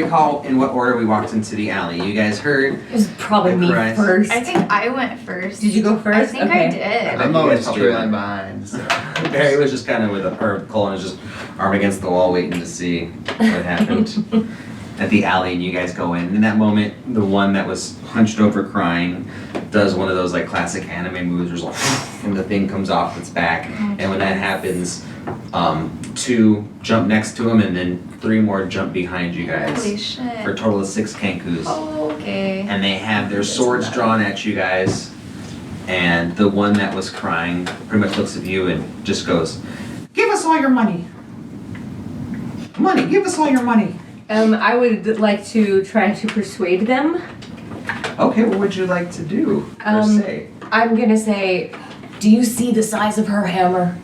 recall in what order we walked into the alley? You guys heard? It was probably me Right. first. I think I went first. Did you go first? I think Okay. I did. I'm You always guys probably trailing went. behind. So. Barry was just kind of or Colin was just arm against the wall waiting to see what happened at the alley, and you guys go in. In that moment, the one that was hunched over crying does one of those like classic anime moves, where it's like, and the thing comes off its back. And when that happens, 2 jump next to him, and then 3 more jump behind you guys. Holy shit. For a total of 6 Kenkus. Okay. And they have their swords drawn at you guys. And the one that was crying pretty much looks at you and just goes, "Give us all your money. Money, give us all your money." I would like to try to persuade them. Okay, what would you like to do or say? I'm gonna say, do you see the size of her hammer?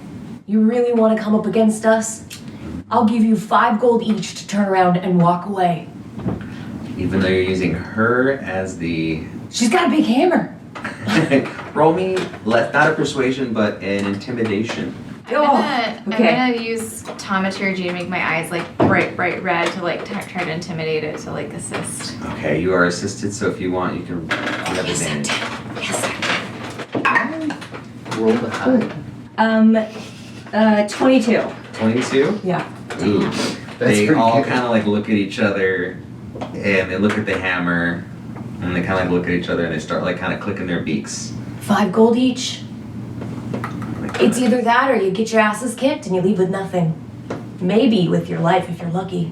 You really want to come up against us? I'll give you 5 gold each to turn around and walk away. Even though you're using her as the... She's got a big hammer. Roll me, not a persuasion, but an intimidation. I'm okay. gonna use thaumaturgy to make my eyes like bright red to like try to intimidate it to like assist. Okay, you are assisted, so if you want, you can have advantage. Roll the high. 22. 22? Yeah. Ooh. That's They pretty all good. kind of like look at each other, and they look at the hammer, and they kind of like look at each other, and they start like kind of clicking their beaks. 5 gold each. It's either that or you get your asses kicked and you leave with nothing. Maybe with your life if you're lucky.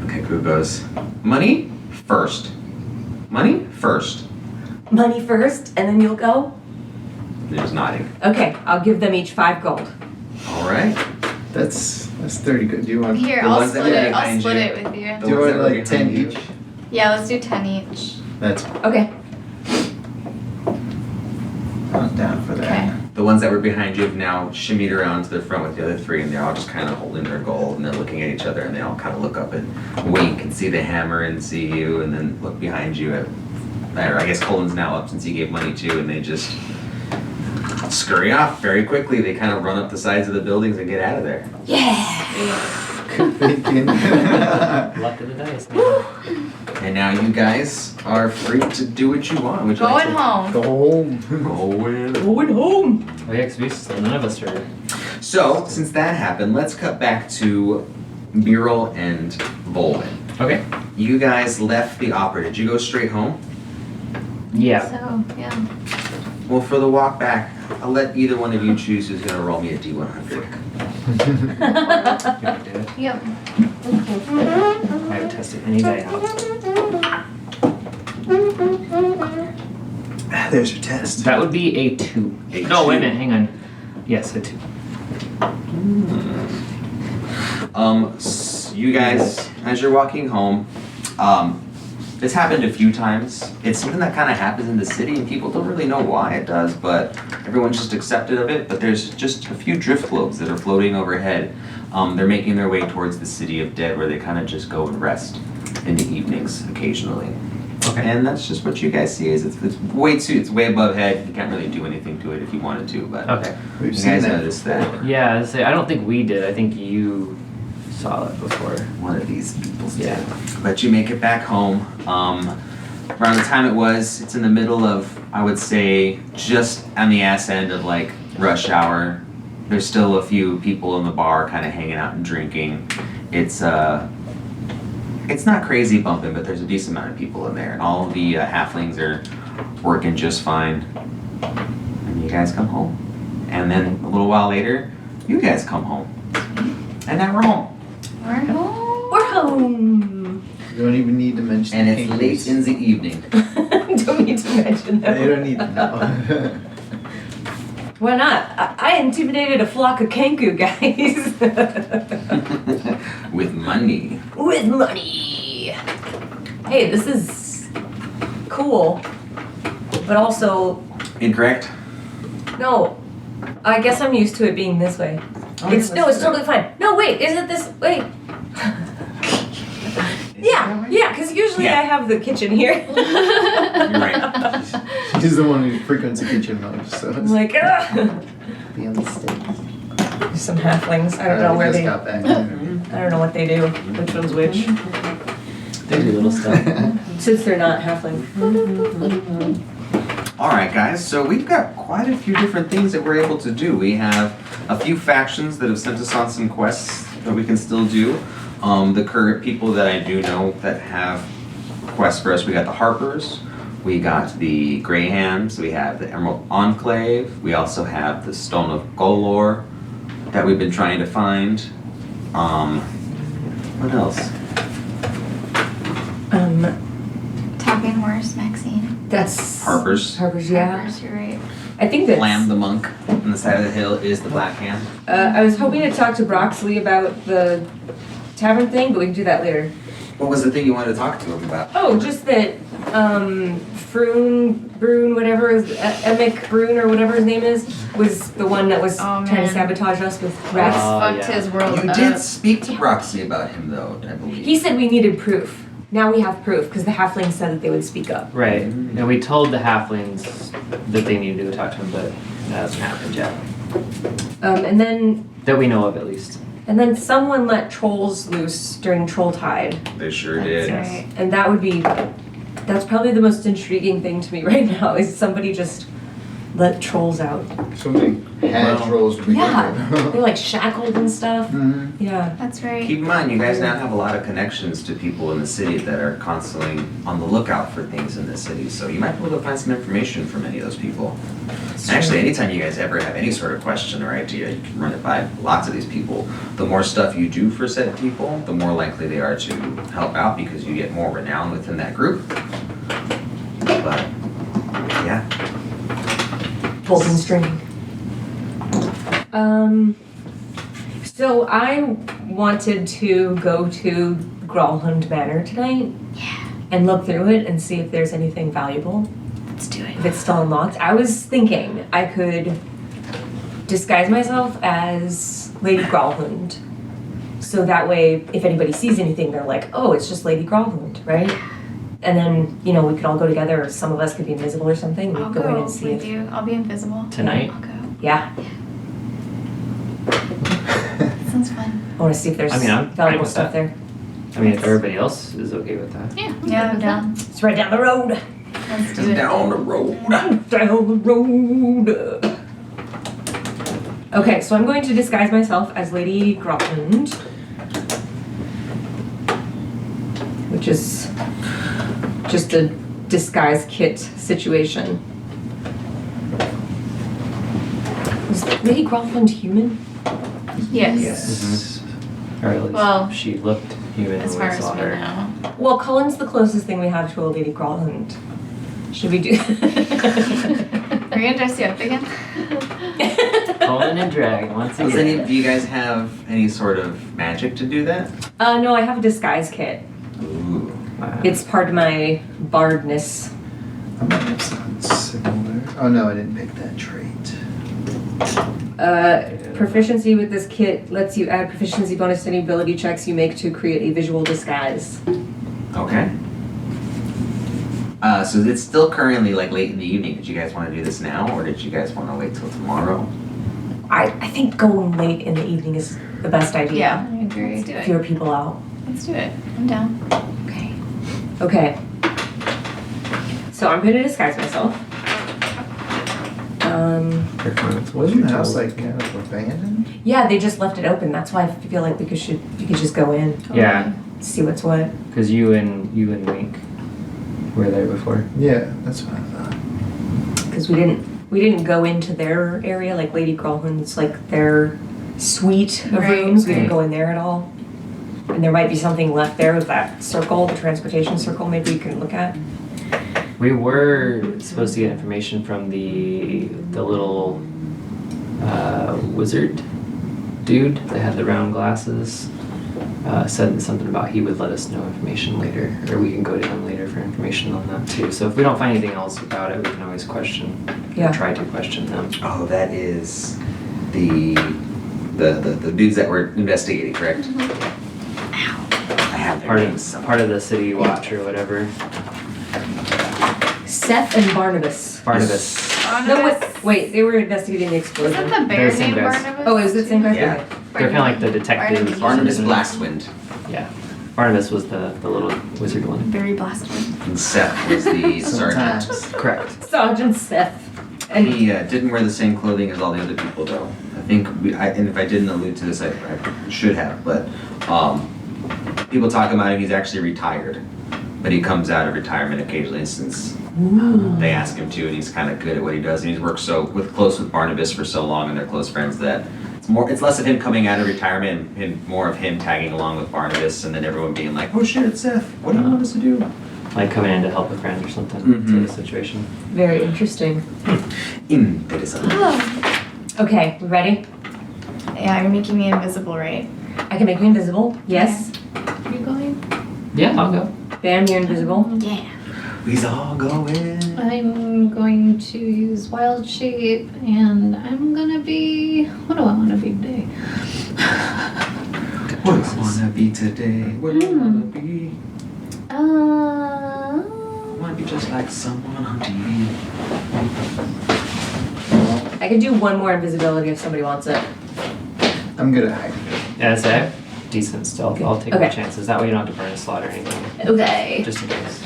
Okay, Koo goes, money first. Money first. Money first, and then you'll go? They're just nodding. Okay, I'll give them each 5 gold. All right. That's 30 good. Do you want? Here, The I'll ones that split were it. I'll behind split you. it with you. The Do you ones want that were like 10 behind you. each? Yeah, let's do 10 each. That's Okay. not down for that. Okay. The ones that were behind you have now shimmied around to the front with the other 3, and they're all just kind of holding their gold, and they're looking at each other, and they all kind of look up and wink and see the hammer and see you, and then look behind you at, or I guess Colin's now up since he gave money too, and they just scurry off very quickly. They kind of run up the sides of the buildings and get out of there. Good thinking. Luck of the dice, man. And now you guys are free to do what you want. Would you like Going to home. Go home. Go in. Going home. Oh yeah, 'cause none of us are. So, since that happened, let's cut back to Mural and Volvin. Okay. You guys left the opera. Did you go straight home? Yeah. So, yeah. Well, for the walk back, I'll let either one of you choose who's going to roll me a D100. You can do it. Yep. I haven't tested any die out. There's your test. That would be a 2. A No, wait a 2. minute, hang on. Yes, a 2. You guys, as you're walking home, this happened a few times. It's something that kind of happens in the city, and people don't really know why it does, but everyone's just accepted of it. But there's just a few drift globes that are floating overhead. They're making their way towards the city of Dead, where they kind of just go and rest in the evenings occasionally. Okay. And that's just what you guys see. Is it's way above head. You can't really do anything to it if you wanted to, but Okay. We've you seen guys that. noticed that. Yeah, I'd say I don't think we did. I think you saw it before. One of these people did. Yeah. But you make it back home. Around the time it's in the middle of, I would say, just on the ass end of like rush hour. There's still a few people in the bar kind of hanging out and drinking. It's not crazy bumping, but there's a decent amount of people in there. And all of the halflings are working just fine. And you guys come home. And then a little while later, you guys come home. And now we're home. We're home. We're home. You don't even need to mention And the it's Kinkies. late in the evening. Don't need to mention that. They don't need to know. Why not? I intimidated a flock of Kenku guys. With money. With money. Hey, this is cool. But also, Incorrect? no. I guess I'm used to it being this way. It's totally fine. No, wait, is it this? Wait. Yeah, because usually Yeah. I have the kitchen here. You're right. She's the one who frequents the kitchen most, so I'm it's like, be on the stage. some halflings. I don't know where just they. got back. I I don't know what they do. Which one's which? They do little stuff. Since they're not halfling. All right, guys. So we've got quite a few different things that we're able to do. We have a few factions that have sent us on some quests that we can still do. The current people that I do know that have quests for us, we got the Harpers, we got the Greyhands, we have the Emerald Enclave, we also have the Stone of Golor that we've been trying to find. What else? Talking horse, Maxine. That's Harpers. Harper's, yeah. Harpers, you're right. I think that's. Lamb the Monk on the side of the hill is the Black Hand. I was hoping to talk to Broxley about the tavern thing, but we can do that later. What was the thing you wanted to talk to him about? Oh, just that Brune, whatever is Emic Brune or whatever his name is, was the one that was Oh, trying man. to sabotage us with rats. Fucked yeah. his world You up. did speak to Broxley about him, though, I believe. He said we needed proof. Now we have proof because the halflings said that they would speak up. Right. And we told the halflings that they needed to go talk to him, but that hasn't happened yet. And then That we know of, at least. someone let trolls loose during Troll Tide, They sure That's did. right. and that's probably the most intriguing thing to me right now is somebody just let trolls out. Somebody had Well, trolls to begin Yeah, with. they're like shackled and stuff. Mhm. Yeah. That's right. Keep in mind, you guys now have a lot of connections to people in the city that are constantly on the lookout for things in the city, so you might be able to find some information from any of those people. And actually, anytime you guys ever have any sort of question or idea, you can run it by lots of these people. The more stuff you do for said people, the more likely they are to help out because you get more renown within that group. But, yeah. Pulling string. So I wanted to go to Gralhund Manor tonight. Yeah. And look through it and see if there's anything valuable. Let's do it. If it's still unlocked. I was thinking I could disguise myself as Lady Gralhund. So that way, if anybody sees anything, they're like, oh, it's just Lady Gralhund, right? And then, we could all go together, or some of us could be invisible or something. I'll We'd go in go and see with if. you. I'll be invisible. Tonight? I'll go. Yeah, Sounds fun. I want to see if there's I mean, I'm fine valuable with stuff that. there. I mean, if everybody else is okay with that. Yeah, I'm down. It's right down the road. Let's do it. Down the road. Down the road. Okay, so I'm going to disguise myself as Lady Gralhund, which is just a disguise kit situation. Is Lady Gralhund human? Yes. Yes. Or at least Well, she looked human As when far we as saw we her. know. Well, Cullen's the closest thing we have to a Lady Gralhund. Should we do? Are you gonna dress you up again? Colin and drag once Do again. you guys have any sort of magic to do that? No, I have a disguise kit. Ooh. Wow. It's part of my bardness. I might have something similar. Oh no, I didn't pick that trait. Proficiency with this kit lets you add proficiency bonus to any ability checks you make to create a visual disguise. Okay. So it's still currently like late in the evening. Did you guys want to do this now, or did you guys want to wait till tomorrow? I think going late in the evening is the best idea. Yeah, I agree. Let's do it. Fewer people out. Let's do it. I'm down. Okay. Okay. So I'm going to disguise myself. Wasn't the house like kind of abandoned? Yeah, they just left it open. That's why I feel like we could just go in, Yeah, see what's what. because you and Wink were there before. Yeah, that's what I thought. Because we didn't go into their area, like Lady Gralhund's, like their suite of Right. rooms. We didn't Right. go in there at all. And there might be something left there with that circle, the transportation circle, maybe we can look at. We were supposed to get information from the little wizard dude that had the round glasses. Said something about he would let us know information later, or we can go to him later for information on that too. So if we don't find anything else about it, we can always question, Yeah. or try to question them. Oh, that is the dudes that were investigating, correct? I have their names somewhere. Part of the city watch or whatever. Seth and Barnabas. Barnabas. No, wait, they were investigating the explosion. Isn't the bear They're the same named guys. Barnabas? Oh, is it the same guy? Yeah. They're kind of like the detectives. Barnabas Blastwind. Yeah. Barnabas was the little wizard one. Very blasted. And Seth was the sergeant. Sometimes. Correct. Sergeant Seth. And he didn't wear the same clothing as all the other people, though. I think, and if I didn't allude to this, I should have, but people talk about him, he's actually retired. But he comes out of retirement occasionally since they ask him to, and he's kind of good at what he does. And he's worked close with Barnabas for so long, and they're close friends that it's less of him coming out of retirement and more of him tagging along with Barnabas, and then everyone being like, "Oh shit, it's Seth. What do you want us to do?" Like coming in to help a friend or something. Mhm. Sort of situation. Very interesting. Interesting. Okay, we ready? Yeah, you're making me invisible, right? I can make you invisible. Yes. Are you going? Yeah, I'll go. Bam, you're invisible. Yeah. We's all going. I'm going to use wild shape and I'm gonna be, what do I want to be today? What do I wanna be today? What do I wanna be? I wanna be just like someone on TV. I can do one more invisibility if somebody wants it. I'm good at hiding. Yeah, so I have decent stealth. I'll take my Okay. chances. That way you don't have to burn a slot or anything. Okay. Just in case.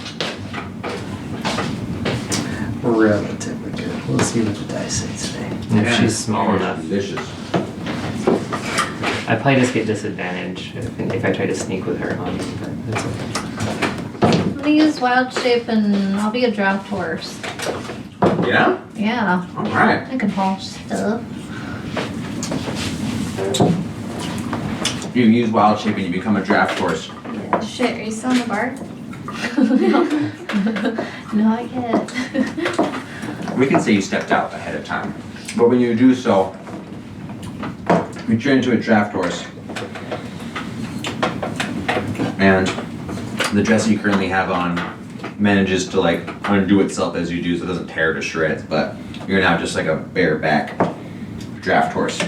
Relatively good. We'll see what the dice say today. And if she's small enough, Delicious. I probably just get disadvantage if I try to sneak with her on, but it's okay. I'm gonna use wild shape and I'll be a draft horse. Yeah? Yeah, Alright. I can haul stuff. You use wild shape and you become a draft horse. Shit, are you still in the bar? Not yet. We can say you stepped out ahead of time. But when you do so, you turn into a draft horse. And the dress you currently have on manages to like undo itself as you do so it doesn't tear to shreds, but you're now just like a bareback draft horse.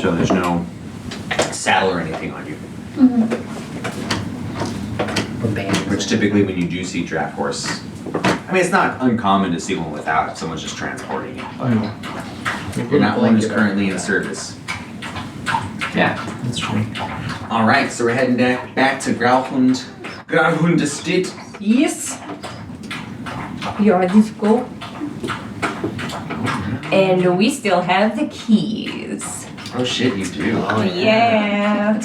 So there's no saddle or anything on you. Or bands. Which typically when you do see draft horse, I mean it's not uncommon to see one without if someone's just transporting you. I know. You're not one who's currently in service. Yeah, that's true. Alright, so we're heading back to Grauhund Estate. Yes. You are ready to go. And we still have the keys. Oh shit, you do. Oh, Yeah.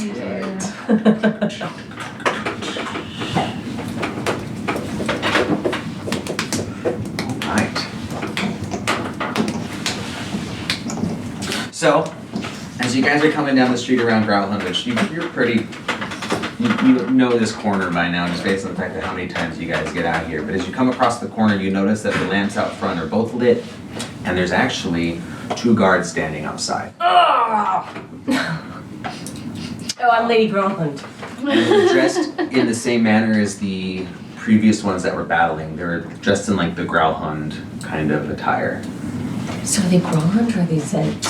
Alright. So, as you guys are coming down the street around Grauhund, which you're pretty, you know this corner by now just based on the fact that how many times you guys get out here. But as you come across the corner, you notice that the lamps out front are both lit, and there's actually 2 guards standing outside. Oh, I'm Lady Growland. And they're dressed in the same manner as the previous ones that were battling. They're dressed in like the Grauhund kind of attire. So are they Growland or are they Zent?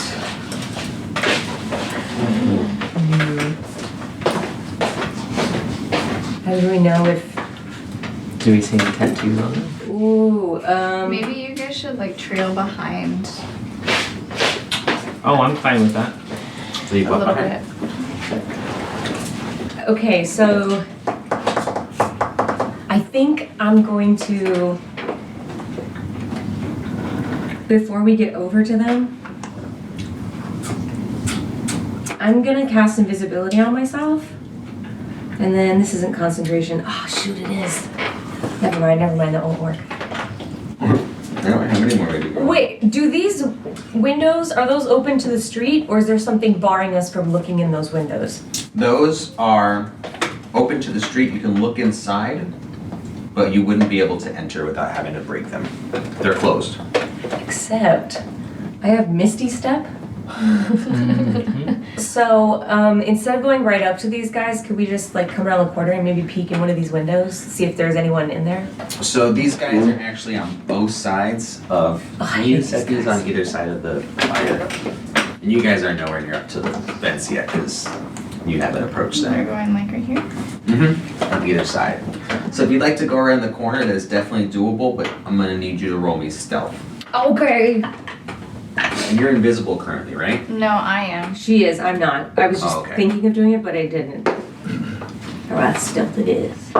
How do we know if... Do we see any tattoos on them? Ooh, Maybe you guys should like trail behind Oh, I'm fine with that. So you a walk little behind. bit. Okay, so I think I'm going to, before we get over to them, I'm gonna cast invisibility on myself. And then this isn't concentration. Oh shoot, it is. Never mind, that won't work. I don't have any more ready to go. Wait, do these windows, are those open to the street or is there something barring us from looking in those windows? Those are open to the street. You can look inside, but you wouldn't be able to enter without having to break them. They're closed. Except I have Misty Step. So instead of going right up to these guys, could we just like come around the corner and maybe peek in one of these windows, see if there's anyone in there? So these guys are actually on both sides of. Oh, I You hate set these these guys. on either side of the fire, and you guys are nowhere near up to the fence yet because you haven't approached We're them. going like right here. Mm-hmm. On either side. So if you'd like to go around the corner, that is definitely doable, but I'm gonna need you to roll me stealth. Okay. And you're invisible currently, right? No, I am. She is, I'm not. I was just Oh, okay. thinking of doing it, but I didn't. Alright, stealth it is.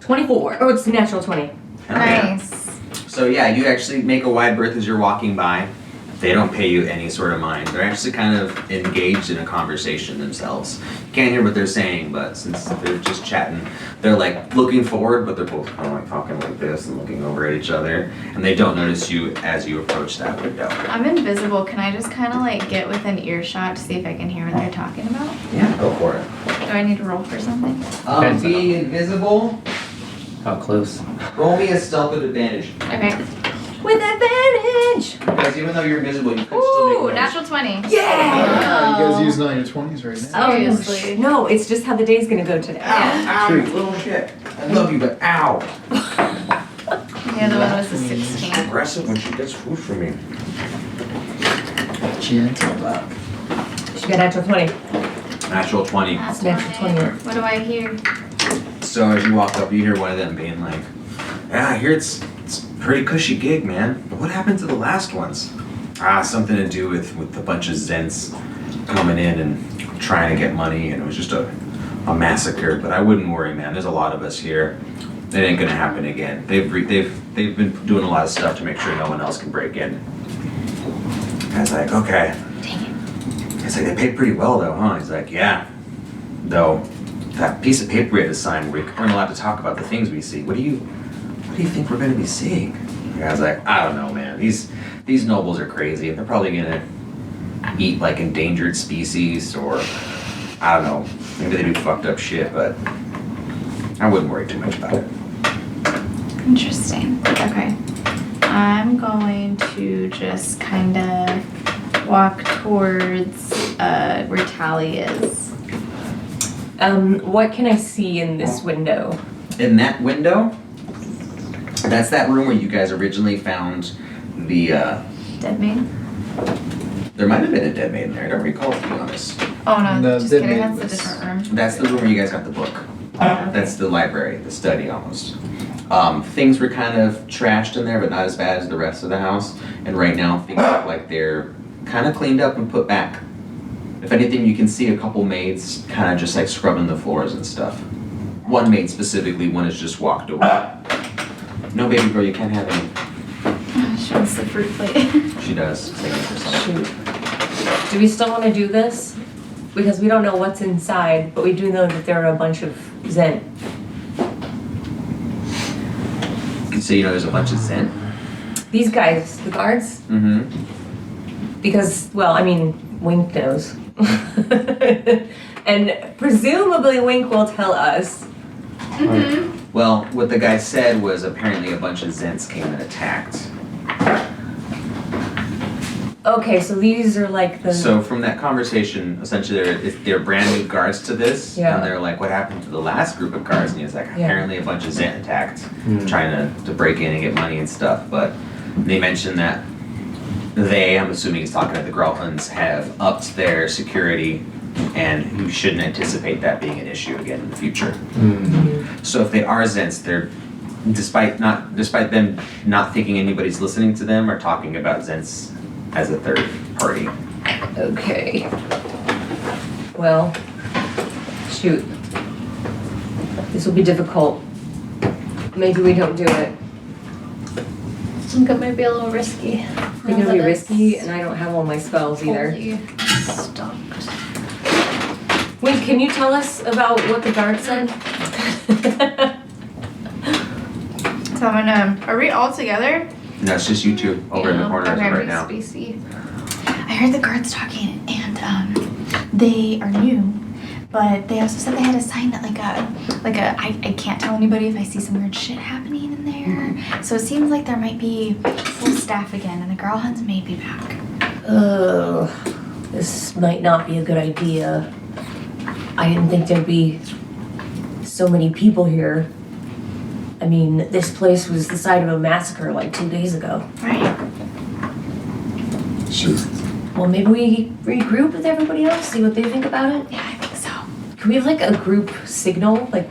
24. Oh, it's a natural 20. Oh, yeah. Nice. So yeah, you actually make a wide berth as you're walking by. They don't pay you any sort of mind. They're actually kind of engaged in a conversation themselves. You can't hear what they're saying, but since they're just chatting, they're like looking forward, but they're both kind of like talking like this and looking over at each other. And they don't notice you as you approach that window. I'm invisible. Can I just kind of like get within earshot to see if I can hear what they're talking about? Yeah, go for it. Do I need to roll for something? Being invisible, How close? roll me a stealth with advantage. Okay. With advantage! Because even though you're invisible, you could still make Ooh, noise. natural 20. Yeah! You guys using all your 20s right now? Seriously. No, it's just how the day's gonna go today. Ow, you little shit. I love you, but ow. The other one was a 16. Aggressive when she gets food from me. Gentle luck. She got natural 20. Natural 20. That's Natural 20. What do I hear? So as you walk up, you hear one of them being like, yeah, I hear it's a pretty cushy gig, man. But what happened to the last ones? Something to do with a bunch of Zents coming in and trying to get money, and it was just a massacre. But I wouldn't worry, man. There's a lot of us here. It ain't gonna happen again. They've been doing a lot of stuff to make sure no one else can break in. Guy's like, okay. Dang it. He's like, they paid pretty well though, huh? He's like, yeah. Though, that piece of paper we had to sign, we weren't allowed to talk about the things we see. What do you think we're gonna be seeing? The guy's like, I don't know, man. These nobles are crazy. They're probably gonna eat like endangered species, or I don't know. Maybe they do fucked up shit, but I wouldn't worry too much about it. Interesting. Okay. I'm going to just kind of walk towards where Tally is. What can I see in this window? In that window, that's that room where you guys originally found the. Dead maid? There might have been a dead maid in there. I don't recall, to be honest. Oh no, No, just dead kidding. maid That's a was- different room. That's the room where you guys got the book. That's the library, the study almost. Things were kind of trashed in there, but not as bad as the rest of the house. And right now, things look like they're kind of cleaned up and put back. If anything, you can see a couple maids kind of just like scrubbing the floors and stuff. One maid specifically, one has just walked away. No, baby girl, you can't have any. She wants the fruit plate. She does. Take it for something. Shoot. Do we still want to do this? Because we don't know what's inside, but we do know that there are a bunch of Zen. So you know there's a bunch of Zen? These guys, the guards, Mm-hmm. because, well, I mean, Wink knows. And presumably Wink will tell us. Well, what the guy said was apparently a bunch of Zents came and attacked. Okay, so these are like the. So from that conversation, essentially they're brand new guards to this, Yeah. and they're like, "What happened to the last group of guards?" And he's like, "Apparently a bunch of Zent attacked, trying to break in and get money and stuff." But they mentioned that I'm assuming he's talking to the Grelhunds, have upped their security, and you shouldn't anticipate that being an issue again in the future. So if they are Zents, they're despite them not thinking anybody's listening to them or talking about Zents as a third party. Okay. Well, shoot. This will be difficult. Maybe we don't do it. I think it might be a little risky. I think it'll be risky, and I don't have all my spells either. Fully stocked. Wait, can you tell us about what the guard said? So I'm gonna. Are we all together? No, it's just you two over in the corner as of right now. Spacey. I heard the guards talking, and they are new, but they also said they had a sign that I can't tell anybody if I see some weird shit happening in there. So it seems like there might be full staff again, and the Grelhunds may be back. Ugh, this might not be a good idea. I didn't think there'd be so many people here. I mean, this place was the site of a massacre like 2 days ago. Right. Well, maybe we regroup with everybody else, see what they think about it. Yeah, I think so. Can we have like a group signal? Like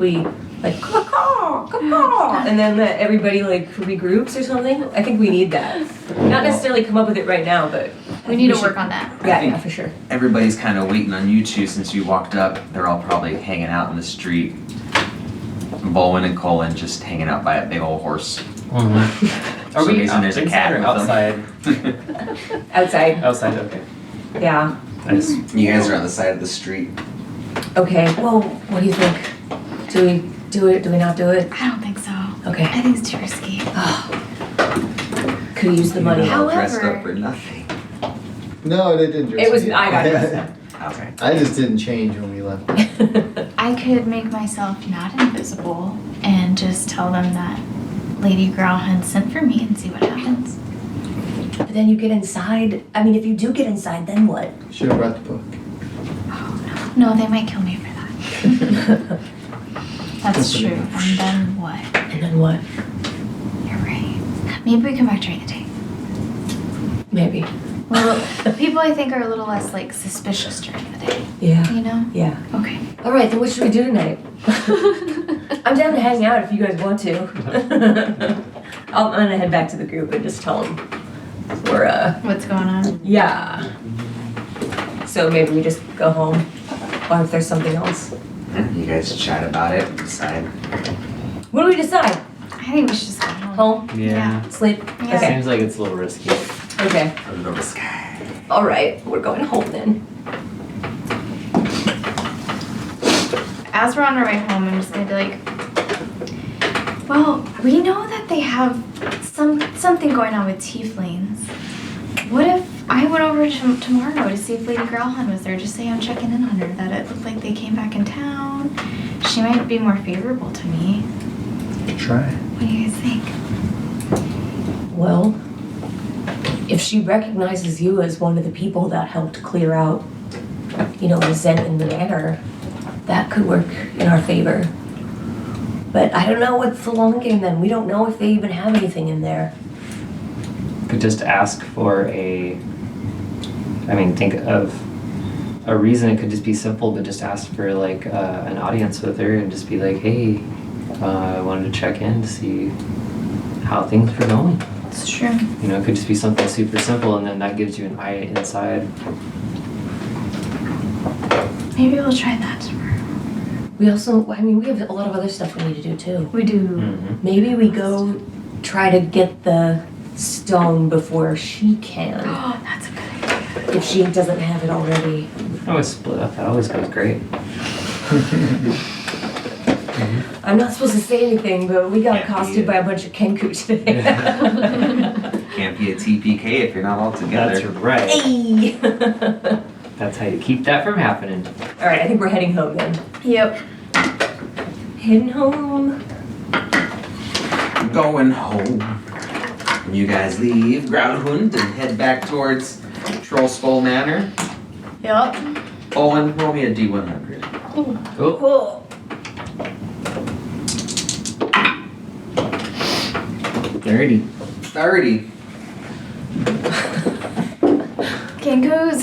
Caw-caw, caw-caw, and then that everybody like regroups or something. I think we need that. Not necessarily come up with it right now, but We need to should- work on that. Yeah, think- yeah, for sure. Everybody's kind of waiting on you two since you walked up. They're all probably hanging out in the street. Bowen and Colin just hanging out by a big old horse. Are some we reason there's a inside cat or with them. outside? Outside, Outside, okay. yeah. Nice. You guys are on the side of the street. Okay, well, what do you think? Do we do it? Do we not do it? I don't think so. Okay. I think it's too risky. Could use the money. You're all dressed However- up for nothing. No, they didn't dress It was, me I up. got dressed Okay. I just didn't change when we left. up. I could make myself not invisible and just tell them that Lady Growlhund sent for me and see what happens. But then you get inside. I mean, if you do get inside, then what? Should have brought the book. Oh no. No, they might kill me for that. That's true. And then what? And then what? You're right. Maybe we come back during the day. Maybe. Well, people I think are a little less like suspicious during the day. Yeah. You know? Yeah. Okay. All right, then what should we do tonight? I'm down to hang out if you guys want to. I'm gonna head back to the group and just tell them we're, What's going on? yeah. So maybe we just go home, or if there's something else. You guys chat about it, decide. What do we decide? I think we should just go home. Home? Yeah. Sleep? Yeah. Okay. Seems like it's a little risky. Okay. A little sky. All right, we're going home then. As we're on our way home, I'm just gonna be like, well, we know that they have something going on with tieflings. What if I went over tomorrow to see if Lady Growlhund was there? Just say I'm checking in on her, that it looked like they came back in town. She might be more favorable to me. Try. What do you guys think? Well, if she recognizes you as one of the people that helped clear out, the Zent in the manor, that could work in our favor. But I don't know what's the long game then. We don't know if they even have anything in there. Could just ask for think of a reason. It could just be simple, but just ask for like an audience with her and just be like, hey, I wanted to check in to see how things were going. It's true. It could just be something super simple, and then that gives you an eye inside. Maybe we'll try that tomorrow. We also, we have a lot of other stuff we need to do too. We do. Mm-hmm. Maybe we go try to get the stone before she can, Oh, that's a good idea. if she doesn't have it already. Always split up. That always goes great. I'm not supposed to say anything, but we got Yeah, accosted yeah. by a bunch of Kenku today. Can't be a TPK if you're not all together. That's right. Hey! That's how you keep that from happening. All right, I think we're heading home then. Yep. Heading home. Going home. You guys leave Groundhund and head back towards Troll Skull Manor. Yep. Owen, roll me a D100. Oh, Cool. 30. 30. Kenkus.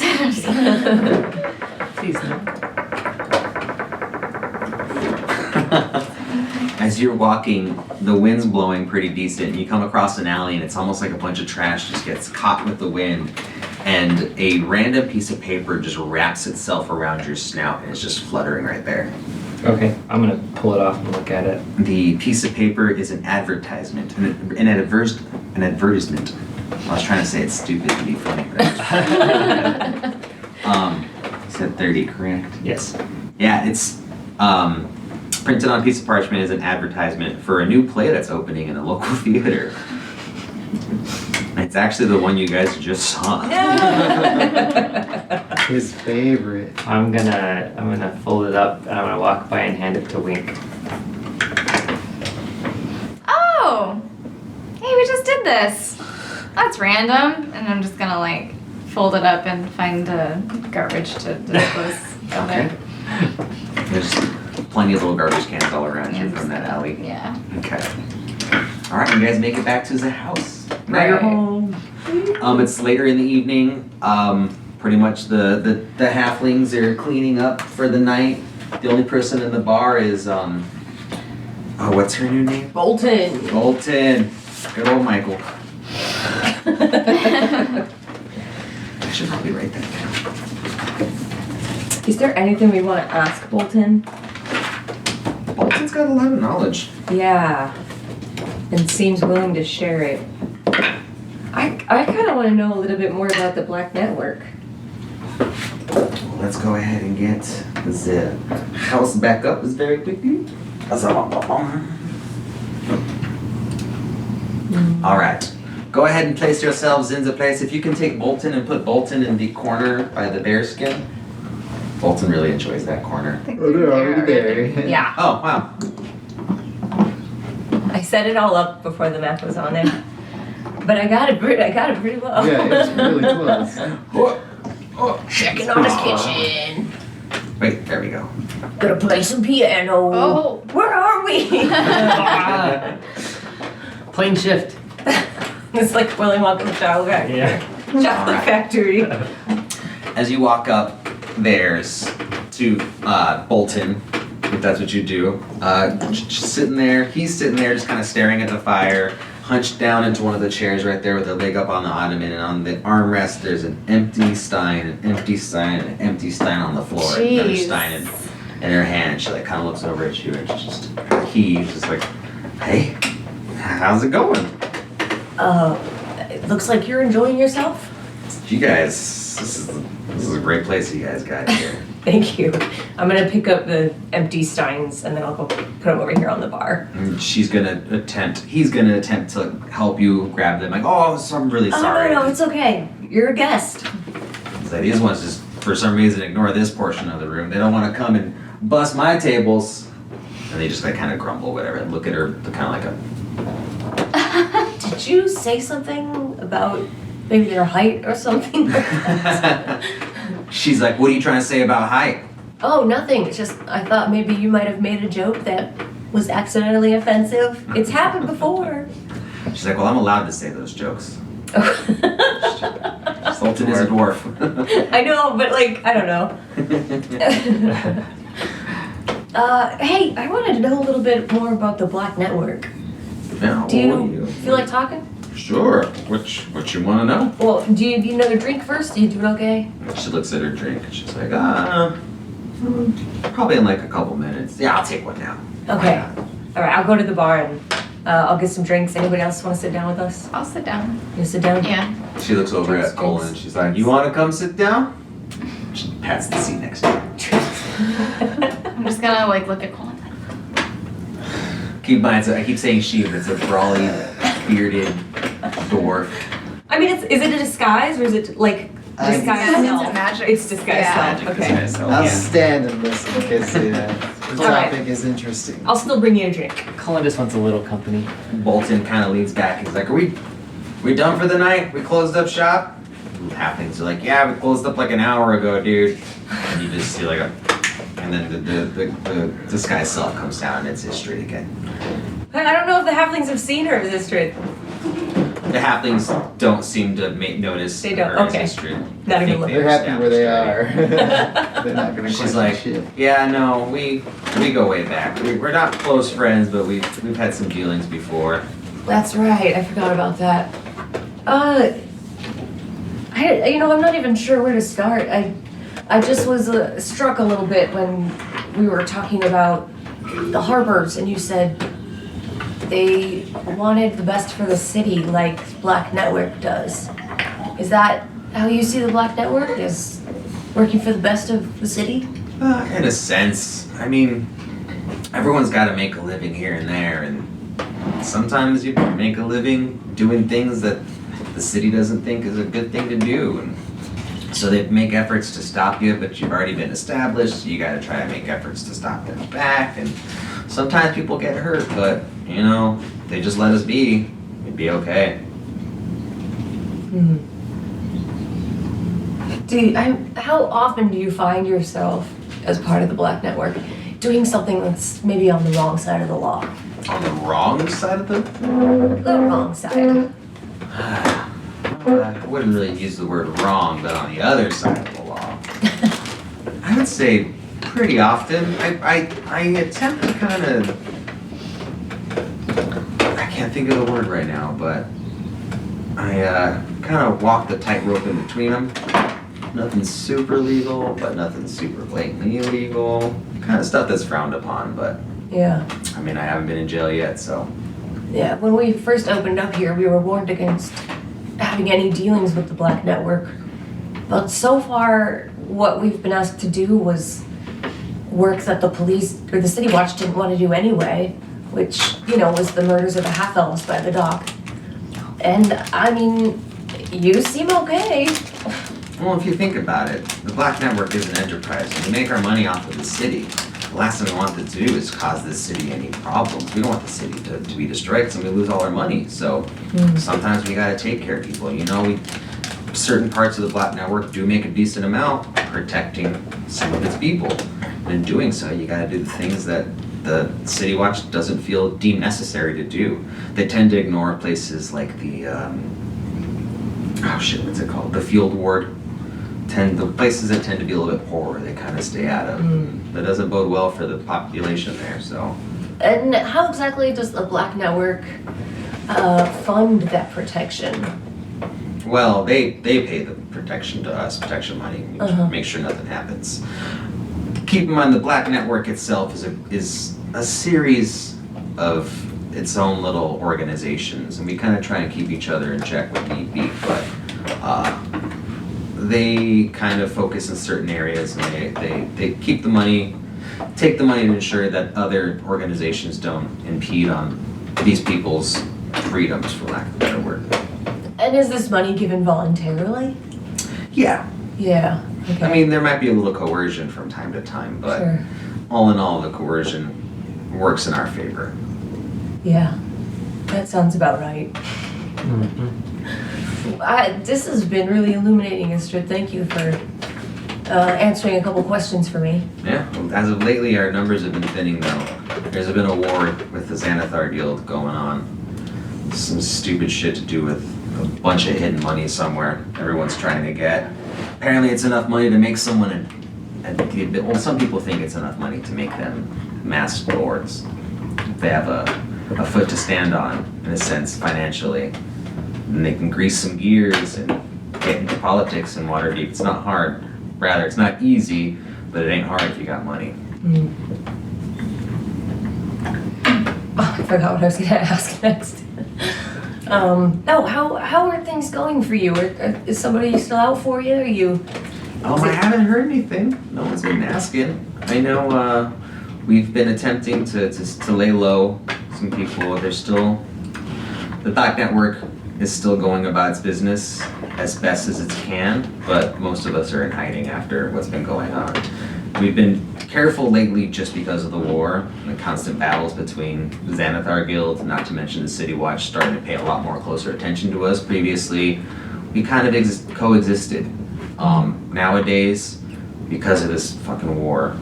Please no. As you're walking, the wind's blowing pretty decent, and you come across an alley, and it's almost like a bunch of trash just gets caught with the wind, and a random piece of paper just wraps itself around your snout, and it's just fluttering right there. Okay, I'm gonna pull it off and look at it. The piece of paper is an advertisement, an advertisement. I was trying to say it's stupid to be funny, but you said 30, correct? Yes. Yeah, it's printed on a piece of parchment as an advertisement for a new play that's opening in a local theater. It's actually the one you guys just saw. His favorite. I'm gonna fold it up and I'm gonna walk by and hand it to Wink. Oh! Hey, we just did this. That's random. And I'm just gonna like fold it up and find the garbage to dispose of Okay. it. There's plenty of little garbage cans all around you from that alley. Yeah. Okay. All right, you guys make it back to the house. Now you're Right. home. It's later in the evening. Pretty much the halflings are cleaning up for the night. The only person in the bar is what's her new name? Bolton. Bolton. Good old Michael. should probably write that down. Is there anything we want to ask Bolton? Bolton's got a lot of knowledge. Yeah. And seems willing to share it. I kind of want to know a little bit more about the Black Network. Well, let's go ahead and get the house back up as very quickly. All right. Go ahead and place yourselves in the place. If you can take Bolton and put Bolton in the corner by the bearskin. Bolton really enjoys that corner. Oh, they're already there. Yeah. Oh, wow. I set it all up before the map was on there. But I got it pretty well. Yeah, it's really close. Checking on the kitchen. Wait, there we go. Gonna play some piano. Oh. Where are we? Plane shift. It's like Willy Wonka's Chocolate Factory. Yeah. Chocolate Factory. As you walk up there's to Bolton, if that's what you do. Just sitting there, he's sitting there just kind of staring at the fire, hunched down into one of the chairs right there with a leg up on the ottoman, and on the armrest there's an empty stein, an empty stein, and an empty stein on the floor, and another Jeez. stein in her hand. She like kind of looks over at you and she just heaves, just like, hey, how's it going? It looks like you're enjoying yourself. You guys, this is a great place you guys got here. Thank you. I'm gonna pick up the empty steins and then I'll go put them over here on the bar. And he's gonna attempt to help you grab them. Like, oh, so I'm really sorry. Oh, no, it's okay. You're a guest. It's like, these ones just, for some reason, ignore this portion of the room. They don't want to come and bust my tables. And they just like kind of grumble, whatever, and look at her kind of like Did you say something about maybe their height or something? a. She's like, what are you trying to say about height? Oh, nothing. It's just I thought maybe you might have made a joke that was accidentally offensive. It's happened before. She's like, well, I'm allowed to say those jokes. Sultan is a dwarf. I know, but like, I don't know. Hey, I wanted to know a little bit more about the Black Network. Now, Do what you feel like talking? Sure. What you want to know? Well, do you need another drink first? Do you do it okay? She looks at her drink and she's like, probably in like a couple minutes. Yeah, I'll take one now. Okay. All right, I'll go to the bar and I'll get some drinks. Anybody else want to sit down with us? I'll sit down. You sit down? Yeah. She looks over Drinks, at Colin and she's like, you want to come sit down? She pats the seat next to her. I'm just gonna like look at Colin. Keep in mind, I keep saying she, but it's a brawly, bearded dwarf. I mean, is it a disguise or is it like I- disguise It's self? magic. It's disguise Yeah. self. Okay. Disguise self, I'll yeah. stand and listen because the All right. topic is interesting. I'll still bring you a drink. Colin just wants a little company. Bolton kind of leans back. He's like, we done for the night? We closed up shop? Halflings are like, yeah, we closed up like an hour ago, dude. And you just see like and then the disguise self comes down and it's history again. I don't know if the halflings have seen her as this straight. The halflings don't seem to notice They don't, her as okay. history. Not I even think look. They're happy where they established are. already. They're not gonna She's question like, shit. yeah, no, we go way back. We're not close friends, but we've had some dealings before. That's right. I forgot about that. I'm not even sure where to start. I just was struck a little bit when we were talking about the harbors, and you said they wanted the best for the city, like Black Network does. Is that how you see the Black Network? Is working for the best of the city? In a sense. I mean, everyone's got to make a living here and there, and sometimes you make a living doing things that the city doesn't think is a good thing to do. And so they make efforts to stop you, but you've already been established, so you got to try to make efforts to stop them back. And sometimes people get hurt, but, they just let us be. It'd be okay. How often do you find yourself, as part of the Black Network, doing something that's maybe on the wrong side of the law? On the wrong side of the... The wrong side. I wouldn't really use the word wrong, but on the other side of the law. I would say pretty often. I attempt to kind of... I can't think of the word right now, but I kind of walk the tightrope in between them. Nothing super legal, but nothing super blatantly illegal. Kind of stuff that's frowned upon, but Yeah. I mean, I haven't been in jail yet, so. Yeah, when we first opened up here, we were warned against having any dealings with the Black Network. But so far, what we've been asked to do was work that the police or the City Watch didn't want to do anyway, which, you know, was the murders of the half-elves by the dock. And, I mean, you seem okay. Well, if you think about it, the Black Network is an enterprise. We make our money off of the city. The last thing we want to do is cause this city any problems. We don't want the city to be destroyed because then we lose all our money. So sometimes we gotta take care of people. You know, certain parts of the Black Network do make a decent amount protecting some of its people. And in doing so, you gotta do the things that the City Watch doesn't feel deemed necessary to do. They tend to ignore places like the, what's it called? The Field Ward. The places that tend to be a little bit poorer, they kind of stay out of. That doesn't bode well for the population there, so. And how exactly does the Black Network fund that protection? Well, they pay the protection to us, protection money, Uh-huh. make sure nothing happens. Keep in mind, the Black Network itself is a series of its own little organizations, and we kind of try and keep each other in check when need be, but they kind of focus in certain areas, and they keep the money, take the money to ensure that other organizations don't impede on these people's freedoms, for lack of a better word. And is this money given voluntarily? Yeah, Yeah. Okay. I mean, there might be a little coercion from time to time, but Sure. all in all, the coercion works in our favor. Yeah. That sounds about right. This has been really illuminating, Astrid. Thank you for answering a couple questions for me. Yeah, as of lately, our numbers have been thinning though. There's been a war with the Xanathar Guild going on. Some stupid shit to do with a bunch of hidden money somewhere everyone's trying to get. Apparently it's enough money to make someone well, some people think it's enough money to make them masked lords. They have a foot to stand on, in a sense, financially. And they can grease some gears and get into politics in Waterdeep. It's not hard. Rather, it's not easy, but it ain't hard if you got money. Oh, I forgot what I was going to ask next. How are things going for you? Is somebody still out for you? Are you? Oh, I haven't heard anything. No one's been asking. I know we've been attempting to lay low some people. There's still, the Black Network is still going about its business as best as it can, but most of us are in hiding after what's been going on. We've been careful lately just because of the war and the constant battles between the Xanathar Guild, not to mention the City Watch starting to pay a lot more closer attention to us. Previously, we kind of coexisted. Nowadays, because of this fucking war,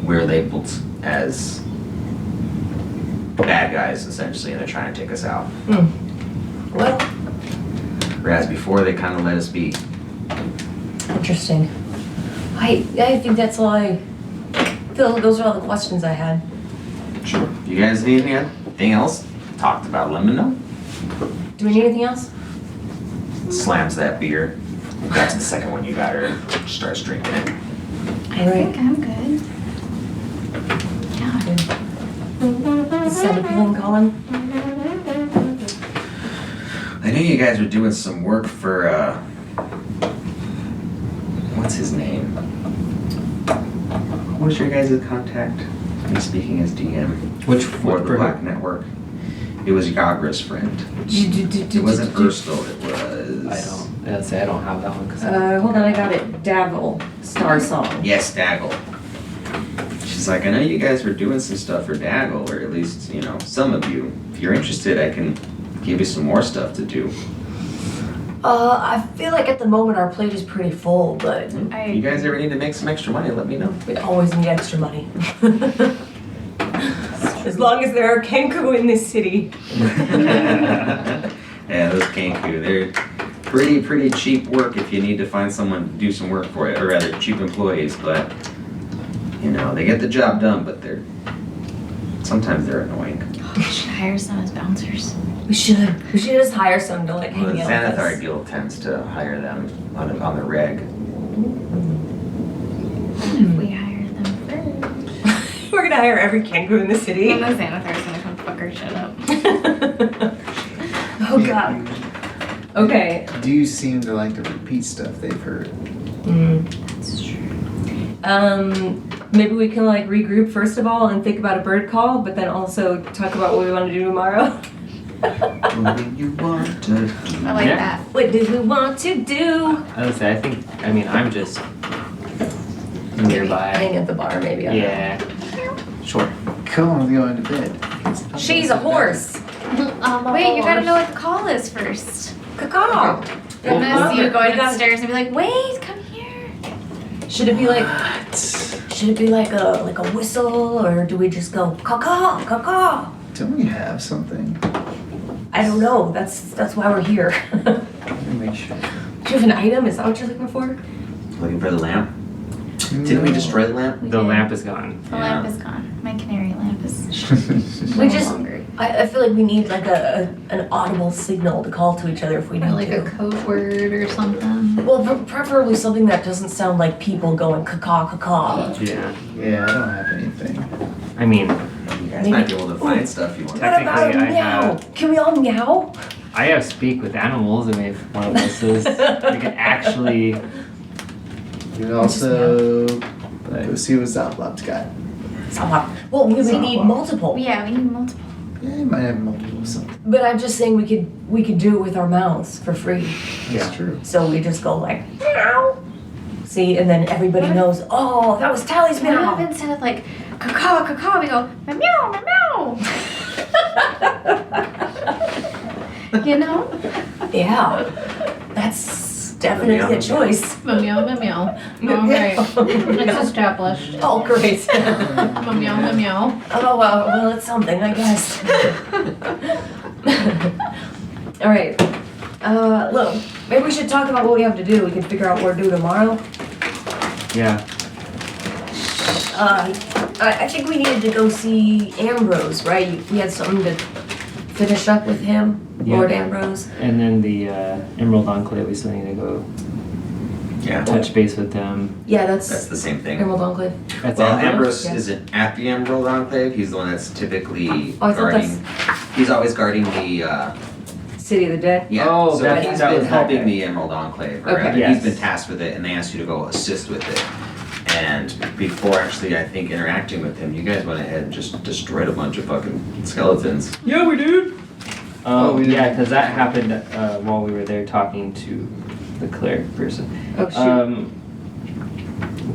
we're labeled as bad guys, essentially, and they're trying to take us out. Well, Whereas before, they kind of let us be. interesting. I think that's all those are all the questions I had. Sure. You guys need anything else talked about? Let me know. Do we need anything else? Slams that beer. That's the second one you got her. Starts drinking it. I think I'm good. Yeah. Does it sound appealing, Colin? I knew you guys were doing some work for, what's his name? What was your guys' contact? Me speaking as DM. Which For the for Black Network. It was Yagra's friend. It wasn't Urstel, it was... I don't have that one because Hold on, I got it. Dabble, Star Song. Yes, Daggle. She's like, I know you guys were doing some stuff for Daggle, or at least, you know, some of you. If you're interested, I can give you some more stuff to do. I feel like at the moment our plate is pretty full, but You guys ever need to make some extra money, let me know. we always need extra money. As long as there are Kenku in this city. Yeah, those Kenku, they're pretty cheap work if you need to find someone to do some work for you, or rather cheap employees, but you know, they get the job done, but sometimes they're annoying. We should hire some as bouncers. We should just hire some to like Well, hang the out with Xanathar us. Guild tends to hire them on the reg. If we hire them first. We're gonna hire every kangaroo in the city. And the Xanathar's gonna come fuck our shit up. Oh god. Okay. Do seem to like to repeat stuff they've heard. That's true. Maybe we can like regroup first of all and think about a bird call, but then also talk about what we want to do tomorrow. What do you want to do? I like Yeah. that. What do we want to do? I would say, I mean, I'm just nearby. Hang at the bar, maybe. I don't know. Yeah. Sure. Come on, we're going to bed. She's a horse. Wait, you gotta know what the call is first. Caw. I'm gonna see you going We gotta- upstairs and be like, wait, come here. Should it be like a whistle, or do we just go caw caw? Don't we have something? I don't know. That's why we're here. Do Let me make sure. you have an item? Is that what you're looking for? Looking for the lamp? Didn't we destroy the lamp? We The did. lamp is gone. The lamp is gone. My canary lamp is We no just- longer. I feel like we need like an audible signal to call to each other if we Or need like to. a code word or something. Well, preferably something that doesn't sound like people going caw caw. Yeah. Yeah, I don't have anything. I mean, You guys might be able to find stuff you want. What about a Technically, I meow? have- Can we all meow? I have speak with animals. I mean, if one of us is, we can actually, You can also go but see what Zoplop's got. Well, we Softball. need multiple. Yeah, we need multiple. Yeah, you might have multiple something. But I'm just saying we could do it with our mouths for free. Yeah. That's true. So we just go like meow. See, and then everybody knows. Oh, that was Tally's What if meow. instead of like caw, we go meow, meow. You know? Yeah, that's definitely a choice. Meow, meow, meow. All right. It's established. Oh, great. Meow, meow. Oh, well, it's something, I guess. All right. Look, maybe we should talk about what we have to do. We can figure out what to do tomorrow. yeah. I think we needed to go see Ambrose, right? We had something to finish up with him, Yeah. Lord Ambrose. And then the Emerald Enclave, we still need to go Yeah, touch base with them. Yeah, that's that's the same thing. Emerald Enclave. That's Well, Ambrose? Ambrose Yeah. isn't at the Emerald Enclave. He's the one that's typically Oh, I thought guarding. He's always guarding the. City of the Dead. Yeah. Oh, so that- he's that been was helping okay. the Emerald Enclave. Or Okay. rather, Yes. he's been tasked with it, and they asked you to go assist with it. And before actually, I think interacting with him, you guys went ahead and just destroyed a bunch of fucking skeletons. Yeah, we did. Oh, we Yeah, did. because that happened while we were there talking to the cleric person. Oh shoot.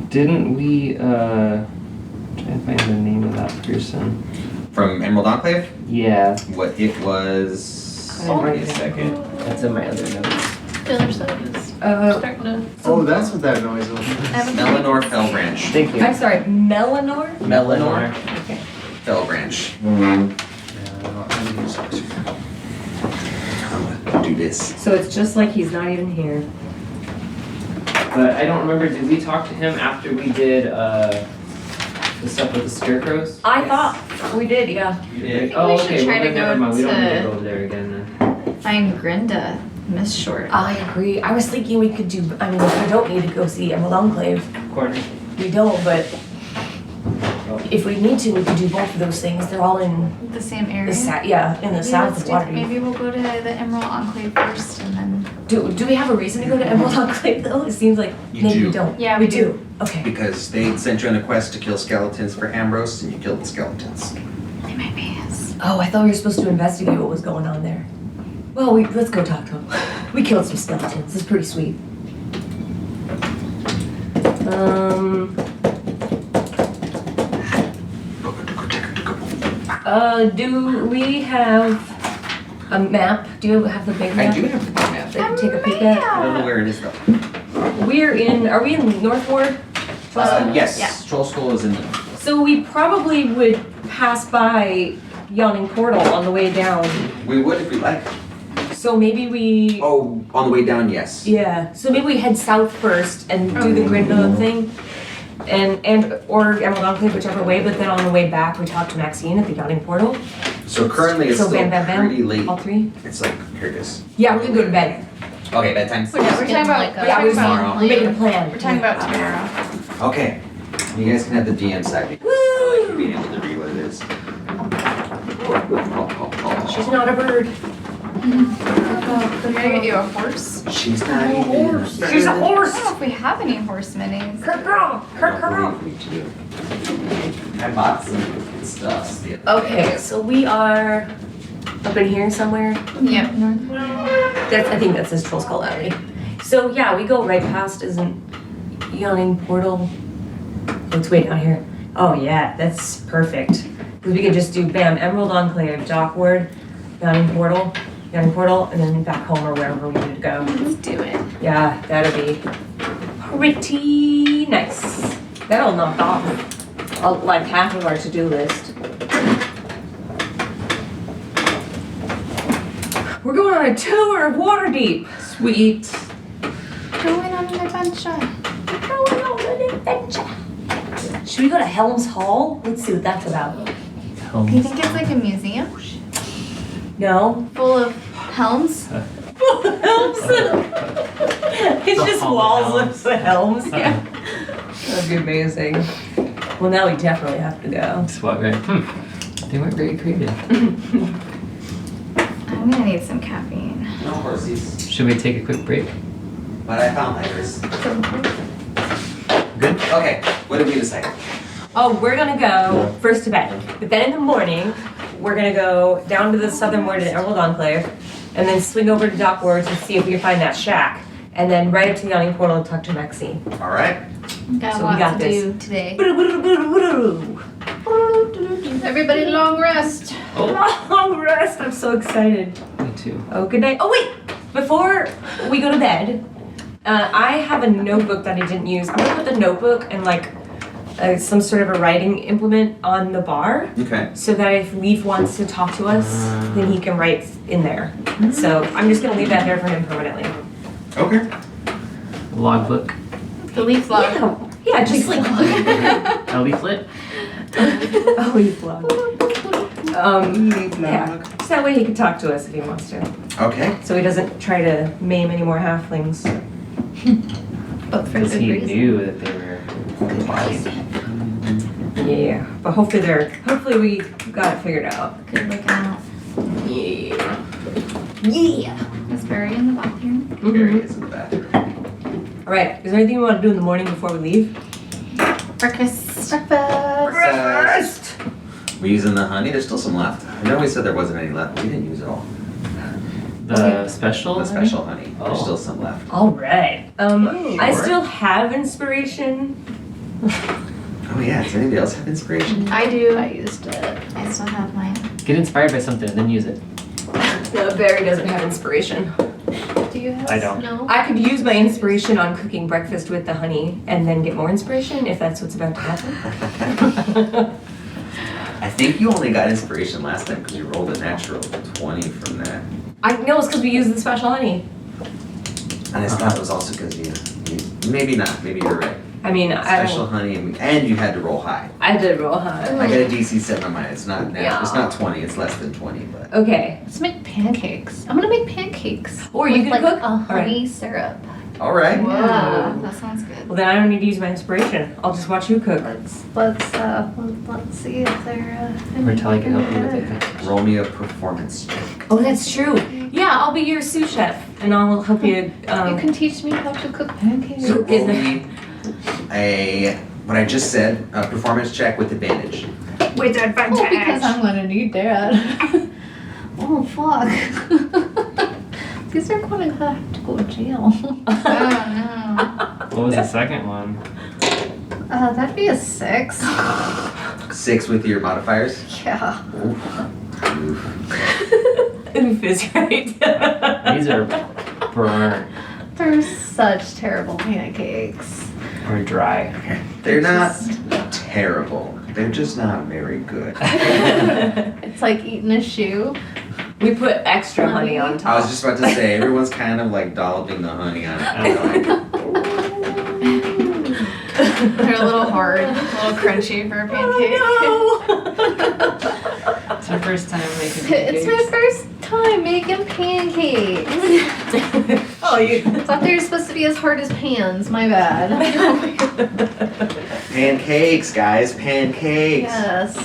Didn't we, try to find the name of that person. From Emerald Enclave, Yeah, what it was. Oh. Wait a second. that's in my other notes. The other side is starting to. Oh, that's what that noise was. Melanor Fellbranch. Thank you. I'm sorry, Melanor? Melanor Okay. Fellbranch. Yeah, I don't use it. I'm gonna do this. So it's just like he's not even here. But I don't remember, did we talk to him after we did, the stuff with the scarecrows? I thought we did, yeah. You did. Oh, we should okay, try well, to then go never mind. We don't need to to- go over there again then. Find Grinda, Miss Short. I agree. I was thinking we could do, I mean, we don't need to go see Emerald Enclave. Courtney? We don't, but if we need to, we could do both of those things. They're all in The same area. the south, yeah, in the Maybe south let's of do- Waterdeep. Maybe we'll go to the Emerald Enclave first and then. Do we have a reason to go to Emerald Enclave though? It seems like You maybe do. we don't. Yeah, we we do. Okay. Because they sent you on a quest to kill skeletons for Ambrose, and you killed the skeletons. They might be us. Oh, I thought we were supposed to investigate what was going on there. Well, let's go talk to them. We killed some skeletons. It's pretty sweet. Do we have a map? Do you have the big I map? do have the map. That you can take a peek at? I don't know where it is though. Are we in North Ward? Yes, Yeah. Troll School is in. So we probably would pass by Yawning Portal on the way down. We would if we like. So maybe we, Oh, on the way down, yes. yeah. So maybe we head south first and do the Grinda thing, or Emerald Enclave, whichever way. But then on the way back, we talk to Maxine at the Yawning Portal. So currently it's So still bam, bam, bam. pretty late. All three. It's like, here it is. Yeah, we can go to bed. Okay, bedtime. We're talking about, Like a- Yeah, we're Tomorrow. we're making a plan. we're talking about tomorrow. Okay, you guys can have the DM side because I like being able to read what it is. She's not a bird. We gotta get you a horse. She's not even. She's a horse. I don't know if we have any horse minis. Her girl. Her girl. I bought some stuff. the other day. Okay, so we are up in here somewhere. Yep. I think that's his Troll Skull Alley. So yeah, we go right past, isn't Yawning Portal? Oh, it's way down here. Oh yeah, that's perfect. Because we could just do bam, Emerald Enclave, Dockward, Yawning Portal, and then back home or wherever we need to go. Let's do it. Yeah, that'll be pretty nice. That'll knock off like half of our to-do list. We're going on a tour of Waterdeep. Sweet. Going on an adventure. Going on an adventure. Should we go to Helm's Hall? Let's see what that's about. Do you think it's like a museum No? full of helms? Helms. It's The just Hall of walls Helms. of the helms. Yeah. That'd be amazing. Well, now we definitely have to go. Just walk right. They weren't very creative. I'm gonna need some caffeine. No horsies, Should we take a quick break? but I found lighters. Good. Okay, what did we decide? Oh, we're gonna go first to bed, but then in the morning, we're gonna go down to the southern ward in Emerald Enclave, and then swing over to Dockwards and see if we can find that shack, and then right up to the Yawning Portal and talk to Maxine. All right. Got So a we lot got to this. do today. Everybody, long rest. Long rest. I'm so excited. Me too. Oh, good night. Oh wait, before we go to bed, I have a notebook that I didn't use. I'm gonna put the notebook and like some sort of a writing implement on the bar. Okay. So that if Leaf wants to talk to us, then he can write in there. So I'm just gonna leave that there for him permanently. Okay. Logbook. The leaf log. Yeah, just like A leaflet. a leaf log. Yeah. So that way he can talk to us if he wants to. Okay. So he doesn't try to maim any more halflings. But for Because good he reason. knew that they were. Yeah. But hopefully we got it figured out. Good looking out. Yeah. Yeah. Is Barry in the bathroom? Gary is in the bathroom. All right. Is there anything we want to do in the morning before we leave? Breakfast. Breakfast. We using the honey? There's still some left. I know we said there wasn't any left. We didn't use it all. The special. The special honey. Oh. There's still some left. All right. I Sure. still have inspiration. Oh yeah. Does anybody else have inspiration? I do. I used it. I still have mine. Get inspired by something and then use it. No, Barry doesn't have inspiration. Do you have? I don't. No. I could use my inspiration on cooking breakfast with the honey and then get more inspiration if that's what's about to happen. I think you only got inspiration last time because you rolled a natural 20 from that. I know it's because we used the special honey. And I thought it was also because you maybe not. Maybe you're right. I mean, Special honey and you had to roll high. I did roll high. I got a DC 7 on mine. It's not Yeah. It's not 20. It's less than 20. But Okay. Let's make pancakes. I'm gonna make pancakes. Or you with, can like cook? a All right. honey syrup. all right. Yeah, that sounds good. Well, then I don't need to use my inspiration. I'll just watch you cook. Let's see if they're. Or Tally can help you with it. Roll me a performance check. Oh, that's true. Yeah, I'll be your sous chef and I'll help you. You can teach me how to cook pancakes. So Is roll it- me what I just said, a performance check with advantage. with advantage. Oh, because I'm gonna need that. Oh fuck. These are gonna have to go to jail. Oh What was the second one? That'd be a 6. 6 with your modifiers. Yeah. Oof is right. These are burnt They're such terrible pancakes. or dry. They're not terrible. They're just not very good. It's like eating a shoe. We put extra honey on I top. was just about to say, everyone's kind of like dolloping the honey on it. I'm like, They're a little hard, a little crunchy for a pancake. Oh, It's your first time making It's my first time making pancakes. Oh, you. Thought they were supposed to be as hard as pans. My bad. Pancakes, guys, pancakes. Yes.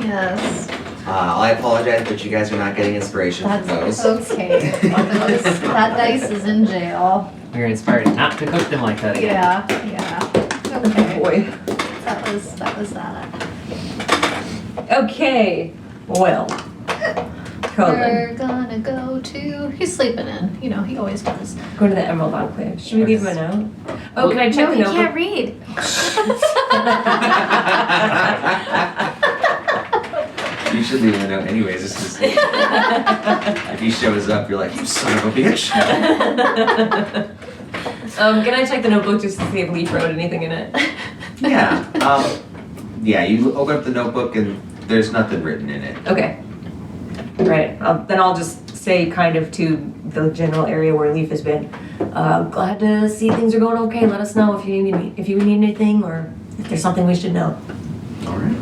Yes. I apologize, but you guys are not getting inspiration from That's those. okay. That dice is in jail. We were inspired not to cook them like that again. Yeah. Yeah. Okay. Boy. That was that. Okay. Well. Colin. We're gonna go to. He's sleeping in. You know, he always does. Go to the Emerald Enclave. Should we leave him a note? Oh, can I check No, the he notebook? can't read. You should leave him a note anyways, just to see. If he shows up, you're like, you son of a bitch. Can I check the notebook just to see if Leaf wrote anything in it? Yeah. Yeah, you open up the notebook and there's nothing written in it. Okay. Right. Then I'll just say kind of to the general area where Leaf has been. Glad to see things are going okay. Let us know if you need anything or if there's something we should know. All right.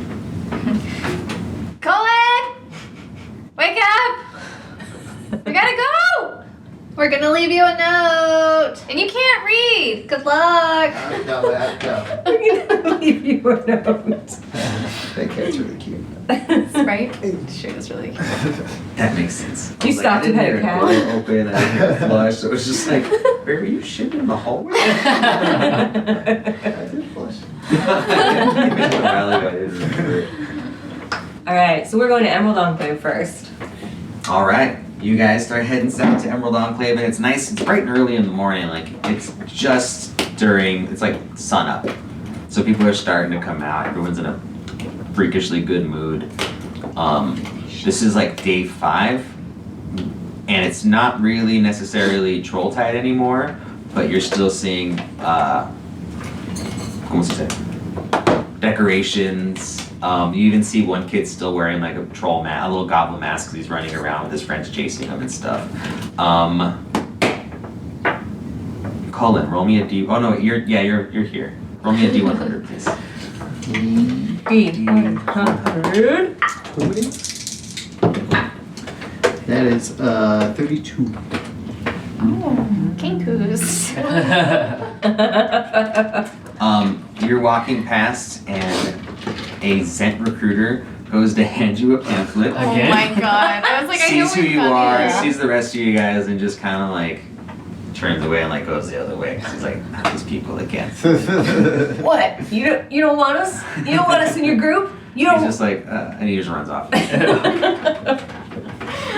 Colin! Wake up! We gotta go! We're gonna leave you a note. And you can't read! Good luck. No, no. I'm gonna leave you a note. That cat's really cute. Right? Sure, it's really cute. That makes sense. I You was stopped I didn't and had a hear cat. door open, I didn't hear a flush, so it was just like, Barry, were you shitting in the hallway? I did flush. A while ago, I didn't remember. Alright, so we're going to Emerald Enclave first. All right, you guys start heading south to Emerald Enclave, and it's nice. It's bright and early in the morning. Like it's just it's like sun up, so people are starting to come out. Everyone's in a freakishly good mood. This is like day 5, and it's not really necessarily Trolltide anymore, but you're still seeing almost decorations. You even see one kid still wearing like a troll mask, a little goblin mask, because he's running around with his friends chasing him and stuff. Colin, roll me a D. Oh no, you're here. Roll me a D100, please. D100. That is 32. Oh, kinkus. You're walking past, and a Zent recruiter goes to hand you a pamphlet. Oh Again? my god. I was like, I know Sees who we've you done are, it. sees the rest of you guys, and just kind of like turns away and like goes the other way. 'Cause he's like, not these people again. What? You don't want us? You don't want us in your group? You He's don't. just like, and he just runs off. I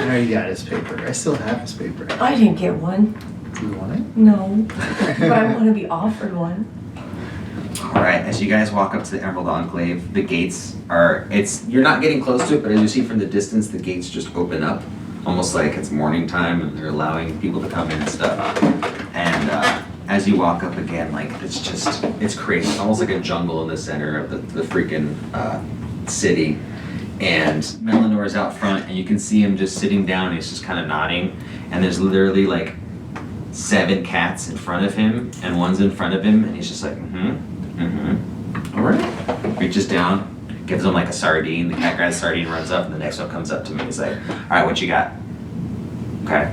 already got his paper. I still have his paper. I didn't get one. Do you want it? No. But I want to be offered one. All right, as you guys walk up to the Emerald Enclave, the gates you're not getting close to it, but as you see from the distance, the gates just open up, almost like it's morning time and they're allowing people to come in and stuff. And as you walk up again, like it's crazy. It's almost like a jungle in the center of the freaking city. And Melinor's out front, and you can see him just sitting down, and he's just kind of nodding. And there's literally like 7 cats in front of him, and one's in front of him, and he's just like, all right. Reaches down, gives him like a sardine. The cat grabs a sardine, runs up, and the next one comes up to me. He's like, all right, what you got? Okay.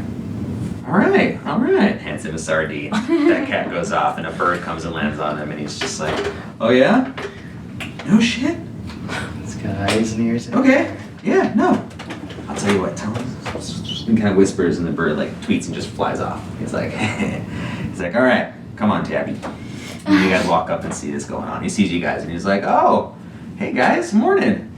All right. Hands him a sardine. That cat goes off, and a bird comes and lands on him, and he's just like, oh yeah? No shit? It's got eyes and ears. Okay. Yeah, no. I'll tell you what, tell him. And kind of whispers, and the bird like tweets and just flies off. He's like, all right, come on, Tabby. And you guys walk up and see this going on. He sees you guys, and he's like, oh, hey guys, morning.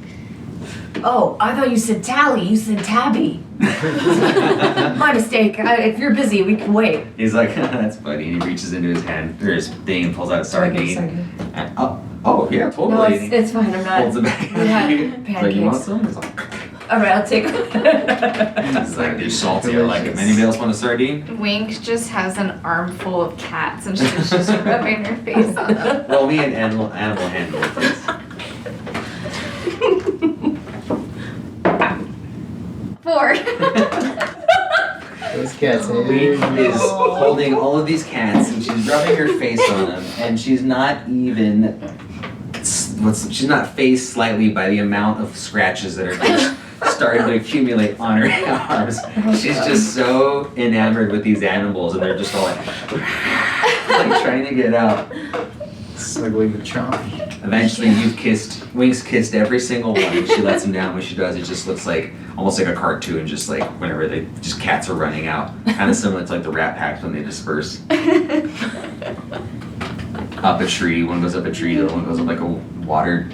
Oh, I thought you said Tally. You said Tabby. My mistake. If you're busy, we can wait. He's like, that's funny. And he reaches into his hand, or his thing, and pulls out a sardine. And, oh, yeah, totally. No, And he it's fine. I'm holds not. it back. We had He's like, you want pancakes. some? He's like, Alright, I'll take it. he's like, they're salty. I like it. Anybody else want a sardine? Wink just has an armful of cats and she's just rubbing her face on them. Roll me an animal handler, please. 4. Those cats. Leaf is holding all of these cats, and she's rubbing her face on them, and she's not even. She's not phased slightly by the amount of scratches that are just starting to accumulate on her arms. She's just so enamored with these animals, and they're just all like trying to get out. Snuggling the chomp. Eventually, Winks kissed every single one, and she lets him down. When she does, it just looks like almost like a cartoon, just like whenever cats are running out. Kind of similar to like the Rat Pack when they disperse. Up a tree, one goes up a tree, the other one goes up like a watered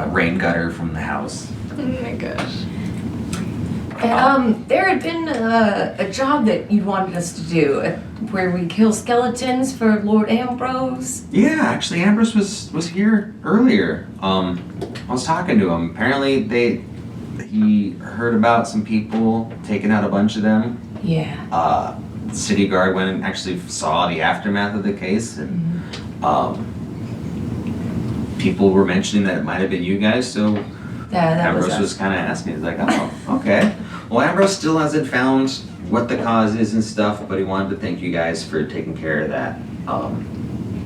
rain gutter from the house. Oh my gosh. And, there had been a job that you'd wanted us to do where we kill skeletons for Lord Ambrose. Yeah, actually, Ambrose was here earlier. I was talking to him. Apparently, he heard about some people taking out a bunch of them. Yeah. The city guard went and actually saw the aftermath of the case, and people were mentioning that it might have been you guys. So That Ambrose was was us. kind of asking. He's like, "Oh, okay." Well, Ambrose still hasn't found what the cause is and stuff, but he wanted to thank you guys for taking care of that.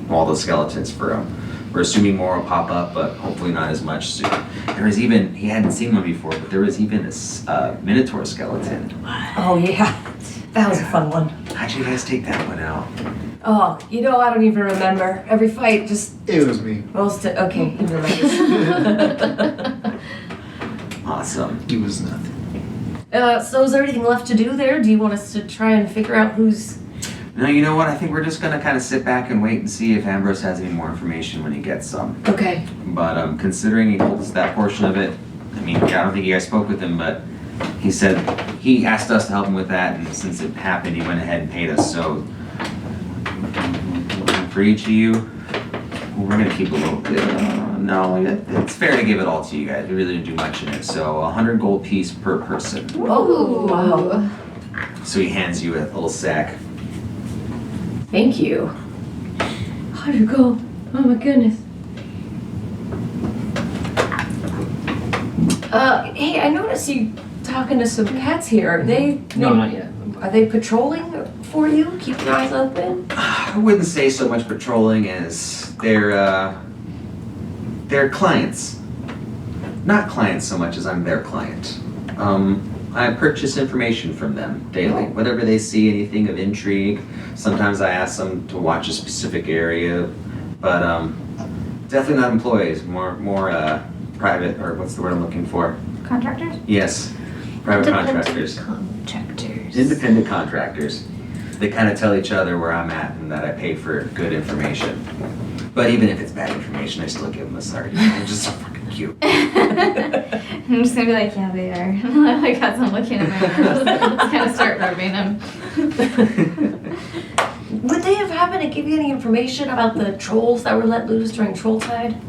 All those skeletons for him. We're assuming more will pop up, but hopefully not as much soon. There was even, he hadn't seen one before, but there was even a Minotaur skeleton. Oh, yeah. That was a fun one. How'd you guys take that one out? Oh, I don't even remember. Every fight just It was me. rolls to. Okay, he remembers. Awesome. He was nothing. So is there anything left to do there? Do you want us to try and figure out who's... No, you know what? I think we're just gonna kind of sit back and wait and see if Ambrose has any more information when he gets some. Okay. But considering he told us that portion of it, I mean, yeah, I don't think you guys spoke with him, but he said he asked us to help him with that, and since it happened, he went ahead and paid us. So for each of you, we're gonna keep a little bit. No, it's fair to give it all to you guys. We really didn't do much in it. So 100 gold piece per person. Oh, wow. So he hands you a little sack. Thank you. 100 gold. Oh my goodness. Hey, I noticed you talking to some cats here. Are they? No, not yet. Are they patrolling for you? Keep your eyes open. I wouldn't say so much patrolling as they're clients. Not clients so much as I'm their client. I purchase information from them daily. Whatever they see, anything of intrigue. Sometimes I ask them to watch a specific area, but definitely not employees. More private, or what's the word I'm looking for? Contractors? Yes, private contractors. Contractors. Independent contractors. They kind of tell each other where I'm at and that I pay for good information. But even if it's bad information, I still give them a sorry. They're just so fucking cute. I'm just gonna be like, yeah, they are. I got some looking at my arms. Just kind of start rubbing them. Would they have happened to give you any information about the trolls that were let loose during Trolltide?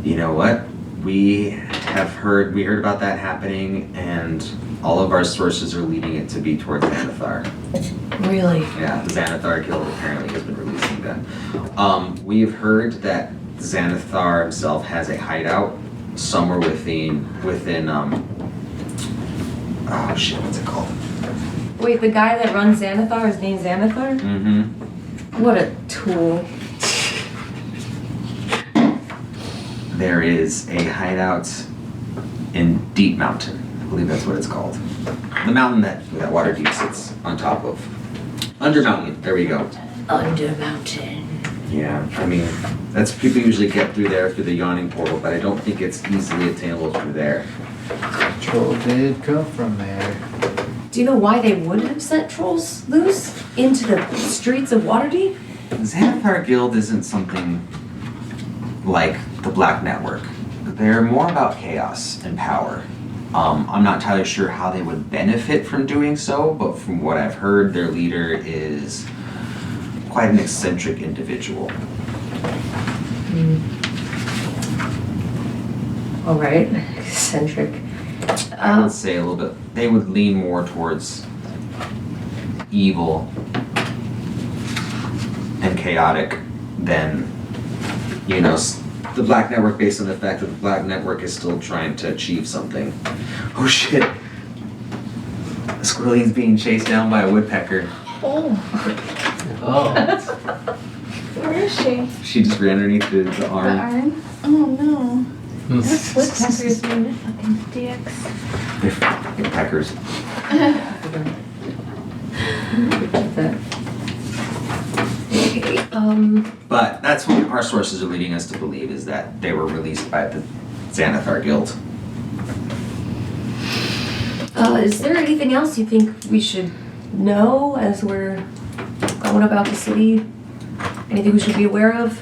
You know what? We heard about that happening, and all of our sources are leading it to be towards Xanathar. Really? Yeah, the Xanathar Guild apparently has been releasing them. We've heard that Xanathar himself has a hideout somewhere within oh shit, what's it called? Wait, the guy that runs Xanathar, his name's Xanathar? Mm-hmm. What a tool. There is a hideout in Deep Mountain. I believe that's what it's called. The mountain that Waterdeep sits on top of. Under Mountain, there we go. Under Mountain. Yeah, I mean, that's people usually get through there through the yawning portal, but I don't think it's easily attainable through there. Troll did come from there. Do you know why they would have set trolls loose into the streets of Waterdeep? Xanathar Guild isn't something like the Black Network. They're more about chaos and power. I'm not entirely sure how they would benefit from doing so, but from what I've heard, their leader is quite an eccentric individual. All right, eccentric. I would say a little bit, they would lean more towards evil and chaotic than, the Black Network, based on the fact that the Black Network is still trying to achieve something. Oh shit! Squirreline's being chased down by a woodpecker. Oh. Where is she? She just ran underneath the The arm. arm? Oh no. Those woodpeckers mean they're fucking dicks. They're peckers. Okay, But that's what our sources are leading us to believe, is that they were released by the Xanathar Guild. is there anything else you think we should know as we're going about the city? Anything we should be aware of?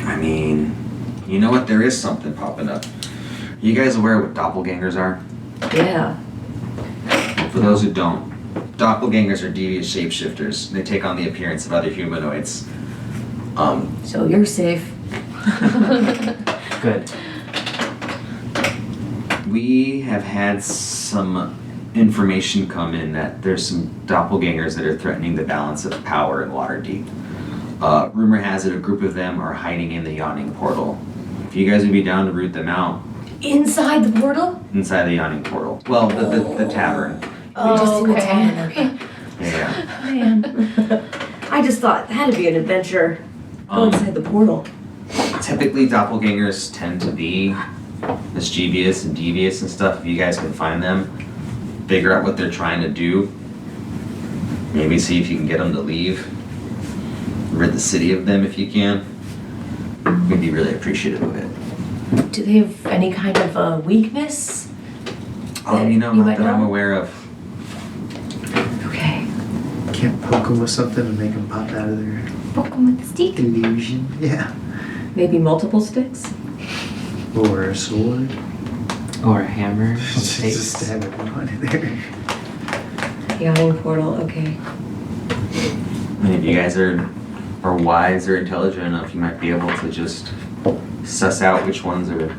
I mean, you know what? There is something popping up. You guys aware what doppelgangers are? Yeah. For those who don't, doppelgangers are devious shapeshifters. They take on the appearance of other humanoids. So you're safe. Good. We have had some information come in that there's some doppelgangers that are threatening the balance of power in Waterdeep. Rumor has it a group of them are hiding in the Yawning Portal. If you guys would be down to root them out, Inside the portal? inside the Yawning Portal. Well, the tavern. We just seen the okay. tavern, okay. Yeah. Man. I just thought it had to be an adventure. Go Um, inside the portal. Typically, doppelgangers tend to be mischievous and devious and stuff. If you guys can find them, figure out what they're trying to do, maybe see if you can get them to leave, rid the city of them if you can, we'd be really appreciative of it. Do they have any kind of a weakness? You know, You not might that I'm know? aware of. Okay. Can't poke them with something and make them pop out of their Poke 'em with the stick. illusion. Yeah. Maybe multiple sticks? Or a sword. Or a hammer. Just stab everyone in there. Yawning portal, okay. I mean, if you guys are wise or intelligent enough, you might be able to just suss out which ones are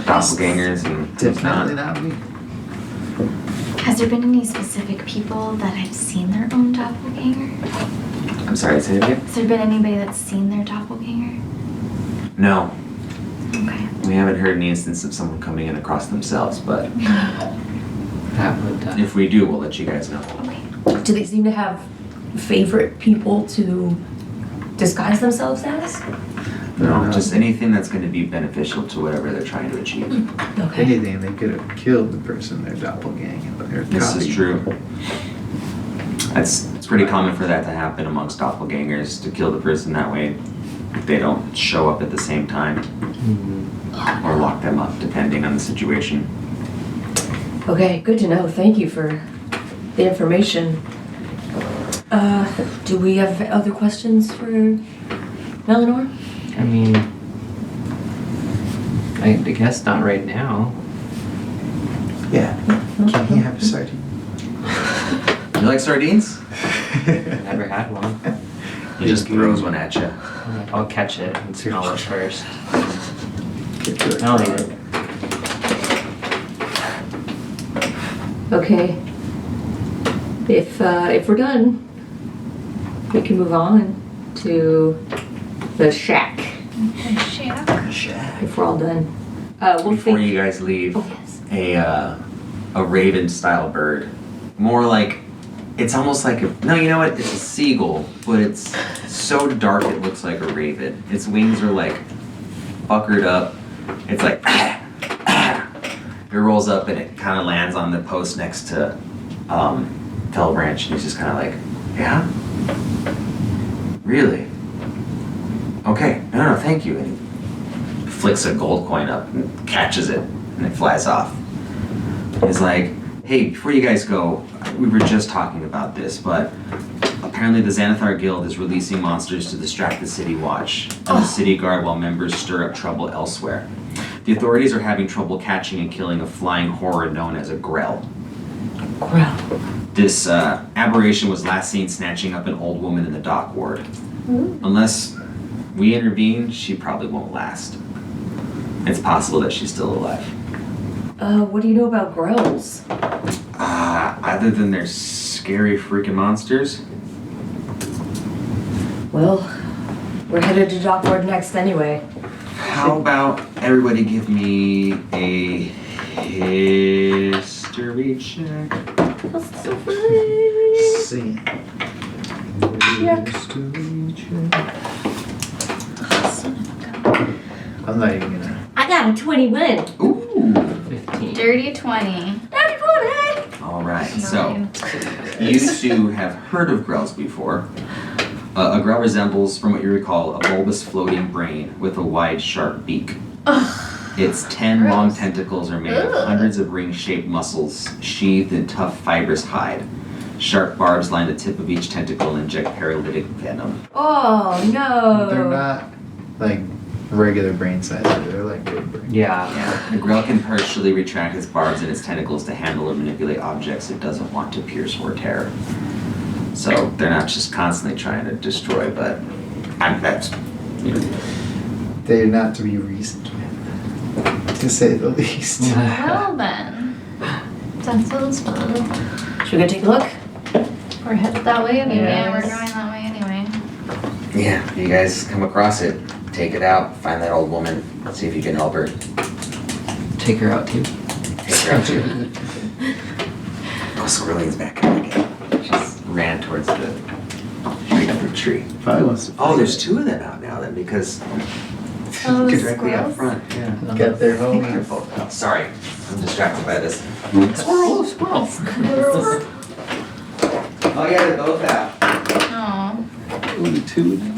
doppelgangers and who's Definitely not. not me. Has there been any specific people that have seen their own doppelganger? I'm sorry, say it again? Has there been anybody that's seen their doppelganger? No, Okay. we haven't heard any instance of someone coming in across themselves, but That would. if we do, we'll let you guys know. Okay. Do they seem to have favorite people to disguise themselves as? No, just anything that's going to be beneficial to whatever they're trying to achieve. Okay. Anything, they could have killed the person they're doppelganging, but they're This is copying. true. It's pretty common for that to happen amongst doppelgangers, to kill the person that way. They don't show up at the same time Mhm. or lock them up, depending on the situation. Okay, good to know. Thank you for the information. Do we have other questions for Eleanor? I mean, I guess not right now. Yeah. Can he have a sardine? You like sardines? Never had one. He just throws one at you. I'll catch it and smell it first. Get to it. I'll eat it. Okay. If we're done, we can move on to the shack. If we're all done. We'll Before think. you guys leave, Oh, yes. a raven style bird. More like, it's almost like no, you know what? It's a seagull, but it's so dark it looks like a raven. Its wings are like puckered up. It's like it rolls up and it kind of lands on the post next to Felbranch, and he's just kind of like, yeah, really? Okay, no, thank you. And he flicks a gold coin up and catches it, and it flies off. He's like, hey, before you guys go, we were just talking about this, but apparently the Xanathar Guild is releasing monsters to distract the City Watch and the City Guard while members stir up trouble elsewhere. The authorities are having trouble catching and killing a flying horror known as a Grell. Grell. This aberration was last seen snatching up an old woman in the dock ward. Unless we intervene, she probably won't last. It's possible that she's still alive. What do you know about Grells? Other than they're scary freaking monsters, Well, we're headed to Dockboard next anyway. how about everybody give me a history check? That's so funny. Sing it. Check. History check. Son of a I'm not even gonna. I got a 21. Ooh. 15. Dirty 20. Dirty 20! All right. So Nine. you two have heard of Grells before. A Grell resembles, from what you recall, a bulbous floating brain with a wide, sharp beak. Its 10 long Gross. tentacles are made of Ugh. hundreds of ring-shaped muscles, sheathed in tough, fibrous hide. Sharp barbs line the tip of each tentacle and inject paralytic venom. Oh no. They're not like regular brain size. They're like big brain. Yeah. The Grell can partially retract its barbs and its tentacles to handle or manipulate objects it doesn't want to pierce or tear. So they're not just constantly trying to destroy, but that's They're not to be reasoned with, to say the least. Well then. That sounds fun. Should we go take a look? We're headed that way anyway. Yeah, we're going that way anyway. yeah. You guys come across it, take it out, find that old woman, see if you can help her. Take her out too. Take her out too. Oh, Squirreling's back out again. Just ran towards the tree up the tree. Probably wants to. Oh, there's two of them out now then because Oh, the directly out squirrels? front. Yeah. Got their I think they're homies. both out. Sorry, I'm distracted by this. Squirrel, squirrel. Oh yeah, they're both out. Oh, Only two of them.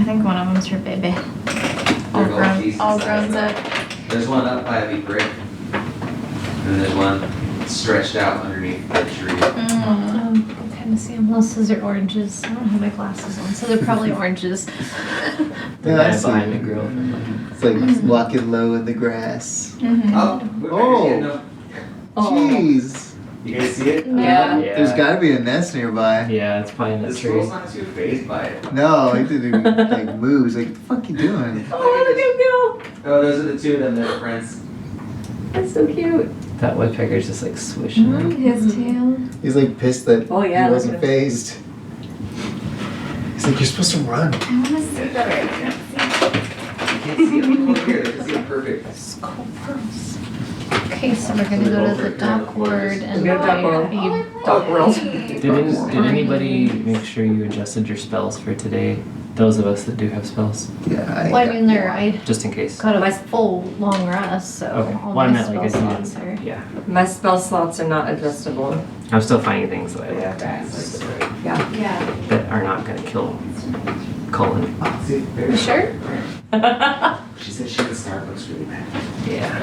I think one of them's her baby. All They're both grown, decent all sized, grown though. up. There's one up by a big brick. And then there's one stretched out underneath the tree. Mm. I can kind of see them. Those are oranges. I don't have my glasses on, so they're probably oranges. The Yeah, I guy see. behind the grill. It's like walking low in the grass. Mhm. Oh, Oh. Jeez. You guys see it? Yeah. There's gotta be a nest nearby. Yeah, it's probably in the This tree. squirrel's not too phased by it. No, he didn't even like move. He's like, what the fuck you doing? Oh, look at him Oh, those are the two of them, they're friends. go. That's so cute. That woodpecker's just like swishing. Look at his tail. He's like pissed that Oh, yeah, he look wasn't at him. phased. He's like, you're supposed to run. I want to see better. I can't see. You can't see them over here, they can see them perfect. Skull pearls. Okay, so we're gonna go to the dock ward and We're gonna dock world. you Dog world. Did anybody make sure you adjusted your spells for today? Those of us that do have spells, Yeah, Well, I mean, I just in case. got a full long rest, so Okay. all Well, I my meant spell like slots are. yeah. My spell slots are not adjustable. I'm still finding things that I looked at like, Yeah. that are not gonna kill Cullen. See, You sure? She said she was Starbucks really bad. Yeah.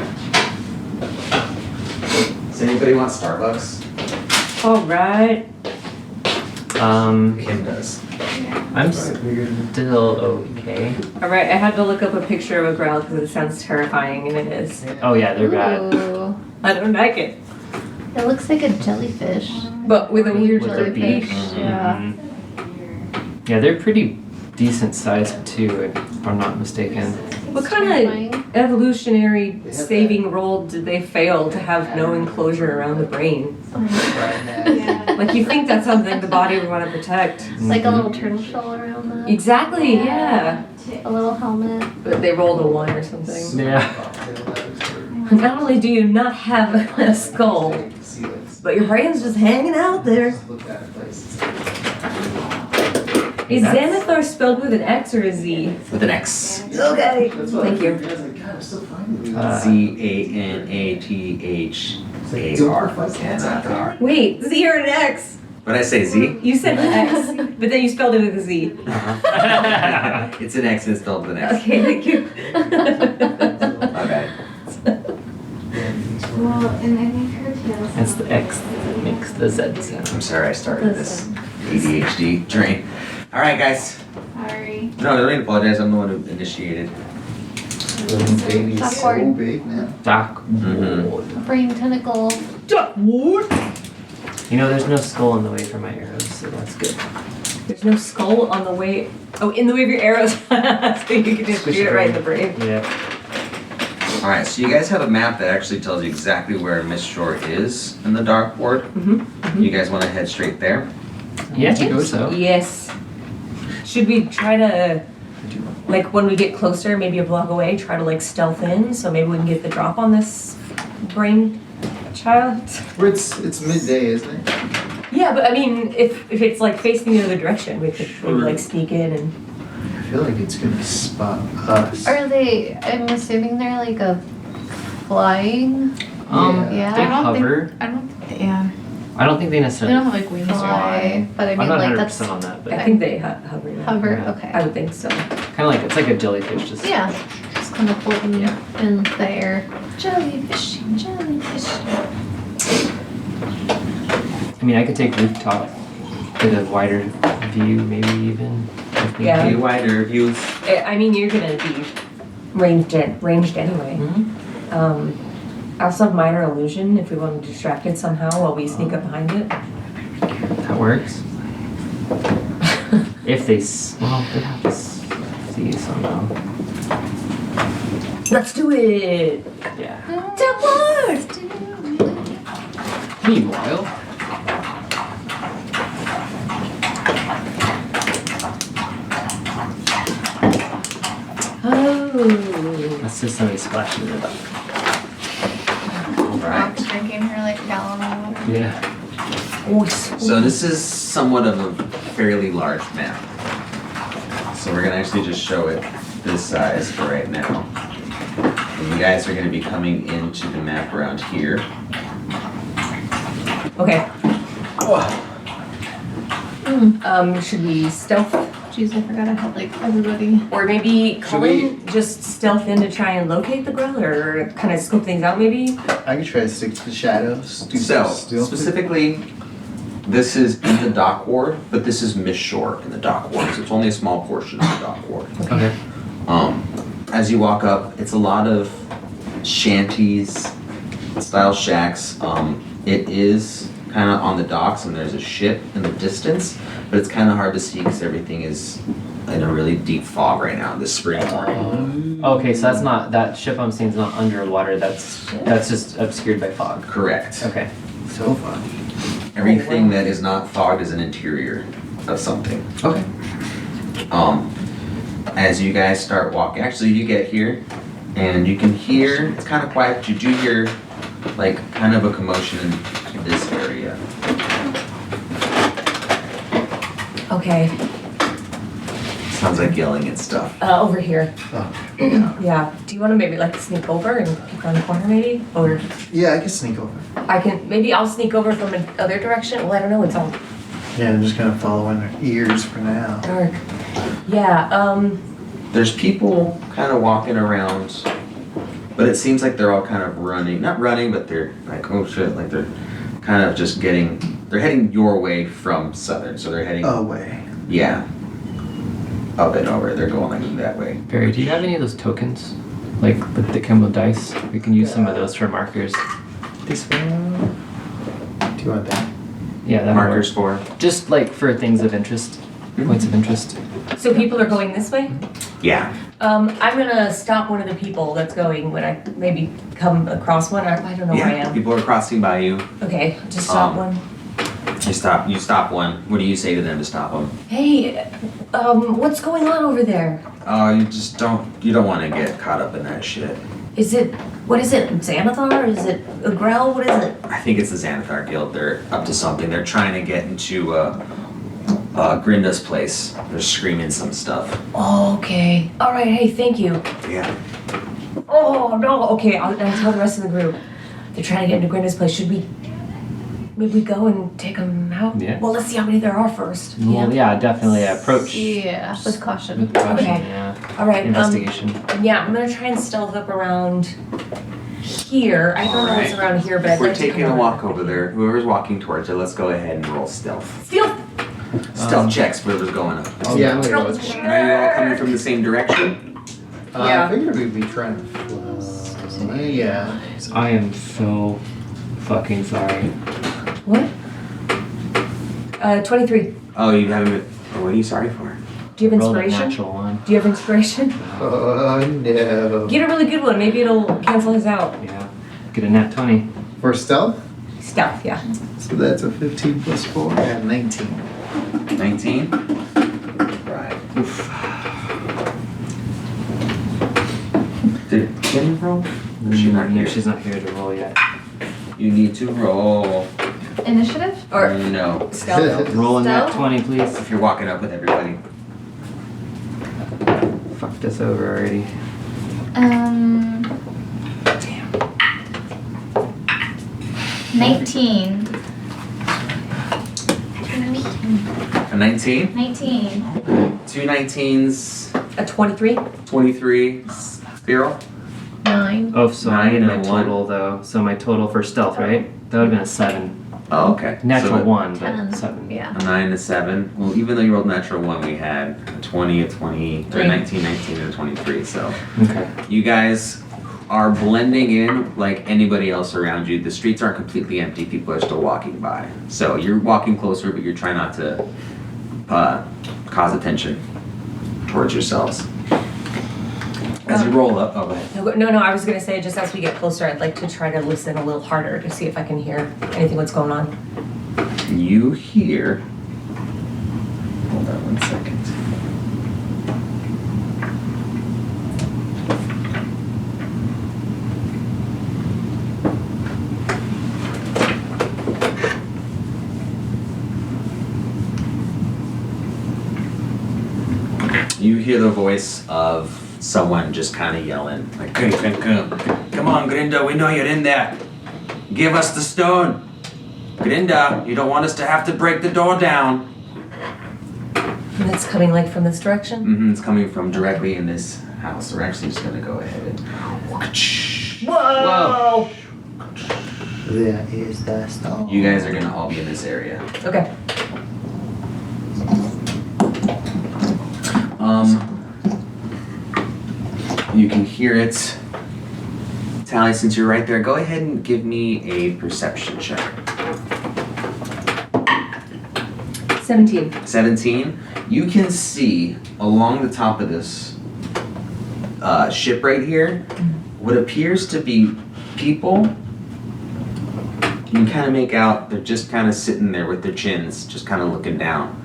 Does anybody want Starbucks? All right. Kim does. I'm still okay. All right. I had to look up a picture of a growl because it sounds terrifying, and it is. Oh yeah, they're bad. Ooh. I don't like it. It looks like a jellyfish. But with a weird With their jellyfish. beak. Yeah. Mhm. Yeah, they're pretty decent sized too, if I'm not mistaken. What kind of evolutionary saving role did they fail to have no enclosure around the brain? Like you think that's something the body would want to protect. Like a little turtle shell around that. Exactly, yeah. A little helmet. But they rolled a 1 or something. Yeah. Not only do you not have a skull, but your brain's just hanging out there. Is Xanathar spelled with an X or a Z? With an X. Okay, thank you. Xanathar. Wait, Z or an X? What did I say, Z? You said an X, but then you spelled it with a Z. It's an X and it's spelled with an X. Okay, thank you. My bad. Well, and I think her tail. It's the X that makes the Z sound. I'm sorry I started this ADHD train. All right, guys. Sorry. No, don't need to apologize. I'm the one who initiated. Little baby's so Awkward. big now. Doc Mhm. Wood. Brain tentacle. You know, there's no skull in the way for my arrows, so that's good. There's no skull on the way. Oh, in the way of your arrows. So you can just shoot it right in the brain. Yeah. All right, so you guys have a map that actually tells you exactly where Miss Shore is in the dark ward. Mm-hmm. You guys want to head straight there? Yeah, I think so. Yes. Should we try to, like, when we get closer, maybe a block away, try to, like, stealth in so maybe we can get the drop on this brain child? Where it's midday, isn't it? Yeah, but I mean, if it's, like, facing the other direction, we could maybe, like, sneak in and. feel like it's gonna spot us. Are they, I'm assuming they're like a flying? Yeah. They I don't think- hover. I don't. Yeah. I don't think they They necessarily don't have like wings or Fly, but I I'm mean not like 100% that's on that, but I think they hover. Yeah. hover, Yeah. okay. I would think so. kind of like, it's like a jellyfish, just. Yeah, just kind of floating Yeah. in the air. Jellyfishing, jellyfishing. I mean, I could take rooftop, get a wider view, maybe even. If need Yeah. be. Be wider views. I mean, you're gonna be ranged anyway. Mhm. I also have minor illusion if we want to distract it somehow while we sneak up behind it. That works. If they, well, they have to see somehow. Let's do it! Yeah. Meanwhile, Oh. let's just somebody splashing it up. Right. Drinking her like gallon of water. Yeah. So this is somewhat of a fairly large map. So we're gonna actually just show it this size for right now. And you guys are gonna be coming into the map around here. Okay. Should we stealth? Jeez, I forgot I had like everybody. Or maybe Should Cullen just stealth in to try and locate the grill or kind of scope things out maybe? I could try to stick to the shadows. Do So, some stealth. specifically, this is in the dock ward, but this is Miss Shore in the dock ward, so it's only a small portion of the dock ward. Okay. As you walk up, it's a lot of shanties, style shacks. It is kind of on the docks and there's a ship in the distance, but it's kind of hard to see because everything is in a really deep fog right now, this spring. Okay, so that's not, that ship I'm seeing is not underwater, that's just obscured by fog. Correct. Okay. So fun. Everything that is not fogged is an interior of something. Okay. As you guys start walking, actually you get here and you can hear, it's kind of quiet, but you do hear like kind of a commotion in this area. Okay, Sounds like yelling and stuff. over here. Oh. Yeah. Do you want to maybe like sneak over and peek around the corner maybe? Or Yeah, I can sneak over. I can, maybe I'll sneak over from another direction. Well, I don't know, it's all Yeah, I'm just gonna follow in their ears for now. dark. Yeah, There's people kind of walking around, but it seems like they're all kind of running, not running, but they're like, oh shit, like they're kind of just they're heading your way from Southern, so they're heading, Away. yeah, up and over, they're going like that way. Barry, do you have any of those tokens? Like that come with dice? We can use some of those for markers. This one. Do you want that? Yeah, that Markers for? Just like for things of interest, points of interest. so people are going this way? Yeah. I'm gonna stop one of the people that's going when I maybe come across one. I don't know where I Yeah, am. people are crossing by you. Okay, just stop Um, one. You stop one. What do you say to them to stop them? Hey, what's going on over there? Oh, you don't want to get caught up in that shit. What is it, Xanathar? Is it a Grell? What is it? I think it's the Xanathar Guild. They're up to something. They're trying to get into Grinda's place. They're screaming some stuff. Oh, okay. All right, hey, thank you. Yeah. Oh, no, okay, I'll tell the rest of the group. They're trying to get into Grinda's place. Should we maybe go and take them out? Yeah. Well, let's see how many there are first. Well, yeah, definitely approach Yeah, with caution. with caution. Okay. Yeah. All right, Investigation. yeah, I'm gonna try and stealth up around here. I don't know what's Alright. around here, but I'd We're like to taking come a over. walk over there. Whoever's walking towards it, let's go ahead and roll stealth. Stealth! Stealth checks, whoever's going up. Yeah, I'm gonna go with Are you all coming from the same direction? Yeah. I figured we'd be trying to flow. Yeah. I am so fucking sorry. What? 23. Oh, you haven't been. Oh, what are you sorry for? Do you have Roll a inspiration? natural one. Do you have inspiration? Oh no. Get a really good one. Maybe it'll cancel his out. Yeah. Get a nat 20. For stealth? Stealth, yeah. So that's a 15 plus 4 and 19. 19? Right. Did Kim roll? Or is she not No, here? she's not here to roll yet. You need to roll. Initiative? Or No. stealth. Roll a nat Stealth? 20, please. If you're walking up with everybody. fucked us over already. Damn. 19. A 19? 19. Two 19s, A 23? 23. Spiral? 9. Oh, so I Nine need and my a one. total though. So my total for stealth, right? That would have been a 7. Oh, okay. Natural So 1, but 10. 7. Yeah. a 9 and a 7. Well, even though you rolled natural 1, we had a 20, a 20, or a 19, 19, and a 23. So Okay. you guys are blending in like anybody else around you. The streets aren't completely empty. People are still walking by. So you're walking closer, but you're trying not to cause attention towards yourselves. As you roll up, oh, go ahead. No, I was gonna say, just as we get closer, I'd like to try to listen a little harder to see if I can hear anything what's going on. You hear. Hold on 1 second. You hear the voice of someone just kind of yelling, like, come on, Grinda, we know you're in there. Give us the stone. Grinda, you don't want us to have to break the door down. And it's coming like from this direction? It's coming from directly in this house. We're actually just gonna go ahead and. Whoa! There is the stone. You guys are gonna all be in this area. Okay. You can hear it. Tally, since you're right there, go ahead and give me a perception check. 17. 17. You can see along the top of this ship right here what appears to be people. You can kind of make out they're just kind of sitting there with their chins, just kind of looking down.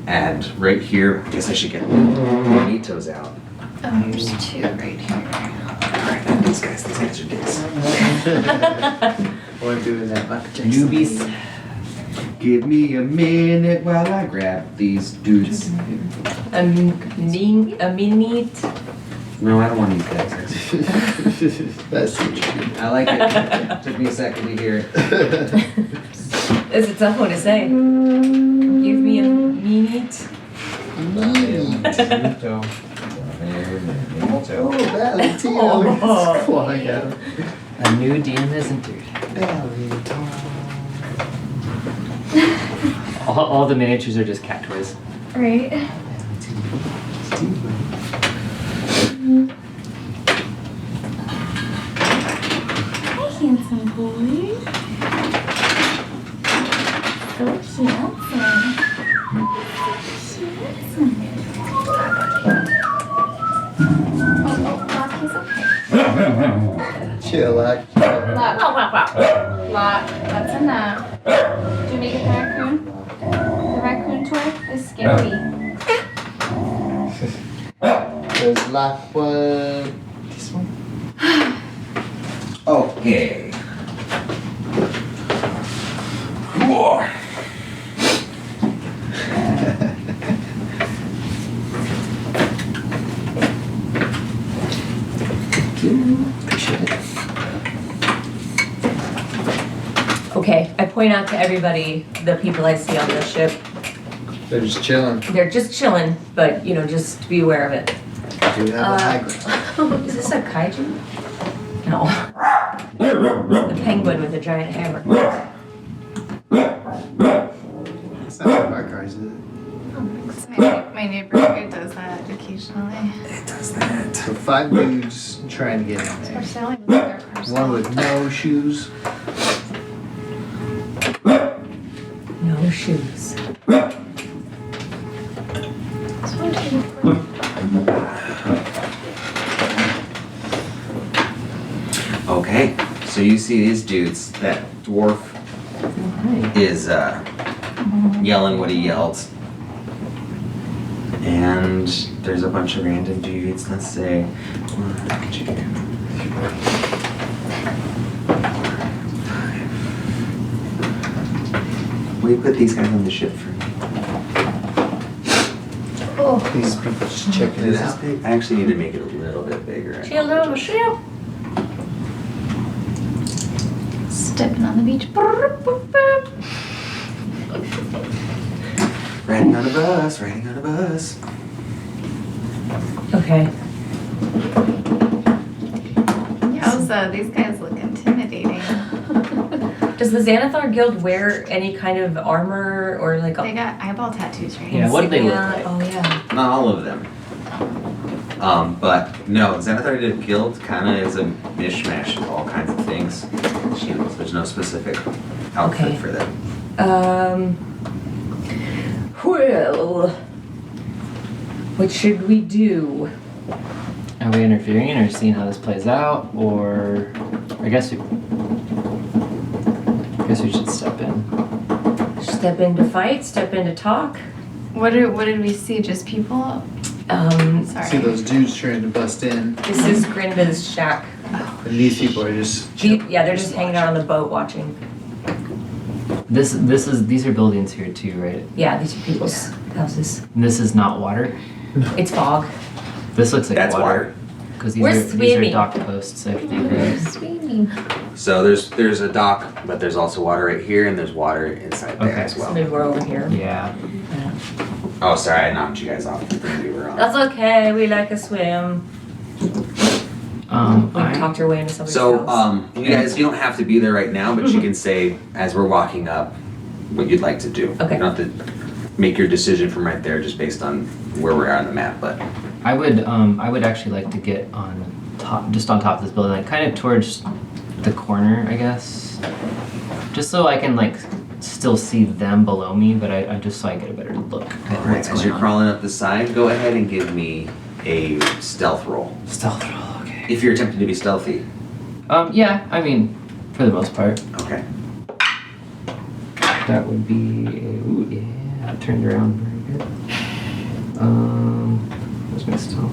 And right here, I guess I should get Juanitos out. Oh, there's 2 right here. Alright, these guys are dicks. We're doing that Michael Jackson. Newbies. Give me a minute while I grab these dudes. A minute. No, I don't want to eat that. That's interesting. I like it. Took me a second to hear it. It's a tough one to say. Give me a minute. Oh, Valentino. Oh. Flying at him. A new DM is entered. Valentino. All the miniatures are just cat toys. Right. Hi, handsome boy. So handsome. Lock, he's okay. Chill, like. Lock, that's enough. Did you make it the raccoon? The raccoon toy is scary. There's like one. This one? Okay. Whoa. Appreciate it. Okay, I point out to everybody the people I see on the ship. They're just chilling. They're just chilling, but just be aware of it. Do you have a high ground? Is this a kaiju? No. The penguin with a giant hammer. It's not one of our cars, is it? My neighborhood does that occasionally. It does that. So 5 dudes trying to get in Or there. Sally with their cars. One with no shoes. No shoes. Okay, so you see these dudes. That dwarf is yelling what he yelled. And there's a bunch of random dudes. Let's say 1, 2, 3, 5. Will you put these guys on the ship for me? Oh, Oh, These people just checking it Is this out. big? I actually need to make it a little bit bigger. Hello, Michelle. Stepping on the beach. Riding on a bus, riding on a bus. Okay. Yowza, these guys look intimidating. Does the Xanathar Guild wear any kind of armor or like They got eyeball tattoos, right? Yeah, what do they look insignia? like? Oh yeah. Not all of them. But no, Xanathar Guild kind of is a mishmash of all kinds of things. There's no specific outfit Okay. for them. Well, what should we do? Are we interfering or seeing how this plays out, or I guess we should step in. Step in to fight, step in to talk. What did we see? Just people? Sorry. See those dudes trying to bust in, This is Grinda's shack. and these people are just. Yeah, they're just hanging out on the boat watching. These are buildings here too, right? Yeah, these are people's houses. And this is not water. It's fog. This looks like That's water. Because We're these are swimming. dock posts. I think, we're right? swimming. So there's a dock, but there's also water right here, and there's water inside there Okay. as So well. maybe we're over here. Yeah. Oh, sorry, I knocked you guys off the thing we were on. That's okay. We like to swim. We I- talked your way into somebody's So, house. you don't have to be there right now, but you can say as we're walking up what you'd like to do. Okay. You don't have to make your decision from right there, just based on where we are on the map. But I would actually like to get on top, just on top of this building, like kind of towards the corner, I guess, just so I can like still see them below me, but I just so I get a better look at all right, what's as going you're on. crawling up the side, go ahead and give me a stealth roll. Stealth roll, okay. If you're attempting to be stealthy. Yeah, I mean, for the most part, Okay. that would be. Ooh, yeah, it turned around very good. Where's my stealth?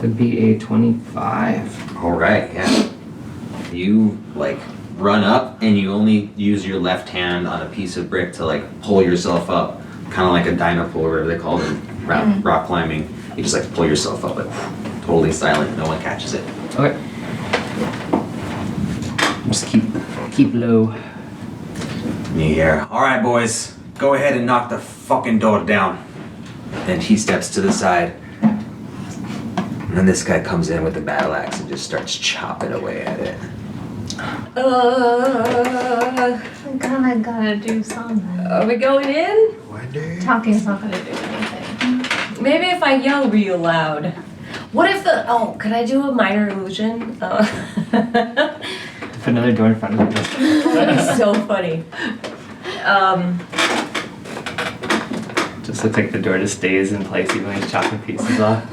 Would be a 25. All right. Yeah. You like run up, and you only use your left hand on a piece of brick to like pull yourself up, kind of like a dyno pull, or whatever they call it, in rock climbing. You just like pull yourself up, but totally silent. No one catches it. Okay. Just keep low. And you hear, all right, boys, go ahead and knock the fucking door down. Then he steps to the side. And then this guy comes in with the battle axe and just starts chopping away at it. I'm kinda gotta do something. Are we going in? Wonder. Talking's not gonna do anything. Maybe if I yell real loud. What if could I do a minor illusion? Put another door in front of me. That'd be so funny. Just looks like the door just stays in place even when he's chopping pieces off.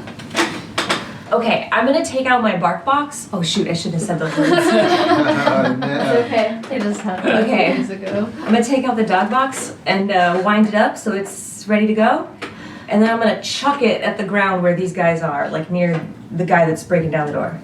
Okay, I'm gonna take out my bark box. Oh shoot, I shouldn't have said those words. Oh, It's no. okay. They just happened Okay. years ago. I'm gonna take out the dog box and wind it up so it's ready to go. And then I'm gonna chuck it at the ground where these guys are, like near the guy that's breaking down the door.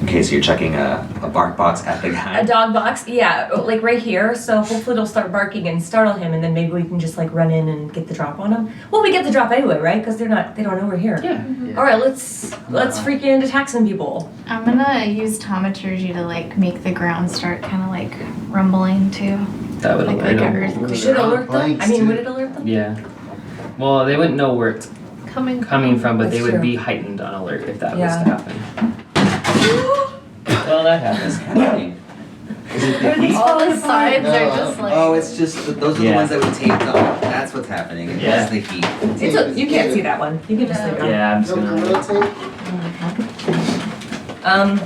Okay, so you're chucking a bark box at the guy. A dog box, yeah, like right here. So hopefully it'll start barking and startle him, and then maybe we can just like run in and get the drop on him. Well, we get the drop anyway, right? Because they don't know we're here. Yeah. All right, let's freaking attack some people. I'm gonna use taumaturgy to like make the ground start kind of like rumbling too. That would Like alert an them. earthquake. Should they're on alert them? planks, I mean, too. would it alert them? Yeah. Well, they wouldn't know where it's Coming coming from, but That's they would true. be heightened on alert if that was Yeah. to happen. Well, that happens. Happening. Is it the heat? All the sides No. are just like. Oh, it's just those are the Yeah. ones that we taped on. That's what's happening. It's Yeah. the heat. You can't see that one. You can just leave it on. Yeah, I'm just Don't gonna. rotate. All the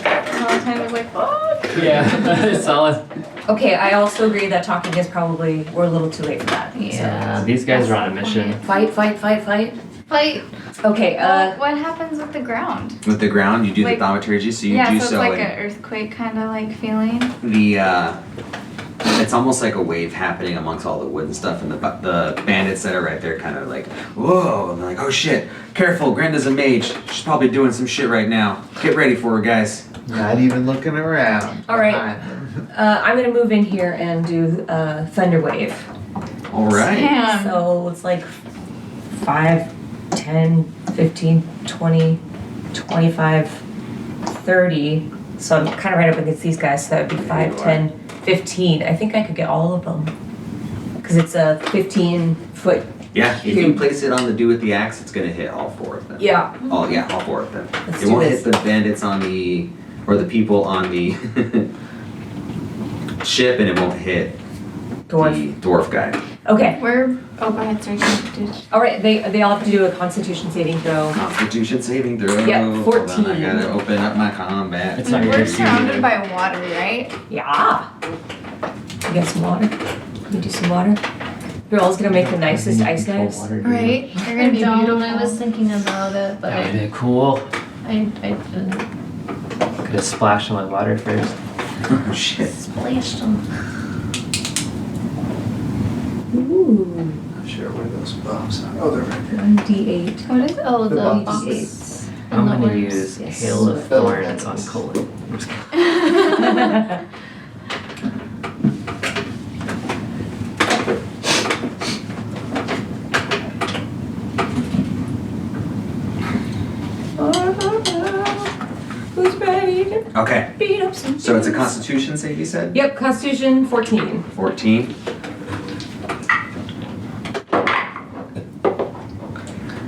time it's like, fuck. Yeah, solid. Okay, I also agree that talking is probably, we're a little too late for that. Yeah. So these guys are on a mission. Fight, fight, fight, fight. Fight. Okay, What happens with the ground? With the ground, you do Like- the thaumaturgy, so you Yeah, do so it's so. like in- an earthquake kind of like feeling. it's almost like a wave happening amongst all the wood and stuff, and the bandits that are right there kind of like, whoa, and they're like, oh shit, careful, Grenda's a mage. She's probably doing some shit right now. Get ready for her, guys. Not even looking around. All right. behind them. I'm gonna move in here and do Thunder Wave. All right. Damn. So it's like 5, 10, 15, 20, 25, 30. So I'm kind of right up against these guys. So that would be 5, 10, 15. I think I could get all of them. Because it's a 15-foot. Yeah, if you place it on the dude with the axe, it's gonna hit all 4 of them. Yeah. All 4 of them. Let's It do won't this. hit the bandits on the, or the people on the ship, and it won't hit Dwarf. the dwarf guy. Okay. We're. Oh, go ahead. Sorry. Dude. All right. They all have to do a Constitution saving throw. Constitution saving throw. Yeah, Hold on, 14. I gotta open up my combat. It's not your We're AC surrounded either. by water, right? Yeah. You got some water? Can you do some water? Girl's gonna make the nicest ice knives. Right. They're I gonna be don't, beautiful. I was thinking about it, but That would I be cool. didn't Could have splashed them with water first. Oh shit. splash them. Ooh. Not sure where those bombs are. Oh, they're right there. 1d8. What is it? Oh, The the box. box. I'm And the gonna worms. use Yes. Hail of Thorns on Cullen. I'm just kidding. Who's ready to Okay, beat up some so it's a dudes? Constitution save, you said? Yep, Constitution 14. 14.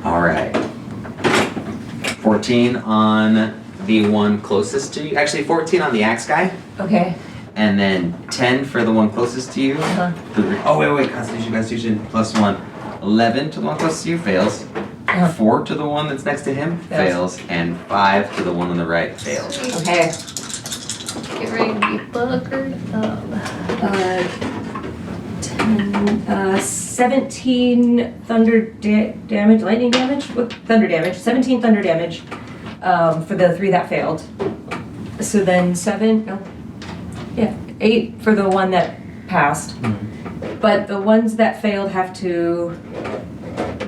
All right. 14 on the one closest to you. Actually, 14 on the axe guy, Okay. and then 10 for the one closest to you. Uh-huh. Oh, wait, Constitution, +1. 11 to the one closest to you, fails. Uh-huh. 4 to the one that's next to him, fails. And 5 to the one on the right, fails. Okay. Get ready to be buggered up. 17 thunder damage, lightning damage? What? Thunder damage. 17 thunder damage for the 3 that failed. So then 8 for the one that passed. But the ones that failed have to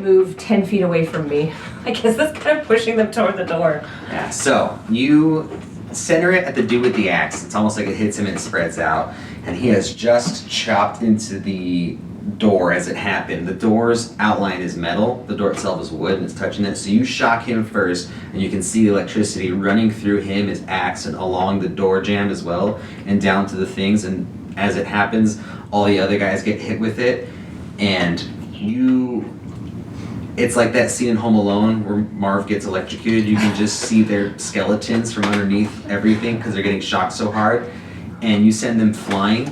move 10 feet away from me. I guess that's kind of pushing them toward the door. Yeah, so you center it at the dude with the axe. It's almost like it hits him and it spreads out. And he has just chopped into the door as it happened. The door's outline is metal. The door itself is wood and it's touching it. So you shock him first and you can see the electricity running through him, his axe, and along the door jamb as well, and down to the things. And as it happens, all the other guys get hit with it. And it's like that scene in Home Alone where Marv gets electrocuted. You can just see their skeletons from underneath everything because they're getting shocked so hard. And you send them flying.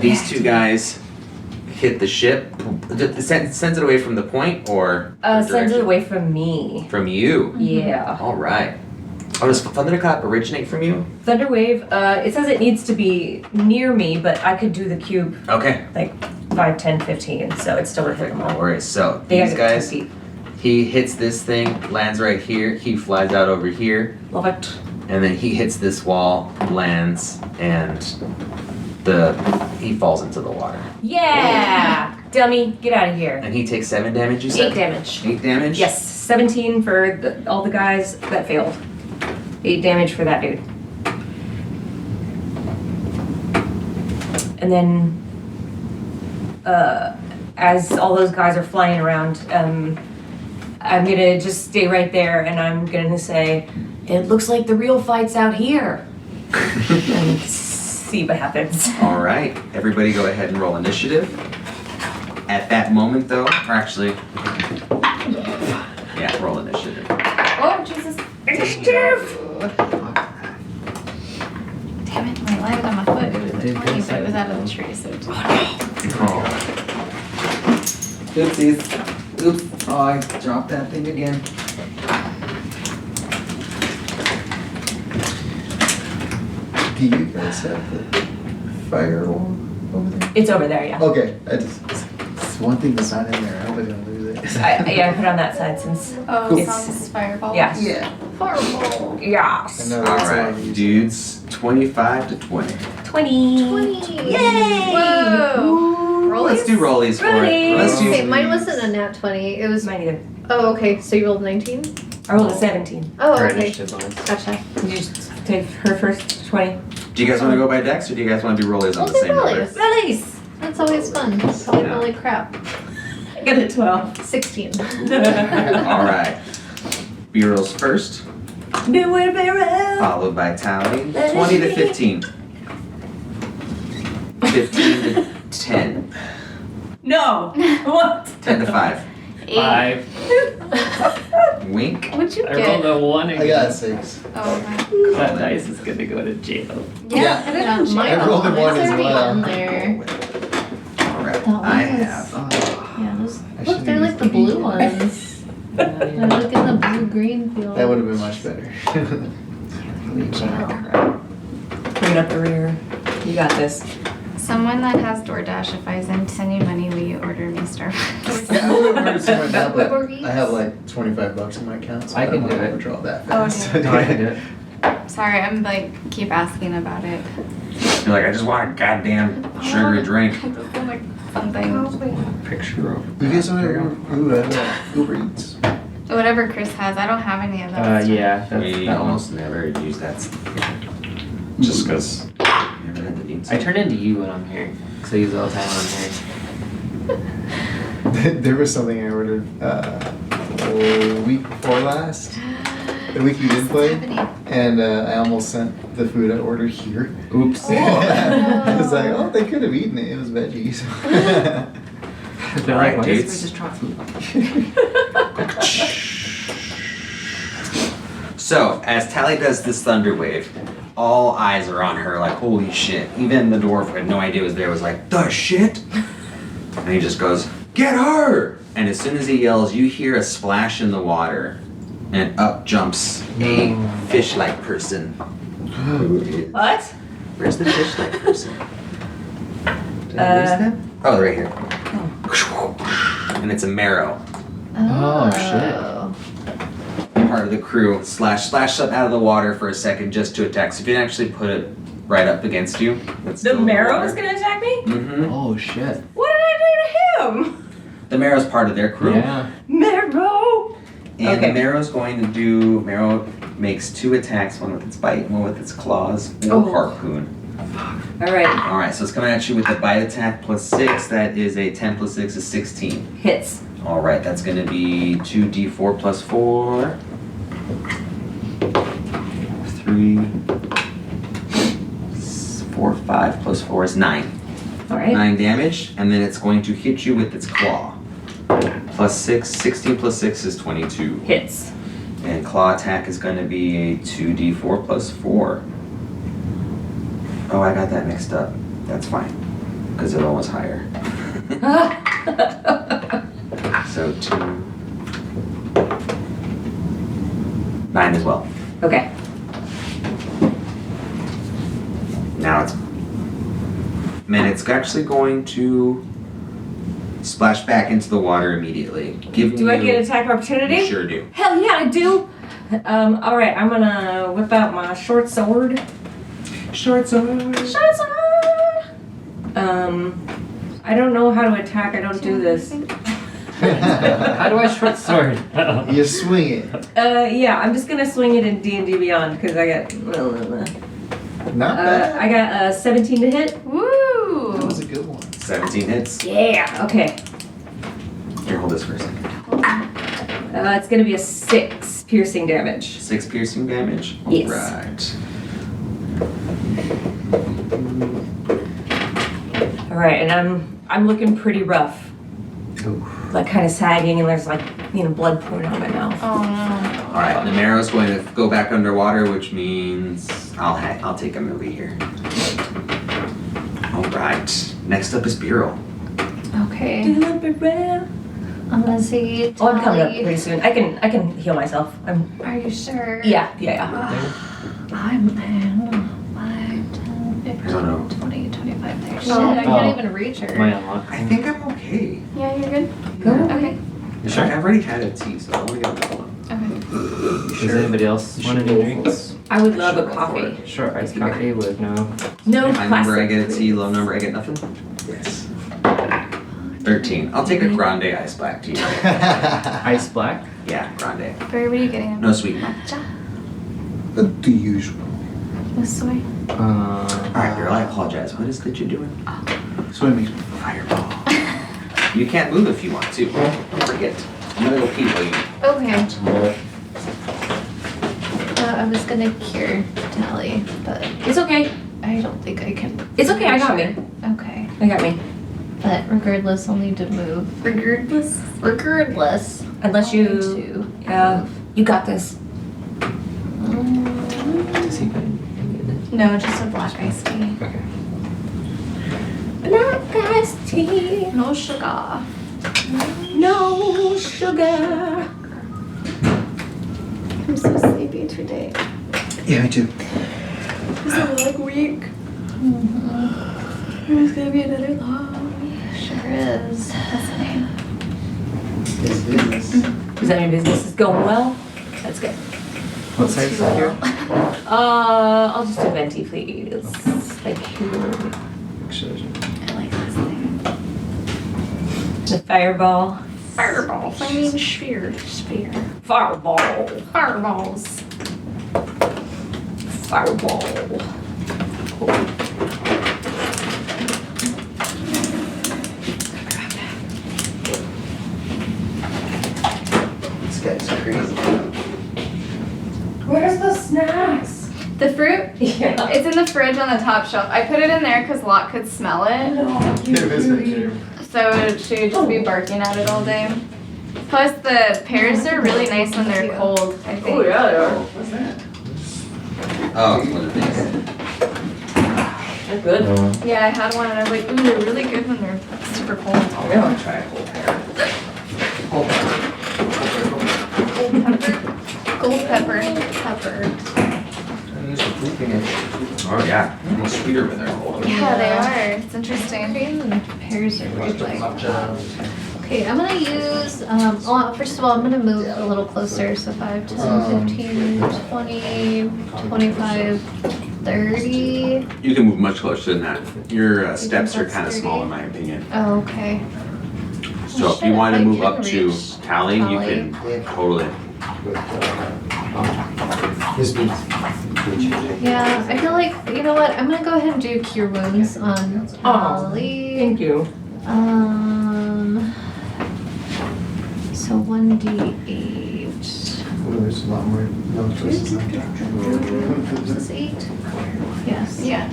These 2 guys hit the ship. Sends it away from the point or Sends it direction? away from me. From you. Yeah. All right. Oh, does Thunderclap originate from you? Thunderwave, it says it needs to be near me, but I could do the cube Okay. like 5, 10, 15, so it's still Perfect. No workable. worries. So They these gotta get 10 guys, feet. he hits this thing, lands right here. He flies out over here. Love it. And then he hits this wall, lands, and he falls into the water. Yeah! Dummy, get out of here. And he takes 7 damage, you said? 8 damage. 8 damage? Yes, 17 for all the guys that failed. 8 damage for that dude. And then, as all those guys are flying around, I'm gonna just stay right there and I'm gonna say, it looks like the real fight's out here. And see what happens. All right. Everybody go ahead and roll initiative. At that moment, though, or actually, yeah, roll initiative. Oh, Jesus. Initiative! Damn it! When I landed on my foot, it was a Did 20, this but it was out of the tree, so. Oh. Oopsies. Oops. Oh, I dropped that thing again. Do you guys have the firewall over there? It's over there, yeah. Okay, it's one thing that's not in there. I hope I don't lose it. I put it on that side since. Oh, Cool. sounds fireball. Yeah. Yeah. Fireball. I Yes. know All that's the right, one you dudes. 25 to 20. 20. 20. Yay! Whoa. Let's do rollies for it. Rollies. Let's do. Okay, mine wasn't a nat 20. It was. Mine either. Oh, okay. So you rolled 19? I rolled a 17. Oh, Her okay. initiative bonus. Gotcha. Did you just take her first 20? Do you guys want to go by dex or do you guys want to do rollies on We'll the do same number? rollies. Release! That's always fun. Probably feel like crap. I got a 12. 16. Alright. Burrow's first, Beware, Barrel. followed by Tally. 20 to 15. 15 to 10. No. What? 10 to 5. 5. Wink. What'd you I rolled get? a 1 I again. got a 6. Oh, okay. That dice is gonna go to jail. Yeah, I didn't I I rolled a 1 as already well. on there. Alright. That I one was- have. Yeah, those, I look, should've they're like used the the blue beat. ones. They're like in the blue-green field. That would have been much better. Bring up the rear. You got this. Someone that has DoorDash, if I send you money, will you order me Starbucks? Yeah, I would have ordered some right now, but Uber Eats? I have like $25 in my account, so I I don't can want do to it. overdraw that Oh, fast. okay. No, I can do it. Sorry, I'm like, keep asking about it. You're like, I just want a goddamn sugary drink. I just want like something. Picture of. You guys want to Uber Eats? Whatever Chris has, I don't have any of those. Yeah, that's We that one. almost never use that. Just because. Never had the beans. I turn into you when I'm here, because I use it all the time when I'm here. There was something I ordered week before last, the week you did play, and I almost sent the food I ordered here. Oops. I was like, oh, they could have eaten it. It was veggies. They're Alright, like, why dudes. does just try food? So, as Tally does this thunder wave, all eyes are on her like, holy shit. Even the dwarf who had no idea was there was like, the shit? And he just goes, get her! And as soon as he yells, you hear a splash in the water, and up jumps a fish-like person. Who is- What? Where's the fish-like person? Did I lose them? Oh, they're right here. And it's a marrow. Oh, shit. Part of the crew splashed up out of the water for a second just to attack. So if you can actually put it right up against you, that's The marrow is gonna attack me? Mm-hmm. Oh, shit. What did I do to him? The marrow's part of their crew. Yeah. Marrow! And Okay. the marrow's going to do. Marrow makes 2 attacks, one with its bite, and one with its claws, or Oh. harpoon. Alright, All right, so it's coming at you with the bite attack plus 6. That is a 10 plus 6 is 16. hits. All right, that's going to be 2d4 plus 4. 3, 4, 5 plus 4 is 9. Alright. 9 damage, and then it's going to hit you with its claw. Plus 6, 16 plus 6 is 22. Hits. And claw attack is going to be a 2d4 plus 4. Oh, I got that mixed up. That's fine, because it was higher. So 2. 9 as well. Okay. Now it's. Man, it's actually going to splash back into the water immediately. Do I get attack opportunity? You sure do. Hell yeah, I do! Alright, I'm gonna whip out my short sword. Short sword. Short sword! I don't know how to attack, I don't do this. How do I short sword? You swing it. Yeah, I'm just gonna swing it in D&D Beyond, because I got... Not bad. I got 17 to hit. That Woo! was a good one. 17 hits. Yeah, okay. Here, hold this for a second. It's gonna be a 6 piercing damage. 6 piercing damage. Yes. Right. Alright, and I'm looking pretty rough. Like kind of sagging, and there's like, blood pouring out of my mouth. Oh no. All right, the marrow's going to go back underwater, which means I'll take a movie here. All right. Next up is Bureau. Okay. Oh, I'm gonna say. I'm coming up Tally. pretty soon. I can heal myself. Are you sure? Yeah. I'm 5, 10, 15, I don't know. 20, 25, 30. Shit, Oh. I can't even reach her. My unlock. I think I'm okay. Yeah, you're good? Go. Okay. You sure? I've already had a tea, so I want to get another one. Okay. Does anybody else want any drinks? I would love Sure, a go coffee. for Sure, iced coffee with no. No High number, I plastic. get a tea. Low number, I get nothing. Yes. 13. I'll take a grande ice black tea. Ice black? Yeah, grande. Barry, what are you getting? No sweet. Matcha The usual. with soy. All right, you're girl, I apologize. What is that you're doing? Swimming. Fireball. You can't move if you want to. Don't forget. I'm gonna go pee while you. Okay. I was gonna cure Tally, but It's okay. I don't think I can. It's okay, I got me. Okay. I got me. But regardless, I'll need to move. Regardless? Regardless. Unless I'll need you, to yeah, you got this. Does he put in? No, just a black iced tea. Okay. Black iced tea, No sugar. no sugar. I'm so sleepy today. Yeah, me too. It's a long week. It's gonna be another long week. Sure is. That's fine. It's business. Does that mean business is going well? That's good. What size are you? I'll just do venti, please. Thank you. I like this thing. The fireball. Fireball. I mean sphere. Sphere. Fireball. Fireballs. Fireball. This guy's crazy. Where's the snacks? The fruit? Yeah. It's in the fridge on the top shelf. I put it in there because Locke could smell it. Get a visit, Jim. So she would just be barking at it all day. Plus the pears are really nice when they're cold, I think. Oh, yeah, they are. What's that? Oh, what are these? They're good. Yeah, I had one and I was like, ooh, they're really good when they're super cold. I'm gonna try a whole pear. Gold pepper. Pepper. Oh yeah, they're sweeter when they're cold. Yeah, they are. It's interesting. Pears are really like. Okay, I'm gonna use, well, first of all, I'm gonna move a little closer, so 5, 10, 15, 20, 25, 30. You can move much closer than that. Your steps are that's kind of 30? small in my opinion. Oh, okay. So if you shit, want to I move can up to reach Tally, you Tally. can totally. This means. Yeah, I feel like, you know what, I'm gonna go ahead and do Cure Wounds on Tally. Thank you. So 1d8. There's a lot more. No choices. Is this 8? Yes. Yeah.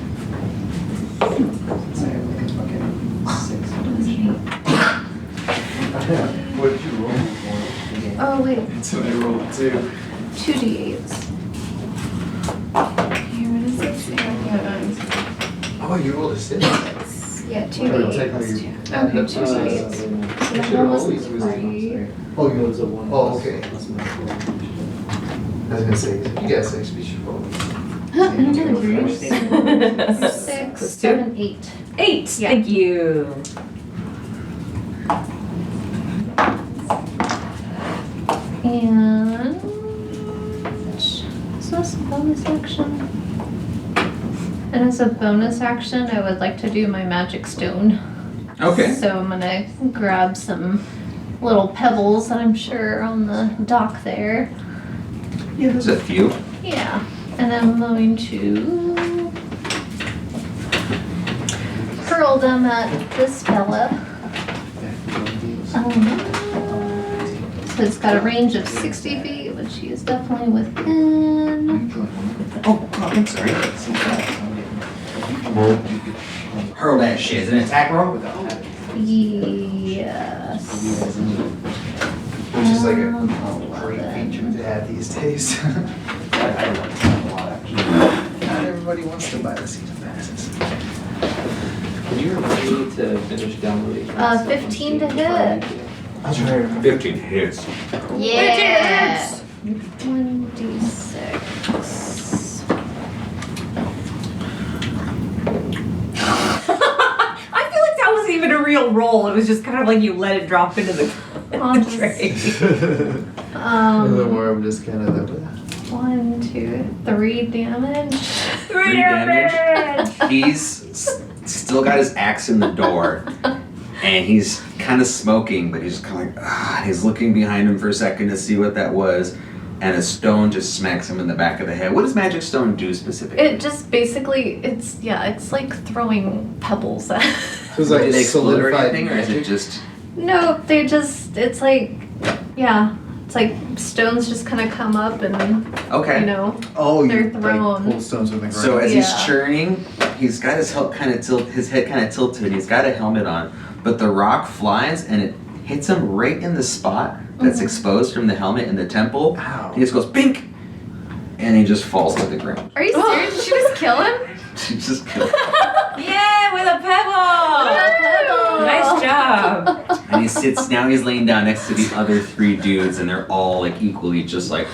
What did you roll? Oh, wait, So I rolled 2. 2d8s. Here, what is it? Oh, you rolled a 6. Yeah, Technically, 2d8s. you Okay, added up 2 to d8s. So that one wasn't 3. Oh, you rolled a 1. Oh, okay. I was gonna say, if you got 6, we should roll. Another bruise. That's 6, two. 7, 8. 8. Yeah. Thank you. And is this a bonus action? And as a bonus action, I would like to do my magic stone. Okay. So I'm gonna grab some little pebbles that I'm sure are on the dock there. Yeah, there's a few. Yeah. And I'm going to hurl them at this fella. So it's got a range of 60 feet, which he is definitely within. Oh, I'm sorry. Hurl that shit. Is it an attack roll? Yes. Which is like a great 11. feature to have these days. Not everybody wants to buy the season passes. Can you remind me to finish downloading? 15 to hit. I'll try to remember. 15 hits. Yeah. 1d6. I feel like that wasn't even a real roll. It was just kind of like you let it drop into the, I'll the tray. A little more of just kind of the. 1, 2, 3 damage. 3 damage. He's still got his axe in the door, and he's kind of smoking, but he's kind of like, he's looking behind him for a second to see what that was. and a stone just smacks him in the back of the head. What does magic stone do specifically? It just basically, it's like throwing pebbles at. So it's like do they explode or solidified anything, or is it magic? just? No, they just, it's like, yeah, it's like stones just kind of come up and, Okay. you know, Oh, they're you thrown. like pull stones from the ground. So as he's Yeah. churning, he's got his head kind of tilted, and he's got a helmet on, but the rock flies and it hits him right in the spot that's exposed from the helmet in the temple. Ow. He just goes bink, and he just falls to the ground. Are you serious? Did you just kill him? He just killed. Yeah, with a pebble! Nice job. And he sits now. He's laying down next to the other 3 dudes, and they're all like equally just like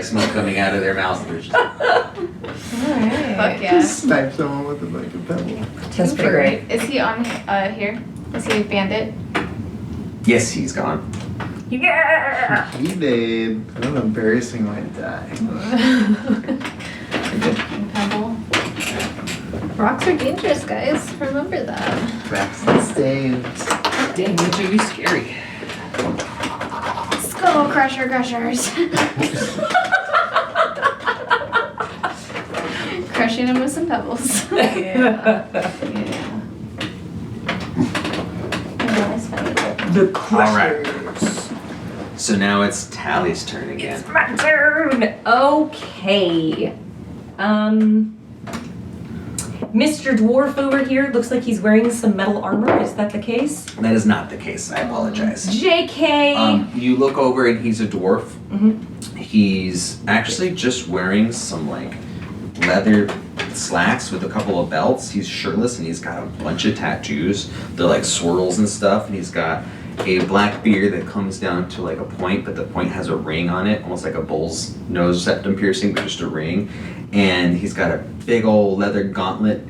smoke coming out of their mouths. They're just, Fuck yeah. Snipe someone with a like a pebble. That's pretty great. Is he on here? Is he a bandit? yes, he's gone. Yeah! He did. What an embarrassing way to die. Pebble. Rocks are dangerous, guys. Remember that. Racks and staves. Dang, nature, you scary. Skull crusher crushers. Crushing him with some pebbles. The Alright. crushers. So now it's Tally's turn again. It's my turn. Okay. Mr. Dwarf over here looks like he's wearing some metal armor. Is that the case? That is not the case. I apologize. JK. You look over and he's a dwarf. Mhm. He's actually just wearing some like leather slacks with a couple of belts. He's shirtless and he's got a bunch of tattoos. They're like swirls and stuff. And he's got a black beard that comes down to like a point, but the point has a ring on it, almost like a bull's nose septum piercing, but just a ring. And he's got a big old leather gauntlet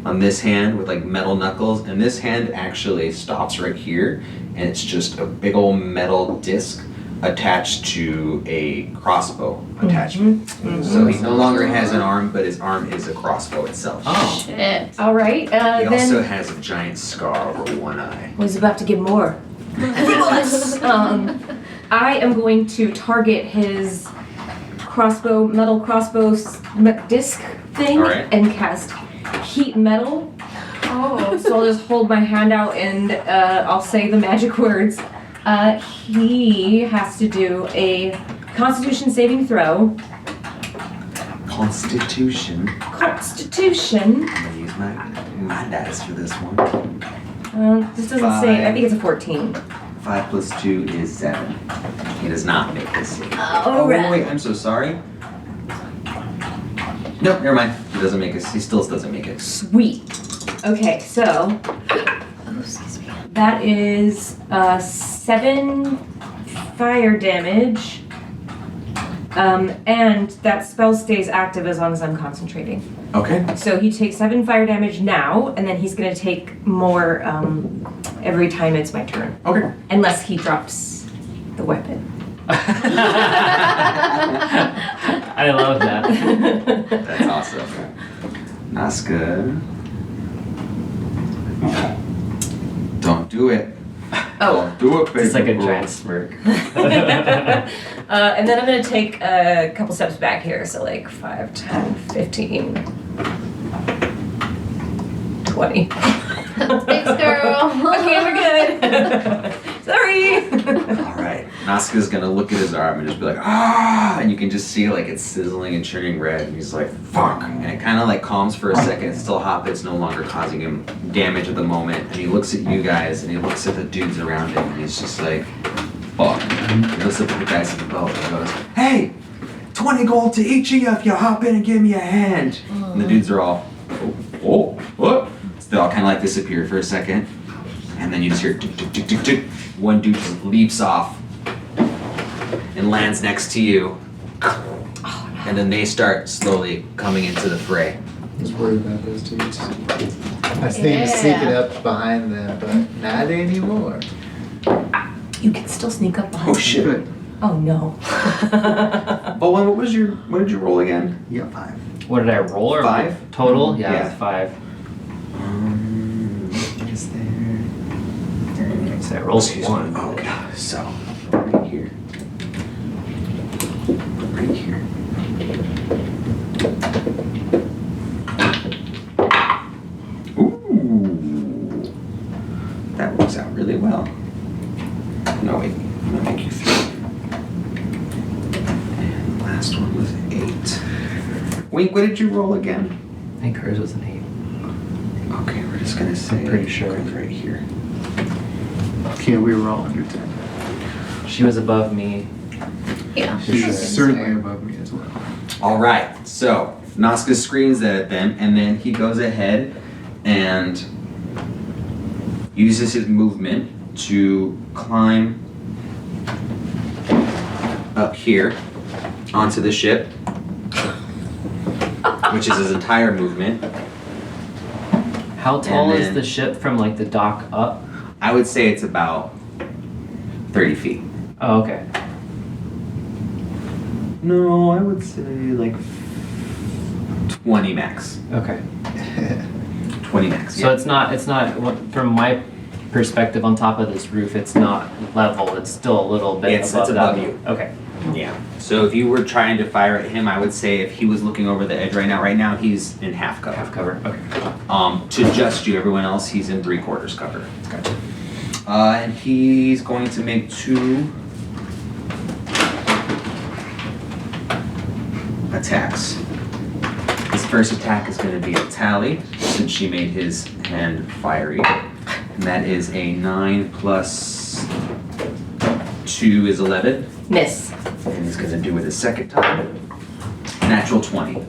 on this hand with like metal knuckles, and this hand actually stops right here, and it's just a big old metal disc attached to a crossbow attachment. So he no longer has an arm, but his arm is a crossbow itself. Oh. Shit. All right. He Then also has a giant scar over one eye. was about to get more. I am going to target his metal crossbow disc thing, All right. and cast heat metal. Oh. So I'll just hold my hand out and I'll say the magic words. He has to do a Constitution saving throw. Constitution. Constitution. I'm gonna use my dice for this one. This doesn't say. I think it's a 14. 5 plus 2 is 7. He does not make this save. All right. wait, I'm so sorry. Nope, never mind. He doesn't make it. He still doesn't make it. Sweet. Okay, so that is 7 fire damage. And that spell stays active as long as I'm concentrating. Okay. So he takes 7 fire damage now, and then he's gonna take more every time it's my turn. Okay. Unless he drops the weapon. I love that. That's awesome. Nazca. Don't do it. Oh. Don't do it, baby. It's like a giant smirk. And then I'm gonna take a couple steps back here, so like 5, 10, 15, 20. Thanks, girl. Okay, we're good. Sorry. All right. Nazca's gonna look at his arm and just be like, ah, and you can just see like it's sizzling and turning red, and he's like, fuck, and it kind of like calms for a second. It's still hot, but it's no longer causing him damage at the moment. And he looks at you guys, and he looks at the dudes around him, and he's just like, fuck. He looks up at the guys in the boat and goes, hey, 20 gold to each of you if you hop in and give me a hand. And the dudes are all, oh, what? So they all kind of like disappear for a second, and then you just hear tick, tick, tick, tick, tick. One dude just leaps off and lands next to you. And then they start slowly coming into the fray. I was worried about those dudes. I was thinking of sneaking up behind them, but not anymore. You can still sneak up behind Oh me. shit. Oh no. Bowen, what did you roll again? You got 5. What did I roll? Or 5? Total? Yeah, Yeah. it was 5. What is there? So I rolled Excuse 1. me. Okay, so right here. right here. Ooh, that works out really well. No, wait, I'm gonna make you 3. And last one was 8. Wink, what did you roll again? I think hers was an 8. Okay, we're just gonna say. Pretty sure. Right here. Okay, we were all under 10. She was above me. Yeah. She's certainly above me as well. All right, so Nazca screams that at them, and then he goes ahead and uses his movement to climb up here onto the ship, which is his entire movement. How tall And is then- the ship from like the dock up? I would say it's about 30 feet. Oh, okay. No, I would say like 20 max. Okay. 20 max. So it's not from my perspective on top of this roof, it's not level, it's still a little bit It's above above that. you. Okay. Yeah. So if you were trying to fire at him, I would say if he was looking over the edge right now he's in half cover. Half cover. Okay. To just you, everyone else, he's in 3/4 cover. Gotcha. And he's going to make 2 attacks. His first attack is going to be a tally, since she made his hand fiery. And that is a 9 plus 2 is 11. Miss. And he's going to do it a second time. Natural 20.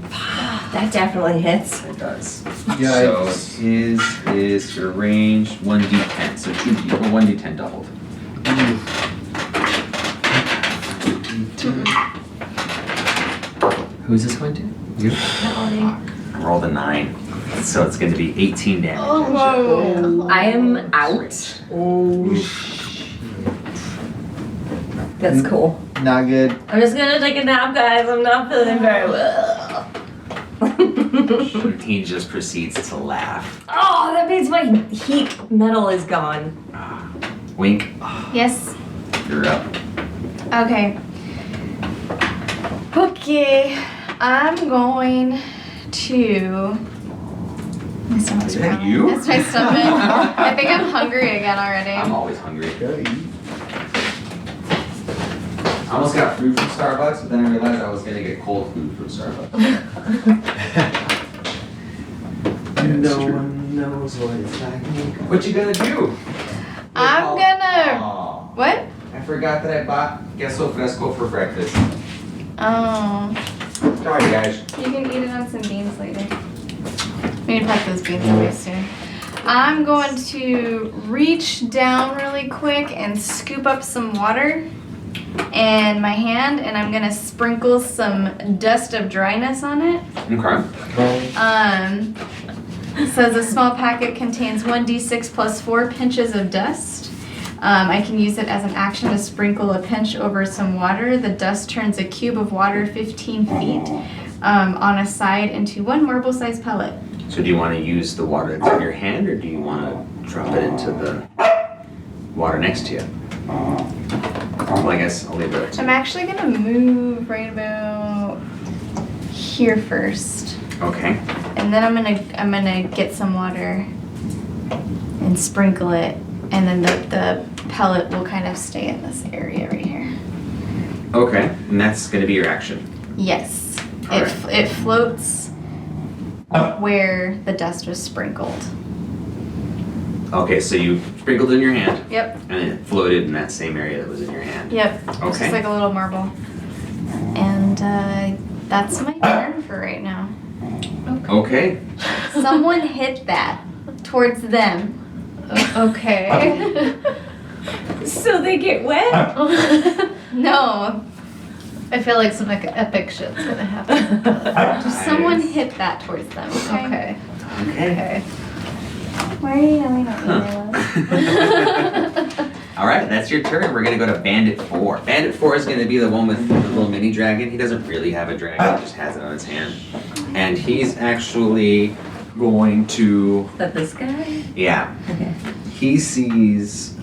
That definitely hits. It does. Yikes. So his is your range 1d10. So 1d10 doubled. Who's this going to? You? I rolled a 9. So it's going to be 18 damage. Oh. I am out. That's cool. Not good. I'm just gonna take a nap, guys. I'm not feeling very well. He just proceeds to laugh. Oh, that means my heat metal is gone. Wink, Yes. you're up. Okay. Okay. I'm going to. My stomach's Is that growling. you? That's my stomach. I think I'm hungry again already. I'm always hungry. Gotta eat. I almost got food from Starbucks, but then I realized I was going to get cold food from Starbucks. Yeah, it's true. one knows what it's like. What you gonna do? I'm gonna. Oh, What? I forgot that I bought queso fresco for breakfast. Oh. Sorry, guys. You can eat it on some beans later. We need to pack those beans away soon. I'm going to reach down really quick and scoop up some water in my hand, and I'm gonna sprinkle some dust of dryness on it. Okay. Says a small packet contains 1d6 plus 4 pinches of dust. I can use it as an action to sprinkle a pinch over some water. The dust turns a cube of water 15 feet on a side into 1 marble-sized pellet. So do you want to use the water that's in your hand, or do you want to drop it into the water next to you? Well, I guess I'll leave it. I'm actually gonna move right about here first, Okay. and then I'm gonna get some water and sprinkle it, and then the pellet will kind of stay in this area right here. Okay, and that's going to be your action. Yes, Alright. it floats where the dust was sprinkled. Okay, so you sprinkled it in your hand, Yep, and it floated in that same area that was in your hand. yep. It's Okay. just like a little marble, and that's my turn for right now. Okay. Someone hit that towards them. Okay. So they get wet? No, I feel like some like epic shit's gonna happen. just someone hit that towards them. Okay. Okay. Okay. Okay. Why are you yelling at me, Lila? All right, that's your turn. We're gonna go to Bandit 4. Bandit 4 is gonna be the one with the little mini dragon. He doesn't really have a dragon, he just has it on his hand. And he's actually going to, Is that this guy? yeah. Okay. He sees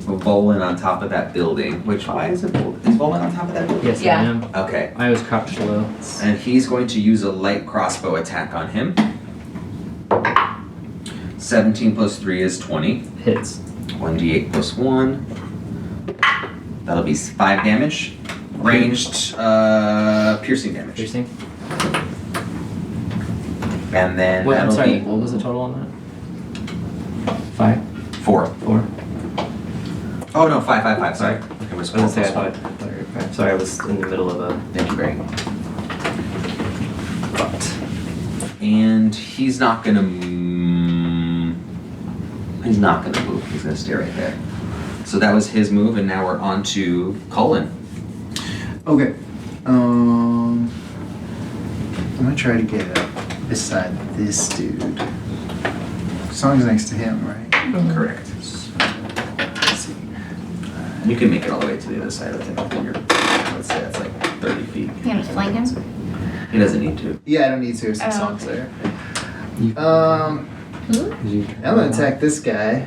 Volan on top of that building, which, why is it Volan? Is Bowman on top of that building? Yes, Yeah. I am. Okay. I was crouched low. And he's going to use a light crossbow attack on him. 17 plus 3 is 20. Hits. 1d8 plus 1. That'll be 5 damage. Ranged piercing damage. Piercing. And then What, I'm that'll sorry, be what was the total on that? 5? 4. 4? Oh no, 5, 5, 5, sorry. Okay, I was gonna say, I thought you were 5. Sorry, I was in the middle of a Thank you, Greg. thought. And he's not gonna he's not gonna move. He's gonna stay right there. So that was his move, and now we're on to Cullen. Okay. I'm gonna try to get up beside this dude. Song's next to him, right? Correct. Let's see. You can make it all the way to the other side of the thing. Let's say that's like 30 feet. You gonna flank him? He doesn't need to. Yeah, I don't need to since Oh. Song's there. You- I'm gonna attack this guy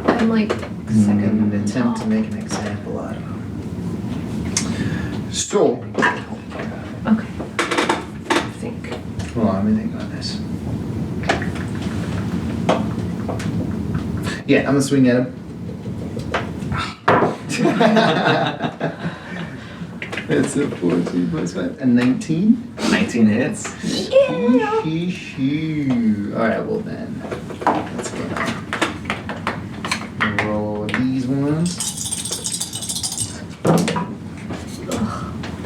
I'm like second. and attempt to make an example out of him. So, Okay. I think. hold on, let me think on this. Yeah, I'm gonna swing at him. It's a 14 plus 5. A 19? 19 hits. Alright, well then. Let's go. Roll these ones.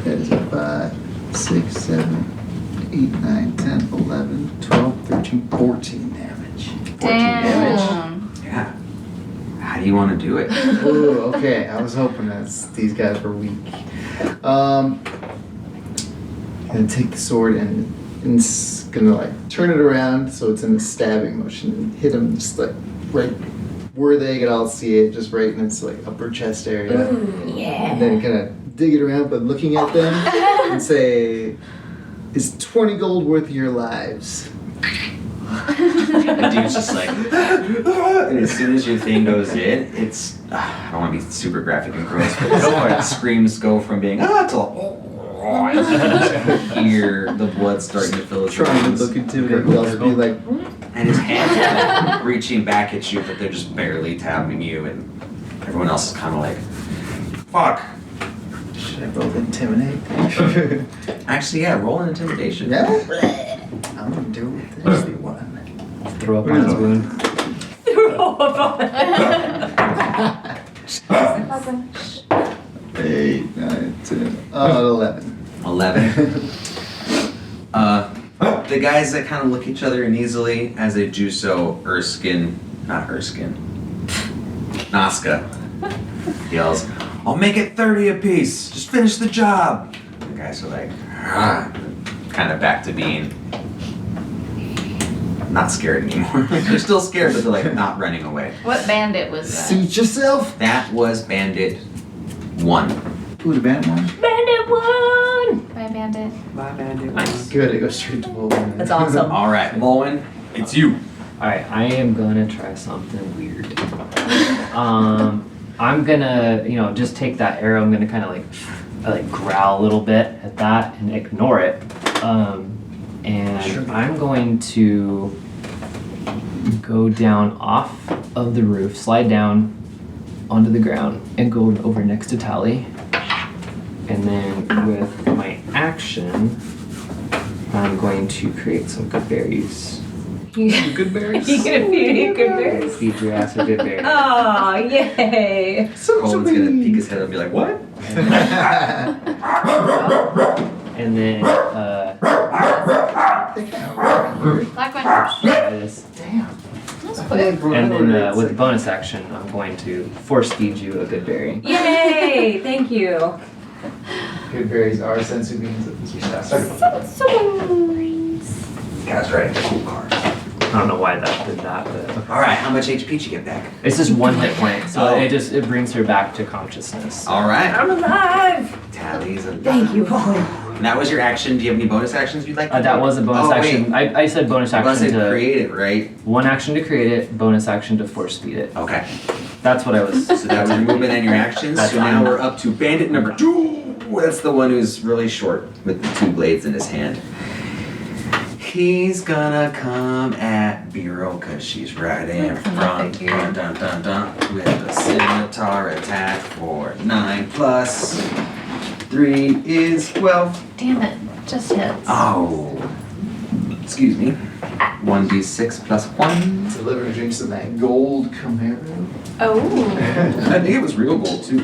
That is a 5, 6, 7, 8, 9, 10, 11, 12, 13, 14 damage. 14 damage. Damn. Yeah. How do you want to do it? Ooh, okay. I was hoping that these guys were weak. Gonna take the sword and gonna like turn it around so it's in a stabbing motion and hit him just like right where they can all see it, just right in its like upper chest area. And then gonna dig it around, but looking at them and say, "Is 20 gold worth your lives?" The dude's just like, and as soon as your thing goes in, it's, I don't want to be super graphic and gross, but go for it. Screams go from being, to hear the blood starting to fill his Trying to lungs. look intimidating, but also be like, And his hands are reaching back at you, but they're just barely tapping you, and everyone else is kind of like, fuck. "Should I roll intimidate?" Actually, yeah, roll an intimidation. Yeah. I'm gonna do it with this one. Throw up on his wound. Eight, 9, 10, 11. 11. The guys that kind of look at each other uneasily as they do so, Nazca yells, "I'll make it 30 apiece. Just finish the job." The guys are like, kind of back to being not scared anymore. They're still scared, but they're like not running away. What bandit was that? Suit yourself. That was Bandit 1. Ooh, the band one. Bandit one! By bandit. Nice. Good, it goes straight to Wolverine. That's awesome. All right, Lowen, it's you. Alright, I am gonna try something weird. I'm gonna, just take that arrow. I'm gonna kind of like growl a little bit at that and ignore it. And I'm going to go down off of the roof, slide down onto the ground, and go over next to Tally. And then with my action, I'm going to create some good berries. Good berries. You gonna feed good berries? Feed your ass a good berry. Oh, yay! Colin's gonna peek his head up and be like, "What?" And then, Black one. try this. That's quick. And then with the bonus action, I'm going to force feed you a good berry. Yay! Thank you. Good berries are sensu beans of this Guys, right? Cool card. I don't know why that did that, but All right, how much HP did you get back? it's just one hit point, so Oh. it brings her back to consciousness. All right. I'm alive! Tally's alive. Thank you, Colin. And that was your action. Do you have any bonus actions you'd like to That do? was a bonus Oh, action. I said bonus I was action gonna say to create it, right? one action to create it, bonus action to force feed it. Okay. That's what I was. So that was your movement and your actions. That's So now fine. we're up to bandit number 2. That's the one who's really short with the 2 blades in his hand. He's gonna come at Biro because she's right in front. Dun, dun, dun, dun, with a scimitar attack for 9 plus 3 is 12. Damn it, just hits. Oh, excuse me. 1d6 plus 1. Deliver drinks in that gold Camaro. Oh. I think it was real gold too.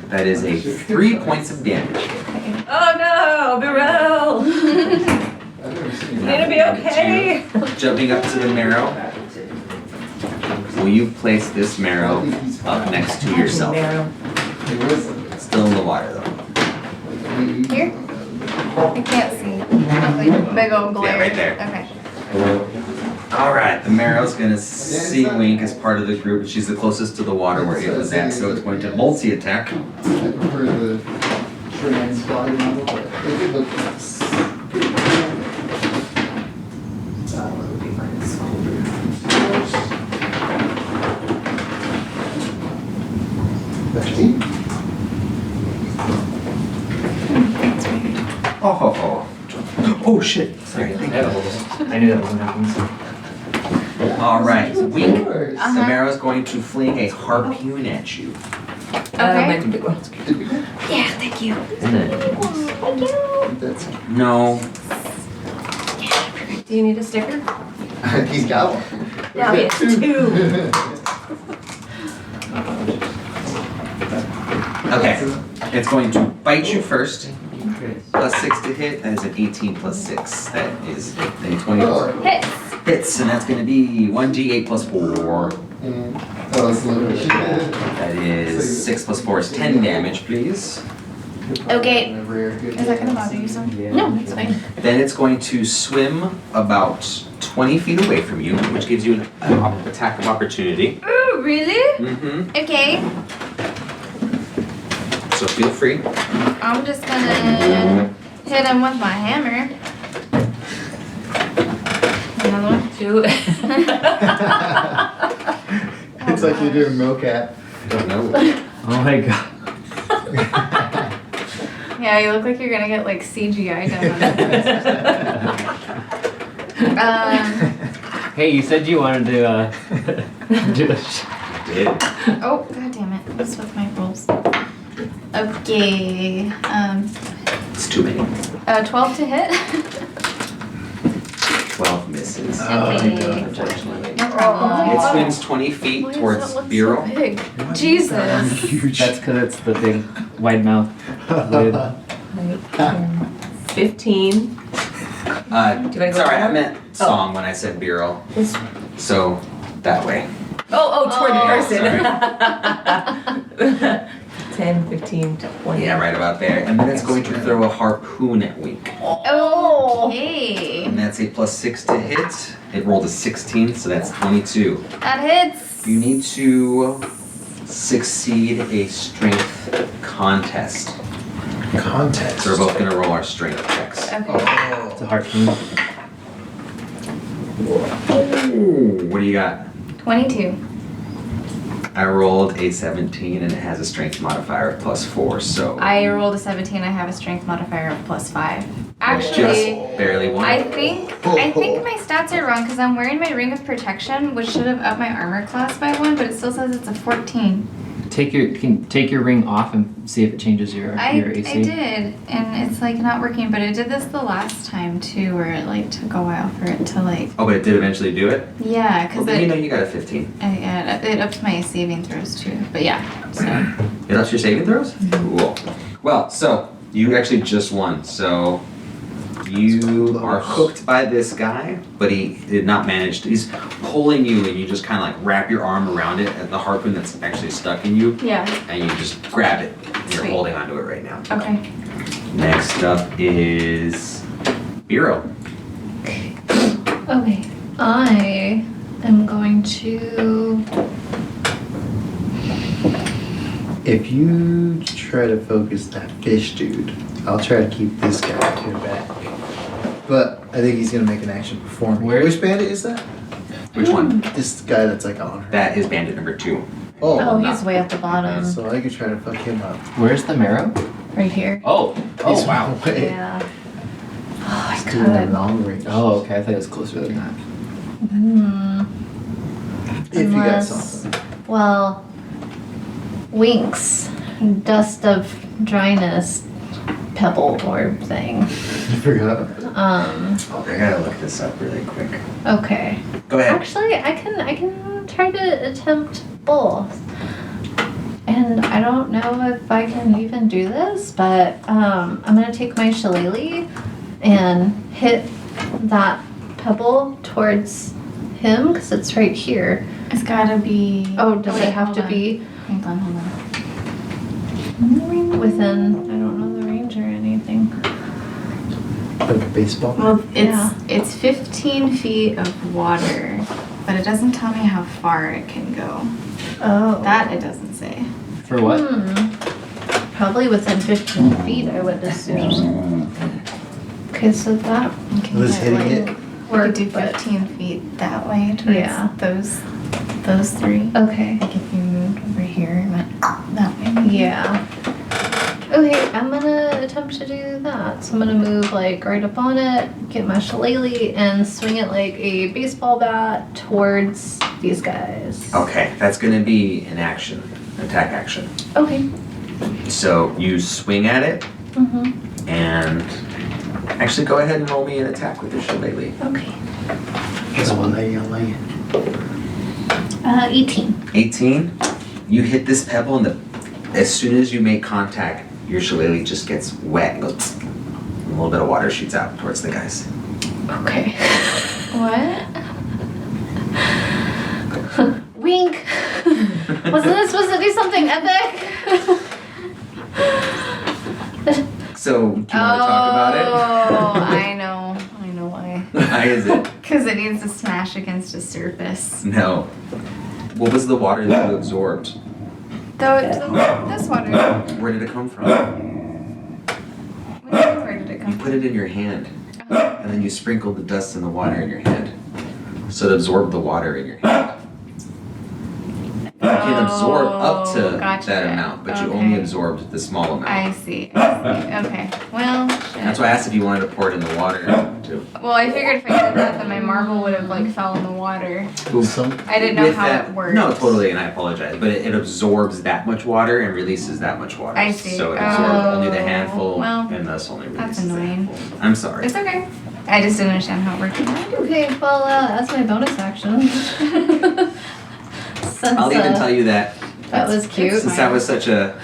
That is a 3 points of damage. Oh no, Birel! I've never seen You gonna be okay? Jumping up to the marrow. Will you place this marrow up next to yourself? Marrow. Still in the water though. Here? I can't see. Like big old glare. Yeah, right there. Okay. Alright, the marrow's gonna see Wink as part of the group. She's the closest to the water where it was at, so it's going to multi-attack. I prefer the trans body model, but they did look nice. That would be nice. 15. Oh shit. Sorry. I knew that wasn't happening. Alright, Wink. The Uh-huh. marrow's going to fling a harpoon at you. Okay. Might be big one. Yeah, thank you. And then That's No. Do you need a sticker? he's got one. Yeah, it's 2. Okay. It's going to bite you first. Plus 6 to hit. That is an 18 plus 6. That is a 24. Hits. Hits, and that's going to be 1d8 plus 4. And it's literally. That is 6 plus 4 is 10 damage, please. Okay. Is Is that gonna bother you some? Yeah. No, it's fine. Then it's going to swim about 20 feet away from you, which gives you an attack of opportunity. Ooh, really? Mm-hmm. Okay. So feel free. I'm just gonna hit him with my hammer. Another one. 2. It's like you're doing mocap. Don't know. oh my god. Yeah, you look like you're gonna get like CGI done. Hey, you said you wanted to do a Did. Oh, god damn it. What's with my rolls? Okay. It's too many. 12 to hit. 12 misses. Okay. unfortunately. No problem. It swims 20 feet towards Biro. Big. Jesus. That's because it's the big wide mouth lid. 15. Do I go Sorry, I down? meant song when I said Biro. This. So that way. Oh, toward Oh, the person. 10, 15, 20. Yeah, right about there. And then it's going to throw a harpoon at Wink. Okay. And that's a plus 6 to hit. It rolled a 16, so that's 22. That hits. You need to succeed a strength contest. Contest. So we're both going to roll our strength checks. Okay. It's a harpoon. Ooh, what do you got? 22. I rolled a 17 and it has a strength modifier of plus 4, so I rolled a 17. I have a strength modifier of plus 5. just Actually, barely won. I think my stats are wrong because I'm wearing my ring of protection, which should have upped my armor class by 1, but it still says it's a 14. Take your ring off and see if it changes your AC. I did, and it's like not working, but I did this the last time too, where it like took a while for it to like. Oh, but it did eventually do it? Yeah, Well, because then you know it you got a 15. it upped my saving throws too. But yeah, so It ups your saving throws? Cool. Well, so you actually just won. So you are hooked by this guy, but he did not manage to. He's pulling you, and you just kind of like wrap your arm around it at the harpoon that's actually stuck in you, yeah. and you just grab it. And you're Sweet. holding onto it right now. Okay. Next up is Biro. Okay. I am going to. If you try to focus that fish dude, I'll try to keep this guy to your back. But I think he's gonna make an action before me. Where- Which bandit is that? Which one? This guy that's like on her. That is bandit number 2. Oh, Oh, he's way at the bottom. so I could try to fuck him up. Where's the marrow? Right here. Oh. Oh He's wow. way- Yeah. Oh, I He's doing that could. long range. Oh, okay. I thought it was closer than that. Hmm. If you got Unless- something. Well, Winks, dust of dryness, pebble orb thing. I forgot. Oh, I gotta look this up really quick. Okay. Go ahead. Actually, I can try to attempt both. And I don't know if I can even do this, but I'm gonna take my shillelagh and hit that pebble towards him because it's right here. It's gotta be. Oh, does wait, it have hold to on. be Hold on. within? I don't know the range or anything. Like a baseball. Well, Yeah. it's 15 feet of water, but it doesn't tell me how far it can go. Oh, That it doesn't say. For what? Probably within 15 feet, I would assume. Okay, so that Can Was get, hitting like, it? We could worked, do but 15 feet that way towards Yeah. those three. okay. Like if you moved over here and went that way. Yeah. Okay, I'm gonna attempt to do that. So I'm gonna move like right up on it, get my shillelagh, and swing it like a baseball bat towards these guys. Okay, that's gonna be an action, attack action. Okay. So you swing at it, Mm-hmm. and actually go ahead and roll me an attack with your shillelagh. Okay. That's one lady on my 18. 18. You hit this pebble, and as soon as you make contact, your shillelagh just gets wet and goes. And a little bit of water shoots out towards the guys. Okay. What? Wink. Wasn't this supposed to do something epic? So, do you want to talk about Oh, I know why. it? Why is it? Because it needs to smash against a surface. No. What was the water that you absorbed? This water. Where did it come from? Where did it come You from? put it in your hand, and then you sprinkled the dust and the water in your hand. So it absorbed the water in your hand. You can absorb up to gotcha. that amount, but you Okay. only absorbed the small amount. I see. Okay. Well, shit. That's why I asked if you wanted to pour it in the water too. Well, I figured if I did that, then my marble would have like fell in the water. Some I didn't know With how that- it worked. No, totally, and I apologize, but it absorbs that much water and releases that much water. I see. So it absorbed only the Oh, handful, well, and thus only that's releases the annoying. handful. I'm sorry. It's okay. I just didn't understand how it worked. Okay, well, that's my bonus action. Since, I'll even tell you that. that was cute. Since that was such a,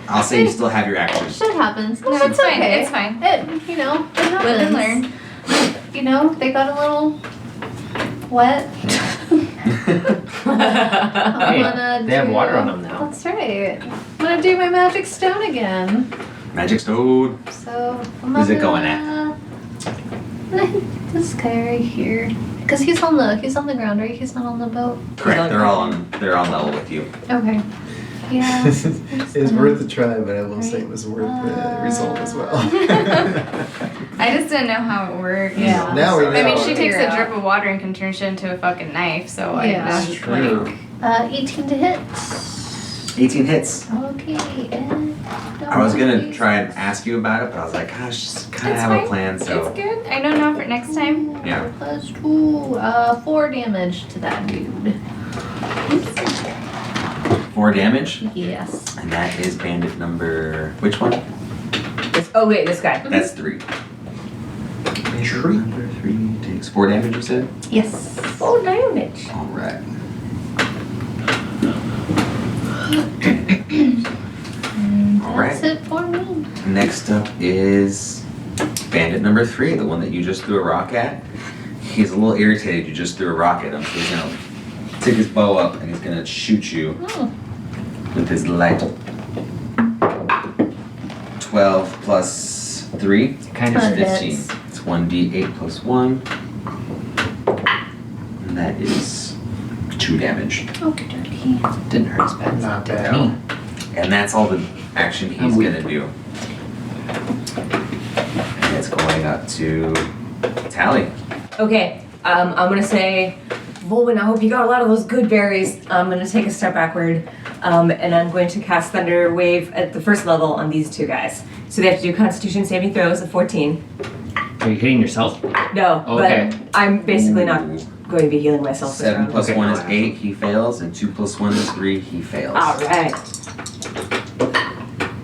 I'll say you still have your action. Shit happens. No, it's it's fine. okay. It's fine. It, you know, it happens. Live and learn. You know, they got a little wet. Hey, they have water on them now. That's right. I'm gonna do my magic stone again. Magic stone. So I'm Who's it gonna- going at? This guy right here. Cause he's on the ground, right? He's not on the boat. Correct. They're on level with you. Okay. Yeah. it's worth a try, but I will say it was worth the result as well. I just didn't know how it worked. Yeah. Now we know. I mean, she takes Figure a out. drip of water and can turn shit into a fucking knife, so Yeah. I That's just true. like. 18 to hit. 18 hits. Okay. And I was gonna try and ask you about it, but I was like, gosh, just kind of It's have fine. a plan. So It's good. I don't know for next time. Yeah. Plus 2, 4 damage to that dude. 4 damage, Yes. and that is bandit number. Which one? Oh wait, this guy. That's 3. Bandit number 3 takes 4 damage. You said. Yes. Oh, damage. All right. All That's right. it for me. Next up is bandit number 3, the one that you just threw a rock at. He's a little irritated you just threw a rock at him, so he's gonna take his bow up and he's gonna shoot you Oh. with his light. 12 plus 3 Kind is of. Fun 15. hits. It's 1d8 plus 1. And that is 2 damage. Okay, dokie. Didn't hurt as bad as Not it did bad. me. And that's all the action he's I'm weak. gonna do. And it's going up to Tally. Okay, I'm gonna say, Volwyn, I hope you got a lot of those good berries. I'm gonna take a step backward, and I'm going to cast Thunder Wave at the first level on these two guys. So they have to do Constitution saving throws of 14. Are you hitting yourself? No, Okay. but I'm basically not going to be healing myself this 7 round. plus Okay. 1 is 8, he fails, and 2 plus 1 is 3, he fails. All right.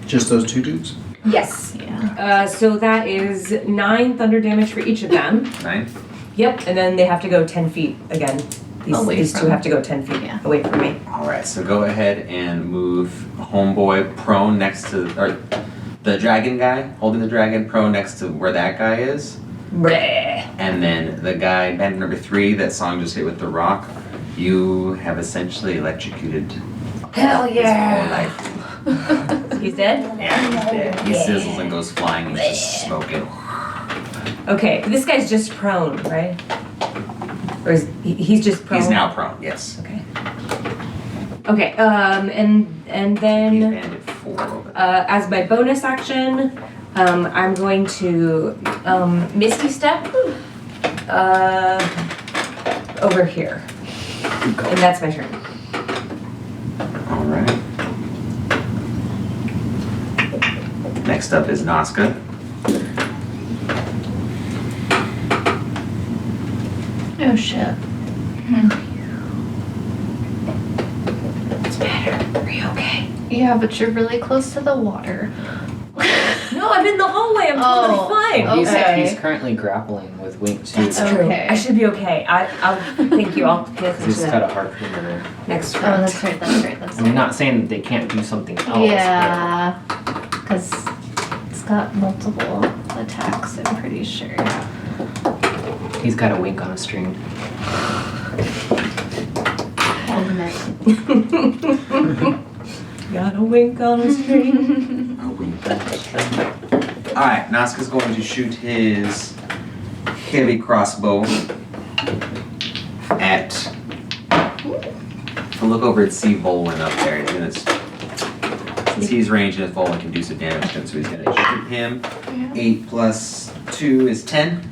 Just those two dudes? Yes. Yeah. So that is 9 thunder damage for each of them. 9? Yep, and then they have to go 10 feet again. Away These two from- have to go 10 feet Yeah. away from me. Alright, so go ahead and move Homeboy prone next to, or the dragon guy, holding the dragon prone next to where that guy is. Bleh. And then the guy, bandit number 3, that Song just hit with the rock, you have essentially electrocuted Hell his whole yeah! life. He's dead? Yeah, he's dead. He sizzles and goes flying, he's just smoking. Okay, this guy's just prone, right? Or is he's just prone? He's now prone, yes. Okay. Okay, and He's then bandit 4 over there. as my bonus action, I'm going to Misty Step over here. And that's my turn. Alright. Next up is Nazca. Oh shit. What's the matter? Are you okay? Yeah, but you're really close to the water. No, I'm in the hallway. I'm totally Oh, fine. okay. He's currently grappling with Wink too. That's true. Okay. I should be okay. I'll thank you. I'll pay attention He's to got that a harpoon in there. next Oh, round. that's right, that's right, that's I mean, right. not saying that they can't do something else. Yeah, because it's got multiple attacks, I'm pretty sure. but he's got a Wink on a string. Got a wink on a string. Alright, Nazca's going to shoot his heavy crossbow at. So look over and see Volwyn up there. He's gonna, since he's ranged and his Volwyn can do some damage to him, so he's gonna shoot him. 8 plus 2 is 10.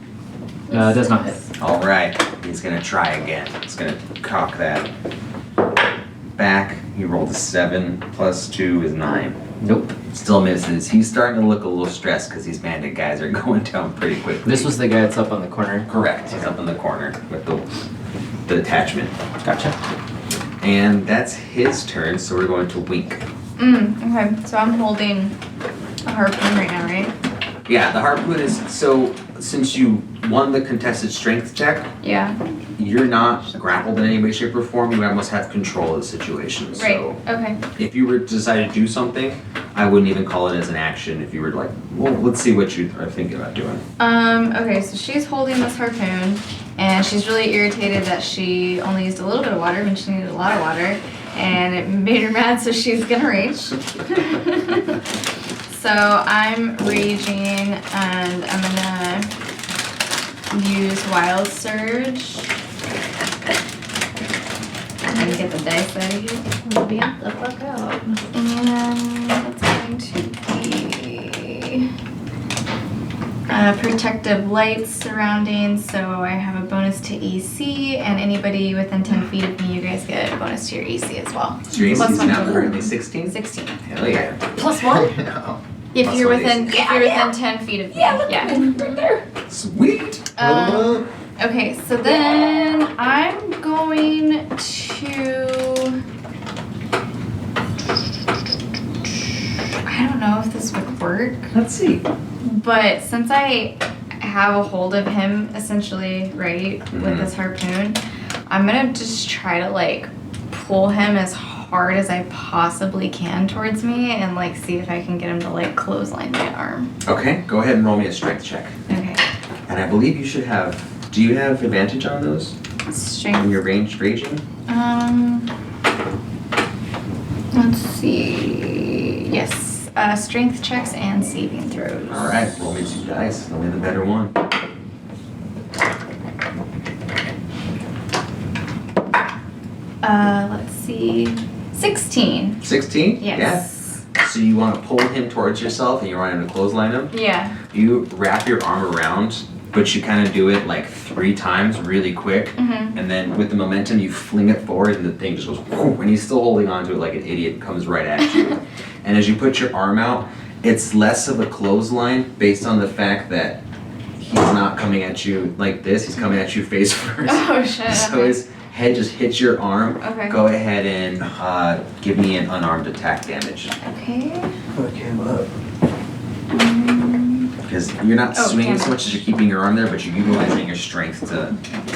Does not hit. Alright, he's gonna try again. He's gonna cock that back. He rolled a 7 plus 2 is 9. Nope. Still misses. He's starting to look a little stressed because these bandit guys are going down pretty quickly. This was the guy that's up on the corner. correct. He's up in the corner with the attachment. Gotcha. And that's his turn, so we're going to Wink. Okay, so I'm holding a harpoon right now, right? Yeah, the harpoon is, so since you won the contested strength check, Yeah, you're not grappled in any way, shape, or form. You almost have control of the situation. right, So okay. if you were to decide to do something, I wouldn't even call it as an action. If you were like, well, let's see what you are thinking about doing. Okay, so she's holding this harpoon, and she's really irritated that she only used a little bit of water when she needed a lot of water, and it made her mad, so she's gonna rage. So I'm raging, and I'm gonna use Wild Surge. And get the dice out of here. Get the fuck out. And that's going to be protective lights surrounding, so I have a bonus to AC, and anybody within 10 feet of me, you guys get a bonus to your AC as well. So your AC Plus is one now to- currently 16? 16. Hell yeah. Plus one? No. If Plus you're one within, AC. if you're within 10 feet of me. Yeah, look at it right there. Sweet. Okay, so then I'm going to. I don't know if this would work, Let's see. but since I have a hold of him essentially, right, with this harpoon, I'm gonna just try to like pull him as hard as I possibly can towards me and like see if I can get him to like clothesline my arm. Okay, go ahead and roll me a strength check. Okay. And I believe you should have, do you have advantage on those when Strength. you're ranged raging? Let's see. Yes. Strength checks and saving throws. Alright, roll me 2 dice. Roll me the better one. Let's see. 16. 16? Yes. Yeah. So you want to pull him towards yourself and you want him to clothesline him? Yeah. You wrap your arm around but you kind of do it like 3 times really quick, Mm-hmm. and then with the momentum you fling it forward and the thing just goes whoo, and he's still holding on to it like an idiot, comes right at you. And as you put your arm out, it's less of a clothesline based on the fact that he's not coming at you like this, he's coming at you face first. Oh shit. So Okay. his head just hits your arm. Okay. Go ahead and give me an unarmed attack damage. Okay. Okay, well, Because you're not Oh, swinging so damage. much as you're keeping your arm there, but you're utilizing your strength to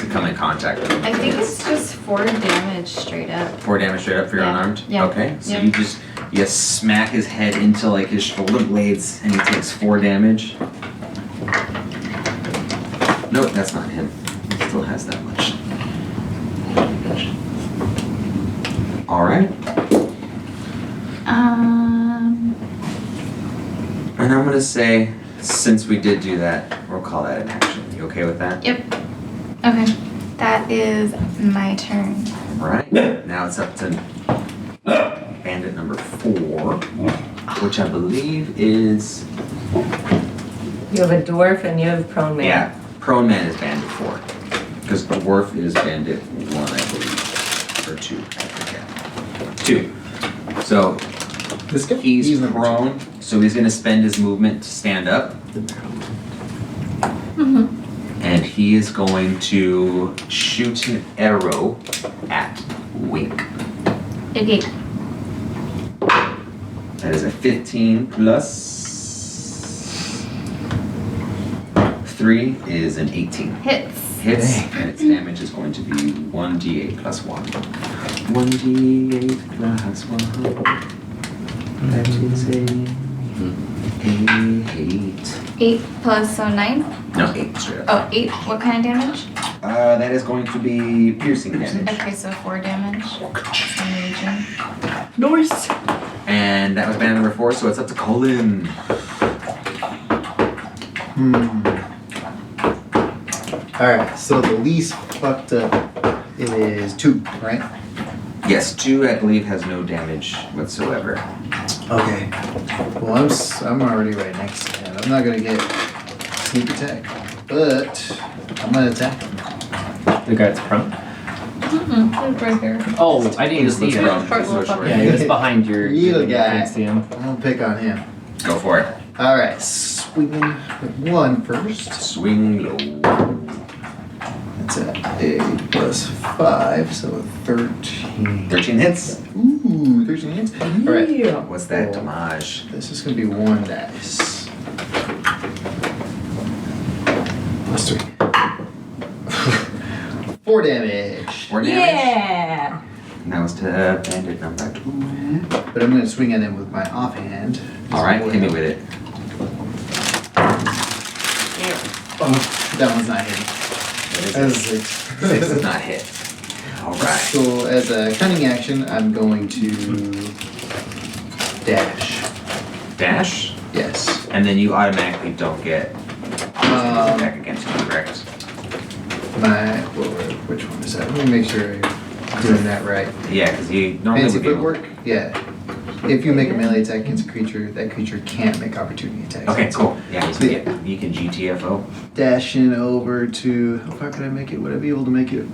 come in contact with him. I think it's just 4 damage straight up. 4 damage straight up for your Yeah. unarmed? Yeah. Okay, so Yeah. you smack his head into like his shoulder blades and he takes 4 damage. Nope, that's not him. He still has that much. Alright, and I'm gonna say, since we did do that, we'll call that an action. You okay with that? Yep. Okay. That is my turn. Alright, now it's up to bandit number 4, which I believe is, You have a dwarf and you have prone man. yeah, prone man is bandit 4. Because dwarf is bandit 1, I believe. Or 2, I forget. 2. So this guy, he's number prone, so he's gonna spend his movement to stand up. Mm-hmm. And he is going to shoot an arrow at Wink. Okay. That is a 15 plus 3 is an 18. Hits. Hits, and its damage is going to be 1d8 plus 1. 1d8 plus 1. That is a 8. 8 plus, so 9? No, 8 straight up. Oh, 8. What kind of damage? That is going to be piercing damage. Okay, so 4 damage. Amazing. Nice! And that was band number 4, so it's up to Colin. Alright, so the least fucked up is 2, right? Yes, 2 I believe has no damage whatsoever. Okay. Well, I'm already right next to him. I'm not gonna get sneak attack, but I'm gonna attack him. The guard's prone. Mm-mm. Right here. Oh, I didn't even see Looks him. prone, Short so little short. fucker. Yeah, he was behind your. You you guy. can't see him. I'm gonna pick on him. Go for it. Alright, swinging with 1 first. Swing low. That's a plus 5, so 13. 13 hits. Ooh, 13 hits. Alright, What's that damage? this is gonna be 1 dice. Plus 3. 4 damage. 4 damage? Yeah! And that was to bandit number 2. But I'm gonna swing at him with my offhand. Alright, hit me with it. Oh, that one's not hitting. That is 6. 6 does not hit. Alright. So as a cunning action, I'm going to dash. Dash. Yes. And then you automatically don't get attack against you, correct? Which one is that? Let me make sure I'm doing that right. Yeah, because you normally Fancy would be able. footwork? Yeah. If you make a melee attack against a creature, that creature can't make opportunity attacks. Okay, cool. Yeah, you can GTFO. Dashing over to, how far could I make it? Would I be able to make it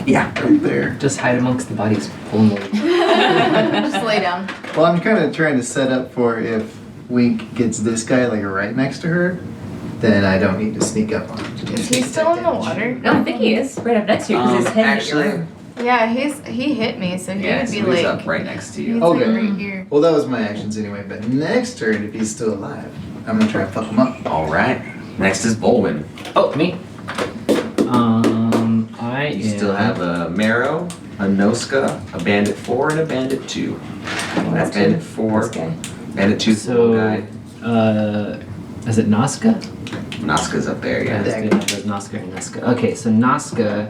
Yeah. right there? Just hide amongst the bodies. Pull them over. Just lay down. Well, I'm kind of trying to set up for if Wink gets this guy like right next to her, then I don't need to sneak up on him. to get Is he sneak still attack in the damage. water? No, I think he is right up next to you because his head hit your actually- arm. Yeah, he hit me, so he Yeah, would so be he's like. up right next to He's you. like Okay. right here. Well, that was my actions anyway, but next turn, if he's still alive, I'm gonna try and fuck him up. Alright. Next is Bolwin. Oh, me. I You still have a Marrow, a Noska, a Bandit 4, and a Bandit 2. That's Bandit 4. This guy. Bandit 2's the little guy. Is it Nazca? Noska's up there, yeah. There's Nazca and Nazca. Okay, so Nazca,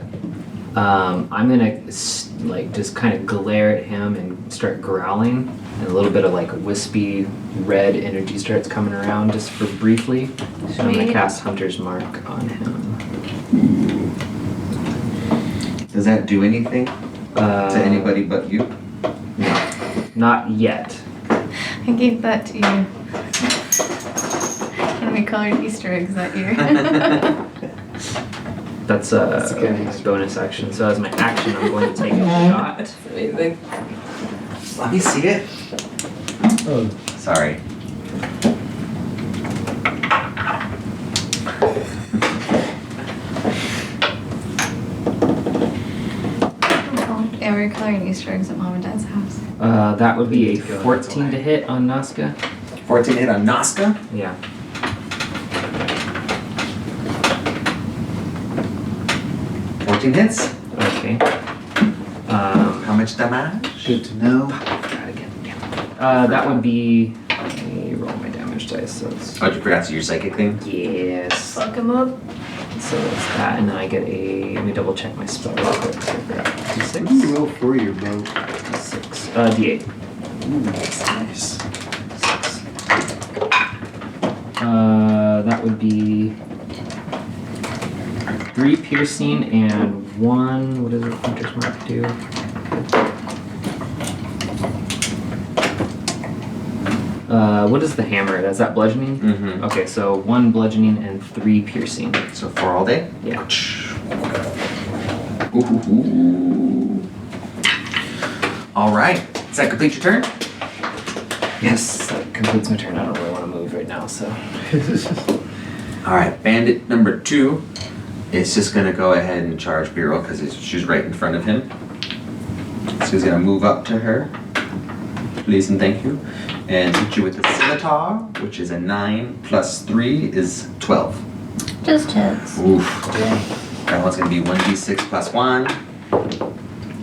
I'm gonna just kind of glare at him and start growling, and a little bit of like wispy red energy starts coming around just for briefly. So I'm gonna Sweet. cast Hunter's Mark on him. Does that do anything to anybody but you? Not yet. I gave that to you. many colored Easter eggs that year. That's okay. a bonus action. So as my action, I'm going to take a shot. Amazing. Let me see it. Oh, Sorry. Yeah, we're coloring Easter eggs at mom and dad's house. That would be a 14 to hit on Nazca. 14 hit on Nazca. Yeah. 14 hits. Okay. How much damage? good to know. Try again. That would be. Let me roll my damage dice. So it's, Oh, you forgot to your psychic thing? yes. Fuck him up. So it's that, and then I get a. Let me double check my spell real quick. So I forgot. What do you D6. roll for your bow? D6. D8. Nice. That would be 3 piercing and 1. What does it Hunter's Mark do? What is the hammer? Is that bludgeoning? Mm-hmm. Okay, so 1 bludgeoning and 3 piercing. So 4 all day? Yeah. Ooh. All right. Does that complete your turn? Yes, that completes my turn. I don't really want to move right now, so. All right. Bandit number 2 is just going to go ahead and charge Beryl because she's right in front of him. So he's going to move up to her. Please and thank you. And hit you with the scimitar, which is a 9 plus 3 is 12. Just hits. Oof. That one's going to be 1d6 plus 1.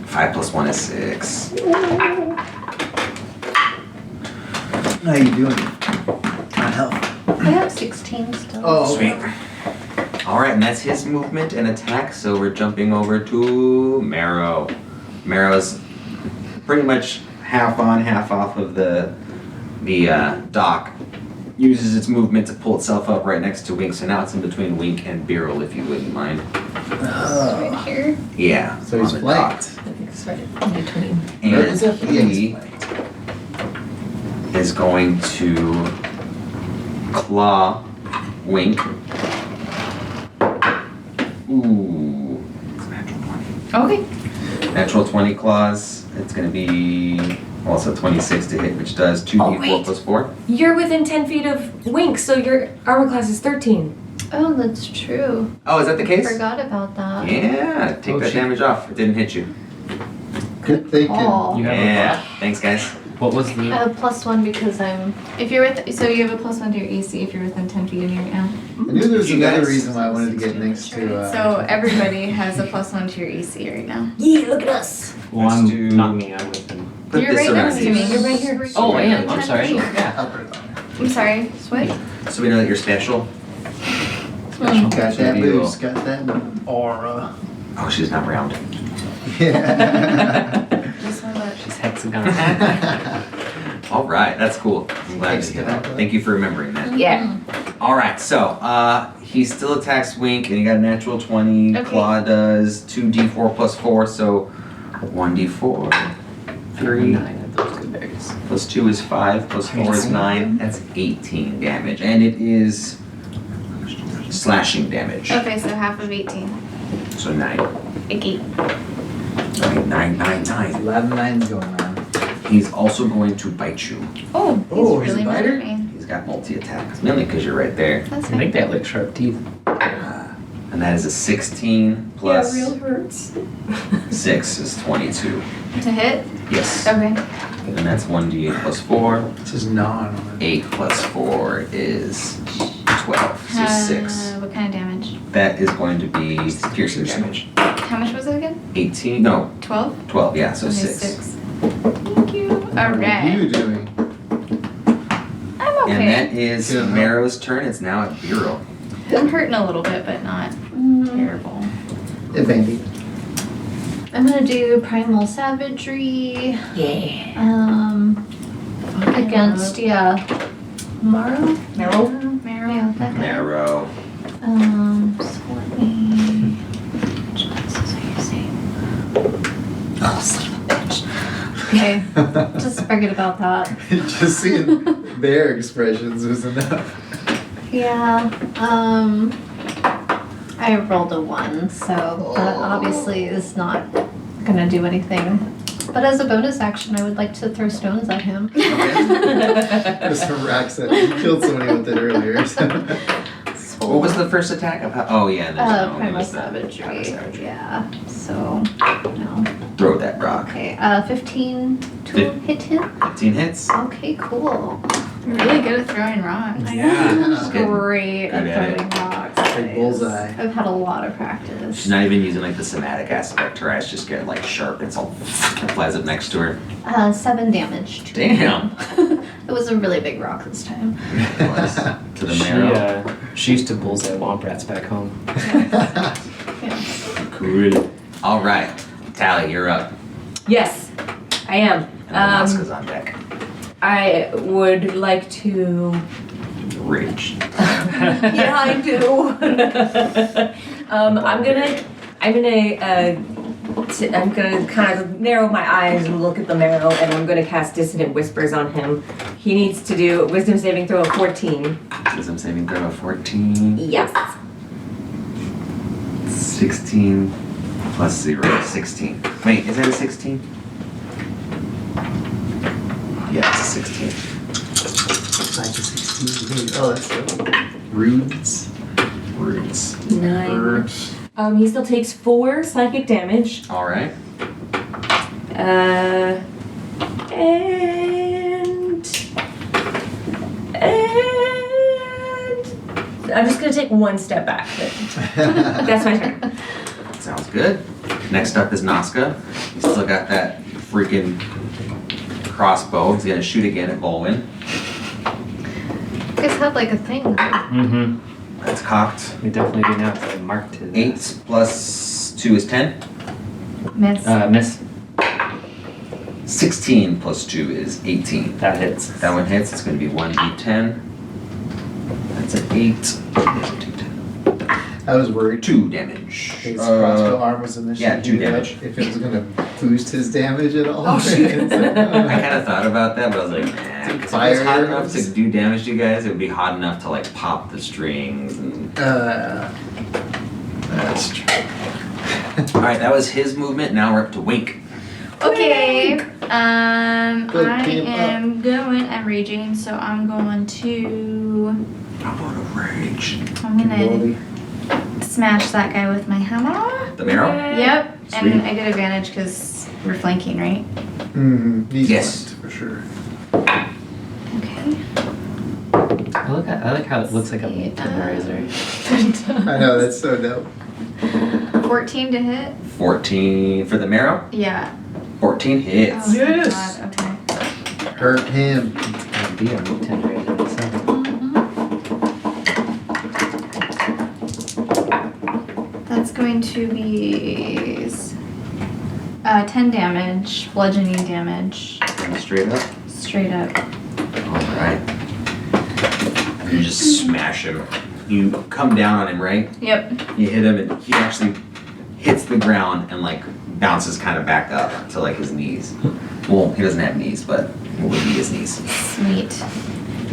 5 plus 1 is 6. How you doing? My health. I have 16 still. Oh, Sweet. All right, and that's his movement and attack. So we're jumping over to Marrow. Marrow's pretty much half on, half off of the dock. Uses its movement to pull itself up right next to Wink. So now it's in between Wink and Beryl, if you wouldn't mind. Right here. Yeah. So he's on the dock. flanked. I think it's right in between. And Is it? Yeah, he he's flanked. is going to claw Wink. Ooh. It's a natural 20. Okay. Natural 20 claws. It's going to be also 26 to hit, which does 2d4 Oh, wait. plus 4. You're within 10 feet of Wink, so your armor class is 13. Oh, that's true. Oh, is that the case? Forgot about that. Yeah, take Oh, that shit. damage off. It didn't hit you. Good thinking. Oh. You have Yeah, thanks guys. What was the. +1 because I'm. If you're so you have a +1 to your AC if you're within 10 feet of me right now. I knew there was You another guys- reason why I wanted to get next to. So everybody has a +1 to your AC right now. Yeah, look at us. Well, Let's I'm do- not me. I'm with him. Put You're this right around next to you. me. You're right here. Oh, I am. You're I'm 10 sorry. feet. Yeah. I'll put it on. I'm sorry. What? So we know that you're special. Got that Beautiful. boost, got that aura. Oh, she's not round. Yeah. This one, but She's hexagon. All right, that's cool. I'm glad Thanks to hear for that. that. Thank you for remembering that. Yeah. All right, so he still attacks Wink, and he got a natural 20. Okay. Claw does 2d4 plus 4, so 1d4. 3 9 of those good berries. plus 2 is 5, plus 4 is 9. That's 18 damage, and it is slashing damage. okay, so half of 18. So 9. Icky. Okay, 9, 9, 9. A lot of nines going around. He's also going to bite you. Oh, he's Oh, he's a really mad biter? at me. He's got multi-attacks, mainly because you're right there. That's I fine. think they have like sharp teeth. And that is a 16 plus hurts. 6 is 22. To hit? Yes. Okay. And that's 1d8 plus 4. This is non on 8 plus 4 is 12, so 6. What kind of damage? That is going to be piercing damage. How much was it again? 18, no, 12? 12, yeah, so Okay, 6. Thank you. What are Alright. you doing? I'm And okay. that is Good. Marrow's turn. It's now at Bureau. I'm hurting a little bit, but not terrible. Advantage. I'm gonna do Primal Savagery. Yeah. Against, Marrow? Marrow? Marrow. Yeah, that guy. Marrow. So let me. Which classes are you saying? Oh, son of a bitch. Okay, just forget about that. Just seeing their expressions was enough. Yeah, I rolled a 1, so that obviously is not gonna do anything. But as a bonus action, I would like to throw stones at him. There's some rocks that you killed somebody with it earlier. What was the first attack? Oh yeah, there's no. it Primal was the Savagery. Primal Savagery. Yeah, so, no. Throw that rock. Okay, 15 to hit him? 15 hits. Okay, cool. You're really good at throwing rocks. Yeah. Great Good at at it. throwing rocks. Like bullseye. I've had a lot of practice. She's not even using like the somatic aspect. Her eyes just get like sharp. It's all flies up next to her. 7 damage. to Damn. It was a really big rock this time. To the marrow. She used to bullseye womp rats back home. Yes. Cool. All right, Tally, you're up. Yes, I am. And then Asuka's on deck. I would like to. Rage. Yeah, I do. I'm gonna kind of narrow my eyes and look at the marrow, and I'm gonna cast Dissonant Whispers on him. He needs to do a Wisdom saving throw of 14. Wisdom saving throw of 14. Yes. 16 plus 0 is 16. Wait, is that a 16? Yeah, it's a 16. 16. Oh, that's good. Rudes. Runes. 9. He still takes 4 psychic damage. All right. And I'm just gonna take 1 step back. That's my turn. Sounds good. Next up is Nazca. He's still got that freaking crossbow. He's gonna shoot again at Volwyn. You guys had like a thing. Mm-hmm. That's cocked. We definitely do now, because I marked it. 8 plus 2 is 10. Miss. Miss. 16 plus 2 is 18. That hits. That one hits. It's going to be 1d10. That's an 8. I was worried. 2 damage. His crossbow arm was initially yeah, 2 heated up, damage. if it was gonna boost his damage at all. Oh, shoot. It's like, I kind of thought about that, but I was like, nah. 'Cause if it's hot Fire enough to arrows. do damage to you guys, it would be hot enough to like pop the strings and. That's true. All right, that was his movement. Now we're up to Wink. Okay. Good, I clean him am going. I'm raging, so I'm going to. I want to rage. I'm gonna Ability. smash that guy with my hammer. The marrow. Yep. Sweet. And I get advantage because we're flanking, right? Mm-hmm. He's Yes. flanked, for sure. Okay. I like how it looks like a tenderizer. I know, that's so dope. 14 to hit. 14 for the marrow. Yeah. 14 hits. Oh, Yes. God. Okay. Hurt him. It'd be a meat tenderizer itself. That's going to be 10 damage, bludgeoning damage, And straight up. straight up. Alright. You just smash him. You come down on him, right? Yep. You hit him and he actually hits the ground and like bounces kind of back up to like his knees. Well, he doesn't have knees, but it would be his knees. Sweet.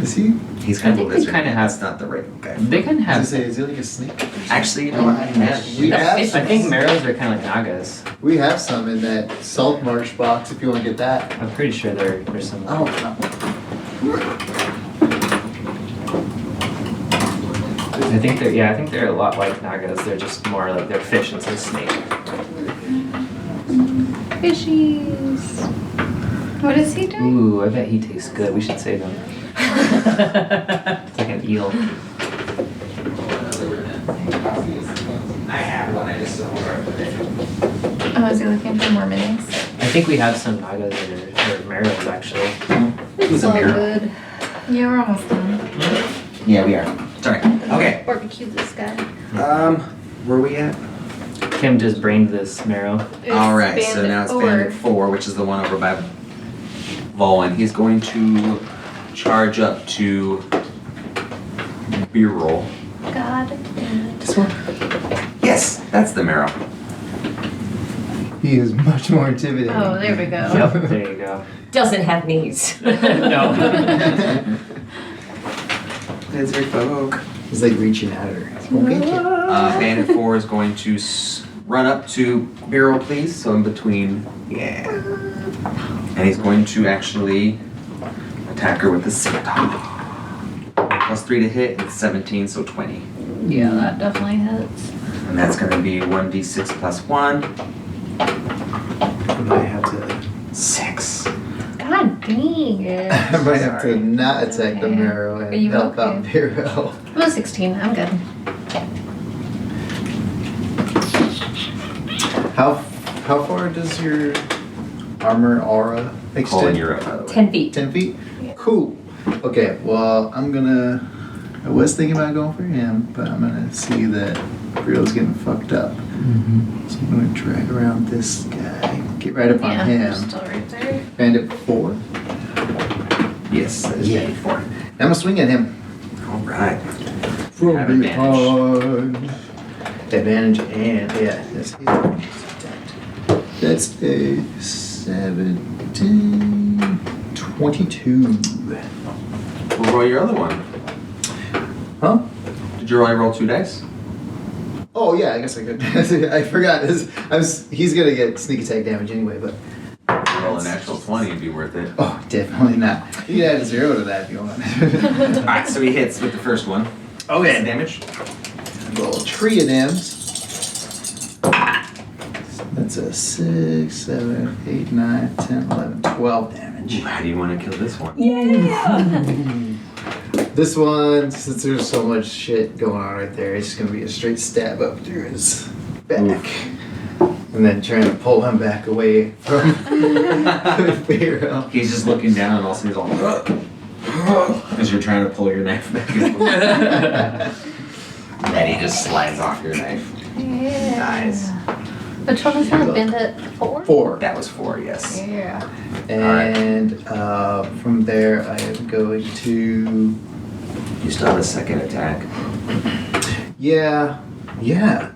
Is he? He's kind I of a think we lizard. kinda have- That's not the right guy. They can I was have. gonna say, is he like a snake? Actually, you know what? We have I some. think marrows are kind of like nagas. We have some in that salt marsh box if you want to get that. I'm pretty sure there's some. Oh, I think they're a lot like nagas. They're just more like they're fish instead of snake. Fishies. What is he doing? Ooh, I bet he tastes good. We should save him. It's like an eel. I have one. I just don't know. Oh, is he looking for more minis? I think we have some nagas or marrows actually. Who's a all mirror? good. Yeah, we're almost done. Yeah, we are. Sorry. Okay. Barbecue this guy. Where we at? Kim just brained this marrow. All right. So now it's bandit 4, which is the one over by Volwyn. He's going to charge up to B-roll. God damn it. This one? Yes, that's the marrow. he is much more intimidating. Oh, there we go. Yep, there you go. Doesn't have knees. No. lizard folk. He's like reaching at her. Won't get you. Bandit 4 is going to run up to Beryl, please. So in between, yeah. And he's going to actually attack her with the scimitar. +3 to hit, it's 17, so 20. Yeah, that definitely hits. And that's going to be 1d6 plus 1. I might have to. 6. God dang it. I might have to not attack the Okay. marrow Are and you help out okay? Beryl. I'm a 16. I'm good. How far does your armor aura Colin, extend? you're up, by the way. 10 feet. 10 feet? Cool. Okay, well, I was thinking about going for him, but I'm gonna see that Beryl's getting fucked up. So I'm gonna drag around this guy, get right up on Yeah, him. still right there. Bandit 4. Yes, that is Yeah. Bandit 4. I'm gonna swing at him. All right. From Have advantage. behind. Advantage and, yeah, that's a 17, 22. We'll roll your other one. Huh? Did you only roll 2 dice? Oh yeah, I guess I could. I forgot. He's gonna get sneak attack damage anyway, but Roll a natural 20 would be worth it. oh, definitely not. You can add a 0 to that if you want. Alright, so he hits with the first one. Okay. Damage? Roll a tree of them. That's a 6, 7, 8, 9, 10, 11, 12 damage. How do you want to kill this one? This one, since there's so much shit going on right there, it's just gonna be a straight stab up through his back. And then trying to pull him back away from Pharaoh. He's just looking down and also he's all as you're trying to pull your knife back. And he just slides off your knife. Yeah. Nice. Which one was that? Bandit 4? 4. That was 4, yes. Yeah. And from there, I am going to. You still have a second attack. Yeah.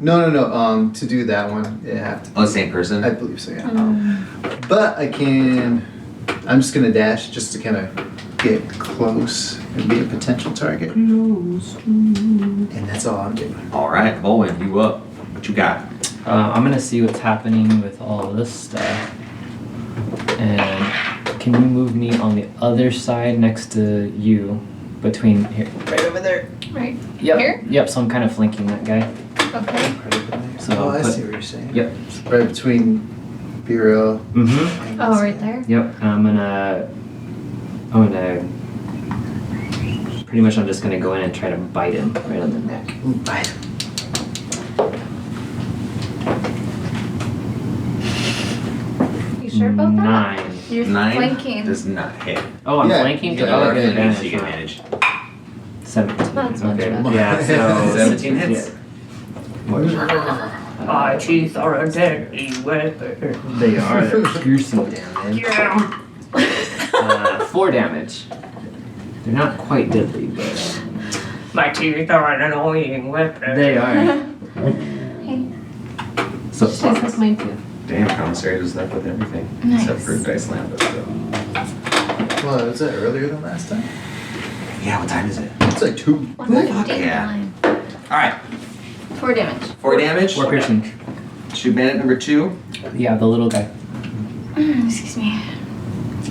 No. To do that one, you have to. Oh, same person? I believe so, yeah. But I can. I'm just gonna dash just to kind of get close and be a potential target. And that's all I'm doing. Alright, Bolwyn, you up. What you got? I'm gonna see what's happening with all of this stuff. And can you move me on the other side next to you? Between here, right over there. Right. Yep. Here? Yep. So I'm kind of flanking that guy. Okay. So Oh, I put- see what you're saying. Yep. Right between Bureau. Mm-hmm. and Oh, this right guy. there. Yep. And I'm gonna pretty much I'm just gonna go in and try to bite him right on the neck. Ooh, bite him. You sure about that? 9. You're 9 flanking. does not hit. Oh, I'm Yeah, flanking. you got Oh, it. okay. Advantage, you Advantage. get huh? advantage. 17. That's much okay. better. Yeah. So 17 hits. My teeth are a deadly weapon. They are. They're piercing damage. 4 damage. They're not quite deadly, but My teeth are an annoying weapon. they are. Hey. So She says mine too. Damn, commissary was left with everything. Nice. Except for Dice Lamp. Well, was that earlier than last time? Yeah, what time is it? It's like 2. 159. Alright, 4 damage. 4 damage. 4 piercing. Shoot bandit number 2. Yeah, the little guy. Excuse me.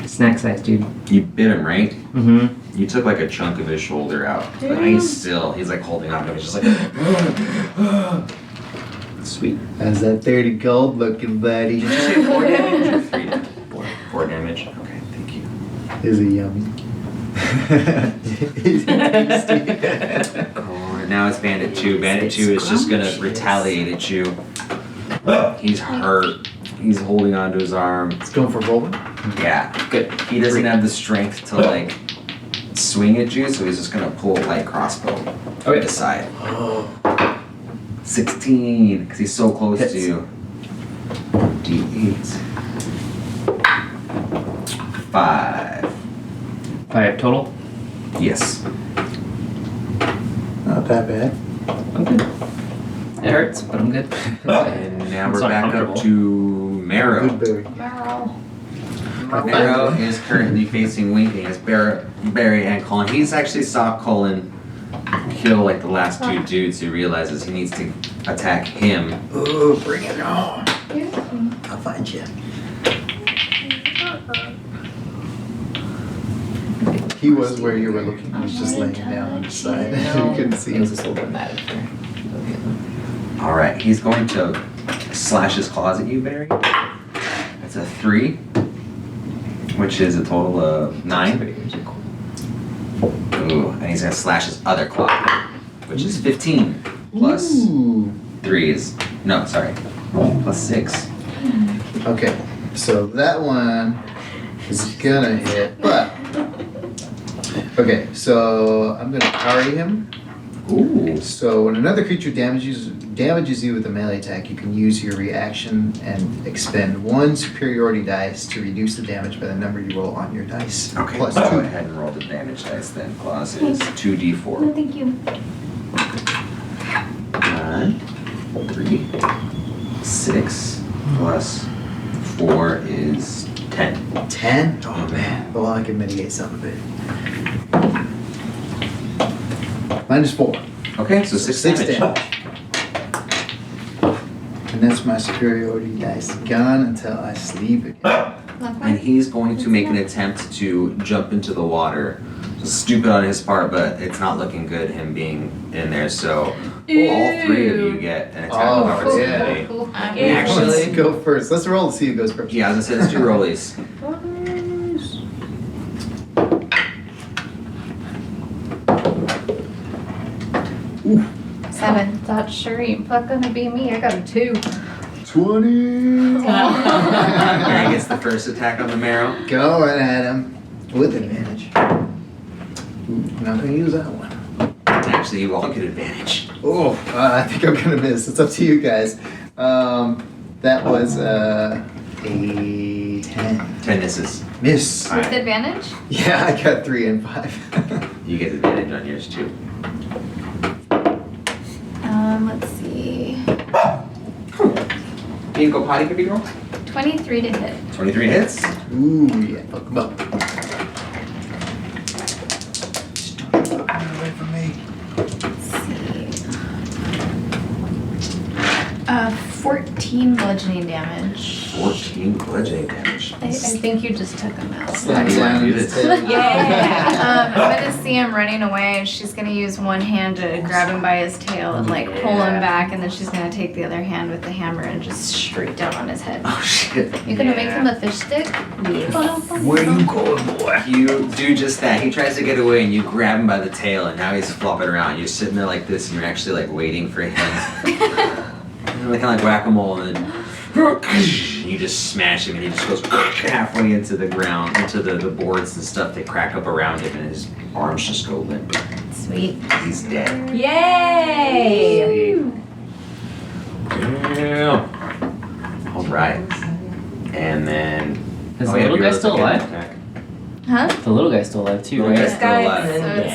Snack size, dude. You bit him, right? Mm-hmm. You took like a chunk of his shoulder out. But Damn. he's like holding on to it. He's just like, sweet. How's that 30 gold looking, buddy? Did you say 4 damage or 3 damage? 4 damage. Okay, thank you. Is it yummy? Is it tasty? Oh, now it's Bandit 2. Bandit 2 is just gonna retaliate at you. He's hurt. He's holding onto his arm. It's going for rolling. Yeah, good. He doesn't have the strength to like swing at you, so he's just gonna pull a light crossbow to the side. 16, because he's so close Hits. to you. D8. 5. 5 total. Yes. Not that bad. I'm good. It hurts, but I'm good. And now It's we're back up uncomfortable. to Marrow. Good berry. Barrel. Marrow is currently facing Winking as Barry and Colin. He's actually saw Colin kill like the last two dudes, he realizes he needs to attack him. Ooh, bring it on. I'll find you. He was where you were looking. He was just laying down on the side. You couldn't see He was him. just a little bit mad at her. All right, he's going to slash his claws at you, Barry. That's a 3, which is a total of 9. Ooh, and he's gonna slash his other claw, which is 15 plus Ooh. 3 is plus 6. Okay, so that one is gonna hit, but okay, so I'm gonna parry him. Ooh. So when another creature damages you with a melee attack, you can use your reaction and expend 1 superiority dice to reduce the damage by the number you roll on your dice. Okay, Plus go 2. ahead and roll the damage dice then. Claws is 2d4. No, thank you. 9, 3, 6, plus 4 is 10. 10? Oh man. Well, I can mitigate some of it. -4. Okay, so 6 damage. And that's my superiority dice gone until I sleep again. And he's going to make an attempt to jump into the water. So stupid on his part, but it's not looking good, him being in there. So all 3 of you get an attack of Oh, opportunity. Who wants to Actually, go first? Let's roll to see who goes first. yeah, I was gonna say, let's do rollies. 7. That sure ain't gonna be me. I got a 2. 20. Barry gets the first attack on the marrow. Go right at him with advantage. Ooh, I'm not gonna use that one. Actually, you all get advantage. Oh, I think I'm gonna miss. It's up to you guys. That was a 10. 10 misses. Miss. With advantage? Yeah, I got 3 and 5. You get advantage on yours too. Let's see. Can you go potty, baby girl? 23 to hit. 23 hits. Ooh, yeah. Fuck him up. Just don't you fucking run away from me. Let's see. 14 bludgeoning damage. 14 bludgeoning damage. I think you just took him out. How do you want to do this? Yeah. I'm gonna see him running away, and she's gonna use one hand to grab him by his tail and like pull him back, and then she's gonna take the other hand with the hammer and just straight down on his head. Oh shit. You gonna make him a fish stick? Where you going, boy? You do just that. He tries to get away and you grab him by the tail and now he's flopping around. You're sitting there like this and you're actually like waiting for him. Kind of like whack-a-mole and then you just smash him and he just goes halfway into the ground, into the boards and stuff. They crack up around him and his arms just go limp. Sweet. He's dead. Yay! Yeah. All right. And then... Is oh, the yeah, little guy Bureau's still again alive? attack. Huh? The little guy's still alive too, Little right? guy's This guy still alive. and then-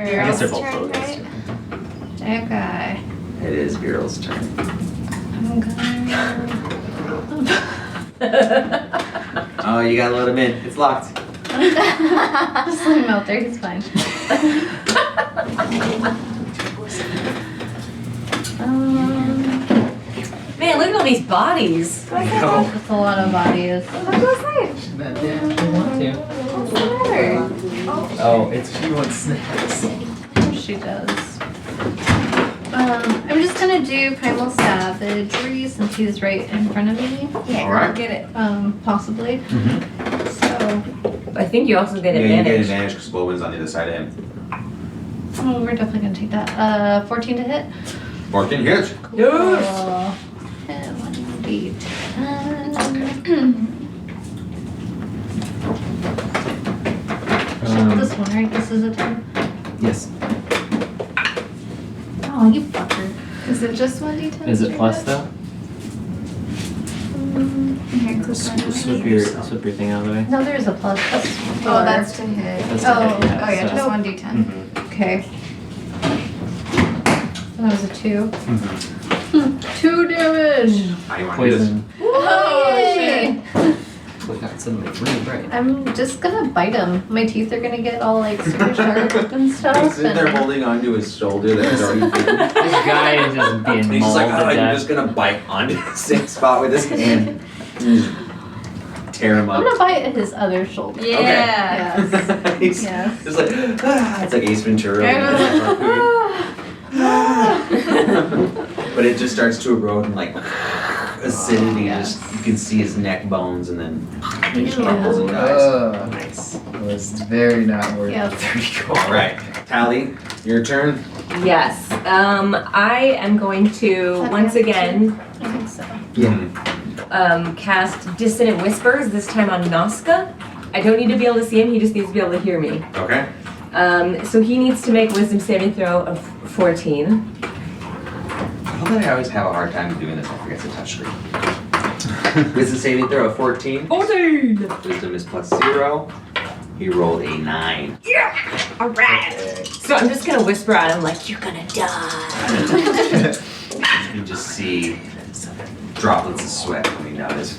Yeah. I guess they're both Turn, little guys right? too. That guy. It is Bureau's turn. I'm gonna... Oh, you gotta let him in. It's locked. Just let him out there, he's fine. Man, look at all these bodies. That's a lot of bodies. Not yet. I want to. What's the matter? Oh, it's She wants snacks. She does. I'm just gonna do Primal Savagery since he's right in front of me. Yeah, All right. get it. Possibly. Mm-hmm. So, I think you also get Yeah, you get advantage. advantage because Bowman's on the other side of him. oh, we're definitely gonna take that. 14 to hit. 14 hits. Yes. And 1d10. This one, right? This is a 10. Yes. Oh, you fucker. Is it just 1d10? Is it plus though? Here, click on it. Swip your thing out of the way. No, there is a plus. That's Oh, that's to hit. That's to hit, yeah, Oh, yeah, so- just 1d10. Mm-hmm. okay. That was a 2. Mm-hmm. 2 damage. How do you want to do this? Poison. Oh, Yay! shit. Look outside. suddenly really bright. I'm just gonna bite him. My teeth are gonna get all like super sharp and stuff. Sitting there And holding onto his shoulder that's already bitten. This guy is just being And he's just like, mauled oh, to you're death. just gonna bite onto the same spot with his hand. And just tear him I'm up. gonna bite at his other shoulder. Yeah. Yes. He's Yes. just like, it's like Ace Ventura. when Yeah. he's on food. But it just starts to erode and like acidity. yes. Just you can see his neck bones and then he just Ew. crumbles and dies. Nice. It was very not worth Yep. it. All right, Tally, your turn. Yes. I am going to once again I think so. cast Dissonant Whispers, this time on Noska. I don't need to be able to see him, he just needs to be able to hear me. Okay. So he needs to make a wisdom saving throw of 14. I love that I always have a hard time doing this. I forget to touch screen. Wisdom saving throw of 14. 14! Wisdom is plus 0. He rolled a 9. Alright! So I'm just gonna whisper at him like, you're gonna die. You can just see droplets of sweat coming down his.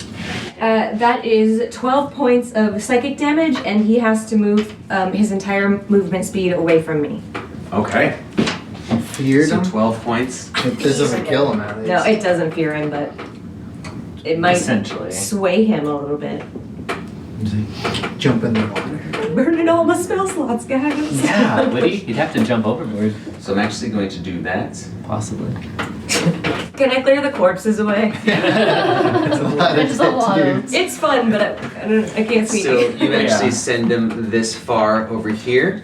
That is 12 points of psychic damage, and he has to move his entire movement speed away from me. Okay. Feared So him? 12 points. This doesn't kill him at least. No, it doesn't fear him, but it might Essentially. sway him a little bit. He's like, jump in the water. Burning all my spell slots, guys. Yeah, would he? You'd have to jump overboard. So I'm actually going to do that. Possibly. Can I clear the corpses away? It's a lot There's a lot of- dudes. It's fun, but I can't see. So you actually Yeah. send him this far over here.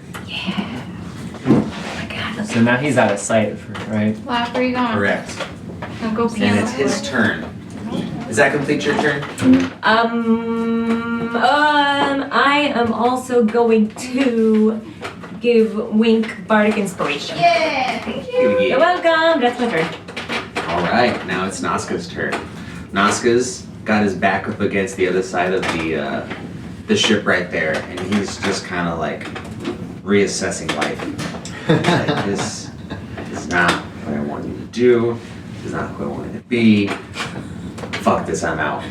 So now he's out of sight, right? Wow, where are you going? Correct. I'll go pee And on it's the his floor. turn. Does that complete your turn? I am also going to give Wink Bardic Inspiration. Yeah, thank you. You're welcome. That's my turn. All right, now it's Noska's turn. Noska's got his back up against the other side of the ship right there, and he's just kind of like reassessing life. Like, this is not what I wanted to do. This is not who I wanted to be. Fuck this, I'm out.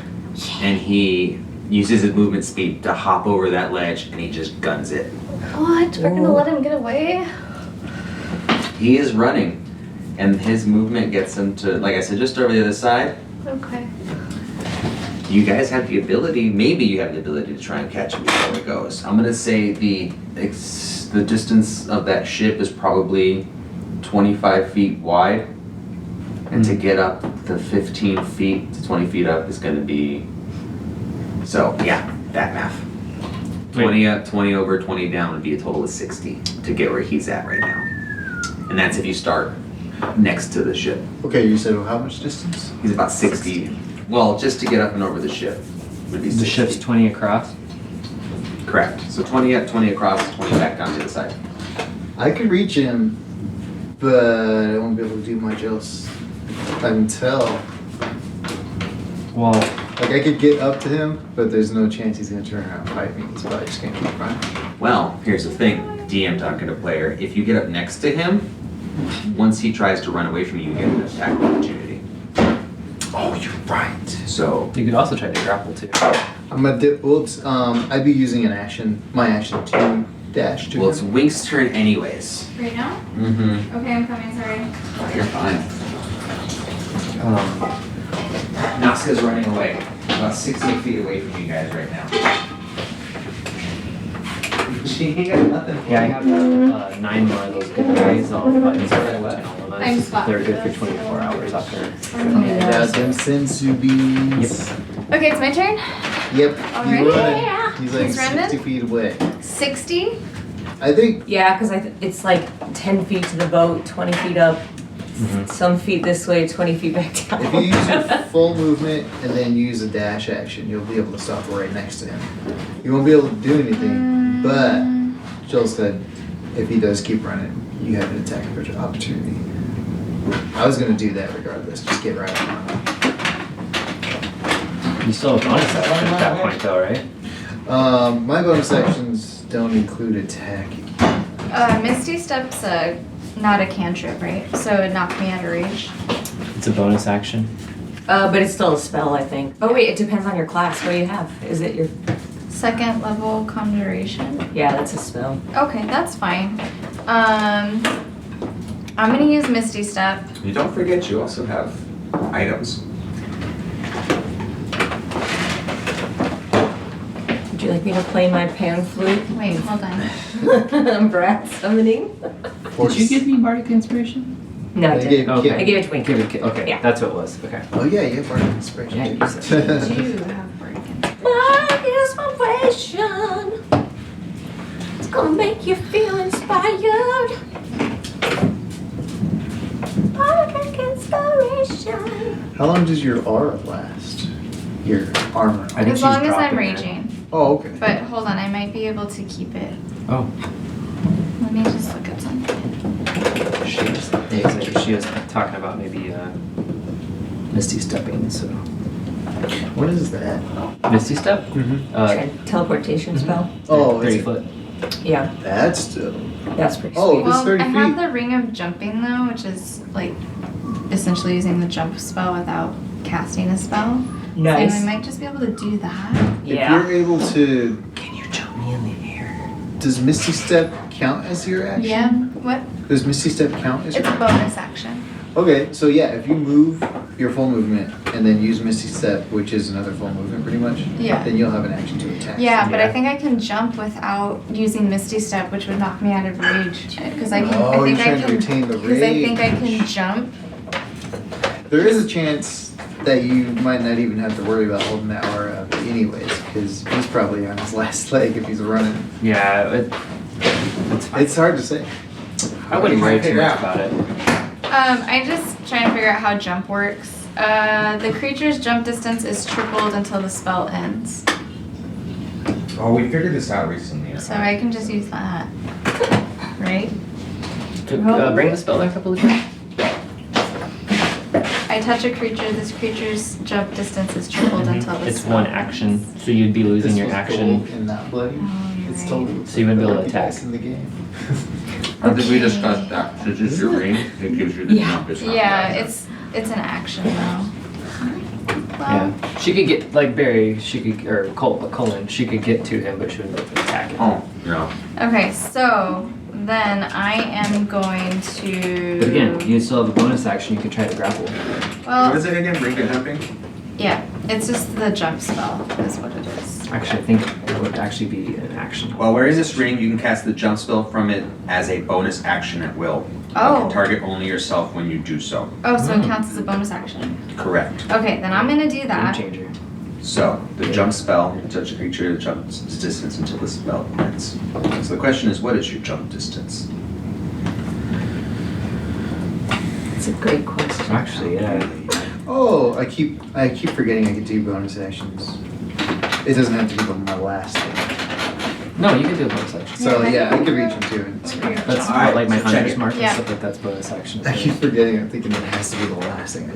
And he uses his movement speed to hop over that ledge, and he just guns it. What? We're gonna let him get away? He is running, and his movement gets him to, like I said, just over the other side. Okay. You guys have the ability, maybe you have the ability to try and catch him before it goes. I'm gonna say the distance of that ship is probably 25 feet wide. And to get up the 15 feet to 20 feet up is gonna be, so yeah, that math. 20 up, 20 over, 20 down would be a total of 60 to get where he's at right now. And that's if you start next to the ship. Okay, you said how much distance? He's about 60. Well, just to get up and over the ship would be 60. The ship's 20 across. Correct. So 20 up, 20 across, 20 back down to the side. I could reach him, but I won't be able to do much else until, Well, like, I could get up to him, but there's no chance he's gonna turn around and fight me. He's probably just gonna keep running. Well, here's the thing. DM talking to player. If you get up next to him, once he tries to run away from you, you get an attack opportunity. Oh, you're right. So you could also try to grapple too. I'm gonna I'd be using my action to dash to well, it's him. Wink's turn anyways. Right now? Mm-hmm. Okay, I'm coming, sorry. You're fine. Um, Noska's running away. About 60 feet away from you guys right now. She ain't got nothing. yeah, I have 9 more of those good guys. I'll buttons for I'm Tenolimus. spot They're good for for this. 24 hours after. Yeah, them sensu beans. Okay, it's my turn. Yep. Alright. He's running. Yeah. He's like He's running? 60 feet away. 60. I think Yeah, because it's like 10 feet to the boat, 20 feet up, some feet this way, 20 feet back down. if you use your full movement and then use a dash action, you'll be able to stop right next to him. You won't be able to do anything, but Jill said if he does keep running, you have an attack opportunity. I was gonna do that regardless. Just get right on him. You still have bonus action at that point though, right? My bonus actions don't include attacking. Misty Step's not a cantrip, right? So it knocked me out of range. It's a bonus action. But it's still a spell, I think. Oh wait, it depends on your class. What do you have? Is it your? Second level conjuration. Yeah, that's a spell. Okay, that's fine. I'm gonna use Misty Step. You don't forget you also have items. Would you like me to play my pan flute? Wait, hold on. Brat summoning? Did you give me Bardic Inspiration? No, I I didn't. gave Okay. I gave it to Winky. Give it, okay, Yeah. that's what it was, okay. Oh yeah, you have Bardic Inspiration. Yeah, too. you said I do have Bardic Bardic inspiration. It's gonna make you feel inspired. Bardic inspiration. How long does your aura last? Your armor. I think As she's long as dropped I'm in there. raging. Oh, okay. But hold on, I might be able to keep it. Oh, Let me just look at something. she was talking about maybe Misty Stepping, so. What is that? Misty Step? Teleportation spell. Oh, 30 it's- foot. Yeah, that's still. that's pretty Oh, sweet. it's Well, 30 I have feet. the Ring of Jumping though, which is like essentially using the jump spell without casting a spell. And Nice. we might just be able to do that. Yeah. If you're able to, Can you jump me in the air? does Misty Step count as your action? Yeah. What? Does Misty Step count as It's your a bonus action. Okay, so yeah, if you move your full movement and then use Misty Step, which is another full movement pretty much, Yeah. then you'll have an action to attack. Yeah, but I Yeah. think I can jump without using Misty Step, which would knock me out of rage. Because I can. Oh, I think you're I trying to can. retain the Because I think I rage. can jump. There is a chance that you might not even have to worry about holding that aura up anyways, because he's probably on his last leg if he's running. Yeah, it's fine. It's hard to say. I wouldn't worry too much about it. I just trying to figure out how jump works. The creature's jump distance is tripled until the spell ends. Oh, we figured this out recently. So I can just use that. Right? Bring the spell back up a little bit. I touch a creature, this creature's jump distance is tripled until the It's spell one ends. action, so you'd be losing This your was action. gold and not bloody. Oh, you're It's right. totally. So you wouldn't be able to attack. Best in the game. Or did we discuss that? Since it's your ring, it gives you the Yeah. jump. It's not Yeah, that. it's an action though. Yeah, Well, she could get, like Barry, she could, or Cullen, she could get to him, but she wouldn't be able to attack him. Oh, no. okay, so then I am going to. But again, you still have a bonus action, you could try to grapple. What Well, is it again? Ring of jumping? yeah, it's just the jump spell is what it is. Actually, I think it would actually be an action. Well, where is this ring? You can cast the jump spell from it as a bonus action at will. You Oh. can target only yourself when you do so. Oh, so it counts as a bonus action. Correct. Okay, then I'm gonna do Game that. changer. So, the jump spell, you touch a creature, jumps distance until the spell ends. So the question is, what is your jump distance? It's a great question. Actually, yeah. Oh, I keep forgetting I can do bonus actions. It doesn't have to be my last thing. No, you can do a bonus action. So Yeah, yeah, I I could reach him too. And That's Alright, like my so check hunter's it. mark and Yeah. stuff like that's bonus action. I keep forgetting. I'm thinking it has to be the last thing I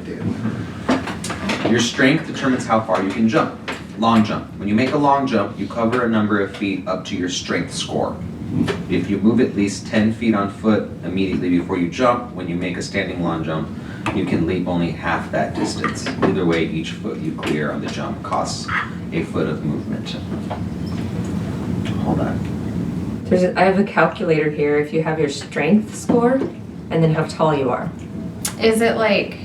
do. Your strength determines how far you can jump. Long jump. When you make a long jump, you cover a number of feet up to your strength score. If you move at least 10 feet on foot immediately before you jump, when you make a standing long jump, you can leap only half that distance. Either way, each foot you clear on the jump costs a foot of movement. Hold on. I have a calculator here. If you have your strength score, and then how tall you are. Is it like,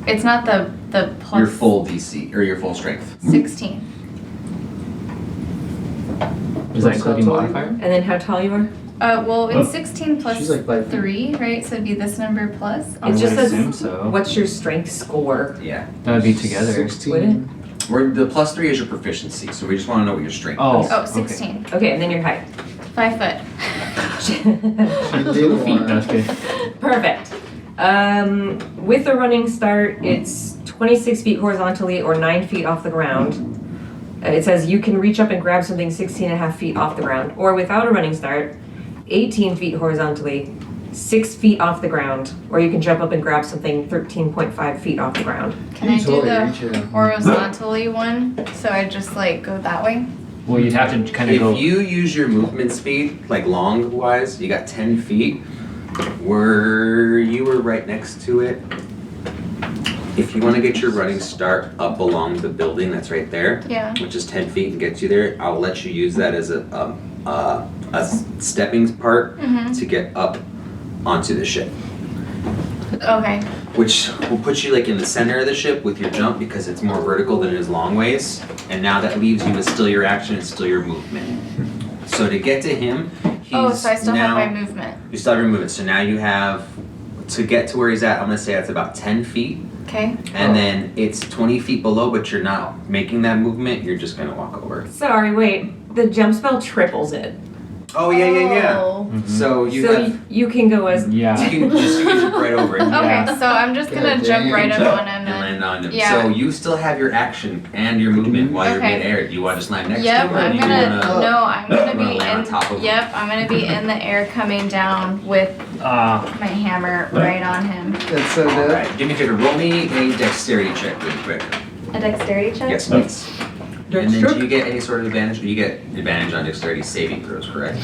it's not the plus. Your full DC, or your full strength. 16. Is that What's including that tell you? modifier? And then how tall you are? Well, it's 16 plus She's like 5 feet. 3, right? So it'd be this number plus. I It just would says, assume so. what's your strength score? Yeah. That would be together. 16. The plus 3 is your proficiency, so we just want to know what your strength Oh. is. Oh, Okay. 16. Okay, and then your height. 5 foot. Little feet, no, just kidding. Perfect. With a running start, it's 26 feet horizontally or 9 feet off the ground. It says you can reach up and grab something 16 and a half feet off the ground. Or without a running start, 18 feet horizontally, 6 feet off the ground. Or you can jump up and grab something 13.5 feet off the ground. Can I do totally the reach it. horizontally one? So I just like go that way? Well, you'd have to kind of If go. you use your movement speed, like long wise, you got 10 feet, where you were right next to it. if you want to get your running start up along the building that's right there, Yeah. which is 10 feet and gets you there, I'll let you use that as a stepping part Mhm. to get up onto the ship. Okay. Which will put you like in the center of the ship with your jump because it's more vertical than it is long ways. And now that leaves you with still your action and still your movement. So to get to him, he's So I still now, have my movement. you still have your movement. So now you have, to get to where he's at, I'm gonna say that's about 10 feet. Okay. And then it's 20 feet below, but you're not making that movement, you're just gonna walk over. Sorry, wait. The jump spell triples it. Oh, yeah. Oh. So you So have, you can go as Yeah. you can just jump right over it. Okay, so I'm just gonna God jump dang. right up on him And and. land on him. Yeah. So you still have your action and your movement while you're Okay. mid-air. Do you want to just land next Yep, to him, or I'm do you gonna, wanna? no, I'm gonna you wanna be land on in, top of him? yep, I'm gonna be in the air coming down with my hammer right on him. That's so All dope. right, do me a favor. Roll me a dexterity check really quick. A dexterity check? Yes, please. And then do you get any sort of advantage? You get advantage on dexterity saving throws, correct?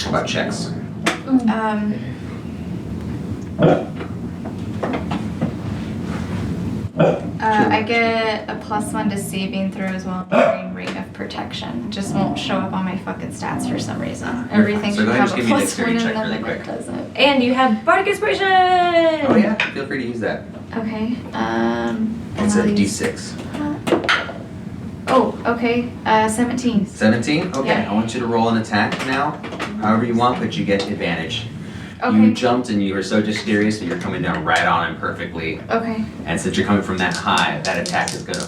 How about checks? I get a +1 to saving throws while I'm wearing Ring of Protection. Just won't show up on my fucking stats for some reason. Everything So should go ahead and have just a give me a +1 dexterity and check then really it quick. doesn't. and you have bardic inspiration. Oh yeah, feel free to use that. Okay, It's a and I'll use- d6. Oh, okay, 17. 17? Okay, Yeah. I want you to roll an attack now. However you want, but you get advantage. You Okay, jumped and you were so mysterious that you're coming down right on him perfectly. okay. And since you're coming from that high, that attack is gonna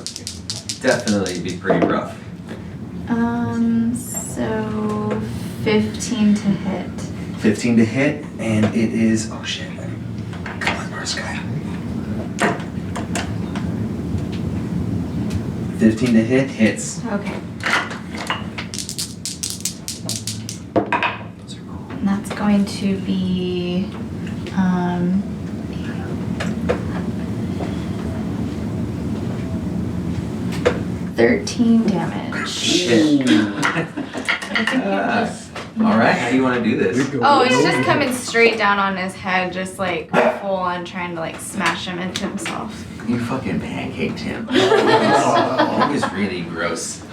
definitely be pretty rough. So 15 to hit. 15 to hit, and it is, oh shit. Come on, Mars guy. 15 to hit, hits. Okay. And that's going to be, 13 damage. Shit. Alright, how do you wanna do this? Oh, it's just coming straight down on his head, just like full on trying to like smash him into himself. You fucking pancaked him. It was really gross.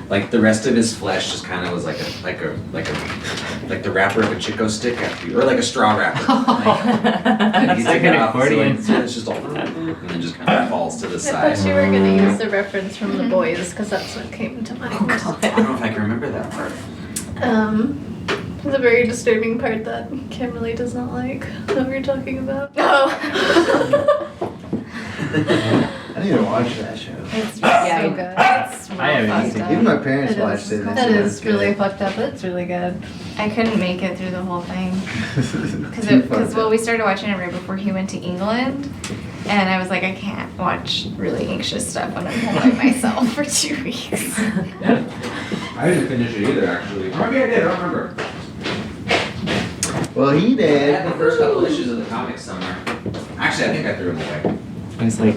Like the rest of his flesh just kind of was like the wrapper of a Chico stick after you, or like a straw wrapper. Like, It's like an off, accordion. so it's just all, and then just kind of falls to the I side. thought you were gonna use the reference from The Boys, because that's what came to mind. I don't know if I can remember that part. The very disturbing part that Kimberly does not like that we're talking about. Oh. I need to watch that show. It's Yeah, so you- good. It's I haven't fucked seen up. Even my parents It watched is- it. That is really fucked up, but it's really good. I couldn't make it through the whole thing. Too Because well, we started watching it right before he went to England, and I was like, I can't watch really anxious stuff when I'm home by myself for 2 weeks. I didn't finish it either, actually. Or maybe I did, I don't remember. Well, he I did. had the first couple issues of the comics somewhere. Actually, I think I threw them away. And it's like,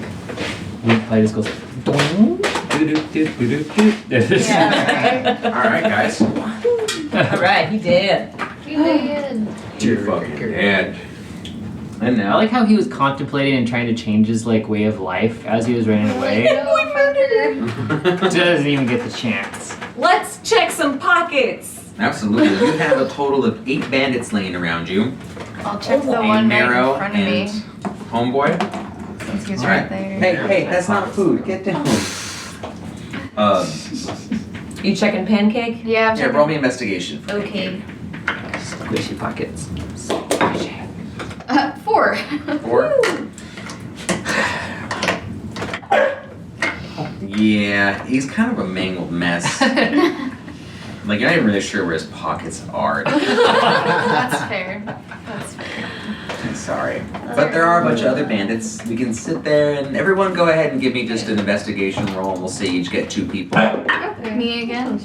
when play just goes, dong, doo-doo-doo-doo-doo-doo. Yeah, Alright, guys. All right, he did. You did. You're fucking dead. And I now, like how he was contemplating and trying to change his like way of life as he was running away. Doesn't even get the chance. Let's check some pockets. absolutely. You have a total of 8 bandits laying around you. I'll check the A one right Marrow in front of and me, Homeboy. since he's Alright. right there. Hey, that's not food. Get down. You checking pancake? Yeah, I'm Yeah, roll me investigation. For Okay. Squishy pockets. 4. 4. Yeah, he's kind of a mangled mess. Like, you're not even really sure where his pockets are. That's fair. That's fair. Sorry. But there are a bunch of other bandits. We can sit there and everyone go ahead and give me just an investigation roll and we'll say each get 2 people. Me again?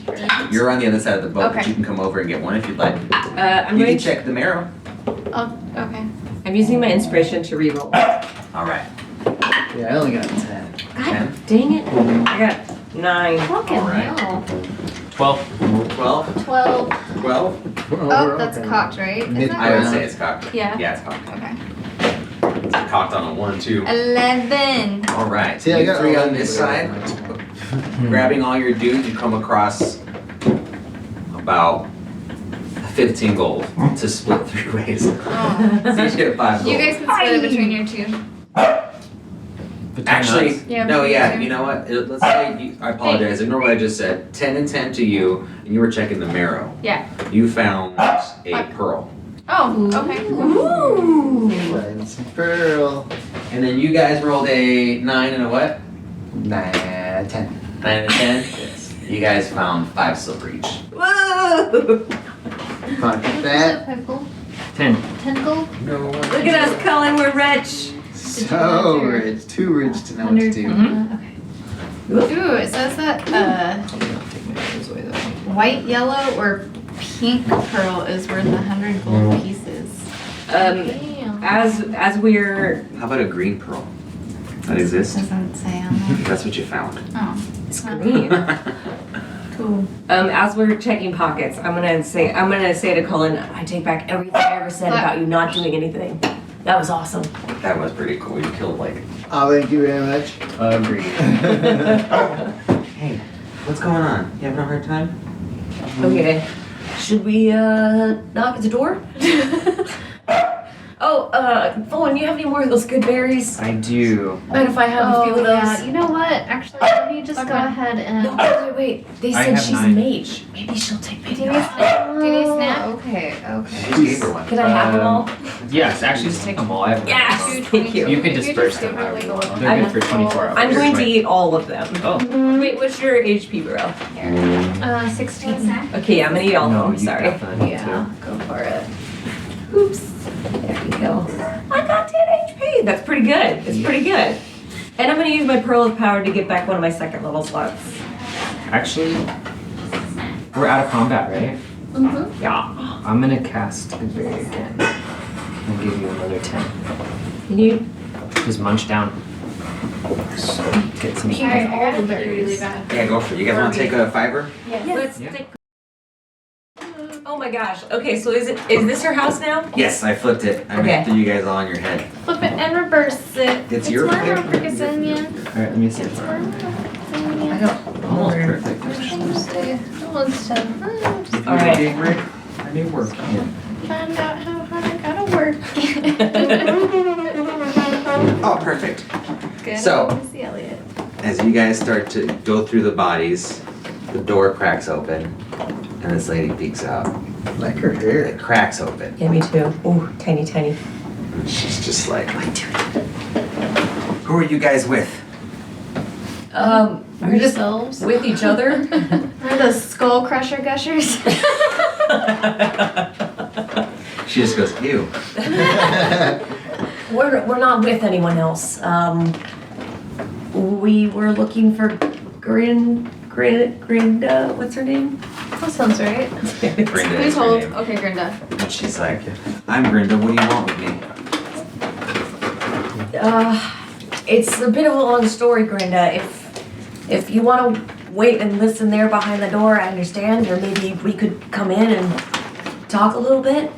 You're on the other side of the boat, but Okay. you can come over and get one if you'd like. I'm You going can to check the marrow. Oh, okay. I'm using my inspiration to reroll. Alright. Yeah, I only got 10. God 10, dang it. I got 9. Fucking Alright. hell. 12. 12, 12. 12. Oh, that's cocked, right? Is Mid- that I would right? say it's cocked. Yeah. Yeah, it's cocked. Okay. was it cocked on a 1, 2? 11. All right. See, I you got 3 on 11, this but side. I Grabbing all your dudes, you come across about 15 gold to split 3 ways. Oh. So you each get 5 gold. You guys can split it between your two. Between Actually, us? Yeah, no, between yeah, you. you know what? Let's say, I apologize, ignore what I just said. 10 and 10 to you, and you were checking the marrow. Yeah. You found a pearl. Oh, okay. Ooh. Find some pearl. And then you guys rolled a 9 and a what? 9, 10. 9 and a 10? Yes. You guys found 5 silver each. Whoa! Pocket that. 5 gold? 10. 10 gold? No. Look at us, Cullen, we're rich. So rich. Too rich to know what to do. Okay. Ooh, it says that Take my nose away though. white, yellow, or pink pearl is worth 100 gold pieces. Damn. As we're How about a green pearl? That exists? Doesn't say on there. That's what you found. Oh. it's green. Cool. As we're checking pockets, I'm gonna say to Cullen, I take back everything I ever said about you not doing anything. That was awesome. That was pretty cool. You killed like. Oh, thank you very much. Agreed. Hey, what's going on? You having a hard time? Okay. Should we knock at the door? Fullen, you have any more of those good berries? I do. Mind if I have a few of those? yeah. You know what? Actually, let me just go ahead and. No, wait. They I said have she's 9. a mage. Maybe she'll take pity Do you off. need a snack? Okay, okay. Just gave her one. Can I have them all? Yes, actually just take them all. I have Yes! them. Thank you. You can You disperse just them give her, however like, you a want. little- They're good for 24 hours. I'm going to Right. eat all of them. Oh. Wait, what's your HP, bro? 16. Okay, I'm gonna eat all of No, them. you Sorry. definitely need Yeah, go for it. Oops. There you go. I got 10 HP. That's pretty good. It's pretty good. And I'm gonna use my Pearl of Power to get back one of my second level slots. to. Actually, we're out of combat, right? Mm-hmm. Yeah. I'm gonna cast Good Berry again. I'll give you another 10. Can you? Just munch down. Get some Alright, I gotta pee really bad. Yeah, go for it. You guys want to take a fiver? Let's Yeah. take. Oh my gosh. Okay, so is this your house now? Yes, I flipped it. I Okay. threw you guys all on your head. Flip it and reverse it. It's your murder, favorite. Perkisonian. Alright, let me see. It's murder, I Perkisonian. don't. Almost perfect. Let's just All right. Big Rick, I need work. find out how hard I gotta work. Oh, perfect. Good. So- Missy Elliott. As you guys start to go through the bodies, the door cracks open, and this lady peeks out. Like her hair. It cracks open. Yeah, me too. Ooh, tiny, tiny. And she's just like, who are you guys with? We're just Ourselves. with each other. We're the skull crusher gushers. She just goes, ew. We're not with anyone else. We were looking for Grinda, what's her name? That sounds right. Grinda Who's is her hold? name. Okay, Grinda. And she's like, I'm Grinda, what do you want with me? It's a bit of a long story, Grinda. If you want to wait and listen there behind the door, I understand. Or maybe we could come in and talk a little bit.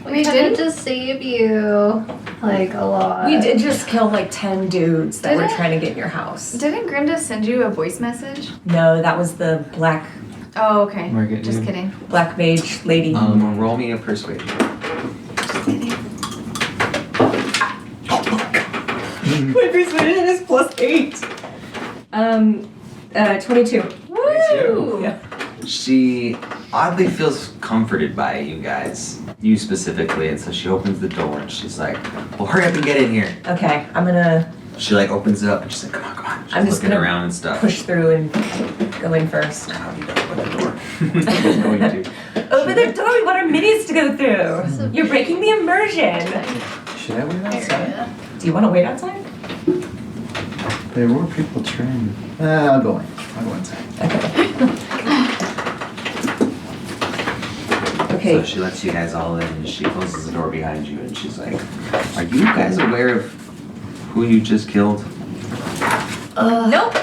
We did just save you, like, a lot. We did just kill like 10 dudes that Did were it? trying to get in your house. Didn't Grinda send you a voice message? No, that was the black Oh, okay. Margaret, Just dude. kidding. black mage lady. Roll me a persuasion. My persuasion is +8. 22. Woo! Yeah. She oddly feels comforted by you guys, you specifically, and so she opens the door and she's like, well, hurry up and get in here. Okay, I'm gonna She like opens it up and she's like, come on, come on. She's I'm just looking gonna around and stuff. push through and go in first. Oh, you don't open the door. She's going to. Open the door, we want our minis to go through. You're breaking the immersion. Should I wait outside? Do you want to wait outside? There were people trying. I'll go in. I'll go inside. Okay. So she lets you guys all in and she closes the door behind you and she's like, are you guys aware of who you just killed? Nope.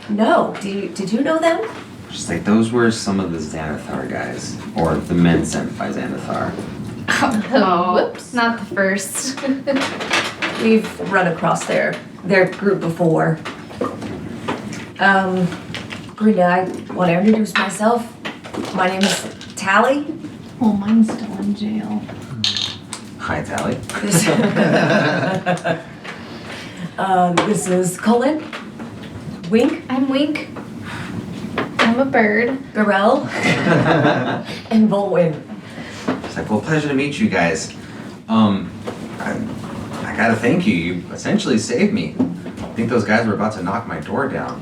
No. Did you know them? She's like, those were some of the Xanathar guys, or the men sent by Xanathar. Oh, Whoops. not the first. We've run across their group before. Grinda, I want to introduce myself. My name is Tally. Oh, mine's still in jail. Hi, Tally. This is Cullen. Wink, I'm Wink. I'm a bird. Garel, and Volwyn. It's like, well, pleasure to meet you guys. I gotta thank you. You essentially saved me. I think those guys were about to knock my door down.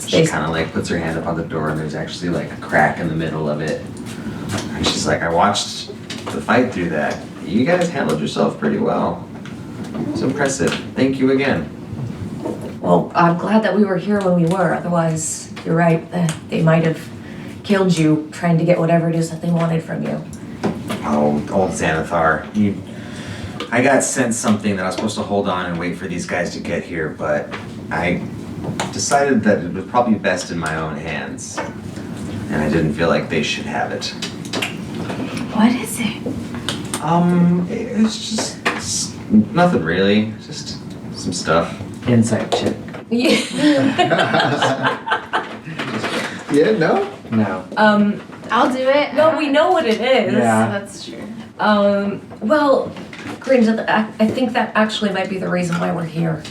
She kind of like puts her hand up on the door, and there's actually like a crack in the middle of it. And she's like, I watched the fight through that. You guys handled yourself pretty well. It's impressive. Thank you again. Well, I'm glad that we were here when we were. Otherwise, you're right. They might have killed you trying to get whatever it is that they wanted from you. Oh, old Xanathar. I got sent something that I was supposed to hold on and wait for these guys to get here, but I decided that it was probably best in my own hands. And I didn't feel like they should have it. What is it? It's just nothing really. Just some stuff. Insight check. Yeah, no? No. I'll do it. No, we know what it is. Yeah. That's true. Well, Grinda, I think that actually might be the reason why we're here.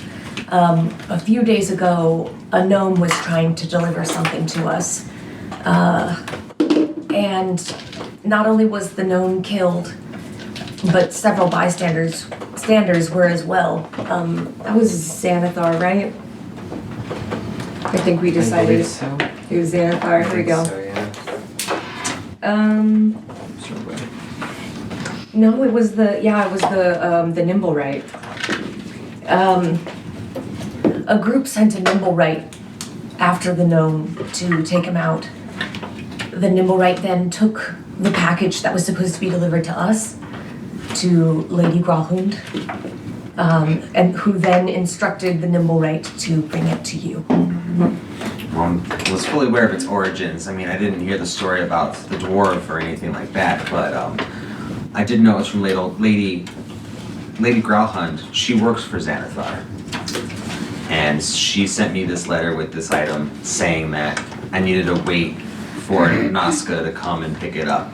A few days ago, a gnome was trying to deliver something to us. And not only was the gnome killed, but several bystanders were as well. That was Xanathar, right? I think we I decided believe so. it was Xanathar. Here we go. So, yeah. Sort of way. No, it was the Nimblewright. A group sent a Nimblewright after the gnome to take him out. The Nimblewright then took the package that was supposed to be delivered to us to Lady Gralhund, and who then instructed the Nimblewright to bring it to you. I was fully aware of its origins. I mean, I didn't hear the story about the dwarf or anything like that, but I did know it was from Lady Gralhund. She works for Xanathar. And she sent me this letter with this item saying that I needed to wait for Nazca to come and pick it up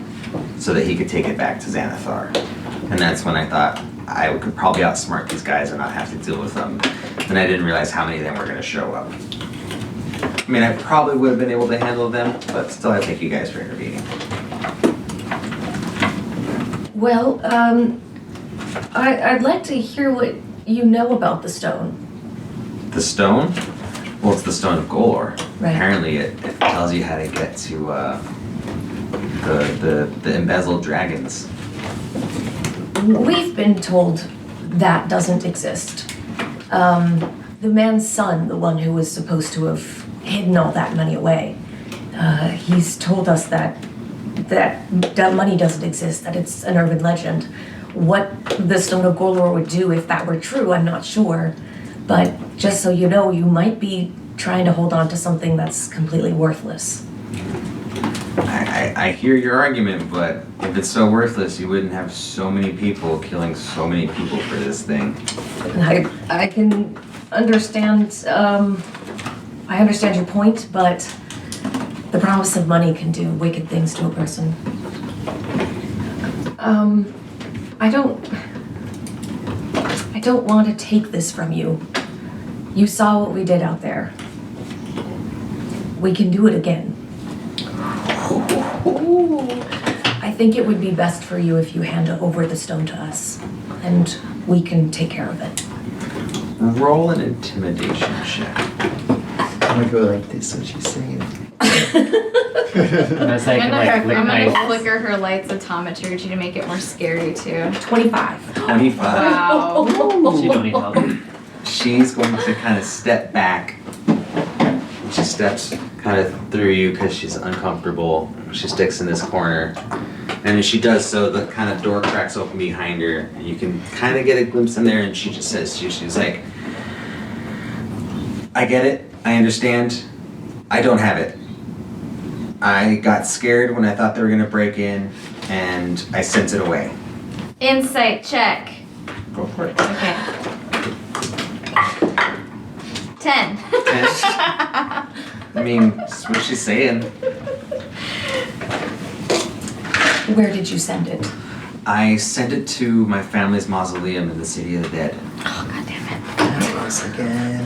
so that he could take it back to Xanathar. And that's when I thought I could probably outsmart these guys and not have to deal with them. And I didn't realize how many of them were going to show up. I mean, I probably would have been able to handle them, but still I thank you guys for intervening. Well, I'd like to hear what you know about the stone. The stone? Well, it's the stone of Golor. Right. Apparently it tells you how to get to the embezzled dragons. We've been told that doesn't exist. The man's son, the one who was supposed to have hidden all that money away, he's told us that money doesn't exist, that it's an urban legend. What the Stone of Golor would do if that were true, I'm not sure. But just so you know, you might be trying to hold on to something that's completely worthless. I hear your argument, but if it's so worthless, you wouldn't have so many people killing so many people for this thing. I can understand, I understand your point, but the promise of money can do wicked things to a person. I don't want to take this from you. You saw what we did out there. We can do it again. I think it would be best for you if you hand over the stone to us, and we can take care of it. Roll an intimidation check. I'm gonna go like this when she's saying it. Unless I can like lick I'm my. gonna flicker her lights of thaumaturgy to make it more scary too. 25. 25. Wow. She don't need help. She's going to kind of step back. She steps kind of through you because she's uncomfortable. She sticks in this corner. And as she does so, the kind of door cracks open behind her. And you can kind of get a glimpse in there. And she just says to you, she's like, I get it. I understand. I don't have it. I got scared when I thought they were going to break in. And I sent it away. Insight check. Go for it. Okay. 10. I mean, that's what she's saying. Where did you send it? I sent it to my family's mausoleum in the City of the Dead. Oh, God damn it. Once again.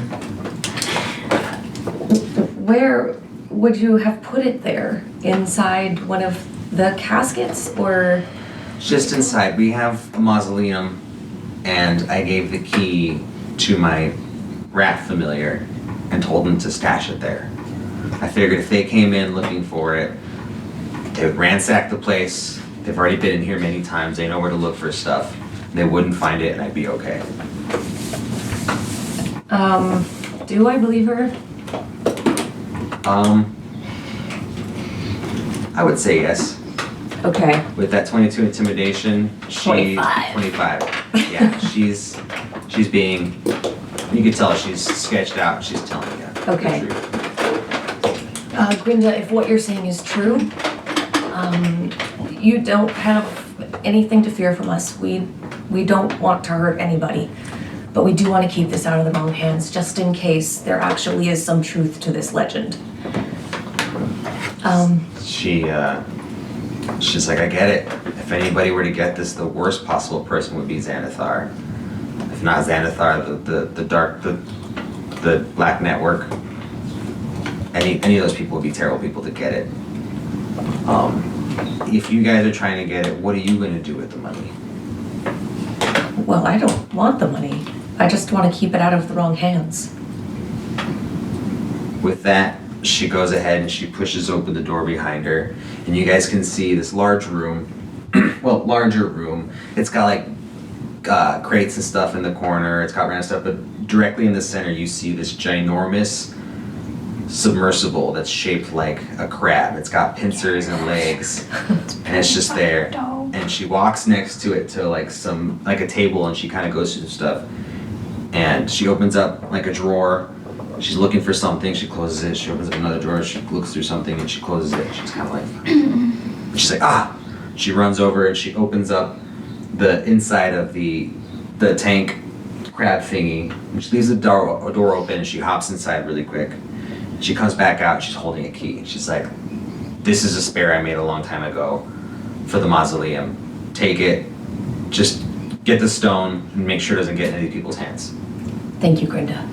Where would you have put it there? Inside one of the caskets or? Just inside, we have a mausoleum, and I gave the key to my rat familiar and told them to stash it there. I figured if they came in looking for it, they would ransack the place. They've already been in here many times. They know where to look for stuff. They wouldn't find it, and I'd be okay. Do I believe her? I would say yes. Okay. With that 22 intimidation, 25. 25. Yeah, she's being, you can tell she's sketched out, she's telling you Okay. the truth. Grinda, if what you're saying is true, you don't have anything to fear from us. We don't want to hurt anybody, but we do want to keep this out of the wrong hands, just in case there actually is some truth to this legend. She's like, I get it. If anybody were to get this, the worst possible person would be Xanathar. If not Xanathar, the Black Network. Any of those people would be terrible people to get it. If you guys are trying to get it, what are you going to do with the money? Well, I don't want the money. I just want to keep it out of the wrong hands. With that, she goes ahead and she pushes open the door behind her, and you guys can see this large room, larger room. It's got like crates and stuff in the corner. It's got random stuff, but directly in the center you see this ginormous submersible that's shaped like a crab. It's got pincers and legs, and it's just there. And she walks next to it to like a table, and she kind of goes through some stuff. And she opens up like a drawer. She's looking for something. She closes it. She opens up another drawer. She looks through something, and she closes it. She's kind of like, she's like, ah. She runs over and she opens up the inside of the tank crab thingy. And she leaves the door open, and she hops inside really quick. She comes back out. She's holding a key. She's like, this is a spare I made a long time ago for the mausoleum. Take it. Just get the stone and make sure it doesn't get in any people's hands. Thank you, Grinda.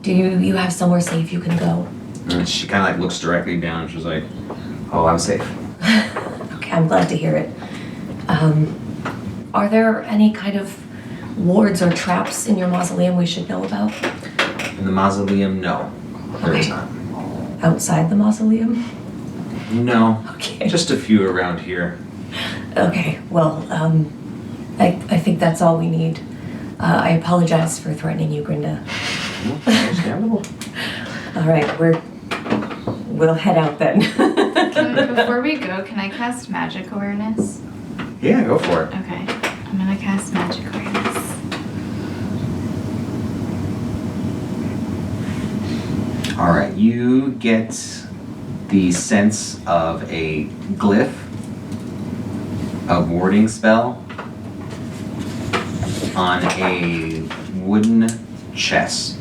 Do you have somewhere safe you can go? And she kind of like looks directly down. She's like, oh, I'm safe. Okay, I'm glad to hear it. Are there any kind of wards or traps in your mausoleum we should know about? In the mausoleum, no. There is not. Outside the mausoleum? No. Okay. Just a few around here. Okay, well, I think that's all we need. I apologize for threatening you, Grinda. Understandable. All right, we'll head out then. Before we go, can I cast magic awareness? Yeah, go for it. Okay, I'm gonna cast magic awareness. All right, you get the sense of a glyph, a warding spell on a wooden chest.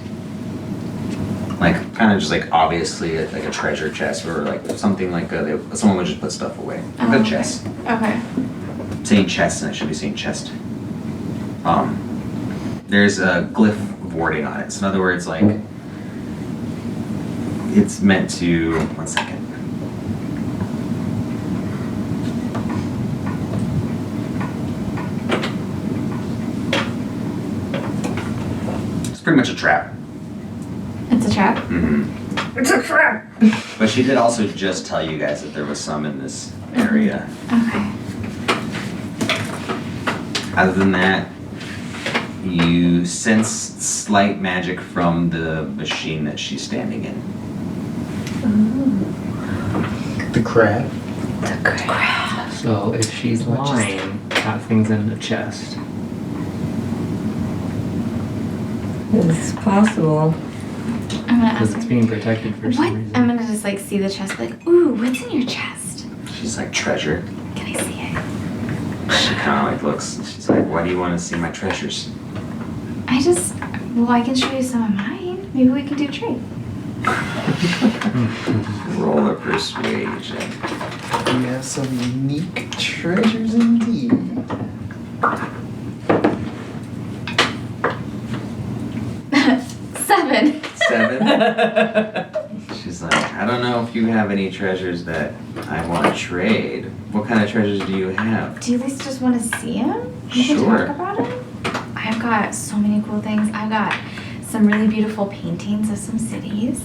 Like, kind of just like obviously like a treasure chest or like something like someone would just put stuff away. Like a chest. Okay. I'm saying chest and I should be saying chest. There's a glyph of warding on it. So in other words, like, it's meant to, one second. It's pretty much a trap. It's a trap? Mm-hmm. It's a trap! But she did also just tell you guys that there was some in this area. Okay. Other than that, you sense slight magic from the machine that she's standing in. The crab. So if she's lying, that thing's in the chest. It's possible. I'm gonna Because ask it's her. being protected for some What? reason. I'm gonna just like see the chest, like, ooh, what's in your chest? She's like, treasure. Can I see it? She kind of like looks, she's like, why do you want to see my treasures? Well, I can show you some of mine. Maybe we can do a trade. Roll a persuasion. We have some unique treasures indeed. Seven. 7. She's like, I don't know if you have any treasures that I want to trade. What kind of treasures do you have? Do you guys just want to see him? We can Sure. talk about him. I've got so many cool things. I've got some really beautiful paintings of some cities.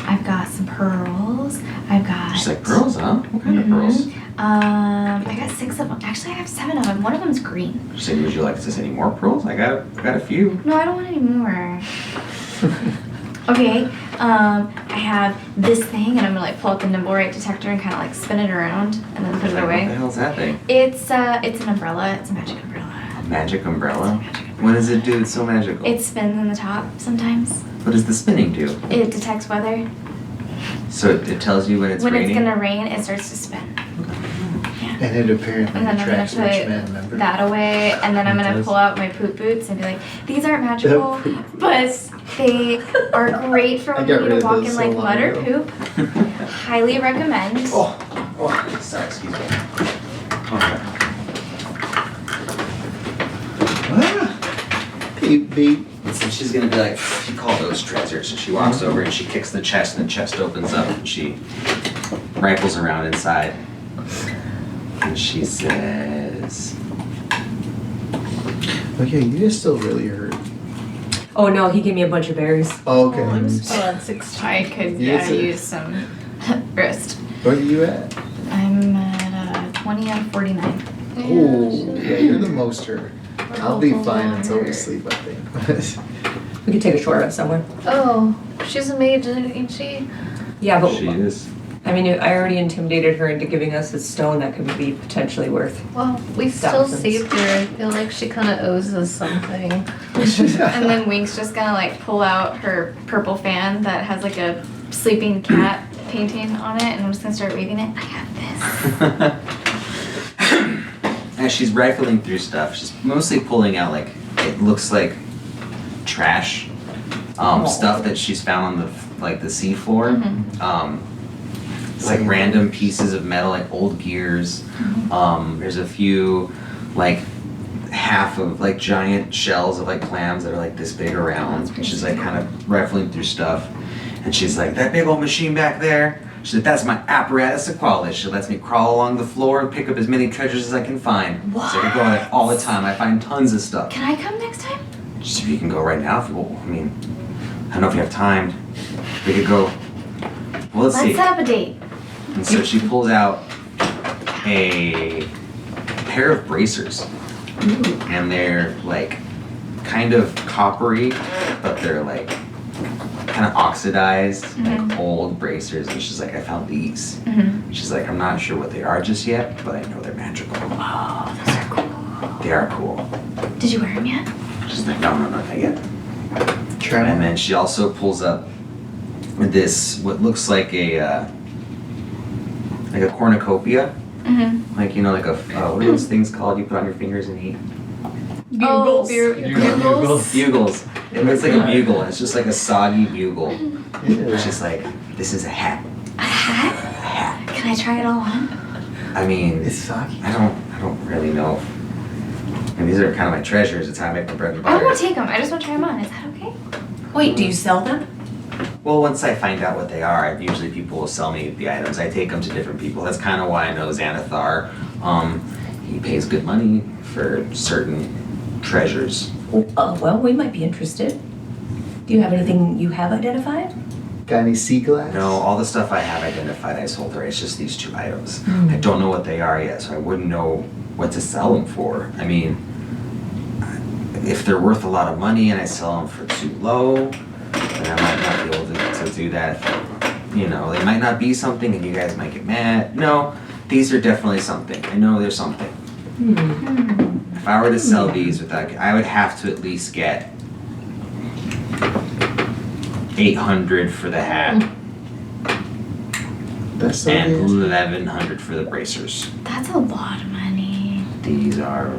I've got some pearls. I've got. She's like, pearls, huh? What kind of Mhm. pearls? I got 6 of them. Actually, I have 7 of them. One of them's green. She's like, would you like to see any more pearls? I got a few. No, I don't want any more. Okay, I have this thing, and I'm gonna like pull out the nimble right detector and kind of like spin it around and then put it Like, what the away. hell's that thing? It's an umbrella. It's a magic umbrella. Magic umbrella? What does it do? It's so magical. It spins in the top sometimes. What does the spinning do? It detects weather. So it tells you when it's when raining? it's gonna rain, it starts to spin. And it apparently And then I'm gonna attracts rich put men, remember? that away, and then I'm It gonna does. pull out my poop boots and be like, these aren't magical, Poop but they are great for I when got you need rid to of walk those in so like long mud or ago. poop. Highly recommend. Oh, sorry, excuse me. Okay. Beep, beep. So she's gonna be like, you call those treasures. And she walks over and she kicks the chest and the chest opens up and she rifles around inside. And she says, Okay, you guys still really hurt. Oh no, he gave me a bunch of berries. Oh, okay. I'm still at 16. I could Yes, sir. use some wrist. What are you at? I'm at 20 out of 49. Oh, yeah, you're the most hurt. I'll be Awful fine until we water. sleep, I think. We could take a short rest somewhere. Oh, she's a mage, ain't she? Yeah, but she is. I mean, I already intimidated her into giving us a stone that could be potentially worth. Well, we still Thousands. saved her. I feel like she kind of owes us something. And then Wink's just gonna like pull out her purple fan that has like a sleeping cat painting on it, and I'm just gonna start waving it. I have this. As she's rifling through stuff, she's mostly pulling out like, it looks like trash, stuff that she's found on the seafloor. It's like random pieces of metal, like old gears. There's a few like half of like giant shells of like clams that are like this big around. And she's like kind of rifling through stuff. And she's like, that big old machine back there. She's like, that's my apparatus aqualis. She lets me crawl along the floor and pick up as many treasures as I can find. So I can go on it all the time. I find tons of stuff. Can I come next time? Just if you can go right now, if you, well, I mean, I don't know if you have time. We could go. Well, let's see. Let's set up a date. And so she pulls out a pair of bracers. And they're like kind of coppery, but they're like kind of oxidized, like old bracers. And she's like, I found these. She's like, I'm not sure what they are just yet, but I know they're magical. Oh, those are cool. They are cool. Did you wear them yet? She's like, no, not yet. Try And one. then she also pulls up this, what looks like a cornucopia. Like, you know, like what are those things called you put on your fingers and eat? Bugles. Bugles. Bugles. It looks like a bugle. It's just like a soggy bugle. Yeah. It's just like, this is a hat. A hat? A hat. Can I try it all on? I mean, It's soggy. I don't really know. And these are kind of my treasures. It's how I make my bread and I butter. won't take them. I just want to try them on. Is that okay? Wait, do you sell them? Well, once I find out what they are, usually people will sell me the items. I take them to different people. That's kind of why I know Xanathar. He pays good money for certain treasures. Well, we might be interested. Do you have anything you have identified? Got any sea glass? No, all the stuff I have identified, I sold her. It's just these 2 items. I don't know what they are yet, so I wouldn't know what to sell them for. I mean, if they're worth a lot of money and I sell them for too low, then I might not be able to do that. You know, they might not be something and you guys might get mad. No, these are definitely something. I know there's something. If I were to sell these without, I would have to at least get 800 for the hat That's so and good. 1100 for the bracers. That's a lot of money. These are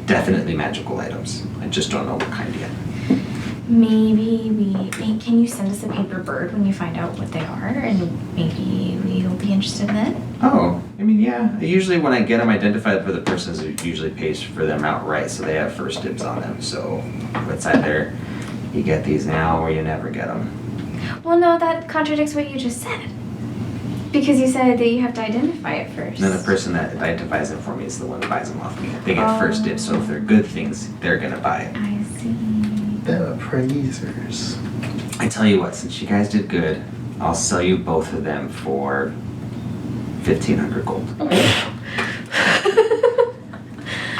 definitely magical items. I just don't know what kind yet. Can you send us a paper bird when you find out what they are, and maybe we'll be interested then? Oh, I mean, yeah. Usually when I get them identified for the persons, it usually pays for them outright, so they have first dibs on them. So it's either you get these now or you never get them. Well, no, that contradicts what you just said. Because you said that you have to identify it first. And then the person that identifies them for me is the one that buys them off me. They get first dibs, so if they're good things, they're gonna buy it. I see. The appraisers. I tell you what, since you guys did good, I'll sell you both of them for 1,500 gold. I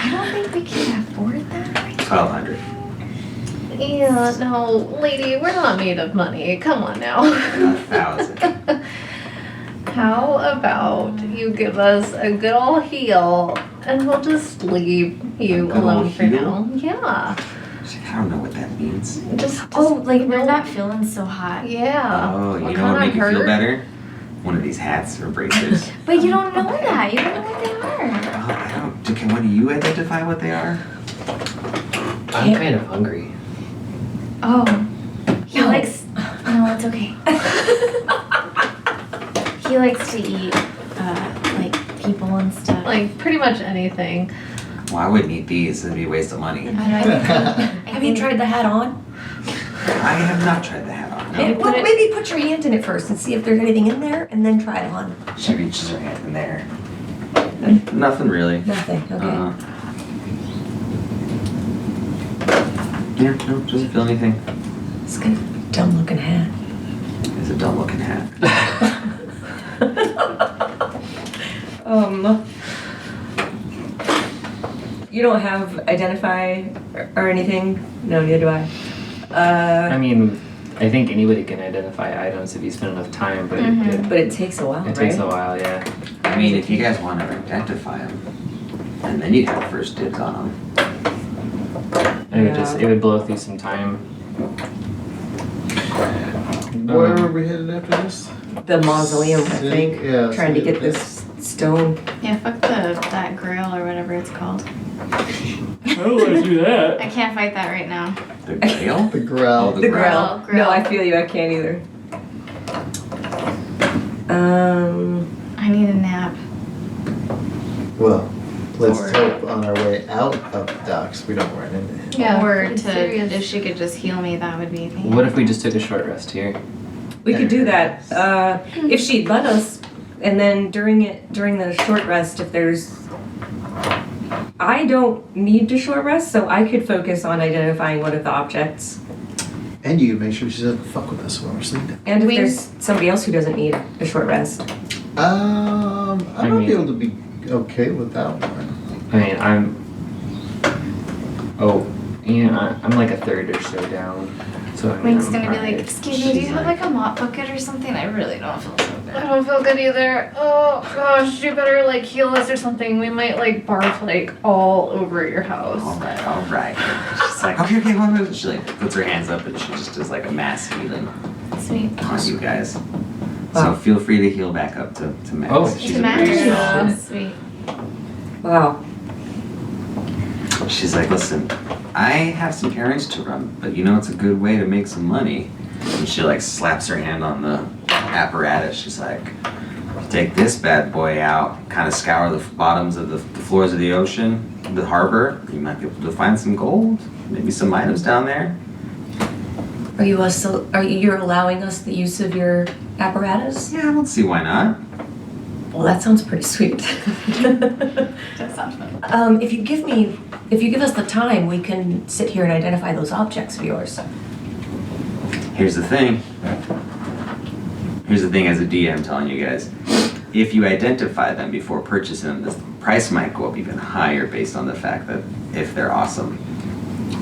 don't think we can afford that right now. 1,200. Yeah, no, lady, we're not made of money. Come on now. 1,000. How about you give us a good old heal and we'll just leave you Good alone old for heal? now. Yeah. I don't know what that means. Just Oh, like we're not feeling so hot. Yeah. Oh, you What know what kinda make you feel hurt? better? One of these hats or bracelets. But you don't know that. You don't know what they are. Oh, I don't. Can one of you identify what they are? I'm kind of hungry. Oh. He No. likes. No, it's okay. He likes to eat, like people and stuff. Like pretty much anything. Well, I wouldn't eat these. It'd be a waste of money. Have you tried the hat on? I have not tried the hat on. No. Well, maybe put your hand in it first and see if there's anything in there, and then try it on. She reaches her hand in there. Nothing really. Nothing. Okay. Yeah, no, doesn't feel anything. It's kind of a dumb-looking hat. It's a dumb looking hat. You don't have identify or anything? No, neither do I. I mean, I think anybody can identify items if you spend enough time, but But it takes a while, it right? takes a while, yeah. I mean, if you guys want to identify them, and then you'd have first dibs on them. It would just, it would blow through some time. Where were we headed after this? The mausoleum, I think. Yeah, Trying to city get pit. this stone. Yeah, fuck that grill or whatever it's called. How do I do that? I can't fight that right now. The grail? The growl. Oh, The growl. grill. No, I feel you. I can't either. I need a nap. Well, let's Or- hope on our way out of the docks we don't run into him. Yeah, Or pretty to serious. if she could just heal me, that would be amazing. What if we just took a short rest here? We could do that if she'd let us, and then during the short rest, if there's. I don't need to short rest, so I could focus on identifying one of the objects. And you make sure she doesn't fuck with us while we're sleeping. And if We- there's somebody else who doesn't need a short rest. I I might mean- be able to be okay with that one. I mean, I'm like a third or so down. So I mean, Wink's I'm gonna be alright. like, excuse me, do you have like a mop bucket or something? I really don't feel so I bad. don't feel good either. Oh gosh, you better like heal us or something. We might like barf like all over your house. All right. She's like, okay, wait. She like puts her hands up and she just does like a mass healing Sweet. on you guys. So Wow. feel free to heal back up to max. Oh. She's To a matter. pretty strong. Sweet. Wow. She's like, listen, I have some errands to run, but you know it's a good way to make some money. And she like slaps her hand on the apparatus. She's like, take this bad boy out, kind of scour the bottoms of the floors of the ocean, the harbor. You might be able to find some gold, maybe some items down there. You're allowing us the use of your apparatus? Yeah, I don't see why not. Well, that sounds pretty sweet. That sounds fun. If you give us the time, we can sit here and identify those objects of yours. Here's the thing. Here's the thing as a DM telling you guys. If you identify them before purchasing them, the price might go up even higher based on the fact that if they're awesome.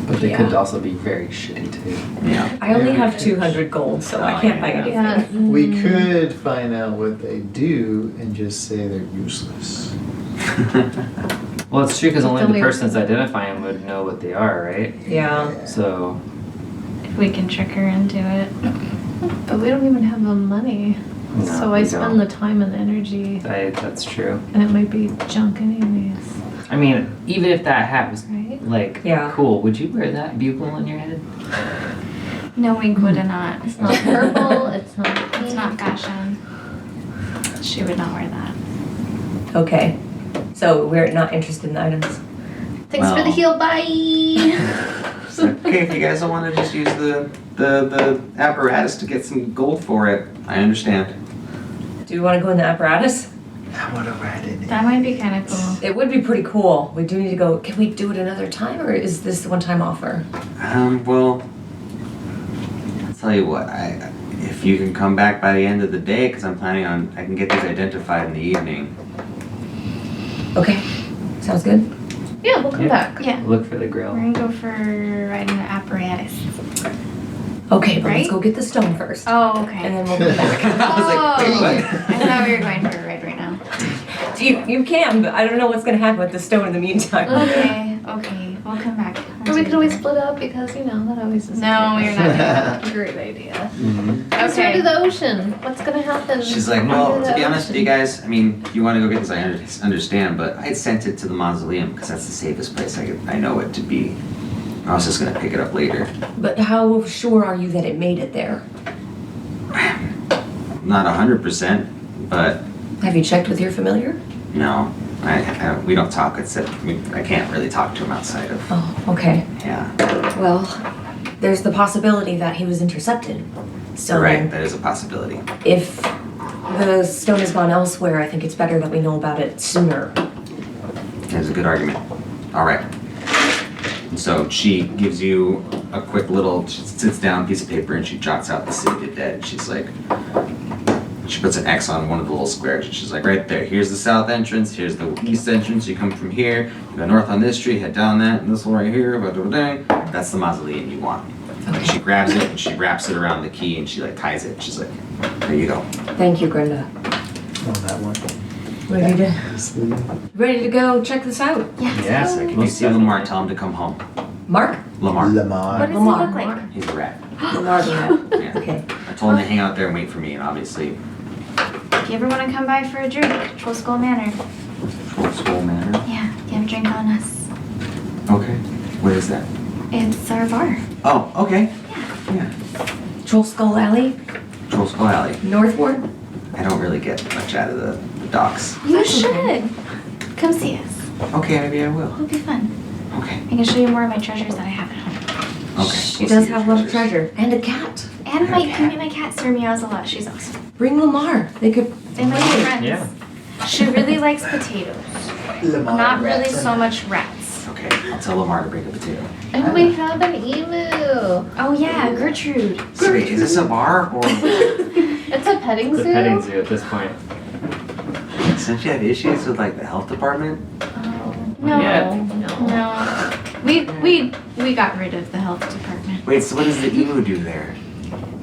But they Yeah. could also be very shitty too. Yeah. I only Yeah, have okay. 200 gold, so I Oh, can't yeah. buy anything. Yeah. We could find out what they do and just say they're useless. Well, it's true because only Then the we- persons identifying would know what they are, right? Yeah. So, If we can trick her into it. But we don't even have the money. no, So I we spend don't. the time and the energy That's true. and it might be junk anyways. I mean, even if that hat was Right? like Yeah. cool, would you wear that bugle on your head? No, we would not. It's not purple, it's not It's pink. not fashion. She would not wear that. Okay. So we're not interested in the items. Thanks for the Well. heel, bye! It's like, okay, if you guys don't want to just use the apparatus to get some gold for it, I understand. Do we want to go in the apparatus? I want to ride in it. That might be kind of cool. It would be pretty cool. We do need to go. Can we do it another time, or is this the one-time offer? Well, I'll tell you what, if you can come back by the end of the day, because I'm planning on, I can get these identified in the evening. Okay. Sounds good. Yeah, we'll come Yeah. back. Yeah. Look for the We're grill. gonna go for riding the apparatus. Okay, but let's Right? go get the stone first, Oh, okay. and then we'll come back. I was like, wait, what? I thought we were going for a ride right now. You can, but I don't know what's gonna happen with the stone in the meantime. Okay, we'll come back. Or we could always split up because, that always is. No, great. we're not doing that. Great idea. Mm-hmm. Let's go to Okay. the ocean. What's gonna happen? She's like, well, to be honest with you guys, I mean, if you want to go get this, I understand, but I sent it to the mausoleum because that's the safest place I know it to be. I was just gonna pick it up later. But how sure are you that it made it there? Not 100%, but Have you checked with your familiar? no, we don't talk. I can't really talk to him outside of. Oh, okay. Yeah, Well, there's the possibility that he was intercepted. So right. That is a possibility. if the stone has gone elsewhere, I think it's better that we know about it sooner. That's a good argument. All right. So she gives you a quick little, she sits down, piece of paper, and she jots out the city of the dead. And she's like, she puts an X on one of the little squares. And she's like, right there, here's the south entrance, here's the east entrance. You come from here, you go north on this street, head down that, and this one right here, that's the mausoleum you want. And she grabs it and she wraps it around the key and she like ties it. She's like, there you go. Thank you, Grenda. Oh, that one. Ready to go check this out? Yes, I can If you see Lamar, tell him to come home. Mark? Lamar. Lamar. What does Lamar. he look like? He's a rat. Lamar the rat. Yeah. Okay. I told him to hang out there and wait for me, and obviously, If you ever want to come by for a drink, Troll Skull Manor. Troll Skull Manor. Yeah, you have a drink on us. Okay. What is that? It's our bar. Oh, okay. Yeah. Troll Skull Alley? Troll Skull Alley. Northward? I don't really get much out of the docks. You should. Come see us. Okay, maybe I will. It'll be fun. Okay. I can show you more of my treasures that I have at home. Okay. She we'll does see your have a lot of treasures. treasure. And a cat. And my, my cat Sir meows a lot. She's awesome. Bring Lamar. They could. They might be friends. Yeah. She really likes potatoes. Lamar. Not really so much rats. Okay, I'll tell Lamar to bring a potato. And we have an emu. Oh yeah, Gertrude. So wait, is this a bar or It's a petting It's a zoo. petting zoo at this point. since you have issues with like the health department? No. Yeah. No. We got rid of the health department. Wait, so what does the emu do there?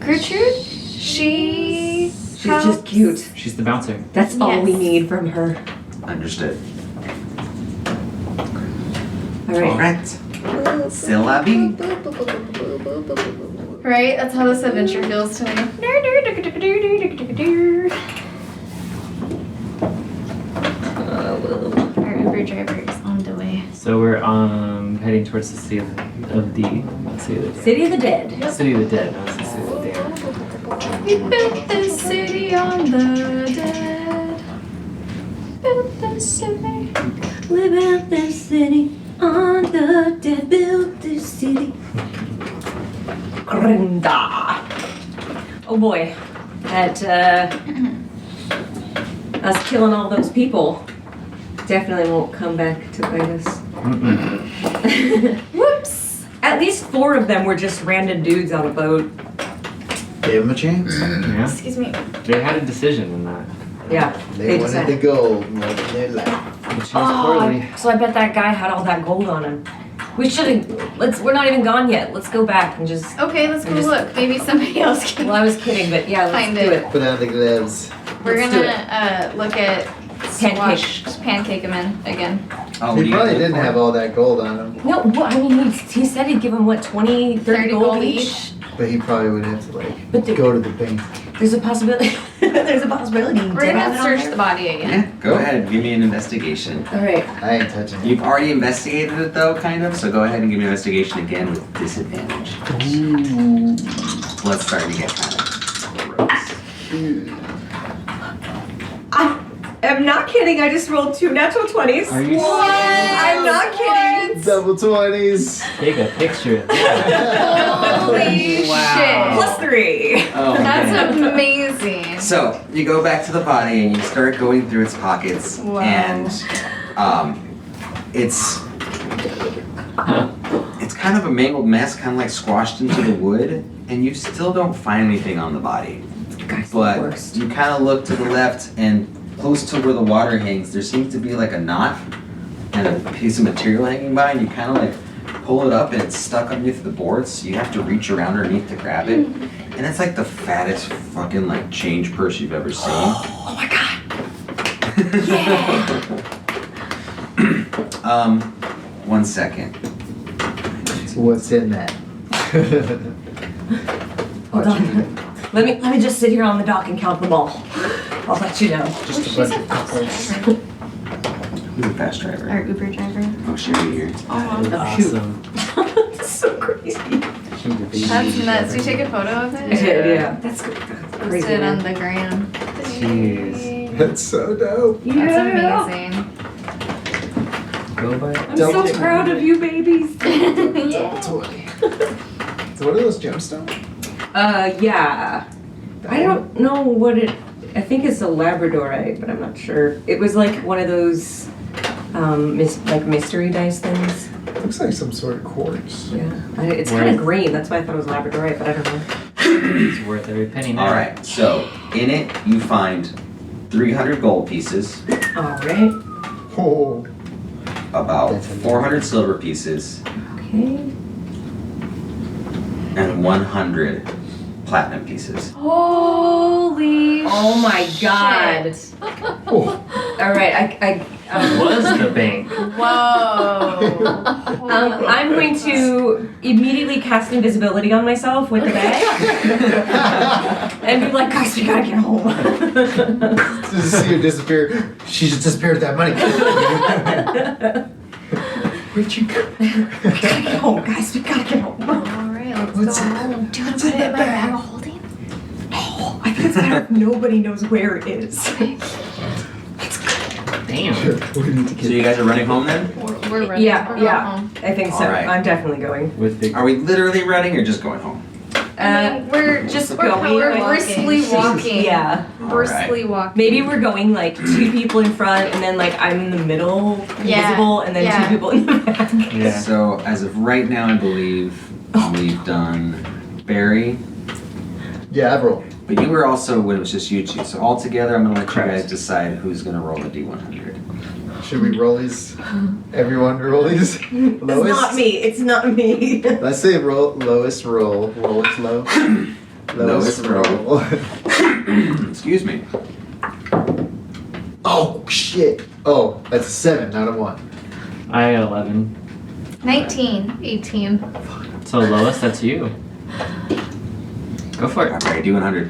Gertrude? She's She's just cute. She's the bouncer. That's all we Yes. need from her. Understood. All right. Alright. C'est la vie. Right? That's how this adventure feels to me. Our Uber driver is on the way. So we're heading towards the city of the City of the Dead. City of the Dead. No, it's the city of the Dead. We built this city on the dead. Built this city. We built this city on the dead. Built this city. Grinda. Oh boy. That, us killing all those people definitely won't come back to bite us. Mm-mm. Whoops! At least 4 of them were just random dudes on a boat. Gave him a chance. Yeah. Excuse me. They had a decision in that. Yeah. They wanted decided. to go more than they liked. But she was poorly. So I bet that guy had all that gold on him. We should have. We're not even gone yet. Let's go back and just. Okay, let's go Just- look. Maybe somebody else can. Well, I was kidding, but yeah, let's Find do it. it. But I don't think it has. We're Let's do gonna look at Pancake. pancake them in again. Oh, what do He you probably look didn't for? have all that gold on him. No, well, I mean, he said he'd give him, what, 20, 30 gold each? But he probably would have to like But the- go to the bank. There's a possibility. There's a possibility. We're gonna search the body again. Yeah, go ahead. Give me an investigation. All right. I ain't touching it. You've already investigated it though, kind of. So go ahead and give me an investigation again with disadvantage. Let's start to get kind of gross. I'm not kidding. I just rolled 2 natural 20s. Are you I'm not kidding. Double 20s. Take a picture of that. Holy Wow. Plus 3. Oh, That's man. amazing. So you go back to the body and you start going through its pockets, Wow. and it's kind of a mangled mess, kind of like squashed into the wood, and you still don't find anything on the body. Guys, the But worst. you kind of look to the left, and close to where the water hangs, there seems to be like a knot and a piece of material hanging by, and you kind of like pull it up, and it's stuck underneath the boards, so you have to reach around underneath to grab it. And it's like the fattest fucking like change purse you've ever seen. Oh my god. One second. So what's in that? Hold on. Let me just sit here on the dock and count them all. I'll let you know. Just a She's bunch a of fast couples. driver. Who's a fast driver? Our Uber driver. Oh, Sherry here. Awesome. That's so crazy. That's nuts. You take a photo of it? Yeah. That's Post crazy. it on the gram. Jeez. That's so dope. That's amazing. Go by. I'm so proud of you, babies. Yeah. Double 20. So what are those gemstones? Yeah. I don't know what it. I think it's a Labradorite, but I'm not sure. It was like one of those, like mystery dice things. Looks like some sort of quartz. Yeah. It's kind of green. That's why I thought it was Labradorite, but I don't know. It's worth every penny now. All right. So in it, you find 300 gold pieces, All right. Oh. about That's a lot. 400 silver pieces, Okay. and 100 platinum pieces. Holy Oh my god. Oh. All right. It was the bank. Whoa. I'm going to immediately cast invisibility on myself with the bag and be like, guys, we gotta get home. Just see her disappear. She just disappeared with that money. Where'd you go? We gotta get home, guys. We gotta get home. Alright, let's What's go that? home. Do you want to put it in my bag of holding? Oh, I think it's better if nobody knows where it is. Damn. We need to So get you guys are running home then? We're ready. Yeah, We're yeah. home. I think so. All right. I'm definitely going. With the. Are we literally running or just going home? I mean, we're just we're, going. we're briskly walking. Yeah. Briskly walking. Maybe we're going like 2 people in front and then like I'm in the middle, Yeah, invisible, and then yeah. 2 people in the back. Yeah. So as of right now, I believe we've done Barry, Yeah, I've rolled. but you were also when it was just you two. So all together, I'm gonna let you Correct. guys decide who's gonna roll the D100. Should we roll these? Everyone roll these? It's Lowest? not me. It's not me. Let's say lowest roll. Roll is low. Lowest roll. Excuse me. Oh, shit. Oh, that's a 7, not a 1. I 11. 19. 18. So Lois, that's you. Go for All it. right, D100.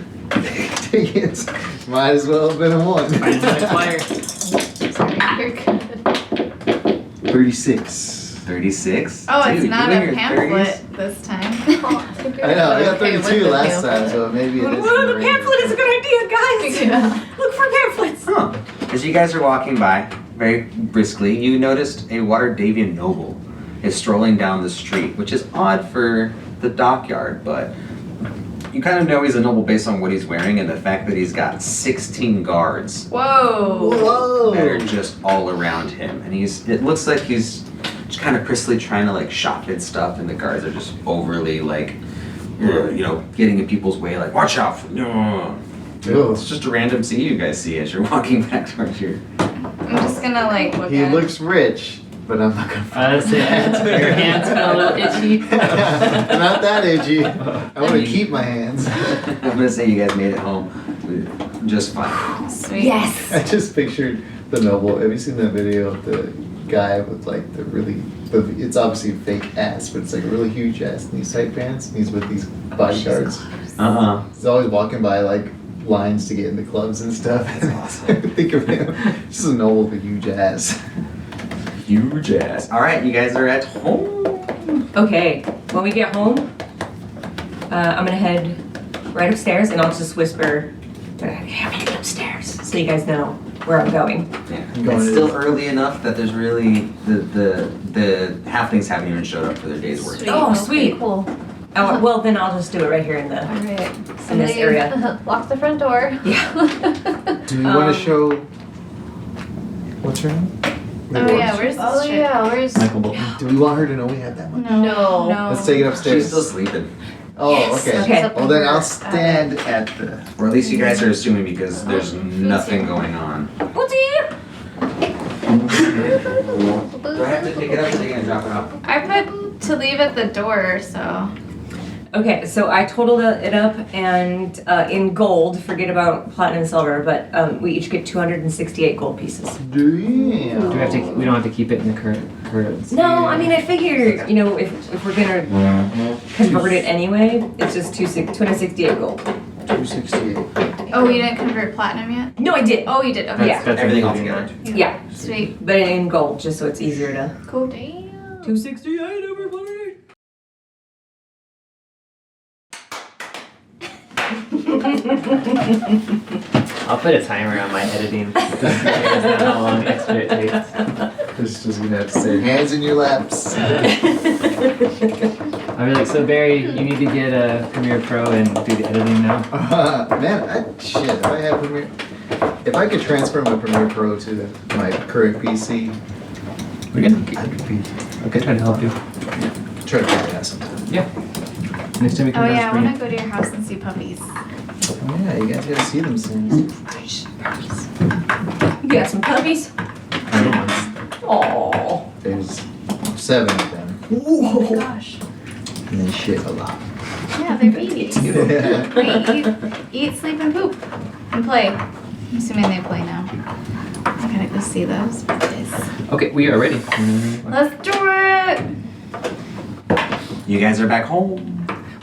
Dang it. Might as well have been a 1. Find my flyer. Sorry, you're good. 36. 36. Oh, Dude, it's not you in a your pamphlet 30s? this time. I know, I got Okay, with 32 the last time, pamphlet. so maybe it is. Well, the pamphlet is a good idea, guys. Yeah. Look for pamphlets. Huh. As you guys are walking by, very briskly, you noticed a Waterdavian noble is strolling down the street, which is odd for the dockyard, but you kind of know he's a noble based on what he's wearing and the fact that he's got 16 guards Whoa. that are Whoa! just all around him. And it looks like he's just kind of briskly trying to like shop at stuff, and the guards are just overly like, getting in people's way, like, watch out. It's just a random scene you guys see as you're walking back towards your. I'm just gonna like look He at looks rich, but I'm not gonna. I was saying, your hands got a little itchy. Not that itchy. I want to keep my hands. I'm gonna say you guys made it home just fine. Sweet. Yes. I just pictured the noble. Have you seen that video of the guy with like the really it's obviously a fake ass, but it's like a really huge ass in these tight pants, and he's with these bodyguards. He's always walking by like lines to get into clubs and stuff. That's awesome. Think of him, just a noble but huge ass. Huge ass. All right, you guys are at home. Okay, when we get home, I'm gonna head right upstairs and I'll just whisper, "Have me get upstairs," so you guys know where I'm going. Yeah. Going It's still in. early enough that there's really the halflings haven't even showed up for their day's work. Sweet. Oh, Okay, sweet. Cool. Oh, well, then I'll just do it right here in the. Alright. In this area. Lock the front door. Yeah. Do we want Um, to show? What's her name? Oh yeah, where's this Oh chick? yeah, where's? Michael Bolton. Do we want her to know we have that much? No. Let's take it upstairs. She's still sleeping. Oh, Yes, okay. okay. Well, then I'll stand at the. Or at least you guys are assuming because there's nothing going on. What's here? Do I have to pick it up or are they gonna drop it off? I put to leave at the door, so. Okay, so I totaled it up, and in gold, forget about platinum and silver, but we each get 268 gold pieces. Damn. Do we have to? We don't have to keep it in the currency. No, I mean, I figure, you know, if we're gonna convert it anyway, it's just 268 gold. 268. Oh, you didn't convert platinum yet? No, I did. Oh, you did. Okay. Yeah. That's Everything all including together. that. Yeah, Sweet. but in gold, just so it's easier to. Cool. Damn. 268, everybody! I'll put a timer on my editing. Just so you guys know how long extra it takes. This is just gonna have to say hands in your laps. I'll be like, so Barry, you need to get a Premiere Pro and do the editing now. Man, shit. If I had Premiere, if I could transfer my Premiere Pro to my current PC, We're good. I'd be Okay, try to help you. try to figure that sometime. Yeah. Next time we Oh come yeah, I down, want to go to your house and see puppies. Oh, yeah, you guys gotta see them soon. You got some puppies? little ones. Aww. There's 7 of them, Oh my gosh. and they shit a lot. Yeah, they're babies. They eat, sleep, and poop, and play. I'm assuming they play now. I gotta go see those puppies. Okay, we are ready. Let's do it. You guys are back home.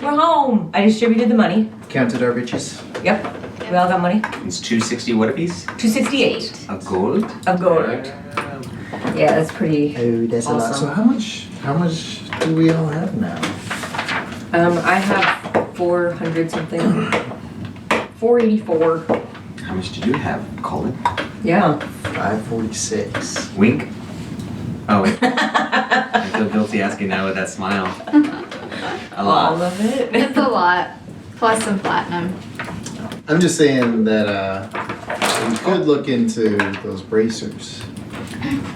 We're home. I distributed the money. Counted our riches. Yep. We all got money. It's 260 what a piece? 268 A gold? of gold. Yeah, that's pretty. Oh, that's a lot. Awesome. So how much do we all have now? I have 400 something. 484. How much did you have, Colin? Yeah. 546. Wink? Oh wait. I feel guilty asking now with that smile. A All lot. of it. It's a lot. Plus some platinum. I'm just saying that we could look into those bracers.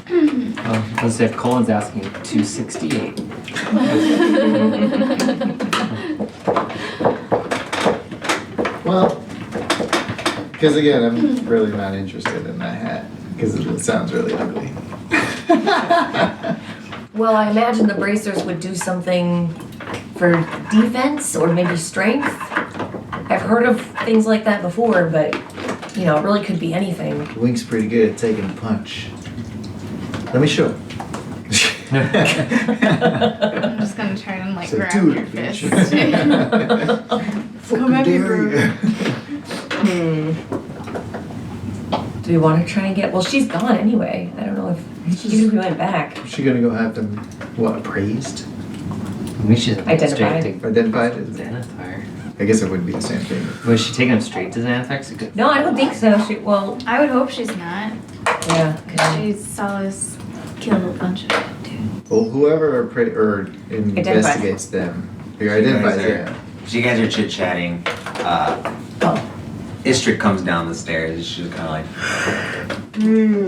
Oh, let's say if Colin's asking 268. Well, because again, I'm really not interested in that hat because it sounds really ugly. Well, I imagine the bracers would do something for defense or maybe strength. I've heard of things like that before, but you know, it really could be anything. Wink's pretty good at taking a punch. Let me show. I'm just gonna try and like So grab do your it, fist. Fucking at me, dare bro. you. Do we want to try and get? Well, she's gone anyway. I don't know if even if we went back. Is she gonna go have them, what, appraised? Maybe she's Identified. straight to Identified? Xanathar. I guess it would be the same thing. Was she taking him straight to Xanathar? 'Cause it could- No, I don't think so. Well, I would hope she's not, yeah. because she saw us kill a bunch of dudes. Well, whoever investigates them, or identifies them. So you guys are chit chatting. Istrid comes down the stairs. She's kind of like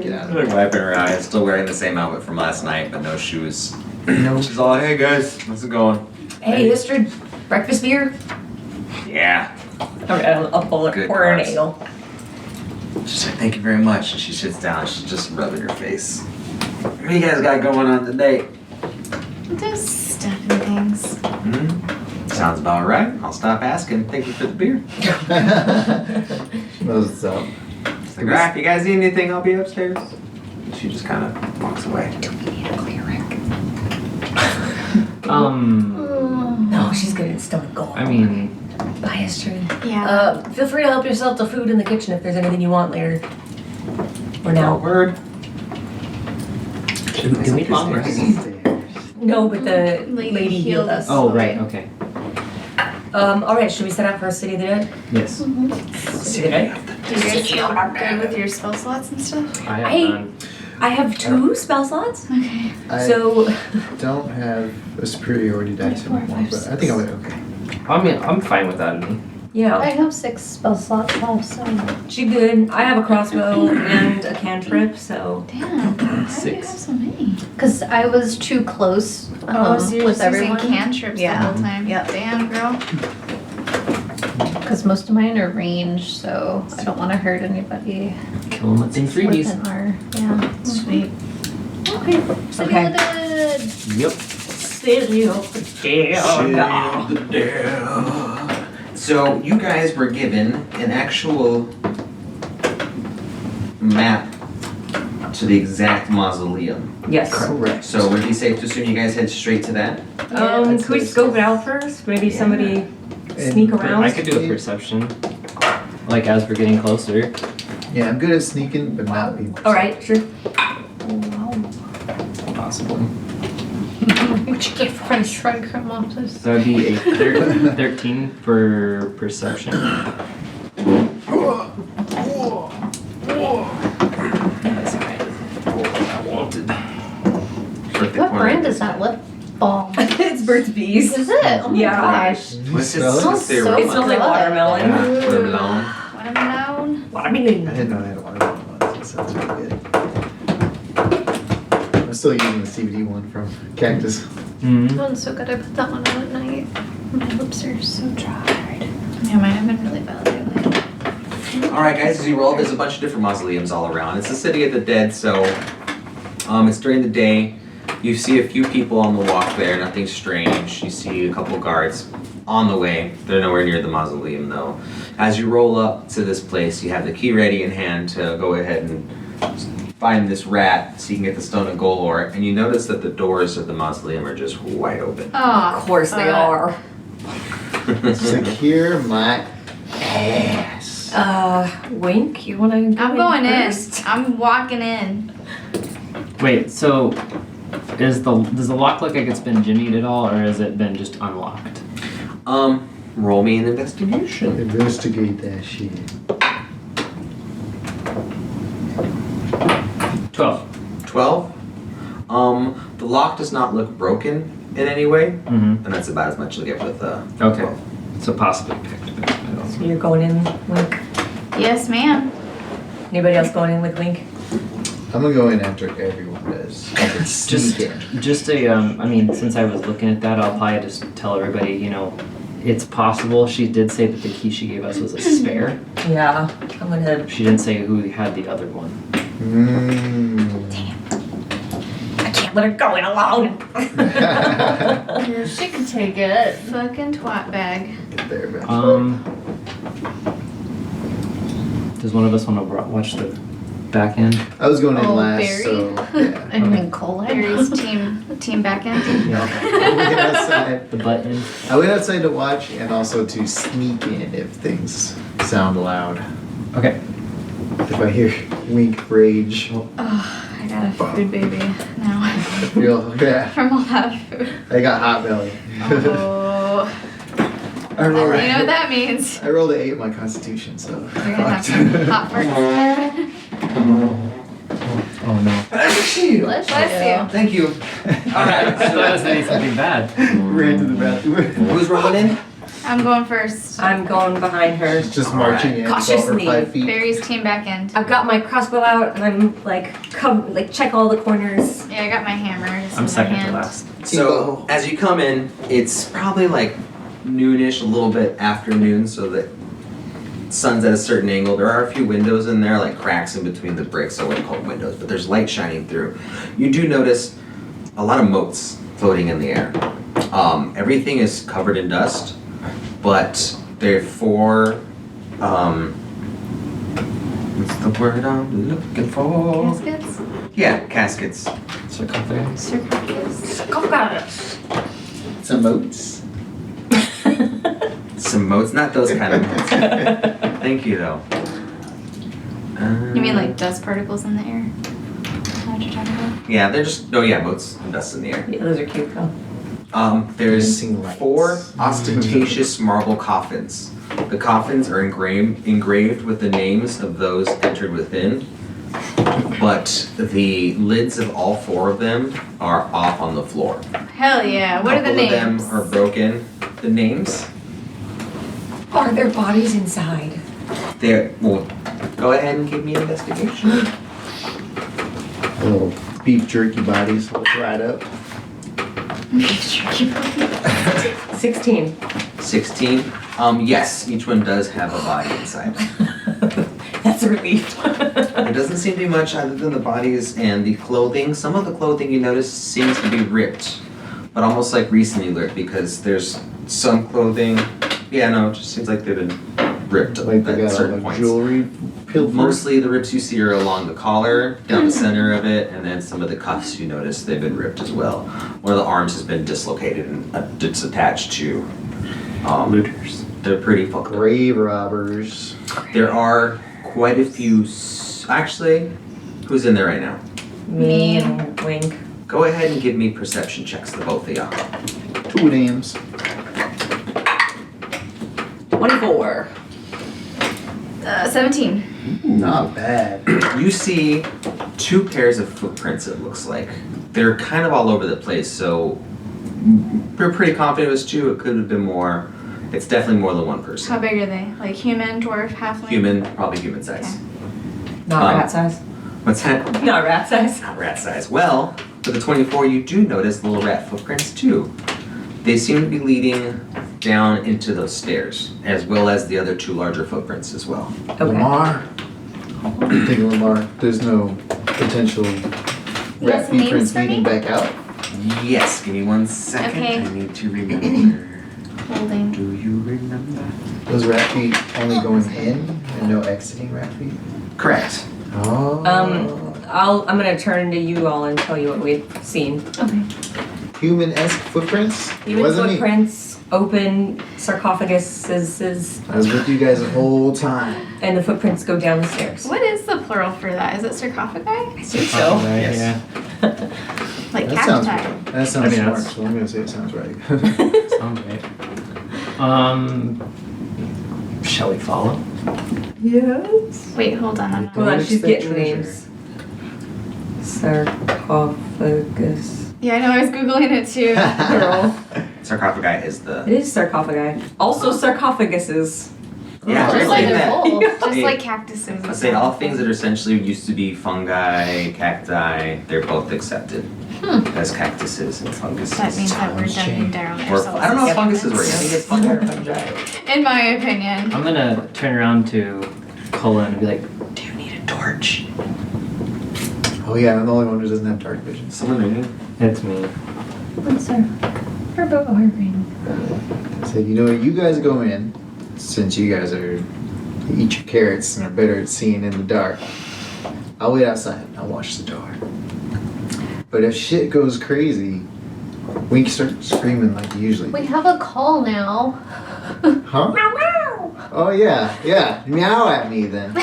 Get out of like wiping her eyes, still wearing the same outfit from last night, but no shoes. No. She's all, "Hey guys, how's it going?" Hey, Istrid, breakfast beer? Yeah. I'll pull her, Good pour her an cards. ale. She's like, "Thank you very much." And she sits down. She's just rubbing her face. What do you guys got going on today? Just stuff and things. Sounds about right. I'll stop asking. Thank you for the beer. She knows what's up. She's like, "Alright, if you guys need anything, I'll be upstairs." She just kind of walks away. No, she's good at stone gold. I mean, by history. Yeah. Feel free to help yourself to food in the kitchen if there's anything you want later. Or now. Word. do we long rest? No, but the Lady lady healed us. Oh, right, okay. Alright, should we set out for City of the Dead? Yes. City of the Dead? Do you guys feel good with your spell slots and stuff? I have I- none. I have 2 spell slots. Okay. I So don't have a superiority dice anymore, but I think I'll be okay. I mean, I'm fine with that. yeah, I have 6 spell slots left, so. she good. I have a crossbow and a cantrip, so Damn. How do you Six. have so many? Because I was too close So you're with just using everyone. cantrips Yeah. the whole time. Yep. Damn, girl. Because most of mine are range, so I don't want to hurt anybody Kill them with some freebies. within our. Yeah. Sweet. Okay. City Okay. of the Dead. Yep. City of the Dead. So you guys were given an actual map to the exact mausoleum. Yes. Correct. So would it be safe to assume you guys head straight to that? I'd Could we say scope so. it out first? Maybe Yeah. somebody And sneak I around? could do a perception. Like as we're getting closer. Yeah, I'm good at sneaking, but not being. Alright, sure. Possible. What you get for shrug from off this? So that'd be a 13 for perception. That's high. I wanted. Birthday What corner. brand is that lip balm? It's Burt's Bees. Is it? Oh my Yeah. gosh. What's it? Smell it? What's the So aroma? It smells like watermelon. Yeah, watermelon. Watermelon. I Watermelon. didn't know I had a watermelon. That sounds really good. I'm still using the CBD one from Cactus. Mm-hmm. That one's so good. I put that one on at night. My lips are so dried. Yeah, mine have been really bad lately. All right, guys, as you roll, there's a bunch of different mausoleums all around. It's the City of the Dead, so it's during the day. You see a few people on the walk there, nothing strange. You see a couple guards on the way. They're nowhere near the mausoleum, though. As you roll up to this place, you have the key ready in hand to go ahead and find this rat so you can get the Stone of Golor, and you notice that the doors of the mausoleum are just wide open. Oh, Of course they are. Secure my ass. Wink, you wanna go I'm going in. first? I'm walking in. Wait, so does the lock look like it's been jimmied at all, or has it been just unlocked? Roll me an investigation. Investigate that shit. 12. 12. The lock does not look broken in any way, Mm-hmm. and that's about as much as you get with Okay. 12. So possibly picked, but I don't. So you're going in, Wink. Yes, ma'am. Anybody else going in with Wink? I'm gonna go in after everyone does. I can sneak in. Just a, I mean, since I was looking at that, I'll probably just tell everybody, it's possible. She did say that the key she gave us was a spare. Yeah, I'm gonna. She didn't say who had the other one. I can't let her go in alone. She can take it. Fucking twat bag. Get there eventually. Does one of us want to watch the back end? I was going in Oh, last, Barry? so yeah. I mean, Colin. Barry's team back end. Yeah. I went outside. The button. I went outside to watch and also to sneak in if things sound loud. Okay. If I hear Wink rage, Oh, I got a food baby now. yeah, From all that food. I got hot belly. Oh. I rolled, You know what that means. I rolled an 8 in my constitution, so. You're gonna have some hot farts. Oh no. Bless you. Thank you. Alright, I thought I was saying something bad. Ran to the bathroom. who's rolling in? I'm going first. I'm going behind her. Just marching in, 12 or Cautiously. 5 feet. Barry's team back end. I've got my crossbow out and I'm like, check all the corners. Yeah, I got my hammer. Just in I'm my second hand. to last. So, as you come in, it's probably like noonish, a little bit afternoon, so that sun's at a certain angle. There are a few windows in there, like cracks in between the bricks, I wouldn't call them windows, but there's light shining through. You do notice a lot of motes floating in the air. Everything is covered in dust, but there are 4, what's the word I'm looking for? Caskets? Yeah, caskets. Sarcophagus. Sarcophagus. Sarcophagus. Some oats. Some moats, not those kind of moats. Thank you though. You mean like dust particles in the air? Is that what you're talking about? Yeah, they're just moats and dust in the air. Yeah, those are cute though. There's Dancing lights. 4 ostentatious marble coffins. The coffins are engraved with the names of those entered within, but the lids of all 4 of them are off on the floor. Hell yeah. What are the names? Couple of them are broken. The names? Are there bodies inside? Well, go ahead and give me an investigation. Little beef jerky bodies look right up. 16. 16. Yes, each one does have a body inside. That's a relief. There doesn't seem to be much other than the bodies and the clothing. Some of the clothing you notice seems to be ripped, but almost like recently ripped because there's some clothing. Yeah, no, it just seems like they've been ripped Like they at got all certain the points. jewelry pilfered. Mostly the rips you see are along the collar, down the center of it, and then some of the cuffs you notice they've been ripped as well. One of the arms has been dislocated and it's attached to Looters. they're pretty fucked up. Grave robbers. There are quite a few. Actually, who's in there right now? Me and Wink. Go ahead and give me perception checks, the both of y'all. 2 names. 24. 17. Not bad. You see 2 pairs of footprints, it looks like. They're kind of all over the place, so we're pretty confident it was 2. It could have been more. It's definitely more than one How person. big are they? Like human, dwarf, halfling? Human, probably human size. Okay. Not rat size. What's that? Not rat size. Not rat size. Well, for the 24, you do notice little rat footprints too. They seem to be leading down into those stairs, as well as the other 2 larger footprints as well. Okay. Lamar. I think Lamar. There's no potential You got rat some names footprints for me? leading back out. Yes, give me 1 second. Okay. I need to remember. Holding. Do you remember? Those rat feet only going in and no exiting rat feet. Correct. Oh. I'm gonna turn to you all and tell you what we've seen. Okay. Human-esque footprints. It Human wasn't me. footprints, open sarcophaguses, I was with you guys the whole time. and the footprints go down the stairs. What is the plural for that? Is it sarcophagi? I think so. Yes. Yeah. Like That sounds cacti? right. That sounds I mean, smart, that's- so I'm gonna say it sounds right. Sounds right. Shall we follow? Yes. Wait, hold on. I'm not. Hold on, she's Expect getting treasure. names. Sarcophagus. Yeah, I know. I was googling it too. Girl. Sarcophagi is the. It is sarcophagi. Also sarcophaguses. Yeah, Oh, Just like like they're that. old. Just Yeah. like cactuses. I say all things that are essentially used to be fungi, cacti, they're both accepted as cactuses and funguses. That means that we're dumbing down Or, ourselves. I don't know if as funguses humans. were. I think it's fungi or fungi. In my opinion. I'm gonna turn around to Cullen and be like, do you need a torch? Oh yeah, I'm the only one who doesn't have dark vision. Someone ringing? It's me. What's our heartbeat? So you know what, you guys go in, since you guys are you eat your carrots and are better at seeing in the dark. I'll wait outside and I'll watch the door. But if shit goes crazy, we can start screaming like you usually We do. have a call now. Huh? Oh yeah. Meow at me then.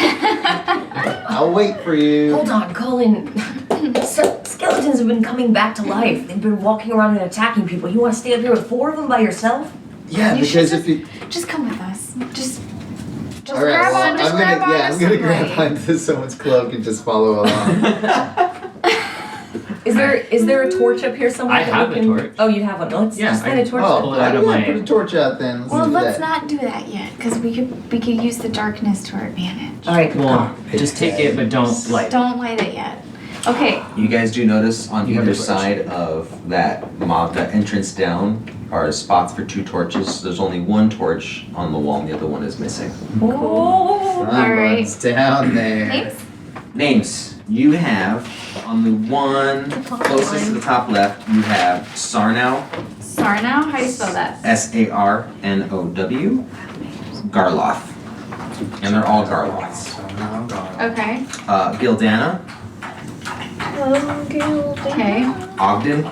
I'll wait for you. Hold on, Colin. Skeletons have been coming back to life. They've been walking around and attacking people. You want to stay up here with 4 of them by yourself? Yeah, You because should if you Just come with us. Just all right, grab well, on. Just I'm grab gonna on. I'm gonna grab onto someone's cloak and just follow along. Is there a torch up here somewhere? I that have we a can- torch. Oh, you have one. Let's Yeah, just light I- a torch. Oh, Pull it out of yeah, my- put a torch out then. Well, do let's that. not do that yet, because we could use the darkness to our advantage. All right. Well, just take it, but don't light it. Don't light it yet. Okay. You guys do notice on You have either a torch. side of that entrance down are spots for 2 torches. There's only 1 torch on the wall and the other one is missing. Oh. Someone's down there. Names? Names. You have, on the one closest to the top left, you have Sarnow, Sarnow? How do you spell that? Sarnow, Garloth. And they're all Garloths. Okay. Gildana, Okay. Ogden,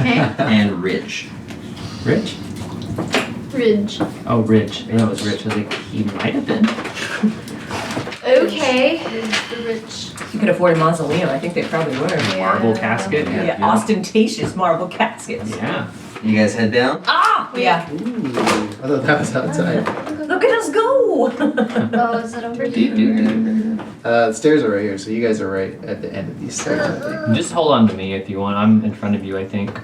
Okay. and Ridge. Rich? Ridge. Oh, Rich. I know it was Rich. I was like, he might have been. Okay. The rich. If you could afford a mausoleum, I think they probably would. Marble casket. Yeah, ostentatious marble caskets. Yeah. You guys head down? Ah! Yeah. Ooh, I thought that was outside. Look at us go! Oh, is it over here? The stairs are right here, so you guys are right at the end of these stairs, I think. Just hold on to me if you want. I'm in front of you, I think.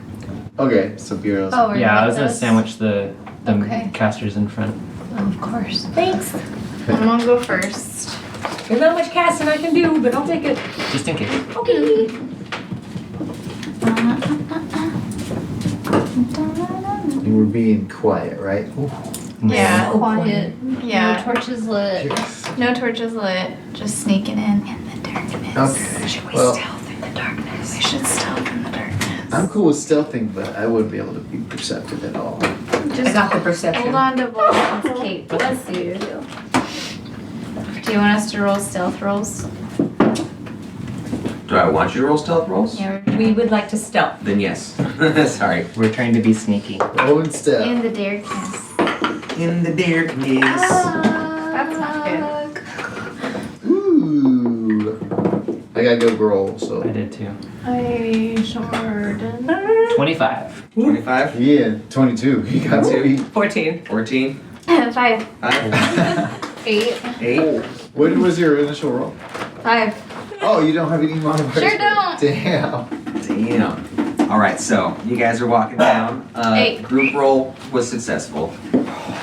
Okay, so Bureau's. Oh, we're Yeah, I like was gonna this? sandwich the Okay. casters in front. Oh, of course. Thanks. I'm gonna go first. There's not much casting I can do, but I'll take it. Just in case. Okay. You were being quiet, right? Yeah. Quiet. Yeah. No torches lit. Yes. No torches lit. Just sneaking in the darkness. Okay. Should we Well, stealth in the darkness? We should stealth in the darkness. I'm cool with stealthing, but I wouldn't be able to be perceptive at all. I got the perception. Hold on to Vulcan's cape. Bless you. Do you want us to roll stealth rolls? Do I want you to roll stealth rolls? Yeah. We would like to stealth. Then yes. Sorry. We're trying to be sneaky. Roll and stealth. In the darkness. In the darkness. That's not good. Ooh. I gotta go roll, I so. did too. I Jordan. 25. 25? Yeah, 22. You got to 14. 14? 5. 5? 8. 8? What was your initial roll? 5. Oh, you don't have any modifiers. Sure don't. Damn. Damn. Alright, so you guys are walking down. 8. Group roll was successful.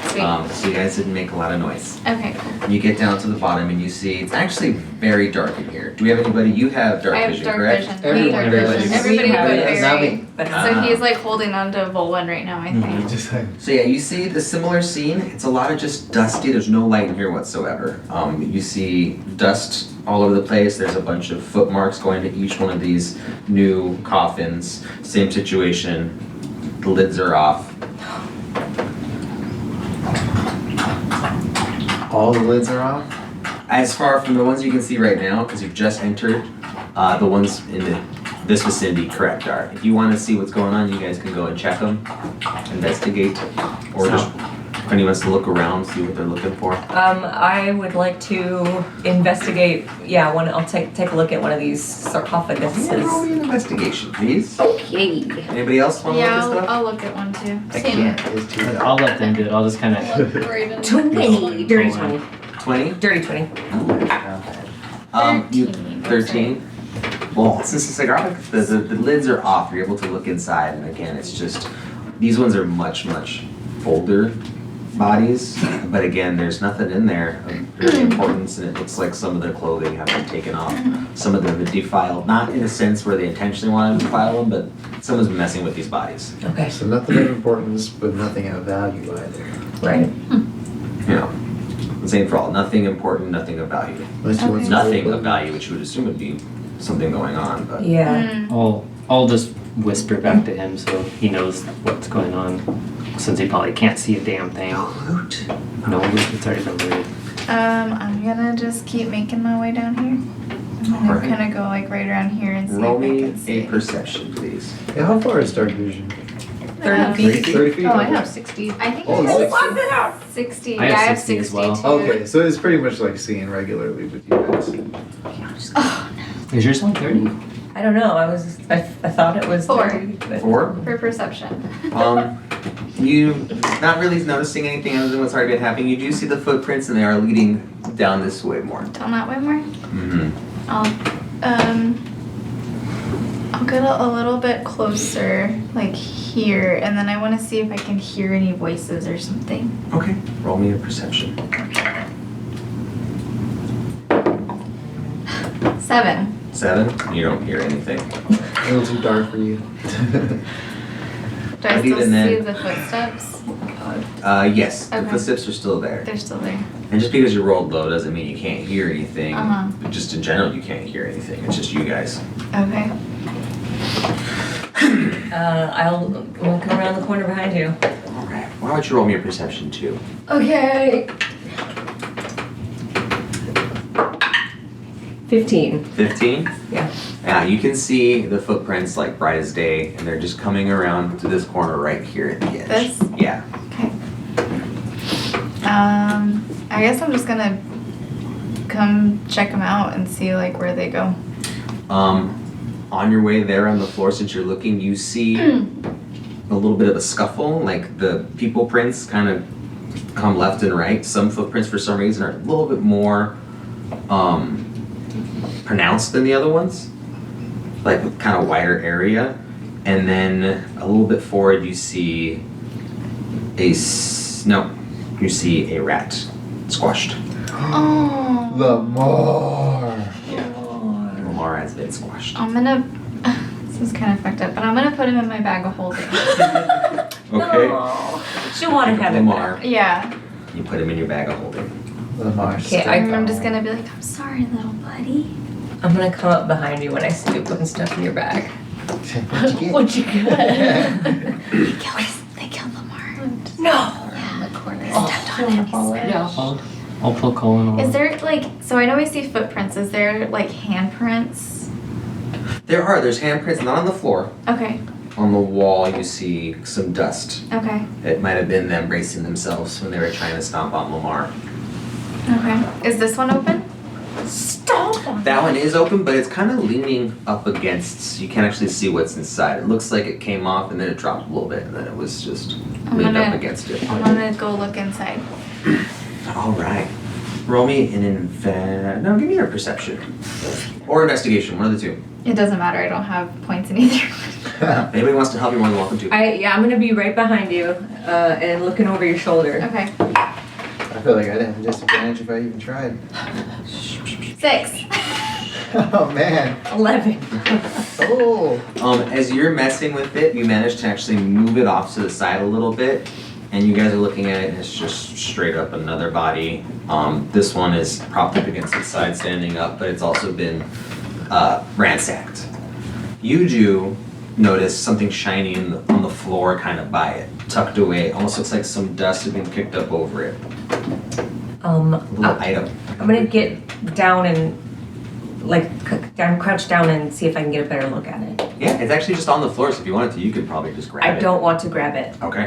Sweet. So you guys didn't make a lot of noise. Okay, cool. You get down to the bottom and you see it's actually very dark in here. Do we have anybody? You have dark I have vision, dark correct? vision. Everyone Dark does. vision. Everybody We but have it. Not Barry. me. But So he's like holding on to Volwyn right now, I think. Just like, So yeah, you see the similar scene. It's a lot of just dusty. There's no light in here whatsoever. You see dust all over the place. There's a bunch of footmarks going to each one of these new coffins. Same situation. The lids are off. all the lids are off? As far from the ones you can see right now, because you've just entered, the ones in this vicinity, correct, are. If you want to see what's going on, you guys can go and check them, investigate, or just if anyone wants to look around, see what they're looking for. I would like to investigate. Yeah, I'll take a look at one of these sarcophaguses. Yeah, roll me an investigation, please. Okay. Anybody else want to Yeah, look at stuff? I'll look at one too. I Same. can't. It's too I'll let them do it. I'll just kind of. Right in. 20. Dirty 20. 20? Dirty 20. You 13. 13? Well, since the cigar, the lids are off, you're able to look inside, and again, it's just, these ones are much, much older bodies, but again, there's nothing in there of really importance, and it looks like some of their clothing have been taken off. Some of them are defiled, not in a sense where they intentionally want to defile them, but someone's been messing with these bodies. Okay. So nothing of importance, but nothing of value either. Right. You know, same for all, nothing important, nothing of value. Unless you want some Nothing gold. of value, which you would assume would be something going on, but. Yeah. I'll just whisper back to him so he knows what's going on, since he probably can't see a damn thing. Loot. No, it's already been looted. I'm gonna just keep making my way down here. I'm gonna Alright. kind of go like right around here and see Roll if I me can see. a perception, please. Yeah, how far is dark vision? 30 feet. 30 feet? Oh, I Okay. have 60. I think Oh, I have six. 60. I have Yeah, I have 60 as 62. well. Okay, so it's pretty much like seeing regularly with you guys. Oh, Is yours on 30? I don't know. I thought it was 4. 30, but 4? for perception. You not really noticing anything other than what's already been happening. You do see the footprints, and they are leading down this way more. Down that way more. Mm-hmm. I'll get a little bit closer, like here, and then I want to see if I can hear any voices or something. Okay. Roll me a perception. 7. 7. You don't hear anything. A little too dark for you. Do I But still even then- see the footsteps? Yes. The Okay. footsteps are still there. They're still there. And just because you rolled low doesn't mean you can't hear anything. Uh-huh. But just in general, you can't hear anything. It's just you guys. Okay. we'll come around the corner behind you. All right. Why don't you roll me a perception too? Okay. 15. 15? Yeah. Yeah, you can see the footprints like bright as day, and they're just coming around to this corner right here at the edge. This? Yeah. Okay. I guess I'm just gonna come check them out and see like where they go. On your way there on the floor, since you're looking, you see a little bit of a scuffle, like the people prints kind of come left and right. Some footprints for some reason are a little bit more pronounced than the other ones, like kind of wider area. And then a little bit forward you see you see a rat squashed. Oh. Lamar. Lamar has been squashed. I'm gonna. This is kind of fucked up, but I'm gonna put him in my bag of holding. Okay. Oh, she'll want to have him Lamar, back. Yeah. you put him in your bag of holding. Lamar. Okay, And I'm just gonna be like, I'm sorry, little buddy. I'm gonna come up behind you when I see you putting stuff in your bag. What'd you get? What you got? They killed Lamar. No. In the corner. Stepped on him. Yeah, I'll pull Colin on. Is there like, so I know we see footprints. Is there like handprints? There's handprints not on the floor. Okay. On the wall you see some dust. Okay. It might have been them bracing themselves when they were trying to stomp on Lamar. Okay. Is this one open? Stop. That one is open, but it's kind of leaning up against, you can't actually see what's inside. It looks like it came off and then it dropped a little bit and then it was just leaned up against it. I'm gonna go look inside. All right. Roll me an no, give me your perception. Or investigation, one of the two. It doesn't matter. I don't have points in either. If anybody wants to help, you're more than welcome to. I'm gonna be right behind you and looking over your shoulder. Okay. I feel like I'd have a disadvantage if I even tried. 6. Oh man. 11. Oh. As you're messing with it, you manage to actually move it off to the side a little bit, and you guys are looking at it, and it's just straight up another body. This one is propped up against its side, standing up, but it's also been ransacked. You do notice something shiny on the floor, kind of by it, tucked away. Almost looks like some dust had been kicked up over it. A little item. I'm gonna get down and crouch down and see if I can get a better look at it. Yeah, it's actually just on the floor, so if you wanted to, you could probably just grab it. I don't want to grab it. Okay.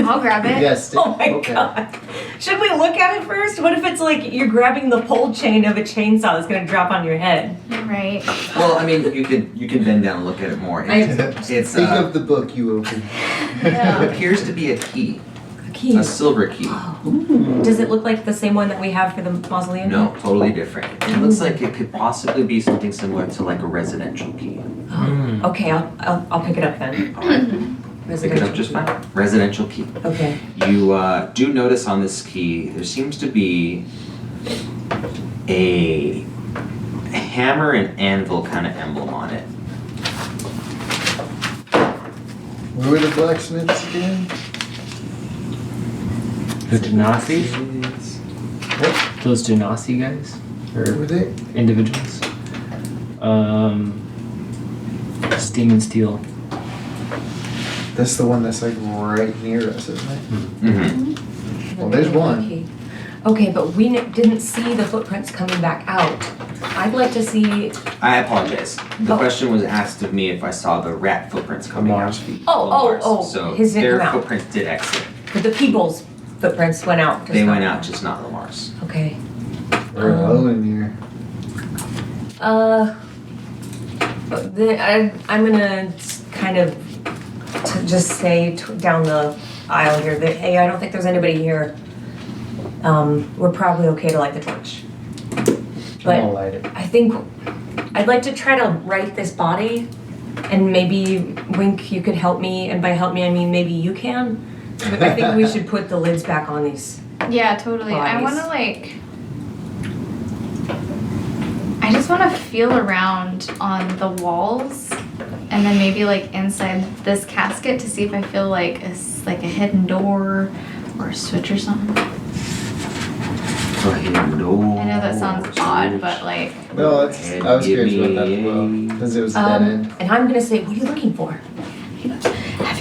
I'll grab it. Yes. Oh my okay. god. Should we look at it first? What if it's like you're grabbing the pole chain of a chainsaw that's gonna drop on your head? Right. Well, I mean, you can bend down and look at it more. It's Think of the book you opened. Yeah. it appears to be a key, A key. a silver key. Does it look like the same one that we have for the mausoleum? No, totally different. It looks like it could possibly be something similar to like a residential key. Okay, I'll pick it up then. All right, pick it up just fine. Residential key. Okay. You do notice on this key there seems to be a hammer and anvil kind of emblem on it. Where were the blacksmiths again? The Genasi? What? Those Genasi guys? Where were Or they? individuals? Steam and Steel. That's the one that's like right near us, isn't it? Mm-hmm. Well, there's one. Okay, but we didn't see the footprints coming back out. I'd like to see. I apologize. The Oh. question was asked of me if I saw the rat footprints coming Lamar's out. feet. Oh, So his didn't their come out. footprints did exit. But the people's footprints went out. just They not went out, mine. just not Lamar's. Okay. We're alone in here. I'm gonna kind of just say down the aisle here that, hey, I don't think there's anybody here. We're probably okay to light the torch. I'll But light it. I think I'd like to try to right this body, and maybe Wink, you could help me, and by help me I mean maybe you can. But I think we should put the lids back on these. Yeah, totally. I Bodies. want to I just want to feel around on the walls and then maybe like inside this casket to see if I feel like a hidden door or a switch or something. I know I know that sounds odd, but like, No, that's, I was curious about that as well. Because it was a dead end. And I'm gonna say, what are you looking for?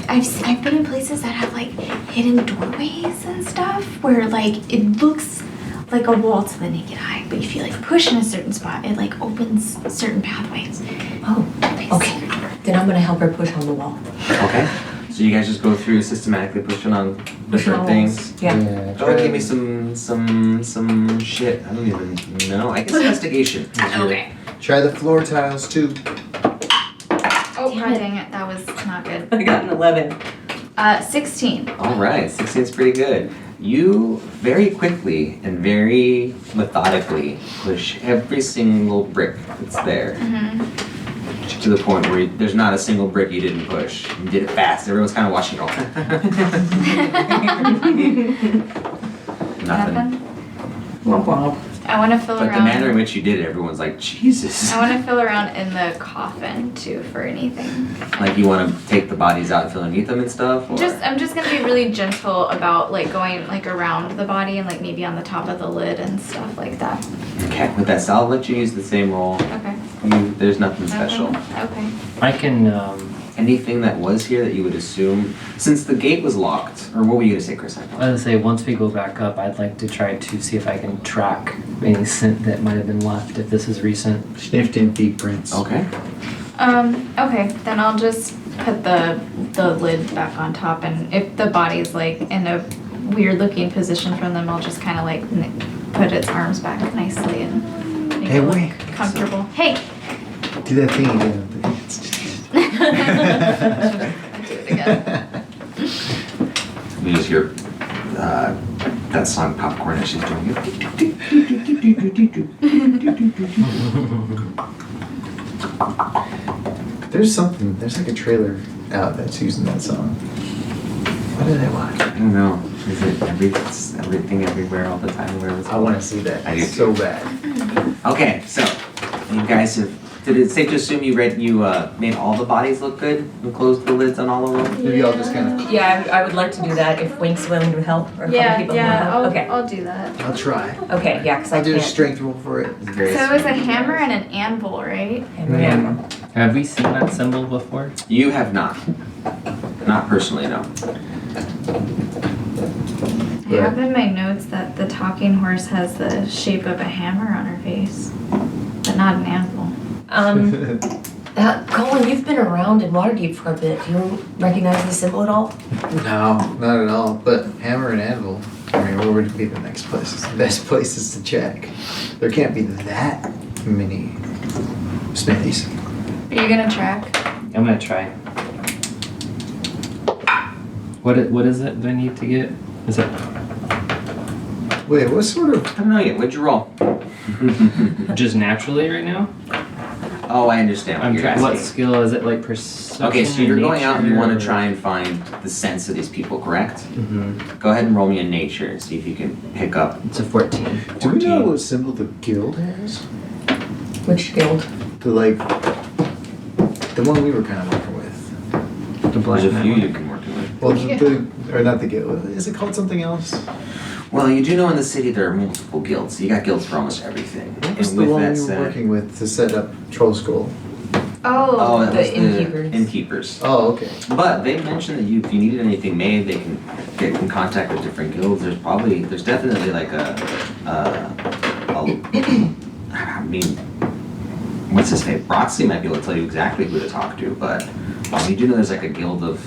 I've been in places that have like hidden doorways and stuff where like it looks like a wall to the naked eye, but if you like push in a certain spot, it like opens certain pathways. Oh, okay. Then I'm gonna help her push on the wall. Okay. So you guys just go through systematically pushing on different on things. walls. Yeah. Go ahead, give me some shit. I don't even know. I guess investigation. Okay. Try the floor tiles too. Oh, god dang it, that was not good. I got an 11. 16. All right, 16 is pretty good. You very quickly and very methodically push every single brick that's there. To the point where there's not a single brick you didn't push. You did it fast. Everyone's kind of watching you. Nothing. I want to fill But around. the manner in which you did it, everyone's like, Jesus. I want to fill around in the coffin too for anything. Like you want to take the bodies out and fill underneath them and stuff? Or? I'm just gonna be really gentle about like going like around the body and like maybe on the top of the lid and stuff like that. Okay, with that, so I'll let you use the same roll. Okay. There's nothing special. Okay. I can, Anything that was here that you would assume, since the gate was locked, or what were you gonna say, Chris? I was gonna say, once we go back up, I'd like to try to see if I can track any scent that might have been left, if this is recent. Sniffed in feet prints. Okay. Okay, then I'll just put the lid back on top, and if the body's like in a weird looking position from them, I'll just kind of like put its arms back nicely and make Hey, it look wait. comfortable. Hey! Do that thing again. Do it again. We just hear that song Popcorn as she's doing it. There's like a trailer out that's using that song. What did I watch? I don't know. Is it everything everywhere all the time? Where it's I want to see that. I do so bad. Okay, so you guys have. Did it safe to assume you made all the bodies look good and closed the lids on all of them? Maybe I'll just kind of. Yeah, I would like to do that if Wink's willing to help, or if other people want to help. Okay. I'll do that. I'll try. Okay, yeah, because I I'll do a can't. strength roll for it. It's very So it was a hammer and an anvil, right? Hammer. Have we seen that symbol before? You have not. Not personally, no. I have in my notes that the talking horse has the shape of a hammer on her face, but not an anvil. Colin, you've been around in Waterdeep for a bit. Do you recognize the symbol at all? No, not at all. But hammer and anvil. I mean, where would be the next places? The best places to check. There can't be that many smithies. Are you gonna track? I'm gonna try. What is it that I need to get? Is it Wait, what sort of? I don't know yet. What'd you roll? just naturally right now? Oh, I understand what I'm you're trying. asking. What skill is it? Like perception? Okay, so you're going out and you nature, want or- to try and find the sense of these people, correct? Mhm. Go ahead and roll me a nature and see if you can pick up. It's a 14. Do we know 14. what symbol the guild has? Which guild? The one we were kind of working with. The black There's a few knight. you've been working with. Well, or not the guild. Is it called something else? Well, you do know in the city there are multiple guilds. You got guilds for almost everything. What was And the with one that we were said, working with to set up Troll Skull? oh, that The was innkeepers. the innkeepers. Oh, okay. But they mentioned that if you needed anything made, they can get in contact with different guilds. There's definitely like I mean, what's his name? Brotsy might be able to tell you exactly who to talk to, but you do know there's like a guild of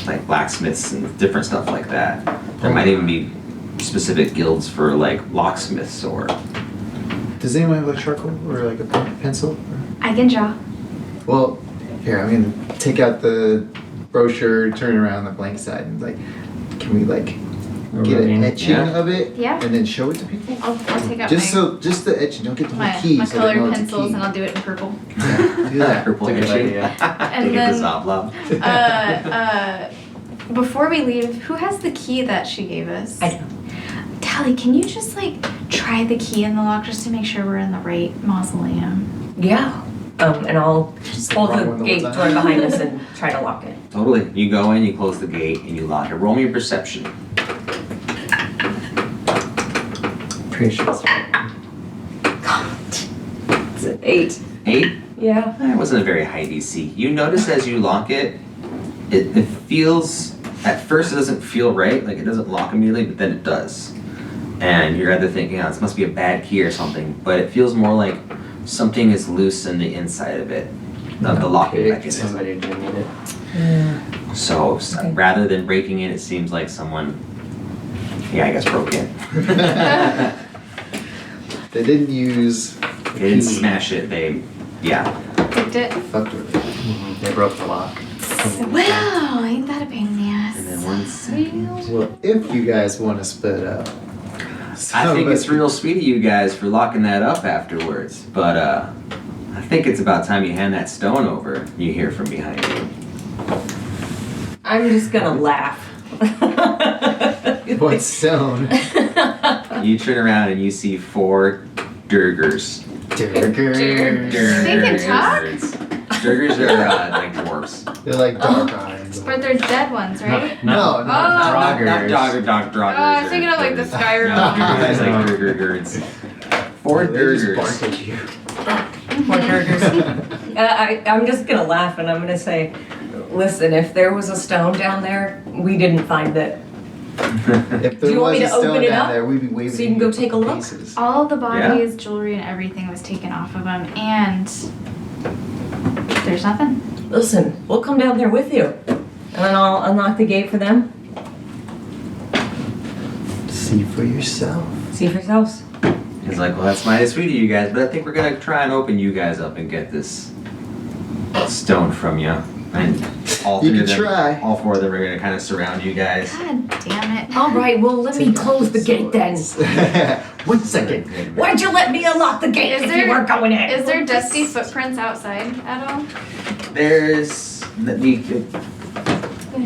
like blacksmiths and different stuff like that. There might even be specific guilds for like locksmiths or. Does anyone have like charcoal or like a pencil? I can draw. Well, here, I'm gonna take out the brochure, turn it around the blank side, and like, can we like get an Rubbing. etching Yeah. of it? Yeah. And then show it to people? I'll take out Just the etching, don't get the whole my key. so they know colored it's a pencils key. and I'll do it in purple. Yeah, do that. Purple That's a good etching. idea. And Look at then- the Zoblob. Before we leave, who has the key that she gave us? I do. Tally, can you just like try the key in the lock just to make sure we're in the right mausoleum? Yeah. And I'll Just hold wrong the one the gate whole door time. behind us and try to lock it. Totally. You go in, you close the gate, and you lock it. Roll me your perception. Pretty sure it's It's an 8. 8? Yeah. That wasn't a very high DC. You notice as you lock it, it feels, at first it doesn't feel right, like it doesn't lock immediately, but then it does. and you're either thinking, oh, this must be a bad key or something, but it feels more like something is loose in the inside of it, of the locking mechanism. Somebody didn't need it. So Okay. rather than breaking in, it seems like someone, yeah, I guess broke in. They didn't use. They didn't smash it, they, yeah. Picked it. Fucked with it. They broke the lock. Wow, ain't that a pain in the ass? And then 1 second. Well, if you guys want to split up. I think it's real sweet of you guys for locking that up afterwards, but I think it's about time you hand that stone over, you hear from behind you. I'm just gonna laugh. What stone? You turn around and you see 4 Durgers. They can talk? Durgers are like dwarves. They're like dark eyes. But they're dead ones, right? No, Oh. Not Draugrs. Doggers. Oh, I was thinking of like the Skyrim No, you guys ones. like Durgers. 4 They just Durgers. bark at you. More burgers. I'm just gonna laugh and I'm gonna say, listen, if there was a stone down there, we didn't find it. If Do there you want was me a to open stone it down up there, we'd be waving so you can go take a look? pieces. All the bodies, jewelry, and everything was taken off of them, and there's nothing. Listen, we'll come down there with you. And then I'll unlock the gate for them. See for yourself. See for yourselves. He's like, well, that's mighty sweet of you guys, but I think we're gonna try and open you guys up and get this stone from you. And all You three can of them, try. all 4 of them are gonna kind of surround you guys. God damn it. All right, well, let me close the gate then. 1 second. Why'd you let me unlock the gate Is if there- you weren't going in? Is there dusty footprints outside at all? There's, you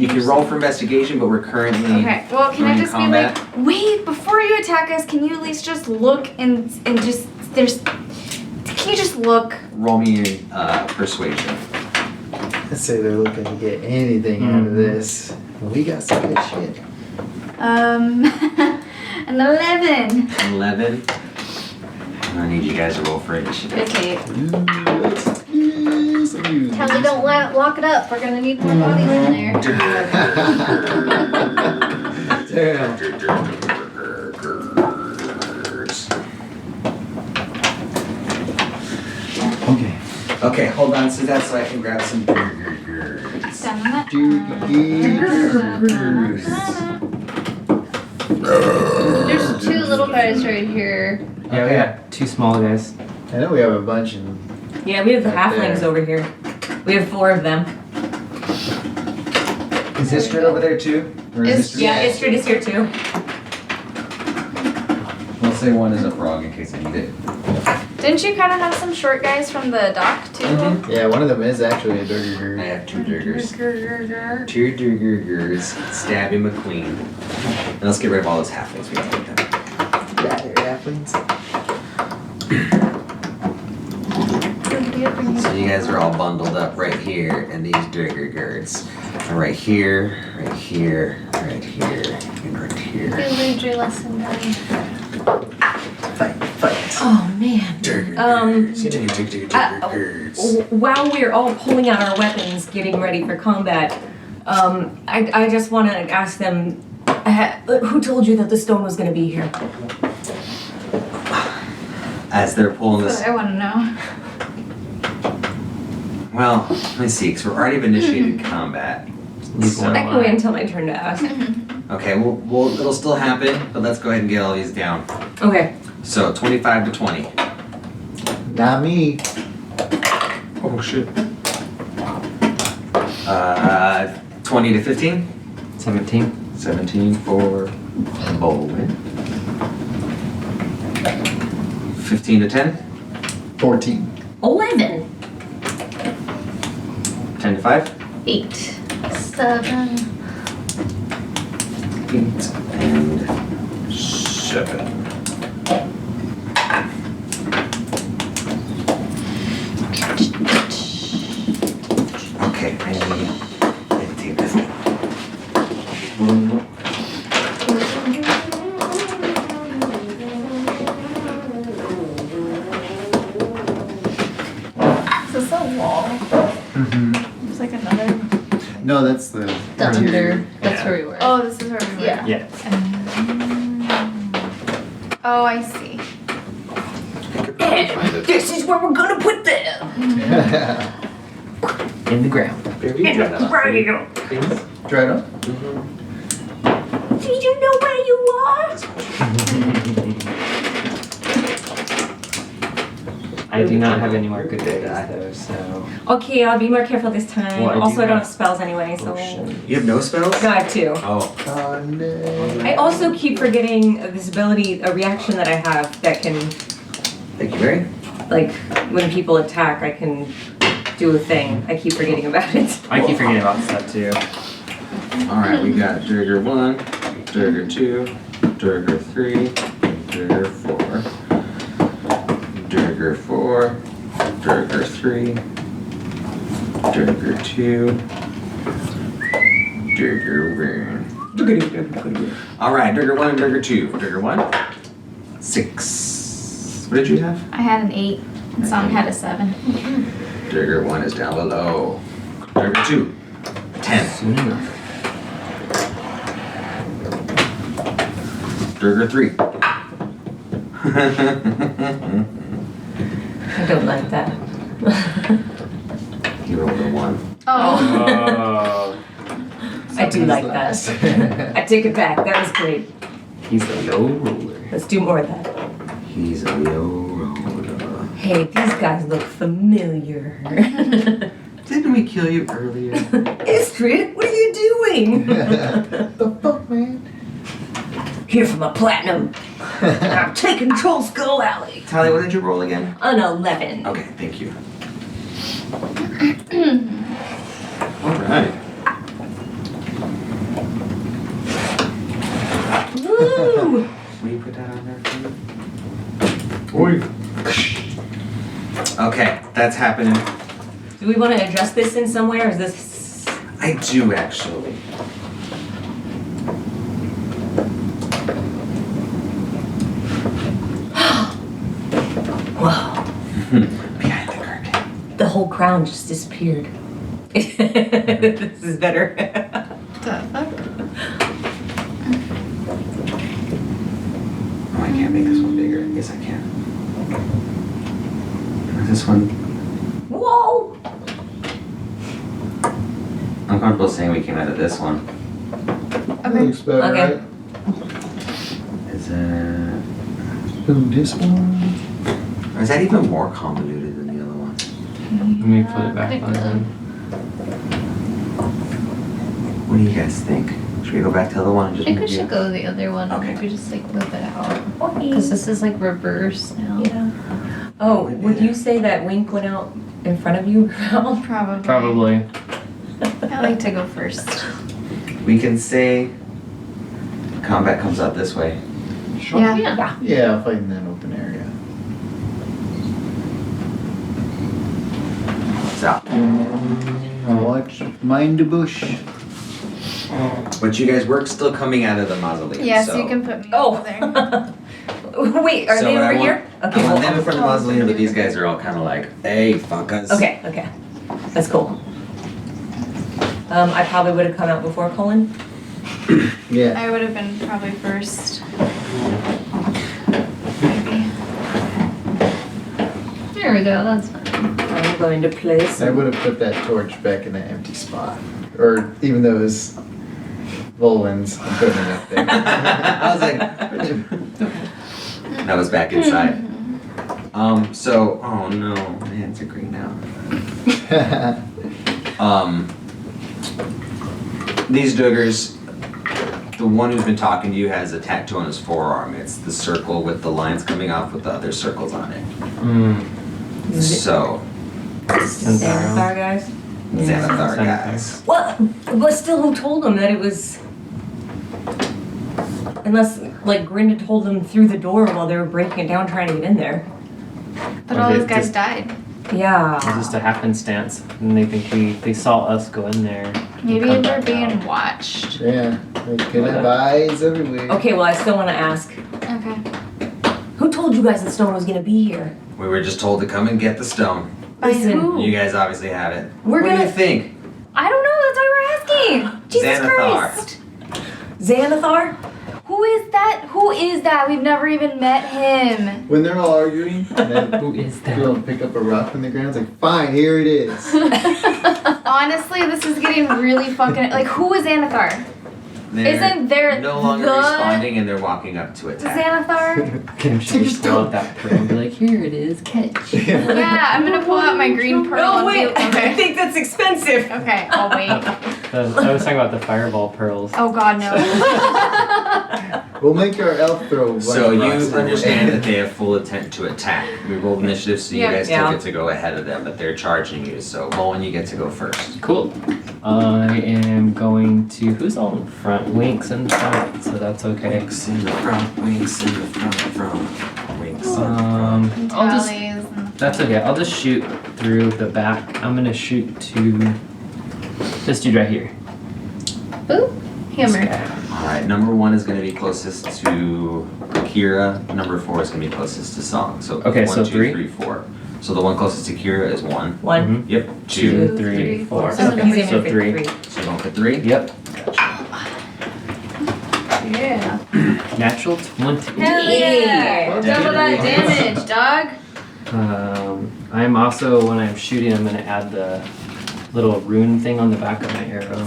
can roll for investigation, but we're currently Okay, well, can I during just combat. be like, wait, before you attack us, can you at least just look and just, can you just look? Roll me persuasion. Let's say they're looking to get anything out of this. We got some good shit. An 11. 11. I need you guys to roll for initiative. Okay. Tell me don't lock it up. We're gonna need more bodies in there. Damn. Okay. Okay, hold on to that so I can grab some burgers. There's 2 little guys right here. Yeah, we got 2 small guys. I know we have a bunch in. Yeah, we have the Right halflings there. over here. We have 4 of them. Is Istrid over there too? Or is Istrid- Yeah, Istrid is here too. We'll say one is a frog in case I need it. Didn't you kind of have some short guys from the dock too? Mhm. Yeah, one of them is actually a I Durger. have 2 Durgers. 2 Durgers stabbing McQueen. And let's get rid of all those halflings we have with them. Yeah, they're halflings. So you guys are all bundled up right here, and these Durgers are right here, right here, right here, and right here. You learned your lesson, buddy. Fight. Oh man. While we're all pulling out our weapons, getting ready for combat, I just want to ask them, who told you that the stone was going to be here? As they're pulling That's this, what I want to know. well, let me see, because we're already have initiated combat. Leave So- one I can wait alive. until my turn to ask. Okay, it'll still happen, but let's go ahead and get all these down. Okay. So 25 to 20. Not me. Oh shit. 20 to 15. 17. 17 for Bowman. 15 to 10. 14. 11. 10 to 5. 8. 7. 8 and 7. Okay, I need to take this. Is this a wall? Mm-hmm. It's like another. No, that's the. Down interior. under. That's where we were. Oh, this is where we were. Yeah. Yeah. Oh, I see. And this is where we're gonna put them. In the ground. Barry, you try that out, please. Try it on. Do you know where you are? I do not have any more good days though, so. Okay, I'll be more careful this time. Well, I do also, I don't have- have spells anyway, so. Oh, shit. You have no spells? No, I have 2. Oh. Oh no. I also keep forgetting this ability, a reaction that I have that can, Thank you, Barry. like, when people attack, I can do a thing. I keep forgetting about it. I keep forgetting about stuff too. Alright, we got Durger 1, Durger 2, Durger 3, Durger 4. Durger 4, Durger 3, Durger 2, Durger 1. Alright, Durger 1 and Durger 2. Durger 1, 6. What did you have? I had an 8, and Song had a 7. Durger 1 is down below. Durger 2, 10. Soon enough. Durger 3. I don't like that. You rolled a 1. Oh, I do like that. I take it back. That was great. he's a low roller. Let's do more of that. He's a low roller. Hey, these guys look familiar. Didn't we kill you earlier? Istrid, what are you doing? The fuck, man? Here for my platinum. I'm taking Troll's Go Alley. Tally, what did you roll again? An 11. Okay, thank you. Alright. Woo! Will you put that on there for me? Okay, that's happening. Do we want to adjust this in some way, or is this... I do actually. Whoa. Behind the curtain. The whole crown just disappeared. This is better. The fuck? Oh, I can't make this one bigger. Yes, I can. This one. Whoa! I'm comfortable saying we came out of this one. Okay. Looks about Okay. right. Is it? Ooh, this one. Or is that even more convoluted than the other one? Let me put it back Pick on them. then. What do you guys think? Should we go back to the other one and I just think we move should you? go the other one. Okay. Maybe just like move it out. Because this is like reverse now. Yeah. Oh, would you say that Wink went out in front of you, Val? Probably. Probably. I like to go first. We can say combat comes out this way. Sure. Yeah. Yeah. Yeah, I'll fight in that open area. So, Watch, mind the bush. but you guys were still coming out of the mausoleum. Yeah, so you can put me over there. Oh. Wait, are So they what I over want- here? Okay, I want well, them in front of the mausoleum, but these guys are all kind of like, hey, fuck us. okay, okay. That's cool. I probably would have come out before Colin. Yeah. I would have been probably first. Maybe. There we go, that's fine. I'm going to place. I would have put that torch back in that empty spot. Or even those Volans, I'm putting it up there. I was like, that was back inside. So, oh no, my hands are green now. These Duggars, the one who's been talking to you has a tattoo on his forearm. It's the circle with the lines coming off with the other circles on it. So, Xanathar guys. Xanathar guys. What? But still, who told them that it was? Unless, like, Grinda told them through the door while they were breaking it down, trying to get in there. But Or all they those guys just- died. Yeah. It's just a happenstance, and they think they saw us go in there. and Maybe come they're back being out. watched. Yeah, they could have eyes everywhere. Okay, well, I still want to ask. Okay. Who told you guys the stone was gonna be here? We were just told to come and get the stone. By Listen, who? You guys obviously have it. We're what do gonna- you think? I don't know, that's why we're asking. Jesus Xanathar. Christ. Xanathar? Who is that? Who is that? We've never even met him. When they're all arguing, and then Who is that? girl pick up a rock from the ground. It's like, fine, here it is. Honestly, this is getting really fucking. Like, who is Xanathar? They're Isn't there no longer the responding and they're walking up to attack. Xanathar? Kim should just pull out that pearl and be like, here it is, catch. Yeah, I'm gonna pull out my green pearl. No, and wait, be- I okay. think that's expensive. Okay, I'll wait. I was talking about the fireball pearls. Oh God, no. We'll make our elf throw. So bunch of you rocks at understand it. that they have full intent to attack. We rolled initiative, so you Yeah. guys still Yeah. get to go ahead of them, but they're charging you. So Mullen, you get to go first. Cool. I am going to. Who's all in front? Winks in front, so that's okay. Winks in the front, winks in the front, winks. I'll just. Tallies and- That's okay. I'll just shoot through the back. I'm gonna shoot to this dude right here. Boop. Hammer. All right, number 1 is going to be closest to Kira. Number 4 is going to be closest to Song. So Okay, 1, so 2, three? 3, 4. So the one closest to Kira is 1. One. Yep. 2. 2, 3, 4. So Okay, he's aiming so for 3. So you're going for 3. Yep. Yeah. Natural 20. Hell yeah! Double that damage, dog. I'm also, when I'm shooting, I'm gonna add the little rune thing on the back of my arrow.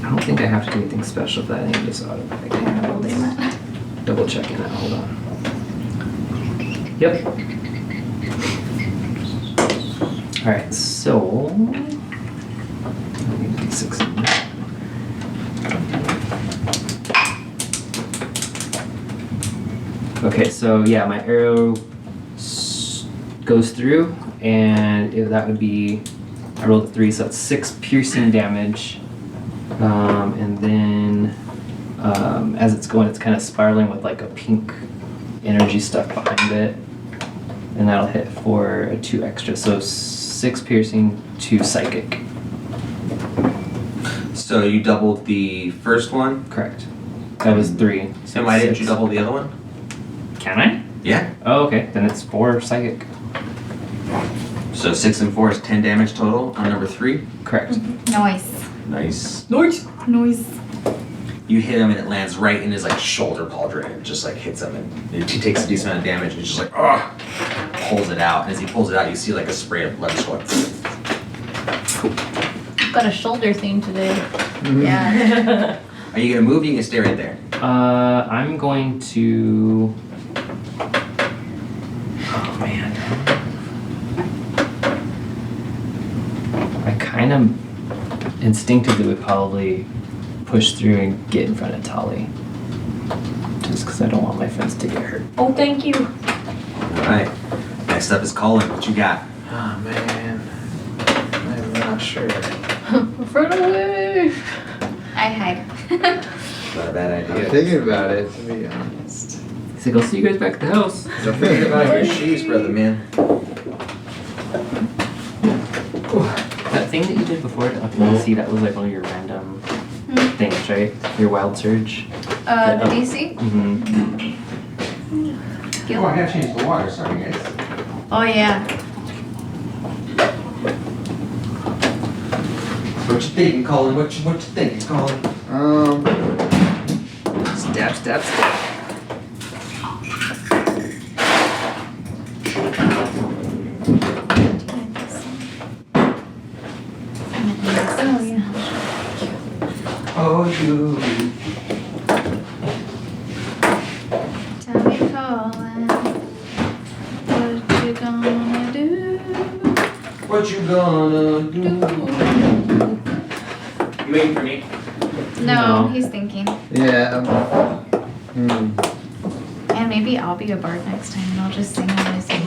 I don't think I have to do anything special for that. I think it's automatic. Double checking that. Hold on. Yep. All right. So. I need D6 in there. Okay, so yeah, my arrow goes through, and that would be, I rolled a 3, so that's 6 piercing damage. And then as it's going, it's kind of spiraling with like a pink energy stuff behind it, and that'll hit for a 2 extra. So 6 piercing, 2 psychic. So you doubled the first one. Correct. That was 3. So And why didn't 6. you double the other one? Can I? Yeah. Oh, okay. Then it's 4 psychic. So 6 and 4 is 10 damage total on number 3. Correct. Nice. Nice. Noise. Noise. You hit him and it lands right in his like shoulder pauldron and just like hits him and he takes a decent amount of damage and he's just like, oh, pulls it out. And as he pulls it out, you see like a spray of blood just going. Got a shoulder theme today. Yeah. Are you gonna move? You can stay right there. I'm going to. Oh man. I kind of instinctively would probably push through and get in front of Tali. Just because I don't want my friends to get hurt. Oh, thank you. All right. Next up is Colin. What you got? Oh man, I'm not sure. Run away. I hide. Not a bad I'm idea. thinking about it, to be honest. He's like, I'll see you guys back at the house. Don't forget about your shoes, brother man. That thing that you did before to up and see, that was like one of your random things, right? Your wild surge. The DC? Mm-hmm. Oh, I gotta change the water. Sorry, guys. Oh yeah. What you thinking, Colin? What you thinking, Colin? Stab, stab, stab. Oh yeah. Oh, you. Tell me, Colin, what you gonna do? What you gonna do? You waiting for me? No, No. he's thinking. Yeah. And maybe I'll be a bard next time and I'll just sing all my songs.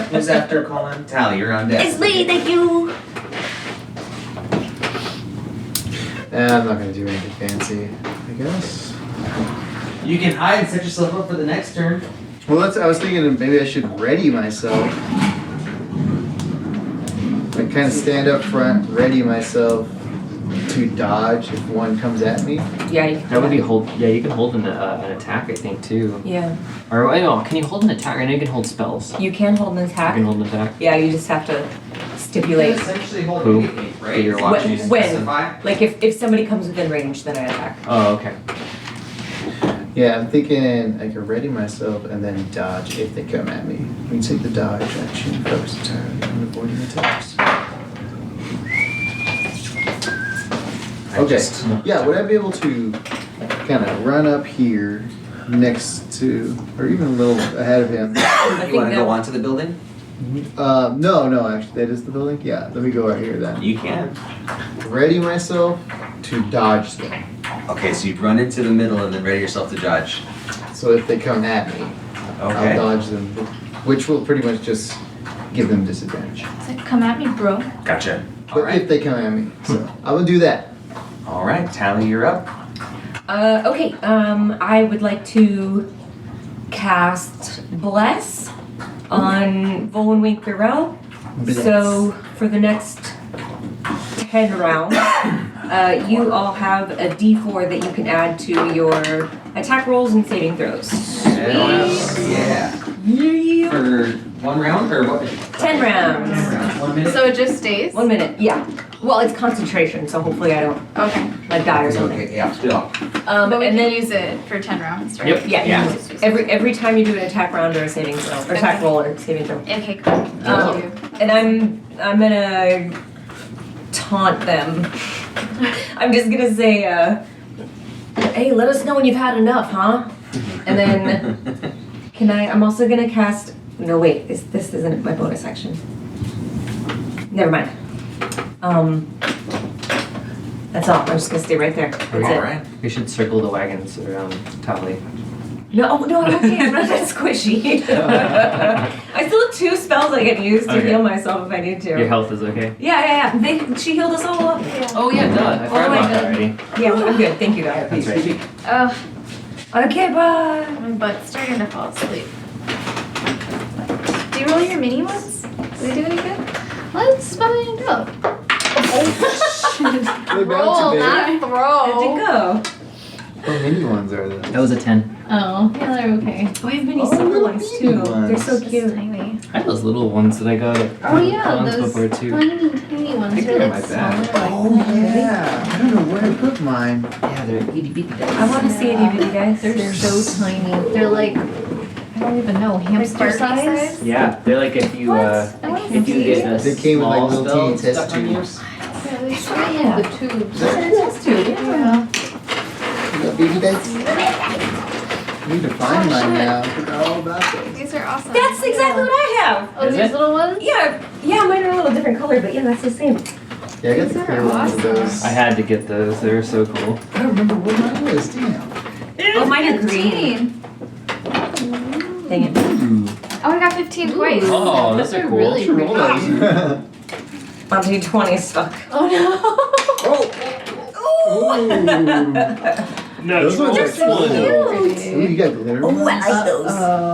Who's after Colin? Tally, you're on deck. It's me, thank you. I'm not gonna do anything fancy, I guess. You can hide and set yourself up for the next turn. Well, I was thinking that maybe I should ready myself. Like, kind of stand up front, ready myself to dodge if one comes at me. Yeah, you That would be hold. Yeah, you can hold an attack, I think, too. Yeah. Or wait, no, can you hold an attack? I know you can hold spells. You can hold an You attack. can hold an attack. Yeah, you just have to stipulate. Essentially hold Who? the gate, right? You're watching you When? specify. Like if somebody comes within range, then I attack. Oh, okay. Yeah, I'm thinking I can ready myself and then dodge if they come at me. We take the dodge action first turn and avoiding attacks. Okay. Yeah, would I be able to kind of run up here next to, or even a little ahead of him? I You wanna that- go onto the building? No, actually, that is the building. Yeah, let me go right here then. You can. Ready myself to dodge them. Okay, so you run into the middle and then ready yourself to dodge. So if they come at me, Okay. I'll dodge them, which will pretty much just give them disadvantage. It's like, come at me, bro. Gotcha. But Alright. if they come at me, so I will do that. Alright, Tally, you're up. Okay, I would like to cast Bless on Volwynwink Birel. So for the next 10 rounds, you all have a d4 that you can add to your attack rolls and saving throws. Yeah. For 1 round or what? 10 rounds. 1 minute? So it just stays? 1 minute, yeah. Well, it's concentration, so hopefully I don't Okay. like die or something. Okay, yeah, still. But we And can then use it for 10 rounds, right? Yep. yeah, Yeah. every time you do an attack round or a saving throw, or attack Okay. roll or saving throw. Okay, cool. Thank Um, you. And I'm gonna taunt them. I'm just gonna say, hey, let us know when you've had enough, huh? And then I'm also gonna cast, no wait, this isn't my bonus action. Never mind. That's all, I'm just gonna stay right there. That's it. Alright. We should circle the wagons around Tally. No, I'm okay, I'm not that squishy. I still have 2 spells I can use to Okay. heal myself if I need to. Your health is okay? Yeah. She healed us all up. Oh yeah, duh. I forgot my about that God. already. Yeah, I'm good. Thank you, guys. That's right. Oh, Okay, bye. my butt's starting to fall asleep. Do you roll your mini ones? Do they do any good? Let's find out. They bounce Roll, a bit. not How'd it throw. go? How many ones are there? That was a 10. Oh, yeah, they're okay. Oh, I have mini Oh, silver little ones mini too. ones. They're so Just cute. tiny. I had those little ones that I got at Oh yeah, cons those before too. tiny ones. I think They're they're like my bag. smaller. Oh yeah, I don't know where I put mine. Yeah, they're itty bitty guys. I want to see it, you guys. They're so tiny. They're like, I don't even know, hamster Barbie size. Yeah, they're like if you if you get a They came with like small little spell teeny test stuck on you. tubes. Yeah, they should have the tubes. Test tube, yeah. You got baby beds? I need to find mine now. I forgot all about those. These are awesome. That's exactly what I have. Oh, Is these it? little ones? Yeah, mine are a little different color, but yeah, that's the same. Yeah, I got These the are clear one of awesome. those. I had to get those. They were so cool. I don't remember what mine was. Damn. Oh, mine are green. 15. Dang it. Ooh. Oh, I got 15 twice. Oh, those Those are are cool. really Should roll those. My D20 is stuck. Oh No, Those ones are so cool. cute. Ooh, you got glitter ones? Oh, I like those.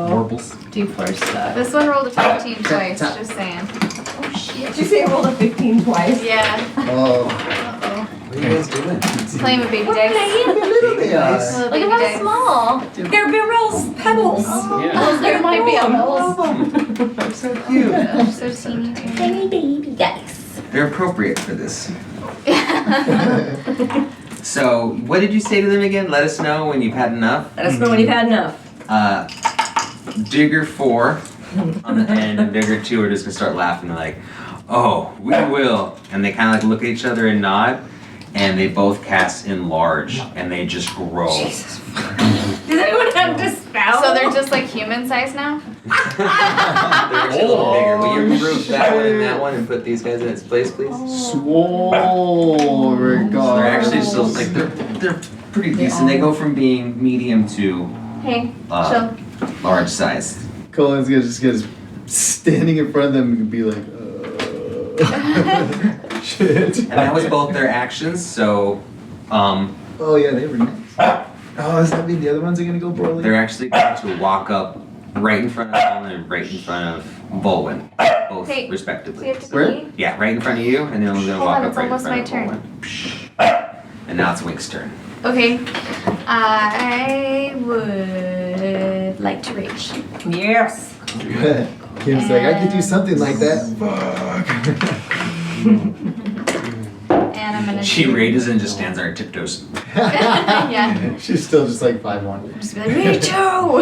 Marbles. D4 stuff. This one rolled a 15 twice, tap. just saying. Oh shit. Did you say I rolled a 15 twice? Yeah. Oh. Uh-oh. What are you guys doing? Playing with baby dice. Look at little they are. Little Look baby at how dice. small. They're Birel's pebbles. Yeah. Oh, there might be a Love them. So cute. They're so teeny tiny. Tiny baby guys. They're appropriate for this. So, what did you say to them again? Let us know when you've had enough. Let us know when you've had enough. Digger 4 on the end and Digger 2 are just gonna start laughing. They're like, oh, we will. And they kind of like look at each other and nod. And they both cast Enlarge and they just grow. Jesus. Does anyone have Dispel? So they're just like human size now? They're actually a little bigger. Will you remove that one and that one and put these guys in its place, please? Swole regard. They're actually still like they're pretty decent. They go from being medium to Hey, uh, large size. Colin's gonna just get standing in front of them and be like, shit. And that was both their actions. So Oh yeah, they were nice. Oh, does that mean the other ones are gonna go Broly? they're actually going to walk up right in front of Ellen and right in front of Bolwyn, both Hey, Do respectively. you have to Where? pee? Yeah, right in front of you, and then I'm gonna Hold walk on, up it's right in almost front my of Bolwyn. And now it's Wink's turn. Okay. I would like to rage. Yes. Good. Kim's like, I could do something like that. And I'm gonna She do- rages and just stands on her tiptoes. Yeah. She's still just like 5'1". Just be like, me too!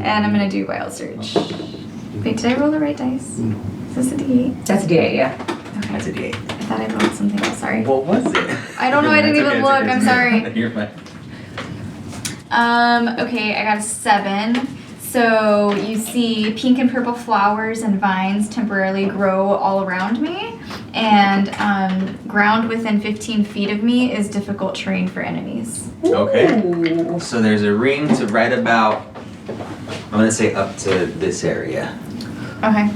And I'm gonna do Wild Surge. Wait, did I roll the right dice? Is this a D8? That's a D8, yeah. Okay. That's a D8. I thought I rolled something else, sorry. What was it? I don't know, I didn't It's even okay, look, it's I'm okay. sorry. You're fine. Okay, I got a 7. So you see pink and purple flowers and vines temporarily grow all around me. And ground within 15 feet of me is difficult terrain for enemies. Okay. Ooh. So there's a ring to right about, I'm gonna say up to this area. Okay.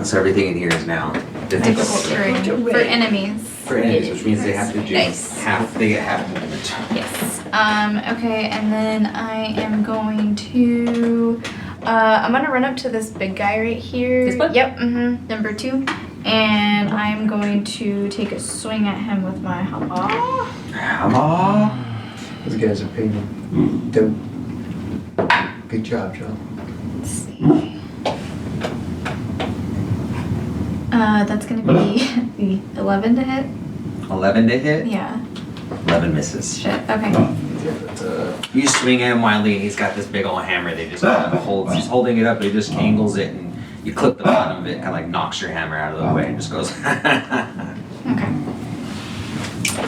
So everything in here is now Difficult difficult terrain for enemies. for enemies, which means they have to do Nice. they get half movement. Yes. Okay, and then I am going to I'm gonna run up to this big guy right here. This one? Yep, number 2. And I'm going to take a swing at him with my hammer. Those guys are painting. Dope. Good job, Joe. Let's see. That's gonna be 11 to hit. 11 to hit, Yeah. 11 misses. Shit. Okay. Yeah, but, You swing at him wildly, and he's got this big old hammer. They just kind of hold. He's holding it up. He just angles it, and you clip the bottom of it. Kind of like knocks your hammer out of the way, and just goes. Okay.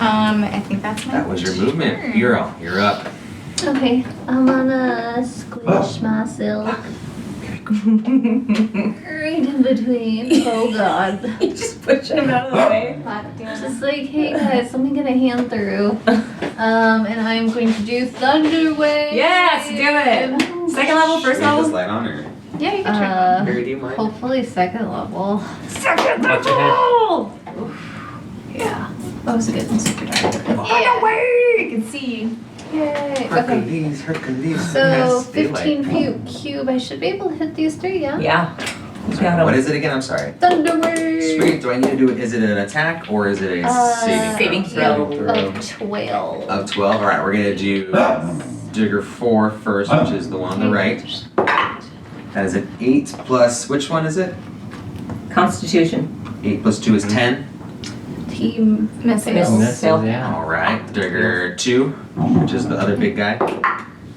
I think that's my That was your movement. turn. You're up. Okay, I'm gonna squish myself right in between. Oh god. You just push him out of the way. Just like, hey guys, let me get a hand through. And I'm going to do Thunder Wave. Yes, do it. Second level, first Should we level. just light on or? Yeah, you can try. Barry, do you mind? Hopefully second level. Second Watch your level. Yeah. That was a good super dark. Yeah. Away. You can see. Yay. Okay. Hercules. So Yes, 15 daylight. feet cube. I should be able to hit these 3, yeah? Yeah. What is it again? I'm sorry. Thunder Wave. Sweet. Do I need to do it? Is it an attack or is it a saving throw? Saving throw. Of 12. Of 12. All right, we're gonna do Digger 4 first, which is the one on the right. That is an 8 plus. Which one is it? Constitution. 8 plus 2 is 10. Team missing. Miss. Misses, Fail. yeah. All right. Digger 2, which is the other big guy,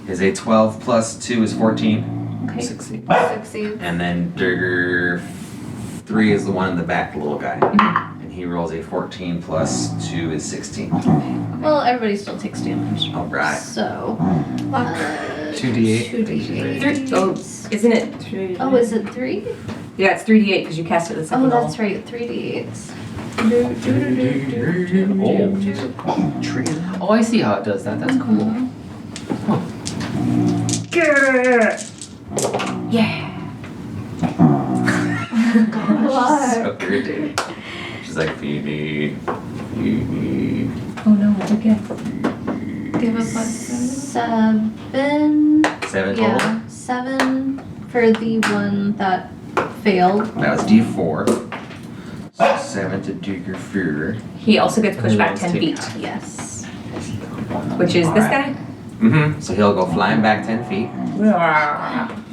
is a 12 plus 2 is 14. Okay. Succeed. Succeed. And then Digger 3 is the one in the back, the little guy. And he rolls a 14 plus 2 is 16. Well, everybody still takes damage. All right. So. 2d8. 2d8. Oh, isn't it? Oh, is it 3? Yeah, it's 3d8 because you cast it the second Oh, level. that's right. 3d8s. Oh, I see how it does that. That's cool. Yeah. So irritating. She's like, Phoebe. Oh no, okay. Do you have a plus 7. 7 total? Yeah, 7 for the one that failed. That was D4. So 7 to Digger 4. He also gets pushed back 10 feet, Yes. which is this guy. Mm-hmm. So he'll go flying back 10 feet.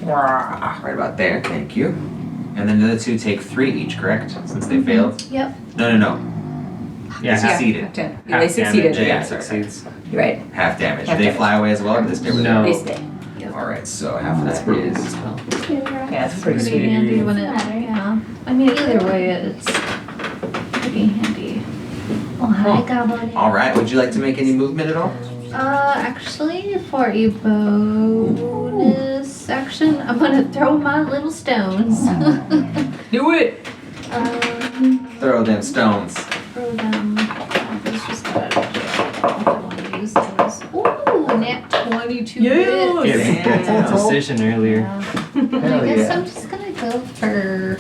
Right about there, thank you. And then the other 2 take 3 each, correct? Since they failed? Yep. No. Yeah, They succeeded. Yeah, half they succeeded. damage, Yeah, succeeds. You're right. Half damage. Half Do they damage. fly away as well, or do they stay with No. They stay. Alright, so half of That's that pretty is. good spell. Yeah, it's pretty Pretty sweet. handy when it, yeah. I mean, either way, it's pretty handy. Oh, hi, Goblin. Alright, would you like to make any movement at all? Actually, for a bonus action, I'm gonna throw my little stones. Do it! Throw them stones. Throw them. Let's just get out of jail. I want to use those. Ooh, nat 22 hits. It's a decision earlier. Yeah. I guess yeah. I'm just gonna go for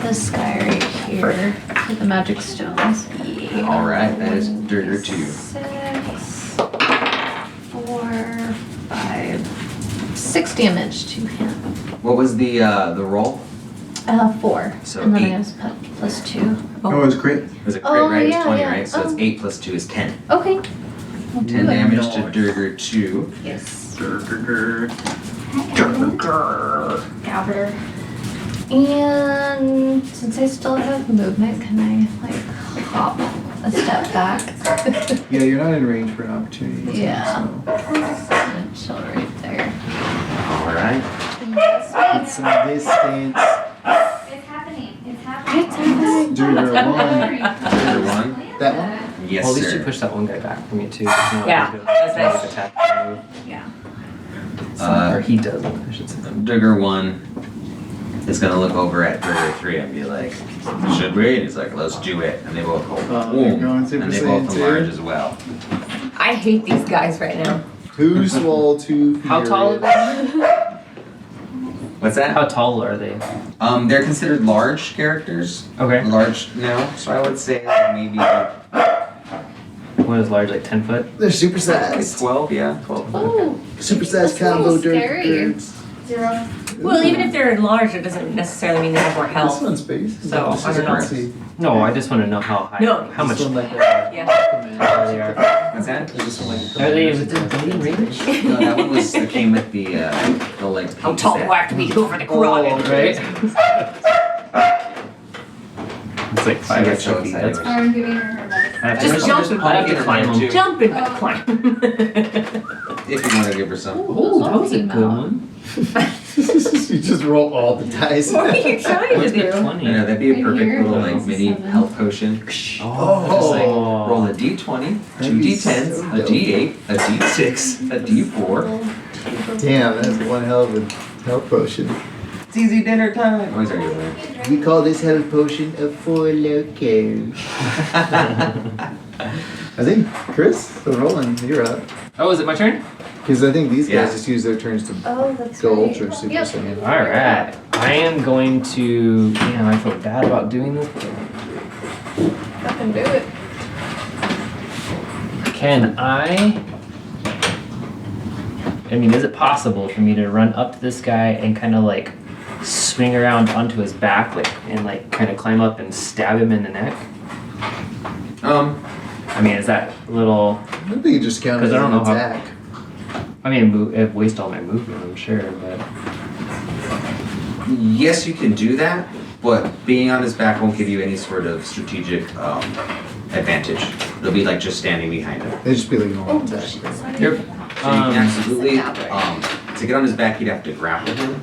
this guy right here. For the magic stones. Alright, that is Digger 2. 6, 4, 5, 6 damage to him. What was the roll? 4. So and then 8. I just put +2. Oh, it's great. It was a crit, Oh, right? It's yeah, 20, yeah. right? So it's Oh. 8 plus 2 is 10. Okay. I'll do 10 it. damage to Digger 2. Yes. Gabber. And since I still have movement, can I like hop a step back? Yeah, you're not in range for an opportunity. Yeah. So. Chill right there. Alright. Get some distance. It's happening. It's happening. It's happening. Do your one. Number one. That one? Yes, Well, at least sir. you pushed that one guy back for me too. 'cause now Yeah, he's that's gonna nice. attack and move. Uh, Or he doesn't, I should say. Digger 1 is gonna look over at Digger 3 and be like, should we? And he's like, let's do it. And they both go, they're boom. going Super And they Saiyan both too? enlarge as well. I hate these guys right now. Too swole, too How tall are furious. they? What's that? How tall are they? They're considered large characters. Okay. Large now, so I would say like maybe like One is large, like 10 foot. They're supersized. 12, yeah, 12. Oh, Supersized That's a combo little dirt scary. birds. 0. Well, even if they're enlarged, it doesn't necessarily mean they have more This health. one's base. So, This I is don't know. fancy. No, I just want to know how high. No. How much? This one like that. Yeah. How they are. What's that? I just want like Are they within range? No, that one was that came with the like. How pink tall set. do I have to be to go for the karate? Right? It's like I 5 get extra so feet. excited. That's I'm giving her her best. I have to Just just jump I have to climb them. Jump and climb. If you want to give her some. Oh, that was a good one. you just roll all the dice. What are you trying to Where's the do? 20? I know, that'd be a Right perfect here. little like mini 7. health potion. Oh, Just like roll a d20, That'd two be d10s, so a dope. d8, a d6, a d4. Damn, that's one hell of a health potion. It's easy dinner time. Always are you there? We call this health potion a four loco. I think Chris, the Roland, you're up. Oh, is it my turn? Because I think these guys Yeah. just use their turns to Oh, that's go right. ultra super Yep. saiyan. Alright. I am going to. Damn, I feel bad about doing this. Fucking do it. Can I mean, is it possible for me to run up to this guy and kind of like swing around onto his back, like, and like kind of climb up and stab him in the neck? I mean, is that a little? I don't think you just count it 'Cause as I don't an know how- attack. I mean, it waste all my movement, I'm sure, but Yes, you can do that, but being on his back won't give you any sort of strategic advantage. It'll be like just standing behind him. They just be like a normal Oh, attack. shit. but- Sorry. you're. So you can absolutely, to get on his back, you'd have to grapple him.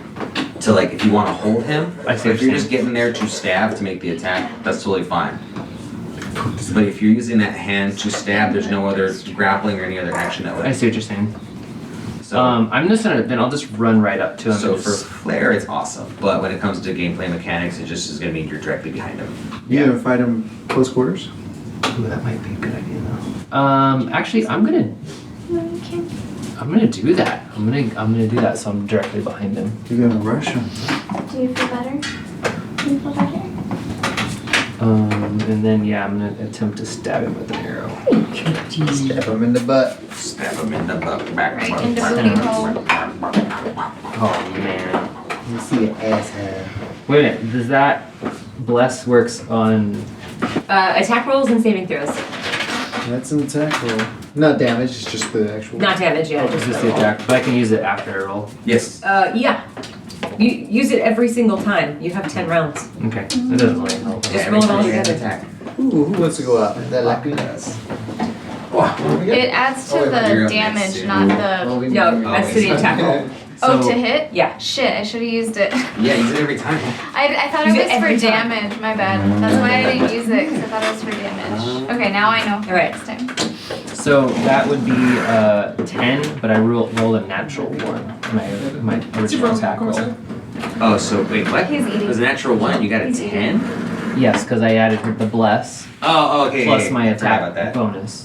To like, if you want to hold him, I see what if you're you're just getting there to stab to make the attack, that's totally fine. But if you're using that hand to stab, there's no other grappling or any other action that I would. see what you're saying. So, I'm just gonna. Then I'll just run right up to him. so and for just, Flair, it's awesome. But when it comes to gameplay mechanics, it just is going to mean you're directly behind him. You gonna fight him close quarters? ooh, that might be a good idea though. Actually, I'm gonna do that. I'm gonna do that. So I'm directly behind him. You're gonna rush him. Do you feel better? Do you feel better? And then yeah, I'm gonna attempt to stab him with an arrow. Stab him in the butt. Stab him in the butt, back. Right into booty hole. Oh man. You see an asshole. Wait a minute. Does that bless works on? Attack rolls and saving throws. That's an attack roll. Not damage, it's just the actual. Not damage, yeah. Oh, it's just the attack, but I can use it after I roll. Yes. Yeah. You use it every single time. You have 10 rounds. Okay, that doesn't really help. Just roll it all Every time you together. attack. Ooh, who wants to go up? That Lacunas. It adds to Oh, wait, the you're up damage, next, not yeah. the. No, that's to the attack roll. Oh, So- to hit? Yeah. Shit, I should have used it. Yeah, use it every time. I thought Use it it was every for time. damage. My bad. That's why I didn't use it because I thought it was for damage. Okay, now I know for Alright. next time. So that would be 10, but I rolled a natural 1. My original attack roll. Oh, so wait, what? He's eating. It was a natural 1, you got a He's 10? Yes, because I added the bless Oh, okay. plus okay, my I forgot about attack that. bonus.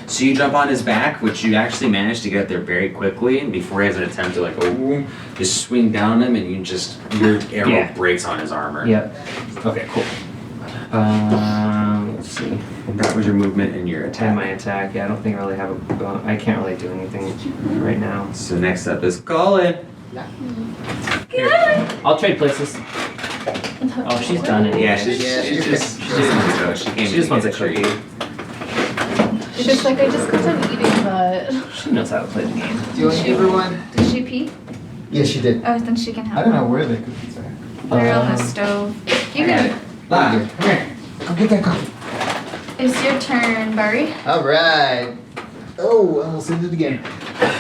So you jump on his back, which you actually managed to get there very quickly, and before he has an attempt to like, oh, just swing down him, and you just, your arrow Yeah. breaks on his armor. Yep. Okay, cool. Let's see. That was your movement and your And attack. my attack. Yeah, I don't think I really have a. I can't really do anything right now. So next up is Colin. Here, I'll trade places. Oh, she's done it. Yeah, she's Yeah, just wants to go. She came She just to wants a get treat. cookie. She's like, I just got done eating that. She knows how to play the game. Do you want to give her one? Did she pee? Yeah, she did. Oh, then she can have I don't know one. where the cookies are. They're on the Um, stove. You I got can. it. Come here. Go get that coffee. It's your turn, Barry. All right. Oh, I almost did it again.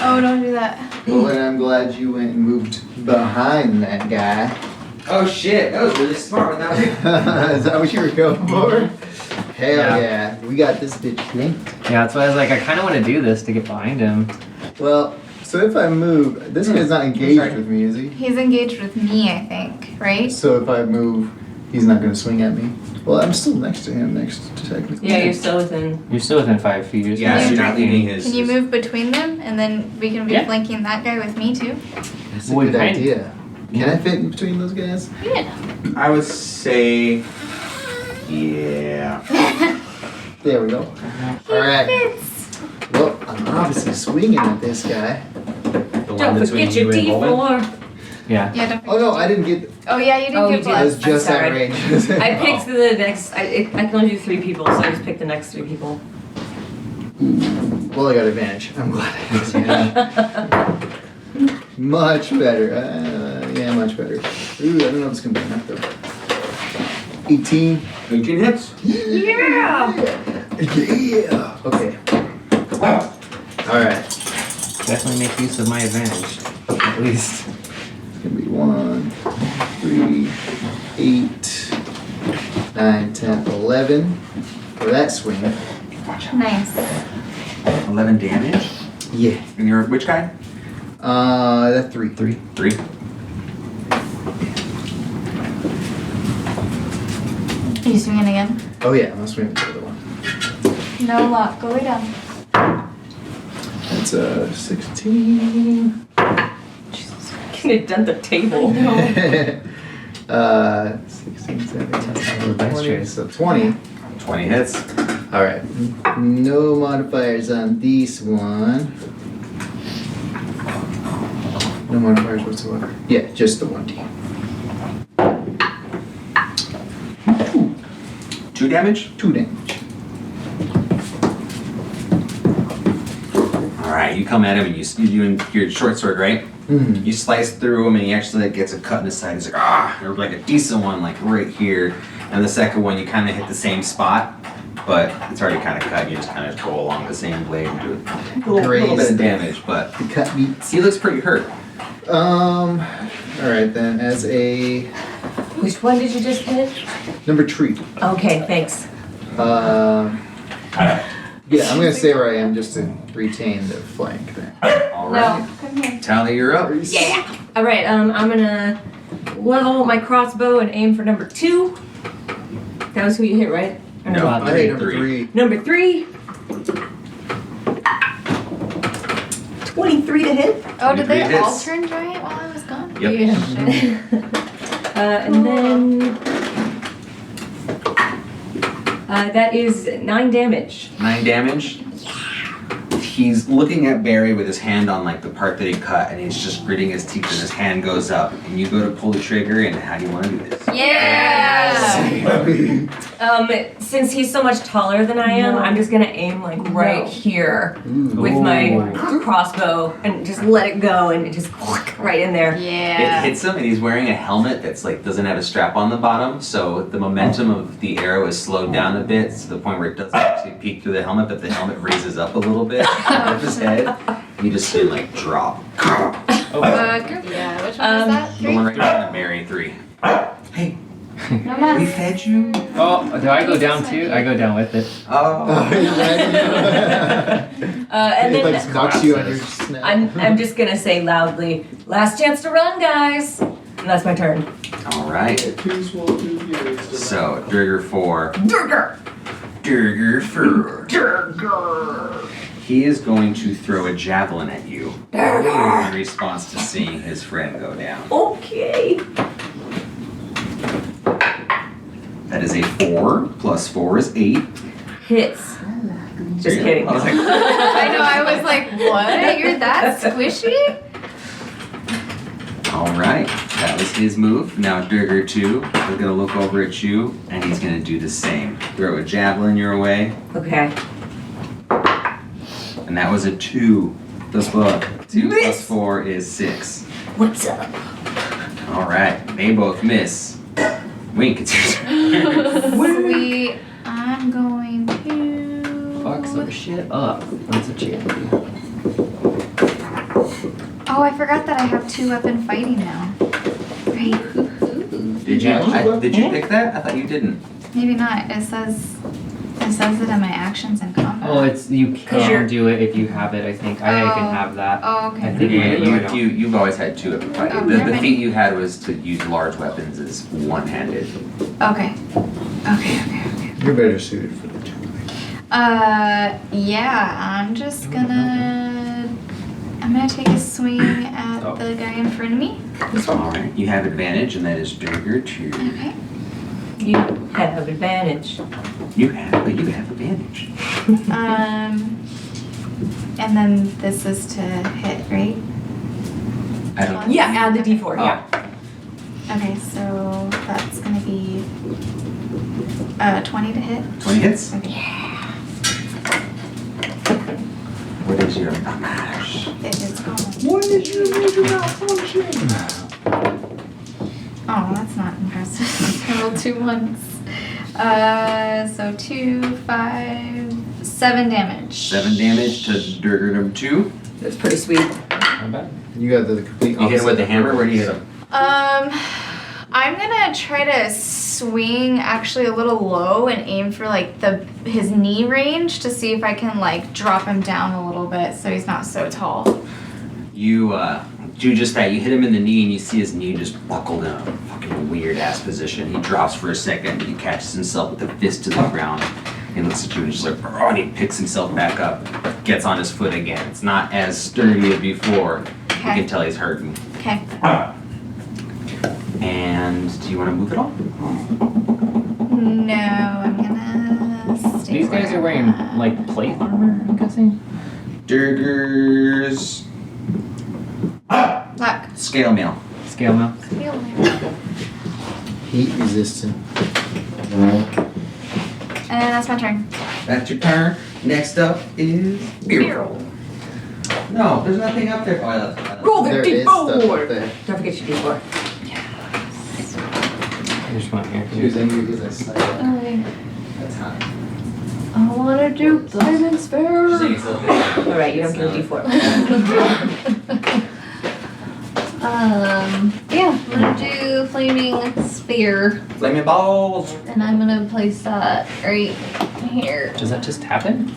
Oh, don't do that. Well, and I'm glad you went and moved behind that guy. Oh shit, that was really smart when that was. Is that what you were going for? Hell Yeah. yeah. We got this bitch linked. Yeah, that's why I was like, I kind of want to do this to get behind him. Well, so if I move, this guy's not engaged sorry. with me, is he? He's engaged with me, I think, right? So if I move, he's not gonna swing at me. Well, I'm still next to him, next to technically. Yeah, you're still within. You're still within 5 feet. You're Yeah, so still you're not leaving his. Can you move between them and then we can be Yeah. flanking that guy with me too? That's a Well, good kind- idea. Can I fit in between those guys? Yeah. I would say. Yeah. There we go. Alright. Well, I'm obviously swinging at this guy. The one Don't between forget your you and Bowman? D4. Yeah. Yeah, don't Oh no, I didn't get. Oh yeah, you didn't Oh, get you did. I was blessed. just I'm at sorry. range. I picked the next. I can only do 3 people, so I just picked the next 3 people. Well, I got advantage. I'm glad I got advantage. Much better. Yeah, much better. Ooh, I don't know if it's gonna be enough though. 18. 18 hits. Yeah! Yeah. Okay. Alright. Definitely make use of my advantage. At least. It's gonna be 1, 3, 8, 9, 10, 11 for that swing. Nice. 11 damage. Yeah. And you're which guy? That 3. 3. 3. Are you swinging again? Oh yeah, I'm swinging the other one. No luck. Go lay down. That's 16. Can it dent the table? 16, 17, That's not the dice 20. trays. So 20. 20 hits. Alright. No modifiers on this one. No modifiers whatsoever. Yeah, just the 1D. 2 damage. 2 damage. Alright, you come at him and you're doing your short sword, right? Mm. You slice through him and he actually like, gets a cut in his side. He's like, ah, or like a decent one, like right here. And the second one, you kind of hit the same spot, but it's already kind of cut. And you just kind of go along the same blade and do a little bit of damage, but The cut beats. he looks pretty hurt. Alright then, as a Which one did you just hit? number 3. Okay, thanks. Yeah, I'm gonna stay where I am just to retain the flank there. Alright. Come here. Tally, you're up. Yeah. All right. I'm gonna level my crossbow and aim for number 2. That was who you hit, right? Or No. I hate number 3. Number 3. 23 to hit. Oh, did they 23 all hits. turn giant while I was gone? Yep. And then that is 9 damage. 9 damage. He's looking at Barry with his hand on like the part that he cut, and he's just gritting his teeth, and his hand goes up, and you go to pull the trigger. And how do you want to do this? Yeah. Since he's so much taller than I am, I'm just gonna aim like right here with my crossbow and just let it go and it just right in there. It Yeah. hits him, and he's wearing a helmet that's like doesn't have a strap on the bottom, so the momentum of the arrow is slowed down a bit to the point where it doesn't actually peek through the helmet, but the helmet raises up a little bit above his head. And you just see him like drop. Yeah. Which one is that? The 3? one right in front of Barry, 3. Hey, No we mess. fed you. Oh, do I go down too? I go down with it. Oh. And It then like knocks you on your snap. I'm just gonna say loudly, "Last chance to run, guys!" And that's my turn. All right. So Durger 4. Durger! Durger 4. Durger! He is going to throw a javelin at you in response to seeing his friend go down. Okay. That is a 4 plus 4 is 8. Hits. Just kidding. I was like, I know, I was like, what? You're that squishy? all right, that was his move. Now Durger 2 is going to look over at you, and he's going to do the same. Throw a javelin your way. Okay. And that was a 2. Plus 2 plus 4 is 6. What's up? Alright, they both miss. Wink, it's your turn. Sweet. I'm going to. Fuck some shit up. That's what you gotta do. Oh, I forgot that I have 2-weapon fighting now. Right. Did you pick that? I thought you didn't. Maybe not. It says it in my actions and combat. Oh, it's you you're- can do it if you have it. I think I can Oh. have that. Oh, okay. I think Yeah, you've always had 2 of them fighting. Oh, The never mind. feat you had was to use large weapons as one-handed. Okay. Okay. You're better suited for the 2. Yeah, I'm gonna take a swing at Oh. the guy in front of me. Alright, you have advantage, and that is Durger 2. Okay. You have advantage. You have advantage. And then this is to hit, right? I don't. Yeah, add the D4, Oh. yeah. Okay, so that's gonna be 20 to hit. 20 hits? Okay. What is your damage? It is gone. What is your major malfunction? Oh, that's not impressive. I rolled 2 ones. So 2, 5, 7 damage. 7 damage to Durger number 2. That's pretty sweet. Not bad. You got the complete You hit him with the opposite. hammer. Where do you hit him? I'm gonna try to swing actually a little low and aim for like his knee range to see if I can like drop him down a little bit so he's not so tall. You do just that. You hit him in the knee, and you see his knee just buckled in a fucking weird ass position. He drops for a second, and he catches himself with a fist to the ground. He looks at you and just like, oh, and he picks himself back up, gets on his foot again. It's not as sturdy as before. You Okay. can tell he's hurting. Okay. And do you want to move at all? No, I'm gonna stay. These guys where are wearing I'm at. like plate armor, I'm guessing. Durger's Luck. scale mail. Scale mail. Heat resistant. And that's my turn. That's your turn. Next up is Beer. No, there's nothing up there. Oh, I left. Roll the There is stuff up D4. there. Don't forget your D4. There's one here. She was angry because I sniped her. That's hot. I wanna do Simon's Fair. All right, you don't get a D4. Yeah, I'm gonna do Flaming Sphere, Flaming balls. and I'm gonna place that right here. Does that just happen?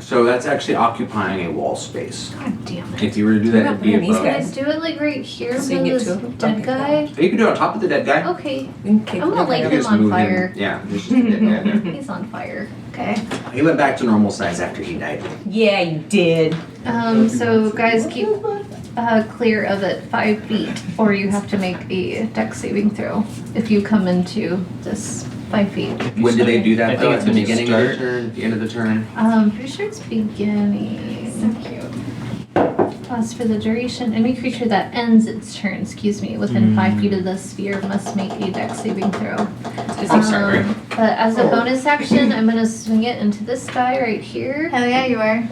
So that's actually occupying a wall space. God damn it. If you were to do that, it'd be These above. Can I guys. do it like right here So you with get this two of them? dead Okay. guy? You can do it on top of the dead guy. Okay, Okay, I'm gonna light You him just on move fire. Yeah, there's just a dead guy there. He's on fire. Okay. He went back to normal size after he died. Yeah, you did. So guys, keep clear of it 5 feet, or you have to make a dex saving throw if you come into this 5 feet. When do they do that? I think though? it's the At beginning of start, the turn. at the end of the turn. Pretty sure it's beginning. So cute. Plus for the duration, any creature that ends its turn, within 5 feet of the sphere must make a dex saving throw. I'm sorry. But as a bonus action, I'm gonna swing it into this guy right here. Hell yeah, you are.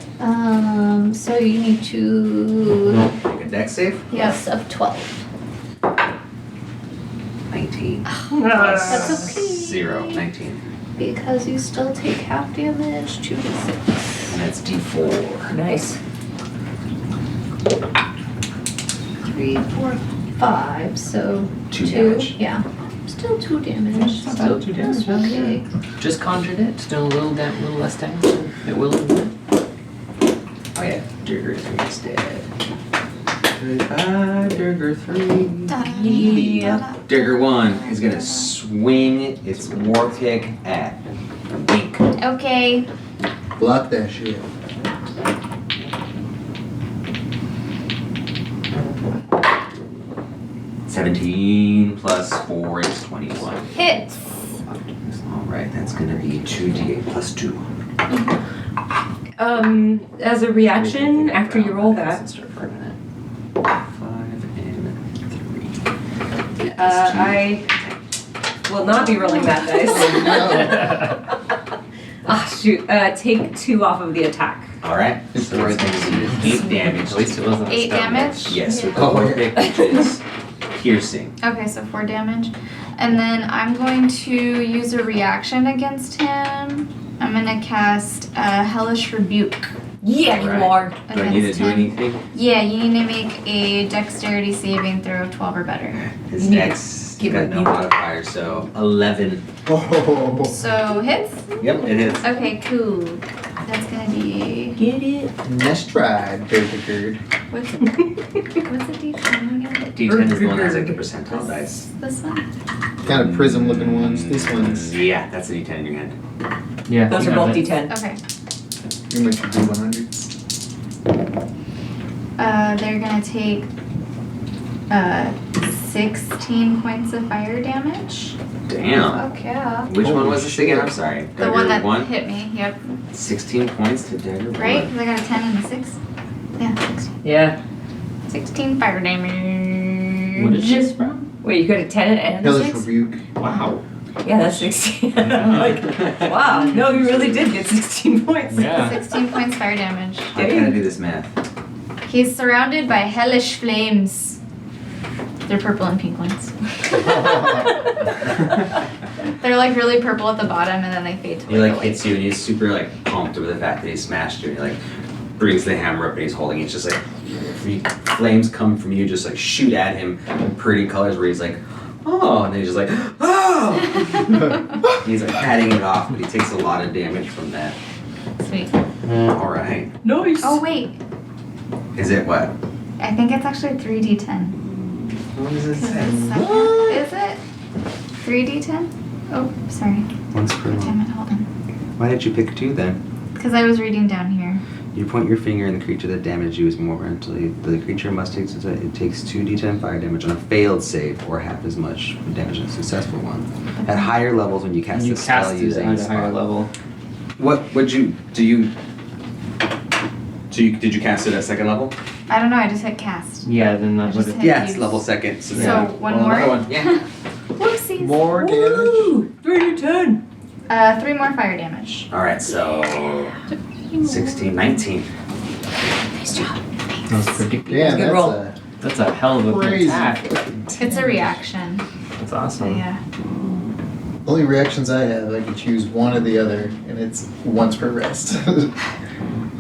So you need to, Make a dex save. yes, of 12. 19. That's okay. 0. 19. Because you still take half damage, 2d6. And that's D4. Nice. 3, 4, 5, so 2 damage. Yeah. Still 2 damage. Still 2 damage. Okay. Just conjured it. Still a little less damage. It will. Oh yeah, Durger 3 is dead. Goodbye, Durger 3. Yeah. Durger 1 is gonna swing its war pick at Wink. Okay. Block that shit. $17 plus 4 is 21. Hits. Alright, that's gonna be 2d8 plus 2. As a reaction, after you roll that, Start for a minute. 5 and 3. I will not be rolling that dice. No. Ah, Shoot, take 2 off of the attack. All right. So it's going to be 8 damage. At least it wasn't a 8 stun damage? Yes, with the Oh, fourth pick, which is piercing. Okay, so 4 damage. And then I'm going to use a reaction against him. I'm gonna cast Hellish Rebuke Yeah, you Right. are. Do I need to against do him. anything? Yeah, you need to make a dexterity saving throw of 12 or better. His You need to dex give got it no you. modifier, so 11. Oh, So hits? Yep, it is. Okay, cool. That's gonna be Get it? nice try, Baby Curd. what's the D10 again? D10 is the one that has like the percentile dice. This one? Kind of prism looking ones. This one's Yeah, that's a D10 in your hand. Yeah. Those you are have both it. D10. Okay. pretty much D100s. They're gonna take 16 points of fire damage. Damn. Fuck yeah. Which one was this again? shit. I'm sorry. The one that one? hit me, yep. 16 points to dagger Right? one. Because I got a 10 and a 6. Yeah, 16. Yeah. 16 fire damage. What is this from? Wait, you got a 10 and a Hellish 6? Rebuke. Wow. Yeah, that's 16. Like, wow, no, you really did get 16 points. Yeah. 16 points fire damage. How can I do this math? He's surrounded by hellish flames. They're purple and pink ones. They're like really purple at the bottom and then they fade to He like white. hits you and he's super like pumped over the fact that he smashed you and he like brings the hammer up and he's holding it. It's just like flames come from you, just like shoot at him in pretty colors where he's like, oh, and then he's just like, oh! He's like patting it off, but he takes a lot of damage from that. Sweet. Alright. Nice. Oh wait, Is it what? I think it's actually 3d10. What does it Is say? it 3d10? Oh, sorry. Once per Damn it, hold on. Why did you pick 2 then? Because I was reading down here. You point your finger and the creature that damaged you is momentarily. The creature must take it takes 2d10 fire damage on a failed save or half as much damage on a successful one. At higher levels when you cast You a spell cast it using at a a higher spot. level. What would you did you cast it at second level? I don't know, I just hit cast. Yeah, then that I would just have. hit Yeah, it's use. level second. So, So Yeah. one Well, more? another one. Yeah. Whoopsies. More damage. Woo! 3d10. 3 more fire damage. Alright, so 16, 19. Nice job. That was pretty good. Damn, Good that's roll. a That's a hell of a crazy. attack. It's a reaction. That's So awesome. yeah. Only reactions I have, I can choose one or the other, and it's once per rest.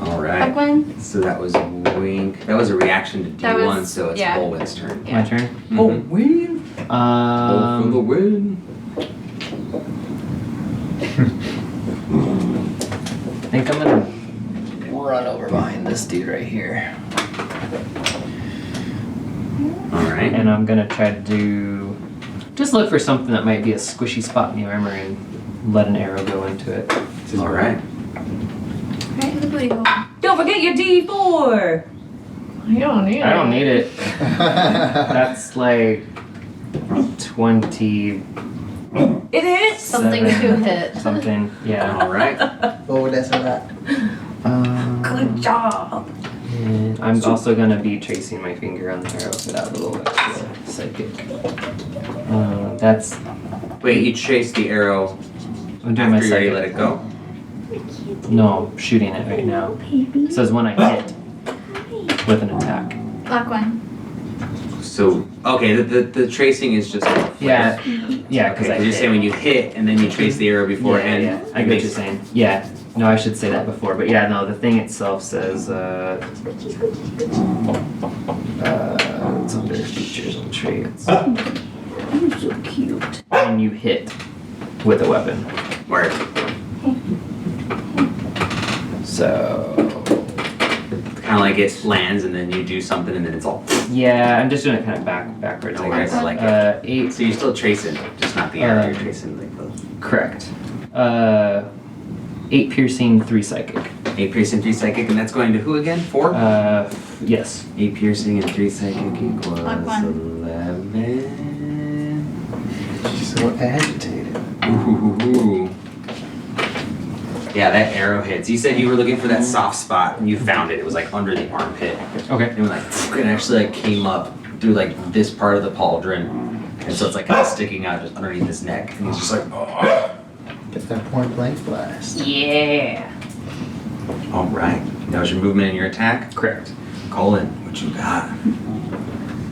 Alright. Buckwin? So that was wink. That was a reaction to That D1, was- so it's yeah. Bolwin's turn. My turn. Oh, Mhm. win. Roll for the win. I think I'm gonna run over behind this dude right here. Alright. And I'm gonna try to do. Just look for something that might be a squishy spot in the armor and let an arrow go into it. Alright. Right in the booty hole. Don't forget your D4. You don't need it. I don't need it. That's like 20 It hits. Something to hit. something. Yeah. Alright. Oh, that's a lot. Good job. And I'm also gonna be tracing my finger on the arrow for that little extra psychic. That's. Wait, you chase the arrow I'm doing my after you already psychic. let it go? No, I'm shooting it right now. It says when I hit with an attack. Buckwin. So, okay, the tracing is just. Yeah, yeah, because Okay, I you're hit. saying when you hit and then you trace the arrow beforehand. Yeah, I get what you're saying. Yeah, no, I should say that before, but yeah, no, the thing itself says, it's under features and traits. You're so cute. When you hit with a weapon. Word. So, Kind of like it lands and then you do something and then it's all. yeah, I'm just doing it kind of backwards, No I worries, guess. I like it. 8, So you're still tracing, just not the arrow. You're tracing like the. correct. 8 piercing, 3 psychic. 8 piercing, 3 psychic, and that's going to who again? 4? Yes. 8 piercing and 3 psychic equals Like one. 11. She's so agitated. Ooh. Yeah, that arrow hits. You said you were looking for that soft spot and you found it. It was like under the armpit. Okay. And like it actually like came up through like this part of the pauldron. And so it's like kind of sticking out just underneath his neck. And he's just like, oh. Get that point blank blast. Yeah. All right. That was your movement and your attack. Correct. Colin, what you got?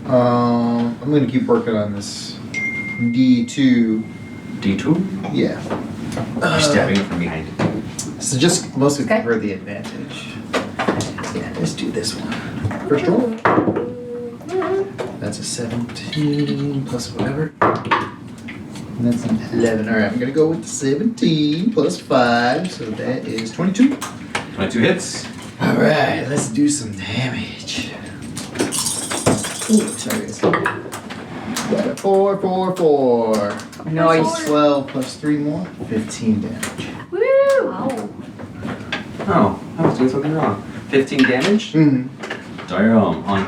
I'm gonna keep working on this D2. D2. Yeah. You're stabbing it from behind. So just mostly Okay. for the advantage. Yeah, let's do this one. First roll. That's a 17 plus whatever. And that's an 11. Alright, I'm gonna go with the 17 plus 5, so that is 22. 22 hits. Alright, let's do some damage. Ooh, sorry. Got a 4, 4, 4. Nice. 12 plus 3 more, 15 damage. Woo! Wow. Oh, I was doing something wrong. 15 damage? Mm-hmm. Damn. On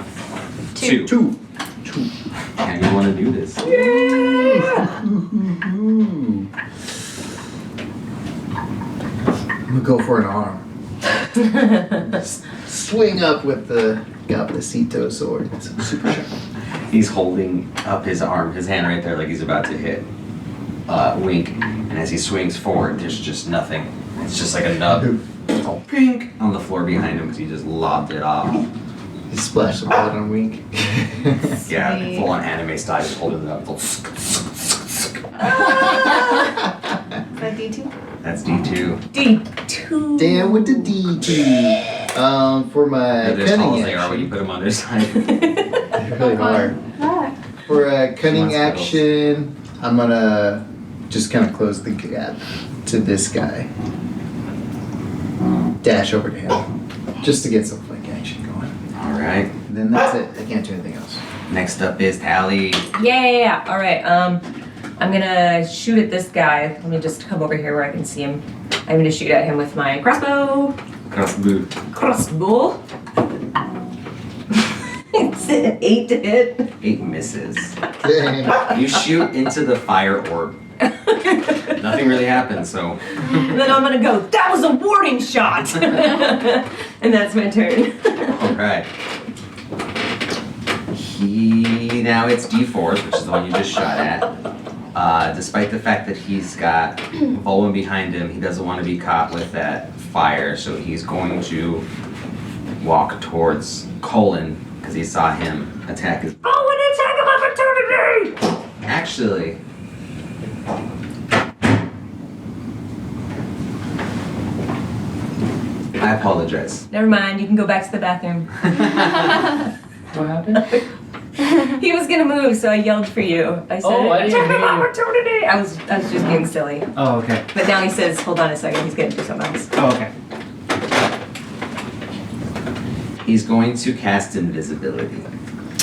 2. 2. How do you want to do this? Ooh. I'm gonna go for an arm. Swing up with the Gablecito sword. It's super sharp. He's holding up his arm, his hand right there, like he's about to hit Wink. And as he swings forward, there's just nothing. It's just like a nub. Oh, pink on the floor behind him because he just lobbed it off. He splashed some blood on Wink. Yeah, Sweet. full on anime style, just holding it up. Is that D2? That's D2. D2. Damn with the D2. For my They're as tall cunning as they are when you action. put them on their side. They're really hard. For a cunning She wants action, I'm gonna just kind of close the gap to this guy. Dash over to him. Just to get some flank action going. All right. And then that's it. I can't do anything else. Next up is Tally. Yeah. All right. I'm gonna shoot at this guy. Let me just come over here where I can see him. I'm gonna shoot at him with my crossbow. Crossbow. Crossbow. It's an 8 to hit. 8 misses. Dang. You shoot into the fire orb. Nothing really happens, so. And then I'm gonna go, that was a warning shot! And that's my turn. Alright. Now it's D4, which is the one you just shot at. Despite the fact that he's got Volwyn behind him, he doesn't want to be caught with that fire, so he's going to walk towards Colin because he saw him attack his. Oh, an attack of opportunity! Actually, I apologize. Never mind, you can go back to the bathroom. What happened? He was gonna move, so I yelled for you. I said, Oh, I didn't attack of hear you. opportunity! I was just being silly. Oh, okay. But now he says, hold on a second, he's gonna do something else. Oh, okay. He's going to cast invisibility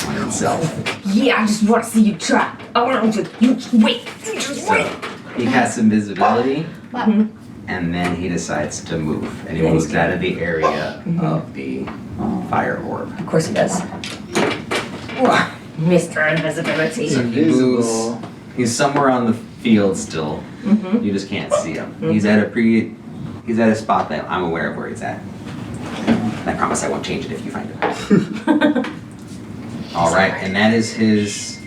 on himself. Yeah, I just want to see you try. I want to, you just wait. You just So wait. he casts invisibility, Mhm. and then he decides to move, and he Yeah, he's moves out of the area Mhm. of the fire orb. Of course he does. Mr. Invisibility. So he moves. He's somewhere on the field still. Mm-hmm. You just can't see him. He's at a spot that I'm aware of where he's at. I promise I won't change it if you find him. All right, and that is his.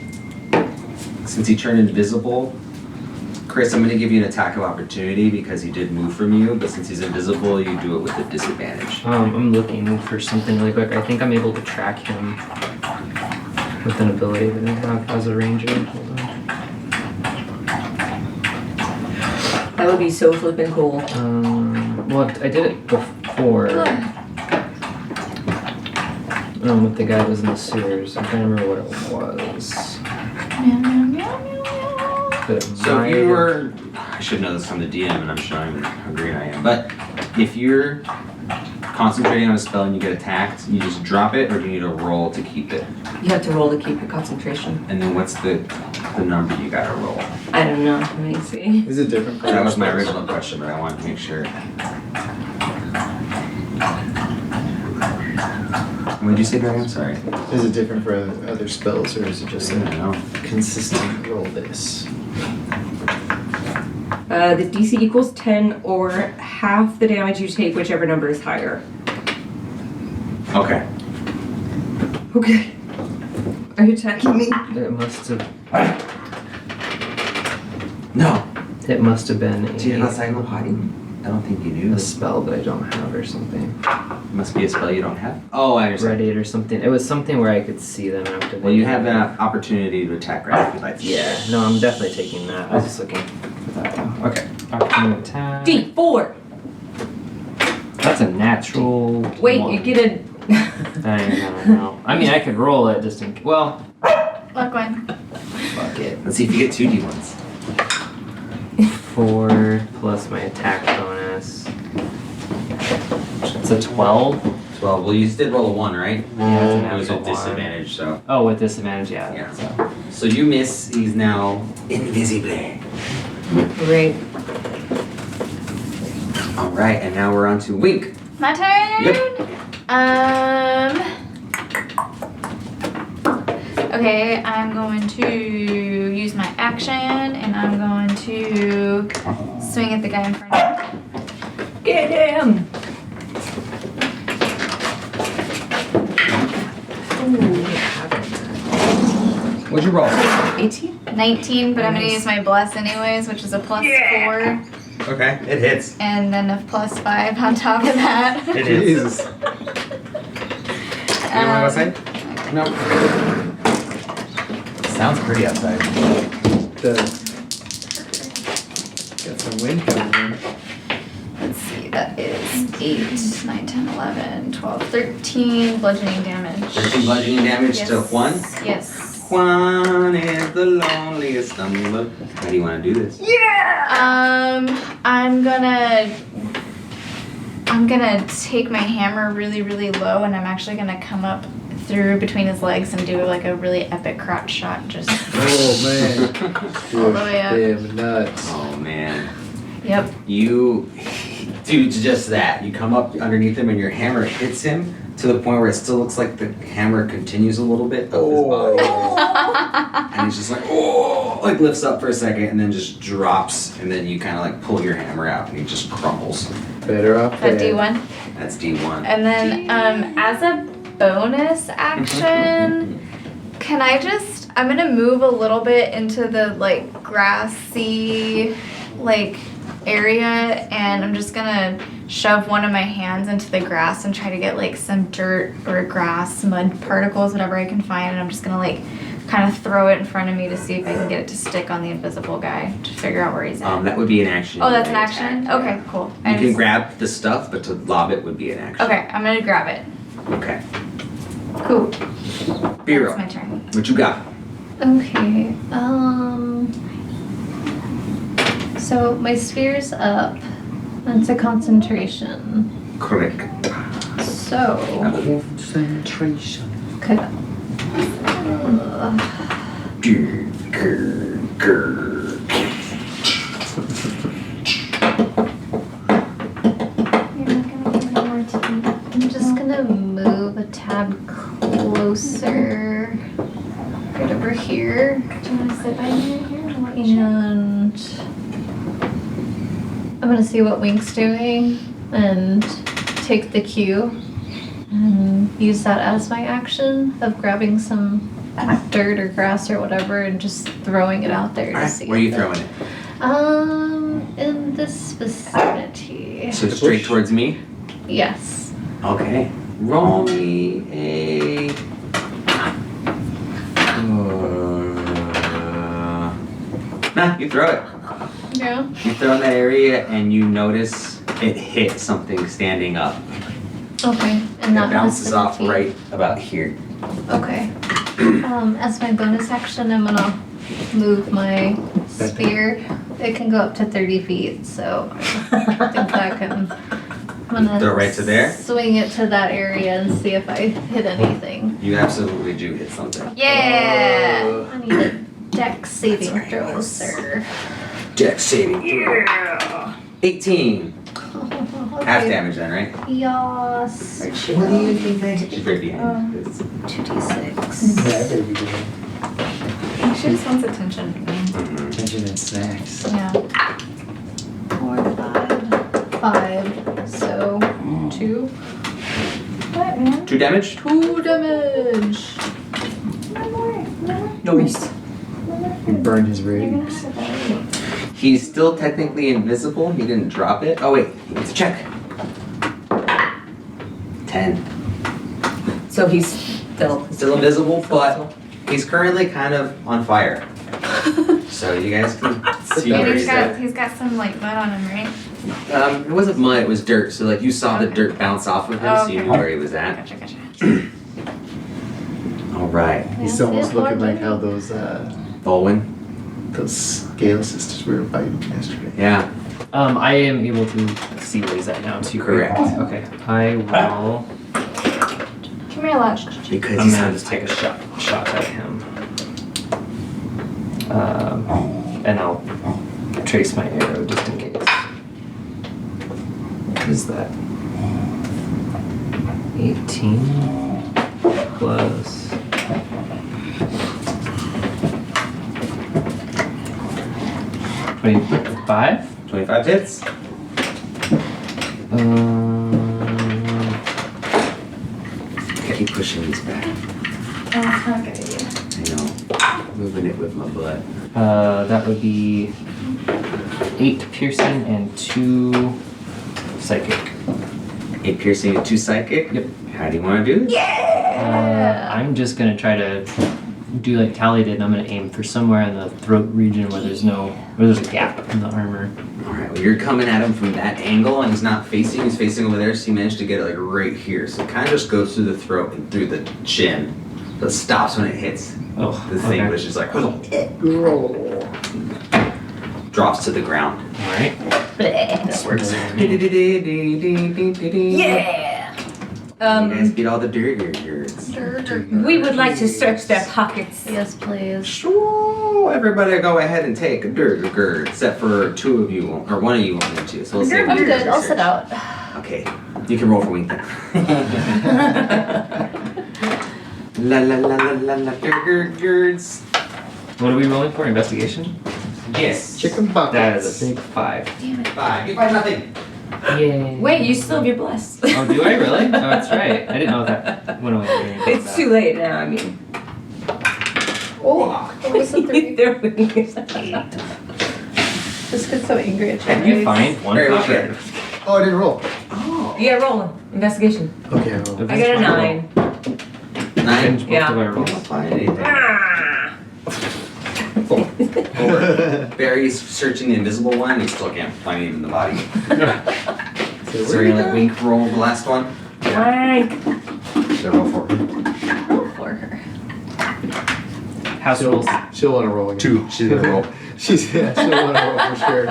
Since he turned invisible, Chris, I'm going to give you an attack of opportunity because he did move from you. But since he's invisible, you do it with a disadvantage. I'm looking for something really quick. I think I'm able to track him with an ability that I have as a ranger. Hold on. That would be so flippin' cool. Well, I did it before. With the guy that was in the sewers. I'm trying to remember what it was. But it So might if you have- were, I should know this from the DM, and I'm showing how green I am. But if you're concentrating on a spell and you get attacked, you just drop it, or do you need a roll to keep it? You have to roll to keep your concentration. And then what's the number you gotta roll? I don't know. Let me see. Is it different? for That was my spells? original question, but I wanted to make sure. What did you say, Dragon? Sorry. Is it different for other spells, or is it just I don't a know. consistent roll base? The DC equals 10 or half the damage you take, whichever number is higher. Okay. Okay. Are you attacking me? It must have. No. It must have been Do you have outside in the potty? I don't think you do. a spell that I don't have or something. Must be a spell you don't have. Oh, I understand. Radiate or something. It was something where I could see them after they. Well, you have an opportunity to attack right if you'd like to. Yeah, no, I'm definitely taking that. I was just looking for that though. Okay. Opportunity attack. D4. That's a natural. Wait, one. you get a. I don't know. I mean, I could roll it just in. Well, Luck one. fuck it. Let's see if you get 2 D1s. 4 plus my attack bonus. It's a 12. 12. Well, you did roll a 1, right? Yeah, it's a It was a natural one. disadvantage, so. Oh, with disadvantage, yeah. Yeah. So. So you miss. He's now invisible. Great. All right, and now we're on to Wink. My turn. Yep. Okay, I'm going to use my action and I'm going to swing at the guy in front of me. Get him! What'd you roll? 18? 19, but I'm going to use my bless anyways, which is a plus 4, Okay, it hits. and then a plus 5 on top of that. It hits. Jesus. You want to go outside? No. Sounds pretty outside. Got some wind coming in. Let's see, that is 8, 9, 10, 11, 12, 13 bludgeoning damage. 13 bludgeoning damage to Juan. Yes. Juan is the loneliest number. How do you want to do this? I'm gonna take my hammer really, really low, and I'm actually gonna come up through between his legs and do like a really epic crotch shot. Just Oh man. All the way up. Damn nuts. Oh man. yep. You do just that. You come up underneath him and your hammer hits him to the point where it still looks like the hammer continues a little bit up his body. And he's just like, oh, like lifts up for a second and then just drops. And then you kind of like pull your hammer out and he just crumbles. Better off That dead. D1. That's D1. And then as a bonus action, can I just? I'm gonna move a little bit into the like grassy like area, and I'm just gonna shove one of my hands into the grass and try to get like some dirt or grass, mud particles, whatever I can find, and I'm just gonna like kind of throw it in front of me to see if I can get it to stick on the invisible guy to figure out where he's at. That would be an action. Oh, that's an Attack, action? yeah. Okay, cool. You can grab the stuff, but to lob it would be an action. Okay, I'm gonna grab it. Okay. Cool. Biro, That's my turn. what you got? Okay, so my sphere's up. That's a concentration. Correct. So, Concentration. okay. I'm just gonna move a tab closer. Right over here. Do you wanna sit by me right here? And I'm gonna see what Wink's doing and take the cue and use that as my action of grabbing some dirt or grass or whatever and just throwing it out there to Alright, see. where are you throwing it? In this vicinity. So straight towards me? Yes. Okay. Roll me a. Nah, you throw it. Yeah. You throw in that area and you notice it hit something standing up. Okay. And It that bounces has off 50. right about here. Okay. As my bonus action, I'm gonna move my spear. It can go up to 30 feet, so I think that can. I'm gonna Throw it right to there? swing it to that area and see if I hit anything. You absolutely do hit something. Yeah. I need a dex saving That's very throw, nice. sir. Dex saving throw. 18. Half damage then, right? Yes. What do you think they She's right behind. It's 2d6. Yeah, better be doing She just wants attention. attention and snacks. Yeah. 4, 5. 5. So, 2. What, man? 2 damage? 2 damage. No more. Nice. And burn his You're gonna rings. have to die. He's still technically invisible. He didn't drop it. Oh wait, it's a check. 10. So he's still Still invisible, but he's currently kind of on fire. So you guys can see And where he's at. he's got some like mud on him, right? It wasn't mud, it was dirt. So like you saw the dirt bounce off of him, Oh, so you okay. knew where he was at. Gotcha. All right, He's almost looking like how those Baldwin. Gale sisters we were fighting yesterday. Yeah. I am able to see where he's at now too. Correct. Okay. I will. Come here, Lodge. Because I'm he's gonna on just take a shot at him. And I'll trace my arrow just in case. What is that? 18 plus. 25? 25 hits. Keep pushing these back. Oh, that's not a good idea. I know. Moving it with my butt. That would be 8 piercing and 2 psychic. 8 piercing and 2 psychic. Yep. How do you want to do this? I'm just gonna try to do like Tally did, and I'm gonna aim for somewhere in the throat region where there's a gap in the armor. Alright, well you're coming at him from that angle and he's not facing, he's facing over there, so you managed to get it like right here. So it kind of just goes through the throat and through the chin. So it stops when it hits Oh, the thing, okay. but it's just like drops to the ground. Alright. That works. yeah. You guys beat all the dirgers. We would like to search their pockets. Yes, please. Sure, everybody go ahead and take a dirger, except for 2 of you, or 1 of you won't need to. So we'll save I'm you good. for I'll sit research. out. Okay, you can roll for wing then. La la la la la la dirgers. What are we rolling for? Investigation? Yes. Chicken buckets. That is a big 5. Damn it. 5. You find nothing. Yay. Wait, you still have your bless. Oh, do I really? Oh, that's right. I didn't know that went away. It's too late now, I mean. Oh, what was the 3? There we go. This gets so angry at Can you find one Very well pocket? Oh, I didn't roll. Oh. Yeah, roll. Investigation. Okay, I rolled. I got a 9. 9. What Yeah. do I I roll? don't find anything. Ah. Barry's searching the invisible one, he still can't find him in the body. So So we're gonna let Wink roll the last one. Blank. So roll for her. Roll for her. House rules. She'll want to roll again. 2. She's gonna roll. She'll want to roll for sure. I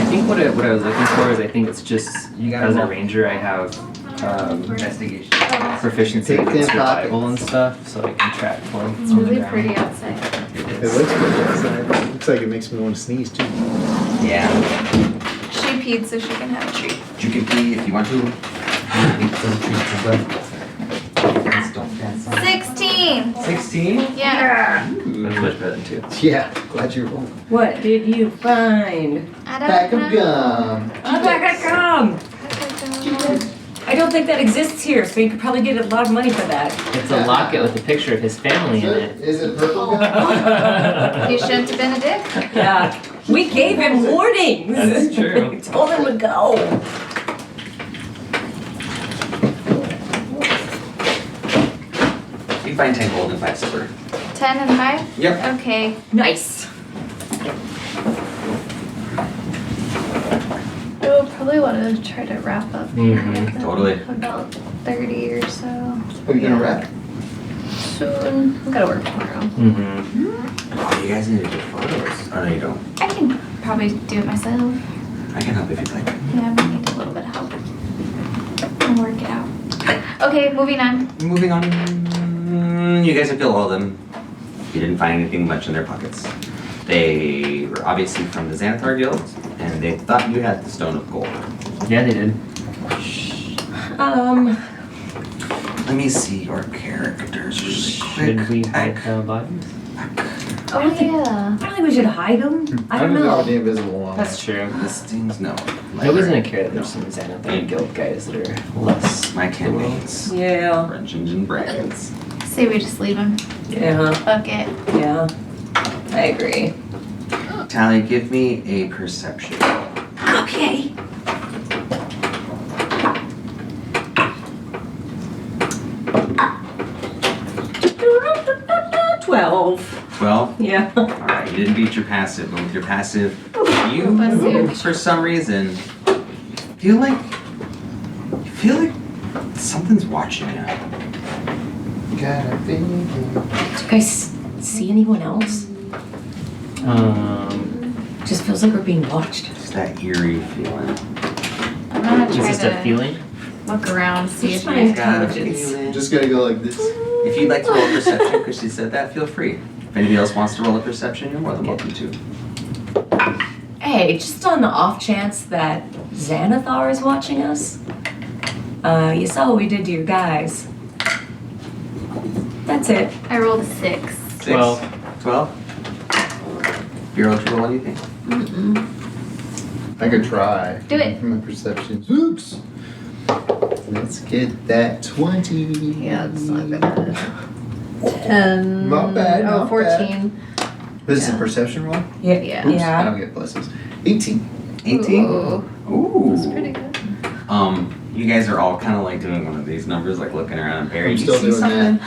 think what I was looking for is I think it's just You gotta as a roll. ranger I have Investigation. proficiency Take in them survival pockets. and stuff, so I can track points. It's on the really ground. pretty outside. It looks pretty outside. Looks like it makes me want to sneeze too. Yeah. She peed so she can have a treat. You can pee if you want to. 16! 16? Yeah. That's much better than 2. Yeah, glad you rolled. What did you find? I don't Pack know. of gum. A pack of gum. I don't think that exists here, so you could probably get a lot of money for that. It's a locket with a picture of his family in it. Is it purple gum? You shouldn't have been a dick. Yeah. We gave him warnings. That's true. We told him to go. You find 10 gold and 5 silver. 10 and 5? Yep. Okay. Nice. I will probably want to try to wrap up here. Mhm, totally. About 30 or so. Are you gonna wrap? Soon. I've got to work tomorrow. Mm-hmm. Oh, you guys need to do photos. Oh, no, you don't. I can probably do it myself. I can help if you'd like. Yeah, I might need a little bit of help. I'll work it out. Okay, moving on. Moving on. You guys have killed all of them. You didn't find anything much in their pockets. They were obviously from the Xanathar Guild, and they thought you had the Stone of Gold. Yeah, they did. Let me see your characters really quick. Should we hide the bodies? Oh, yeah. I don't think we should hide them. I don't I'm gonna go know. with the invisible one. That's true. Listings? No. Nobody's gonna care that there's some Xanathar guild guys that are less. My campaigns. Yeah. French and Dragons. Say we just leave him. Yeah. Fuck it. Yeah. I agree. Tally, give me a perception. Okay. $12. 12? Yeah. Alright, you didn't beat your passive, but with your passive, you, Passive. for some reason, feel like something's watching you. Gotta be. Do you guys see anyone else? Just feels like we're being watched. It's that eerie feeling. I'm gonna Is try this a to feeling? look around, see Just if my you Got a intelligence. feeling. Just gotta go like this. If you'd like to roll a perception, because she said that, feel free. If anybody else wants to roll a perception, you're more than welcome to. Hey, just on the off chance that Xanathar is watching us, you saw what we did to your guys. That's it. I rolled a 6. 12. 12? Bureau to roll anything? I could try. Do it. My perception. Oops. Let's get that 20. Yeah, it's not gonna. 10. Not bad, Oh, not 14. This is Yeah. a perception roll? Yeah. Yeah. Oops, I Yeah. don't get pluses. 18. 18? Ooh. Ooh. That's pretty good. You guys are all kind of like doing one of these numbers, like looking around. Barry, I'm you still see doing something?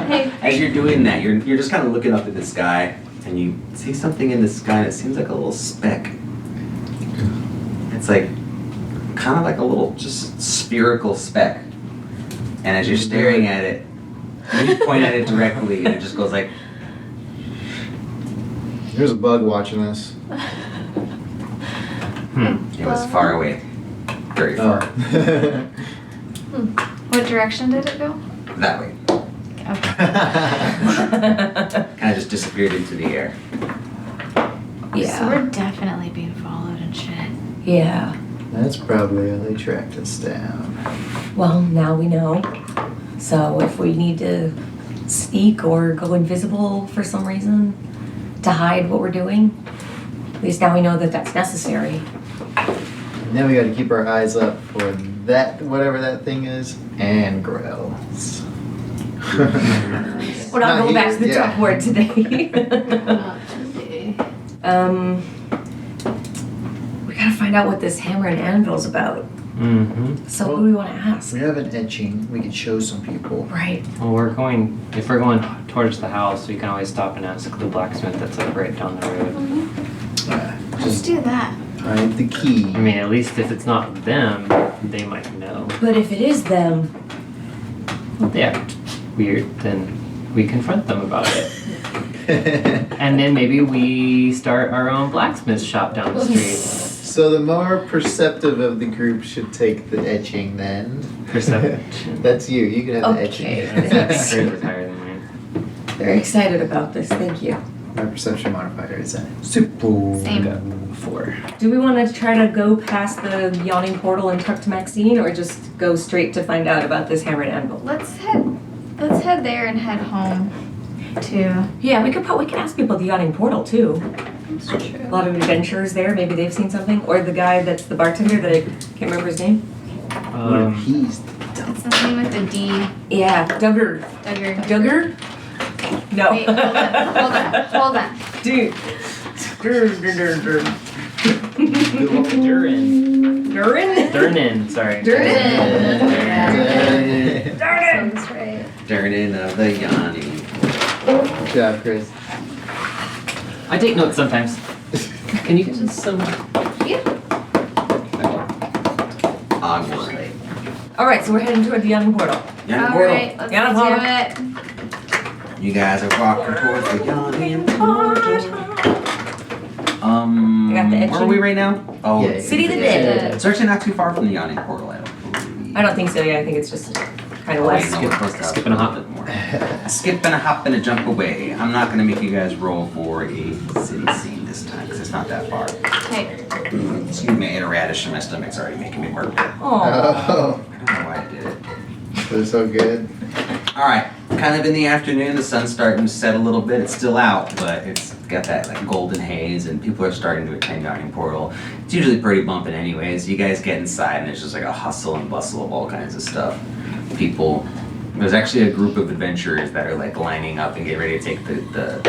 Hey. As you're doing that, you're just kind of looking up at the sky, and you see something in the sky that seems like a little speck. It's like kind of like a little just spherical speck. And as you're staring at it, you point at it directly, and it just goes like. There's a bug watching us. It was far away, very far. What direction did it go? That way. Kind of just disappeared into the air. So Yeah. we're definitely being followed and shit. Yeah. That's probably how they tracked us down. Well, now we know. So if we need to sneak or go invisible for some reason to hide what we're doing, at least now we know that that's necessary. Now we gotta keep our eyes up for that, whatever that thing is, and Grells. We're not going back to the yeah. chalkboard today. Not today. We gotta find out what this hammer and anvil's about. Mm-hmm. So who do we want to ask? We have an etching. We could show some people. Right. Well, if we're going towards the house, we can always stop and ask the blacksmith that's like right down the road. Let's Just do that. find the key. I mean, at least if it's not them, they might know. But if it is them, If they act weird, then we confront them about it. And then maybe we start our own blacksmith shop down the street. So the more perceptive of the group should take the etching then. Perception. That's you. You can have the Okay. etching. Hers is higher than mine. very excited about this. Thank you. My perception modifier is a super. Same. 4. Do we want to try to go past the yawning portal and talk to Maxine, or just go straight to find out about this hammer and anvil? Let's head there and head home too. Yeah, we could ask people at the yawning portal too. That's A true. lot of adventurers there. Maybe they've seen something, or the guy that's the bartender that I can't remember his name. He's It's something with a D. Yeah, Duggar. Duggar. Duggar? No. Wait, hold on. Dude. Durin. Durin? Durnin, sorry. Durin. Sounds right. Durnin of the Yanni. Good job, Chris. I take notes sometimes. Can you give us some? Onward. All right, so we're heading toward the yawning portal. Yanni All portal. right, let's Yanni do portal. it. You guys are walking towards the Yanni portal. I got the Where are we etching. right now? Oh, Yeah. City of the Yeah. Dead. It's actually not too far from the Yawning Portal, I don't believe. I don't think so. Yeah, I think it's just kind of Oh, wait, west. no, we're supposed to have Skip and a hop. little bit more. Skip and a hop and a jump away. I'm not gonna make you guys roll for a city scene this time, because it's not that far. Okay. Excuse me, I ate a radish and my stomach's already making me work. I Oh. Oh, don't know why I did it. they're so good. Alright, kind of in the afternoon, the sun's starting to set a little bit. It's still out, but it's got that like golden haze and people are starting to attend Yawning Portal. It's usually pretty bumping anyways. You guys get inside and it's just like a hustle and bustle of all kinds of stuff. People, there's actually a group of adventurers that are like lining up and getting ready to take the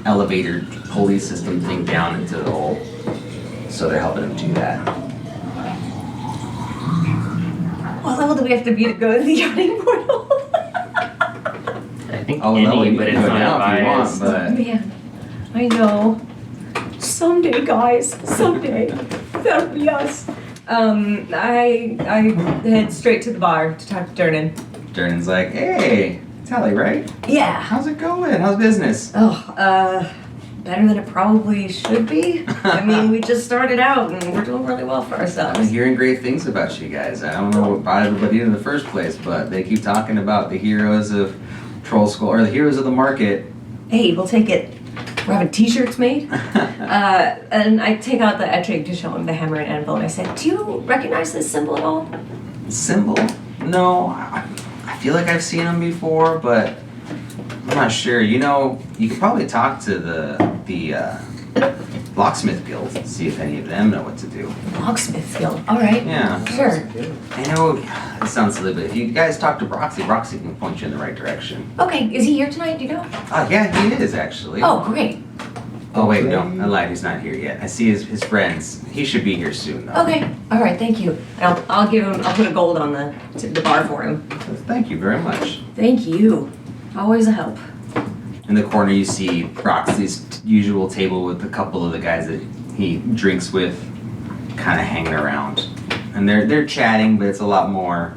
elevator pulley system thing down into the hole. So they're helping him do that. What level do we have to be to go to the yachting portal? I think Oh, any, no, you but can it's go not now if you want, advised. but Man, I know. Someday, guys, someday, that'll be us. I head straight to the bar to talk to Durnan. Durnan's like, hey, Tally, right? Yeah. How's it going? How's business? Oh, better than it probably should be. I mean, we just started out and we're doing really well for I'm ourselves. hearing great things about you guys. I don't know about everybody in the first place, but they keep talking about the heroes of Troll Skull, or the heroes of the market. Hey, we'll take it. We're having t-shirts made. And I take out the etching to show him the hammer and anvil, and I said, do you recognize this symbol at all? Symbol? No, I feel like I've seen them before, but I'm not sure. You know, you could probably talk to the Locksmith Guild, see if any of them know what to do. Locksmith Guild. All right. Yeah. Sure. I know it sounds silly, but if you guys talk to Broxy can point you in the right direction. Okay, is he here tonight? Do you know? Yeah, he is actually. Oh, great. Oh wait, no, I lied. He's not here yet. I see his friends. He should be here soon, though. Okay. All right. Thank you. And I'll give him. I'll put a gold on the bar for him. Thank you very much. Thank you. Always a help. In the corner, you see Broxy's usual table with a couple of the guys that he drinks with, kind of hanging around, and they're chatting, but it's a lot more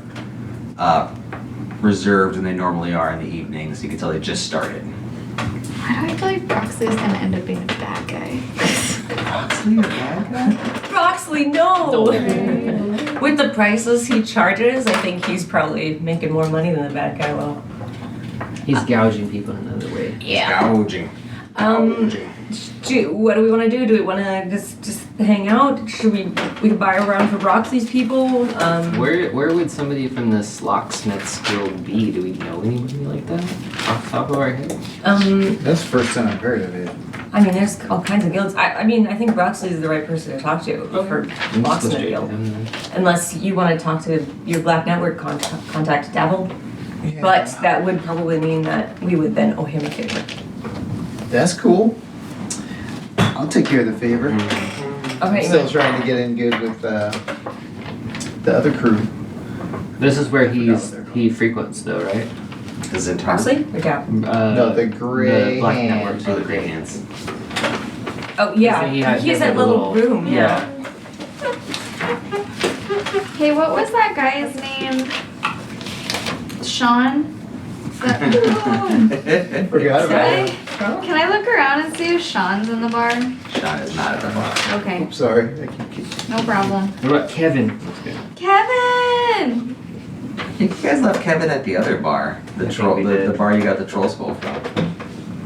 reserved than they normally are in the evenings. You can tell they just started. Why do I feel like Broxley is gonna end up being a bad guy? Broxy, a bad guy? Broxley, no. With the prices he charges, I think he's probably making more money than the bad guy will. He's gouging people in another way. Gouging. What do we want to do? Do we want to just hang out? Should we could buy around for Broxy's people? Where would somebody from this locksmith's guild be? Do we know anybody like that off the top of our head? That's the first time I've heard of it. I mean, there's all kinds of guilds. I mean, I think Broxley is the right person to talk to for Let's go Locksmith straight to Guild. him then. Unless you want to talk to your Black Network contact Davil. But that would probably mean that we would then owe him a favor. That's cool. I'll take care of the favor. I'm Okay. still trying to get in good with the other crew. This is where he frequents though, right? The Zentar. Broxley or Dav? No, the gray the Black hand. Network. Oh, the great hands. Oh yeah, He had he has the that little room. Yeah. Hey, what was that guy's name? Sean? Forgot about it. Can I look around and see if Sean's in the bar? Sean is not at the bar. Okay, Oops, sorry. I keep no problem. What about Kevin? Kevin! I think you guys left Kevin at the other bar. I The think troll, we the did. bar you got the troll skull from.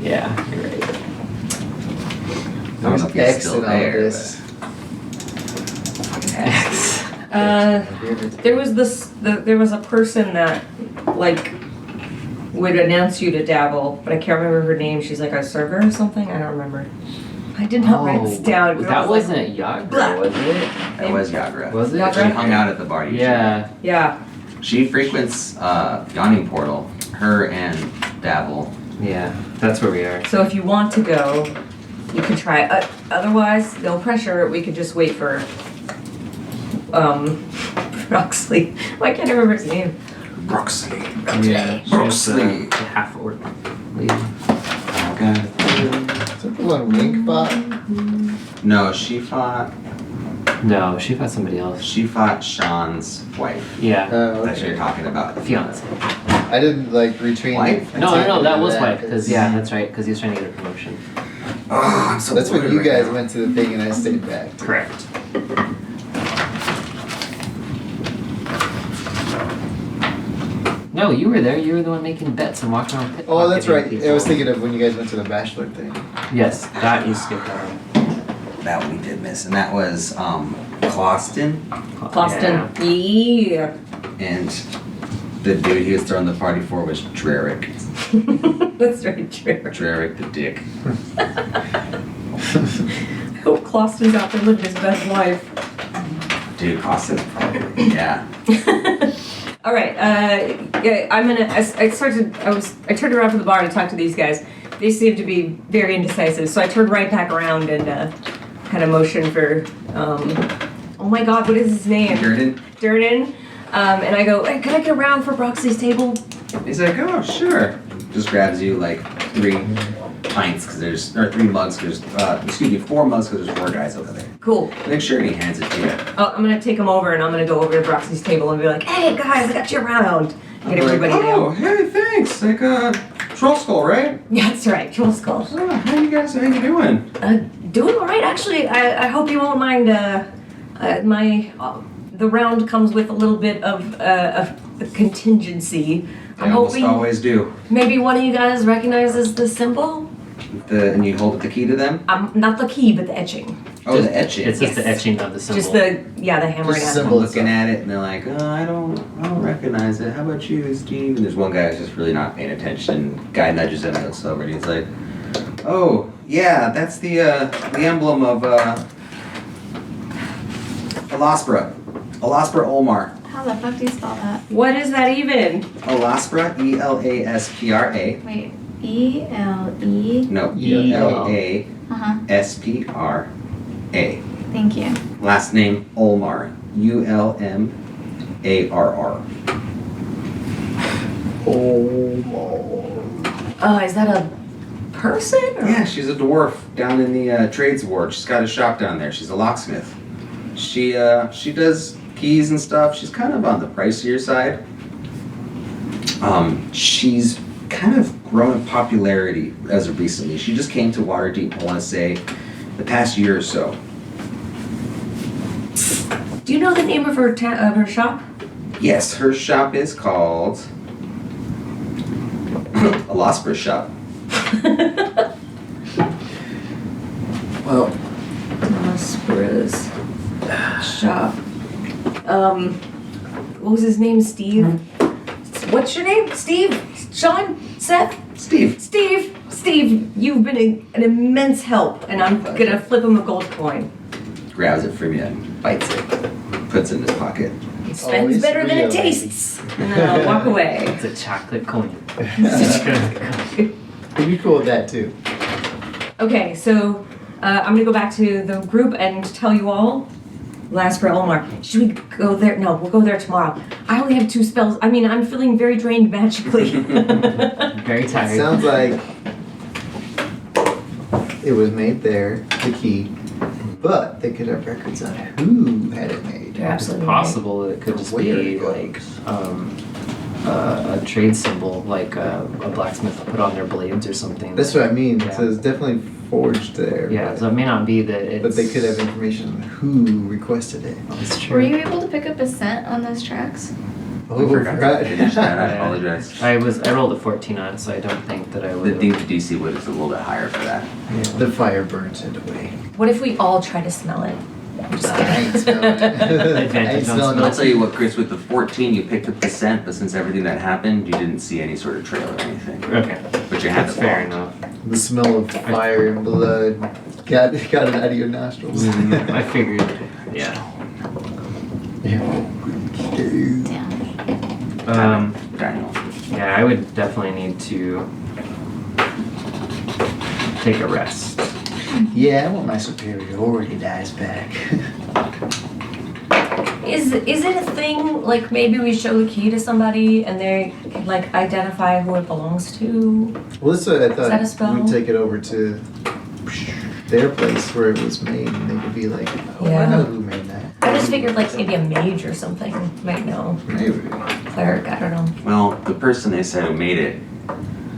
Yeah, you're right. I don't know if he's X still in all there. this. but- Fucking X. There was a person that like would announce you to Davil, but I can't remember her name. She's like a server or something. I don't remember. I did not write this down. Girl. I That was like, wasn't Yagra, Blah. was it? That was Yagra. Was it? Yagra? She hung out at the bar usually. Yeah. yeah. She frequents Yawning Portal. Her and Davil. Yeah, that's where we are. So if you want to go, you can try. Otherwise, no pressure. We could just wait for Broxley. Why can't I remember his name? Broxley. Yeah, she's Broxley. the half orc lady. Okay. Is that the one Wink bought? No, she fought No, she fought somebody else. Sean's wife. Yeah, Oh, That's what you're okay. talking about. fiance. I didn't like retrain. Wife? No, that was wife. Because Cause yeah, that's right. Cause he was trying to get a promotion. Oh, I'm so That's when bored you right guys now. went to the thing and I stayed back. Correct. No, you were there. You were the one making bets and walking around. Oh, that's right. pickpocketing I was people. thinking of when you guys went to the bachelor thing. Yes, that you skipped out. That we did miss, and that was Closton, Boston. Yeah. and the dude he was throwing the party for was Drerick. That's right, true. Drerick the dick. I hope Closton's out there living his best life. Dude, Closton, probably. Yeah. All right, yeah, I'm gonna. I turned around from the bar to talk to these guys. They seem to be very indecisive, so I turned right back around and kind of motioned for, oh my god, what is his name? Durden. And I go, hey, can I get around for Broxley's table? He's like, oh, sure. Just grabs you like 3 pints, because or 3 mugs, because 4 mugs, because there's 4 guys over there. Cool. Make sure he hands it to you. Oh, I'm gonna take him over and I'm gonna go over to Broxley's table and be like, hey guys, I got you around. Get everybody oh, down. hey, thanks. Like, Troll Skull, right? Yeah, that's right, Troll Skull. Oh, how you doing? Doing all right, actually. I hope you won't mind. The round comes with a little bit of a contingency. I I'm almost hoping always do. maybe one of you guys recognizes the symbol. And you hold the key to them? Not the key, but the etching. Oh, the etching. It's just the Yes. etching of the symbol. Just the hammering Just out. symbol. Looking at it and they're like, oh, I don't recognize it. How about you, Steve? And there's one guy who's just really not paying attention. Guy nudges him and looks over and he's like, oh, yeah, that's the emblem of Elaspra. Elaspra Olmar. How the fuck do you spell that? What is that even? Elaspra, Elaspra. Wait, E-L-E. No, Uh-huh. Elaspra. Thank you. Last name Olmar. Ulmarr. Is that a person? Or? Yeah, she's a dwarf down in the trades ward. She's got a shop down there. She's a locksmith. She does keys and stuff. She's kind of on the pricier side. She's kind of grown in popularity as of recently. She just came to Waterdeep, I want to say, the past year or so. Do you know the name of her shop? Yes, her shop is called Elaspra Shop. Well, Elaspara's shop. What was his name? Steve? What's your name? Steve? Sean? Seth? Steve. Steve, you've been an immense help, and I'm gonna flip him a gold coin. Grabs it from you and bites it. Puts it in his pocket. It spends Always better than it real, baby. tastes. And then I'll walk away. It's a chocolate coin. I'd be cool with that too. Okay, so I'm gonna go back to the group and tell you all. Last for Olmar. Should we go there? No, we'll go there tomorrow. I only have 2 spells. I mean, I'm feeling very drained magically. Very It tired. sounds like it was made there, the key, but they could have records on who had it made. You're absolutely It's possible that it could just Where be it like a trade symbol, like a blacksmith put on their blades or something. That's what I mean. Yeah. So it's definitely forged there. Yeah, so it may not be that it's. But they could have information on who requested it. That's true. Were you able to pick up a scent on those tracks? I forgot to finish that. I apologize. I rolled a 14 on it, so I don't think that I The would. DC was a little bit higher for that. The fire burns it away. What if we all try to smell it? I'm just I kidding. ain't smelling it. I Advantage ain't on smelling I'll it. tell you what, Chris, with the 14, you picked up the scent, but since everything that happened, you didn't see any sort of trail or anything. Okay, But you had that's the fair wall. enough. The smell of fire and blood got it out of your nostrils. I figured, yeah. Damn. Daniel. Yeah, I would definitely need to take a rest. Yeah, I want my superiority dice back. Is it a thing, like maybe we show the key to somebody and they can like identify who it belongs to? Well, that's what I that a thought. spell? We'd take it over to their place where it was made, and they could be like, "Oh, I Yeah. know who made that." I just figured like maybe a mage or something might know. Maybe. Cleric, I don't know. Well, the person they said who made it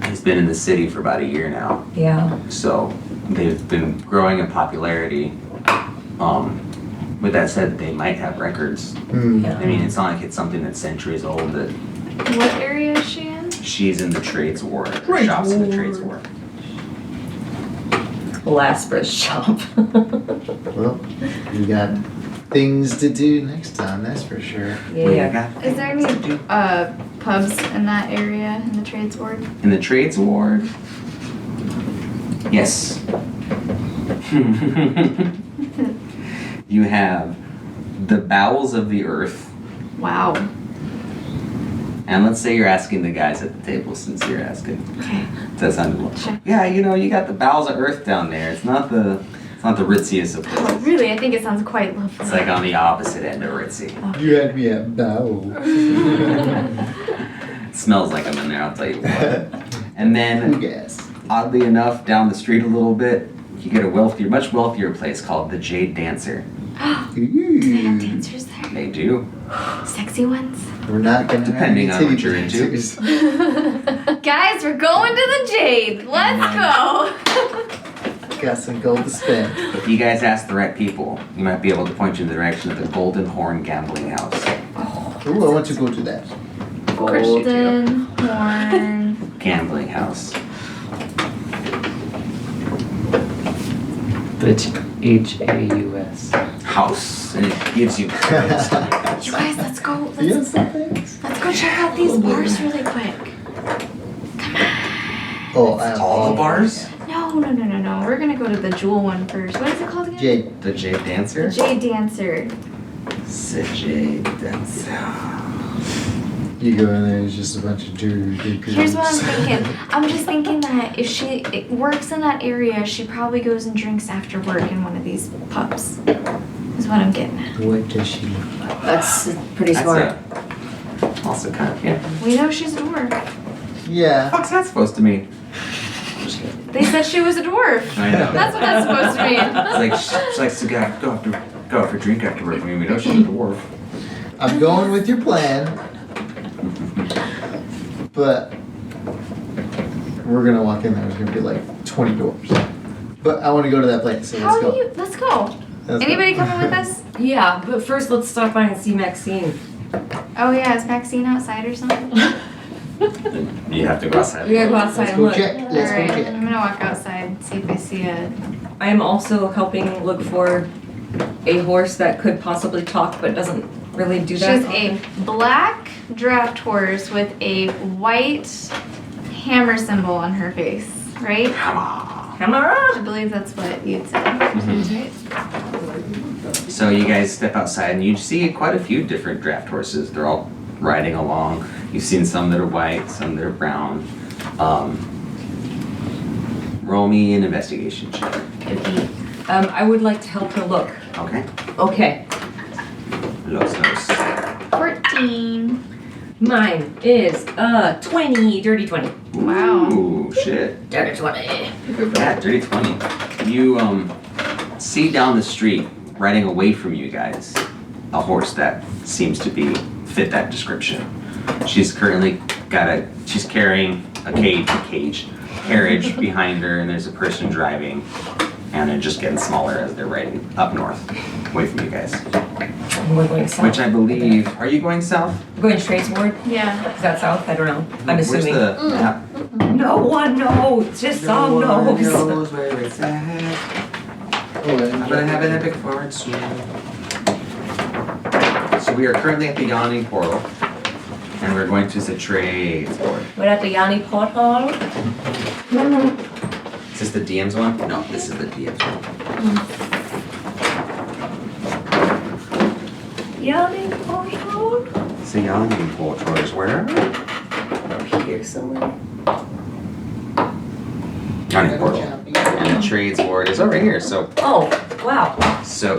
has been in the city for about a year now. Yeah. So they've been growing in popularity. With that said, they might have records. Hmm. Yeah. I mean, it's not like it's something that's centuries old. That What area is she in? she's in the trades ward. Her Trades shop's in the ward. trades ward. Elaspara's shop. Well, we got things to do next time, that's for sure. Yeah. Is there any pubs in that area in the trades ward? In the trades ward? Yes. You have the bowels of the earth, Wow. And let's say you're asking the guys at the table since you're asking. Okay. Does that sound good? Sure. Yeah, you got the bowels of earth down there. It's not the ritziest of Oh, places. really? I think it sounds quite lovely. It's like on the opposite end of ritzy. You had me at bow. It smells like them in there, I'll tell you what. And Who then, gas? oddly enough, down the street a little bit, you get a much wealthier place called the Jade Dancer. Do they have Ooh. dancers there? They do. Sexy ones? We're not gonna Depending have on any what you're into. dancers. Guys, we're going to the Jade. Let's go. Got some gold to spend. If you guys ask the right people, you might be able to point you in the direction of the Golden Horn Gambling House. Ooh, I want to go to that. Golden Horn. Gambling House. The H-A-U-S. House. And it gives you You guys, let's go. Yes, thanks. Let's go check out these bars really quick. Oh, I have all the bars? No. We're gonna go to the Jewel one first. What is it called again? Jade. The Jade Dancer? The Jade Dancer. The Jade Dancer. You go in there, it's just a bunch of dirty girls. Here's what I'm thinking. I'm just thinking that if she works in that area, she probably goes and drinks after work in one of these pubs. Is what I'm getting at. What does she look like? That's pretty smart. Also kind of, yeah. We know she's a dwarf. Yeah. What's that supposed to mean? They said she was a dwarf. I know. That's what that's supposed to mean. It's like she likes to go out for a drink after work. I mean, we know she's a dwarf. I'm going with your plan, but we're gonna walk in there. There's gonna be like 20 doors. But I want to go to that place, so How let's do go. you? Let's go. Let's Anybody go. coming with us? Yeah, but first let's stop by and see Maxine. Oh yeah, is Maxine outside or something? You have to go outside. We gotta go outside Let's and go look. check. Let's Alright, go check. I'm gonna walk outside and see if I see a. I am also helping look for a horse that could possibly talk but doesn't really do that. She's a black draft horse with a white hammer symbol on her face, right? I Camera! believe that's what you'd say. Mhm. So you guys step outside and you see quite a few different draft horses. They're all riding along. You've seen some that are white, some that are brown. Roll me an investigation check. I would like to help her look. Okay. Okay, Los. 14. mine is 20, dirty 20. Wow. Ooh, shit. Dirty 20. Yeah, dirty 20. You see down the street, riding away from you guys, a horse that seems to fit that description. She's currently she's carrying a carriage behind her, and there's a person driving, and they're just getting smaller as they're riding up north, away from you guys. We're going south. Which I believe, are you going south? We're going Tradesward? Yeah. Is that south? I don't know. I'm Where's assuming. the map? No one knows. Just some knows. where it's at. Oh, and I'm gonna have an epic forward swing. So we are currently at the Yawning Portal, and we're going to the trades board. We're at the Yanni porthole. Is this the DM's one? No, this is the DM's one. Yanni porthole? It's the Yawning Portal is where? Up here somewhere. Yawning Portal. And the trades board is over here, so Oh, wow.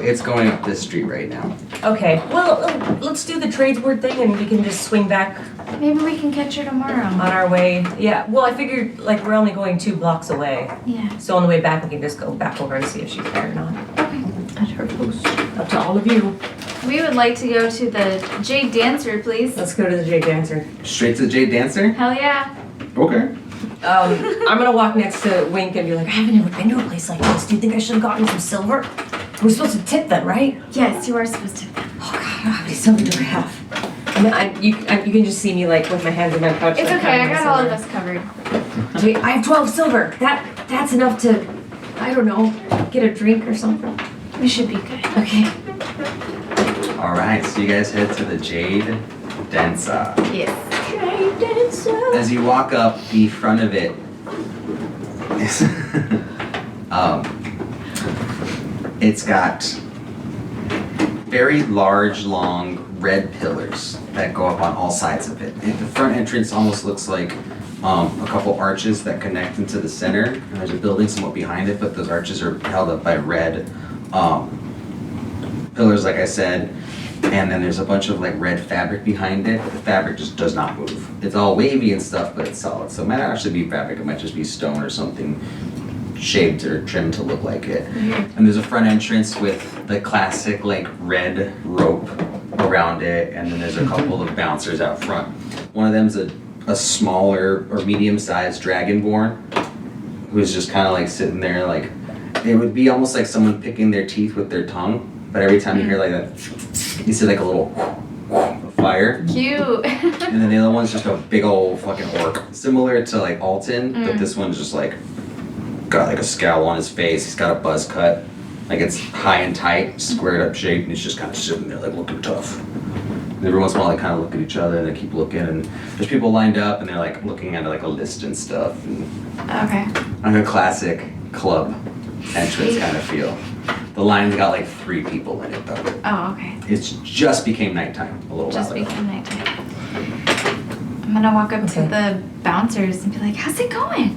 it's going up this street right now. Okay, well, let's do the Tradesward thing and we can just swing back Maybe we can catch her tomorrow. on our way. Yeah, well, I figured like we're only going 2 blocks away. Yeah. So on the way back, we can just go back over and see if she's there or not. Okay. At her post. Up to all of you. We would like to go to the Jade Dancer, please. Let's go to the Jade Dancer. Straight to the Jade Dancer? Hell yeah. Okay. I'm gonna walk next to Wink and be like, I haven't ever been to a place like this. Do you think I should have gotten some silver? We're supposed to tip them, right? Yes, you are supposed to. Oh God, how many silver do I have? And you can just see me like with my hands in my pouch. It's like, okay, I counting got my all of silver. us covered. Wait, I have 12 silver. That's enough to, I don't know, get a drink or something. We should be good. Okay. Alright, so you guys head to the Jade Dancer. Yes. Jade dancer. As you walk up, the front of it is it's got very large, long red pillars that go up on all sides of it. The front entrance almost looks like a couple arches that connect into the center, and there's a building somewhat behind it, but those arches are held up by red pillars, like I said. And then there's a bunch of like red fabric behind it. The fabric just does not move. It's all wavy and stuff, but it's solid. So it might not actually be fabric. It might just be stone or something shaped or trimmed to look like it. And there's a front entrance with the classic like red rope around it. And then there's a couple of bouncers out front. One of them's a smaller or medium-sized dragonborn who's just kind of like sitting there like, it would be almost like someone picking their teeth with their tongue. But every time you hear like that, you see like a little fire. Cute. And then the other one's just a big old fucking orc. Similar to like Alton, but this one's just like, got like a scowl on his face. He's got a buzz cut. Like it's high and tight, squared up shape, and he's just kind of sitting there like looking tough. And every once in a while they kind of look at each other and they keep looking, and there's people lined up and they're like looking at like a list and stuff. And Okay. like a classic club entrance kind of feel. The line's got like 3 people in it though. Oh, okay. It's just became nighttime a little Just while ago. became nighttime. I'm gonna walk up to Okay. the bouncers and be like, "How's it going?"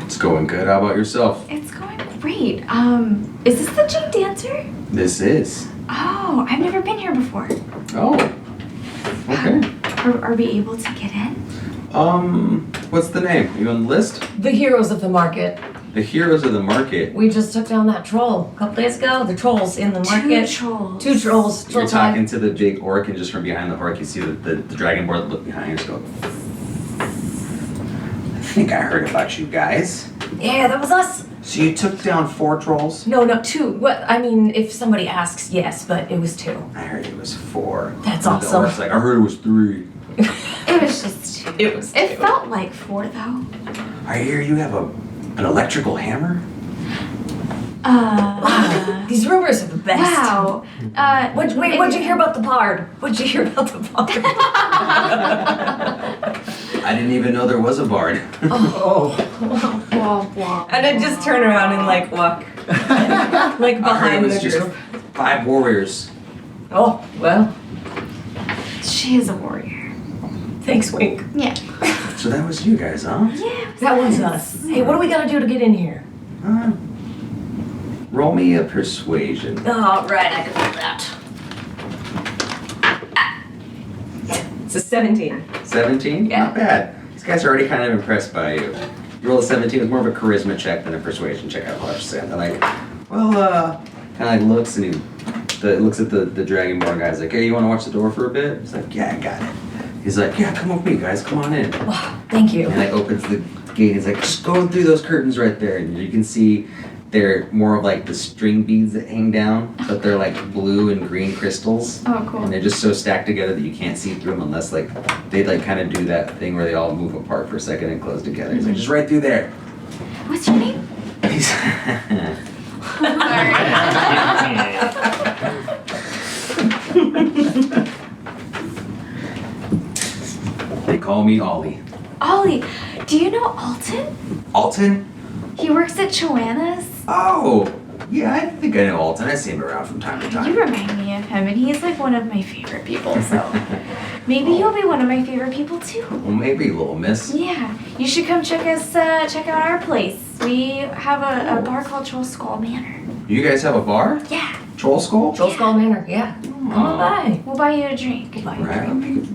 It's going good. How about yourself? It's going great. Is this the Jade Dancer? This is. Oh, I've never been here before. Oh. Okay. Are we able to get in? What's the name? You on the list? The heroes of the market. The Heroes of the Market. We just took down that troll a couple days ago. The trolls in the market. 2 trolls. 2 trolls. You're Troll talking time. to the big orc, and just from behind the orc, you see the dragonborn look behind you and just go, I think I heard about you guys. Yeah, that was us. So you took down 4 trolls? No, 2. What? I mean, if somebody asks, yes, but it was 2. I heard it was 4. That's And awesome. The orc's like, I heard it was 3. It was just 2. It was It felt like 4 though. I hear you have an electrical hammer? These rumors are the best. Wow. What'd you hear about the bard? What'd you hear about the bard? I didn't even know there was a bard. And then just turn around and like walk like I heard it behind was the just group. 5 warriors. Oh, well, She is a warrior. thanks, Wink. Yeah. So that was you guys, huh? Yeah. That was us. Hey, what do we gotta do to get in here? Roll me a persuasion. All right, I can do that. It's a 17. 17? Yeah. Not bad. These guys are already kind of impressed by you. You roll a 17 with more of a charisma check than a persuasion check, I'll have to say. They're like, well, kind of like looks and he looks at the Dragonborn guy's like, hey, you want to watch the door for a bit? He's like, yeah, I got it. He's like, yeah, come with me, guys, come on in. Wow, thank you. And like opens the gate. He's like, just go through those curtains right there, and you can see they're more of like the string beads that hang down, but they're like blue and green crystals. Oh, cool. And they're just so stacked together that you can't see through them unless like they like kind of do that thing where they all move apart for a second and close together. He's like, just right through there. What's your name? He's They call me Ollie. Ollie. Do you know Alton? Alton? He works at Joanna's. Oh, yeah, I think I know Alton. I see him around from time to You time. remind me of him, and he's like one of my favorite people, so maybe you'll be one of my favorite people too. Well, maybe, little miss. Yeah, you should come check out our place. We have a bar called Troll Skull Manor. You guys have a bar? Yeah, Troll Skull? Troll Skull Manor, yeah. Come on by. we'll buy you a drink. Right,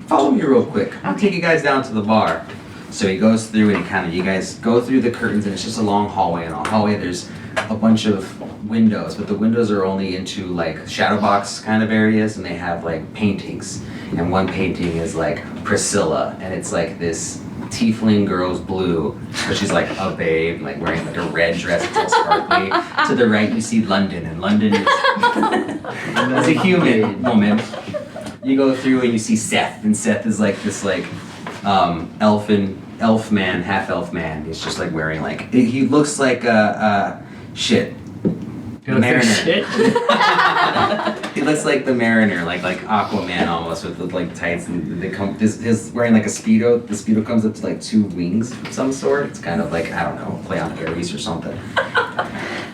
follow me real quick. I'll take you guys down to the bar. So he goes through and you guys go through the curtains, and it's just a long hallway. And on the hallway there's a bunch of windows, but the windows are only into like shadow box kind of areas, and they have like paintings. And one painting is like Priscilla, and it's like this tiefling girl's blue, but she's like a babe, like wearing like a red dress, it's all sparkly. To the right you see London, and London is as a human woman. You go through and you see Seth, and Seth is like this like half elf man. He's just like wearing like he looks like shit. You look like Mariner. shit. He looks like the Mariner, like Aquaman almost, with the like tights, and they come. His wearing like a speedo. The speedo comes up to like 2 wings of some sort. It's kind of like, I don't know, play on Ares or something.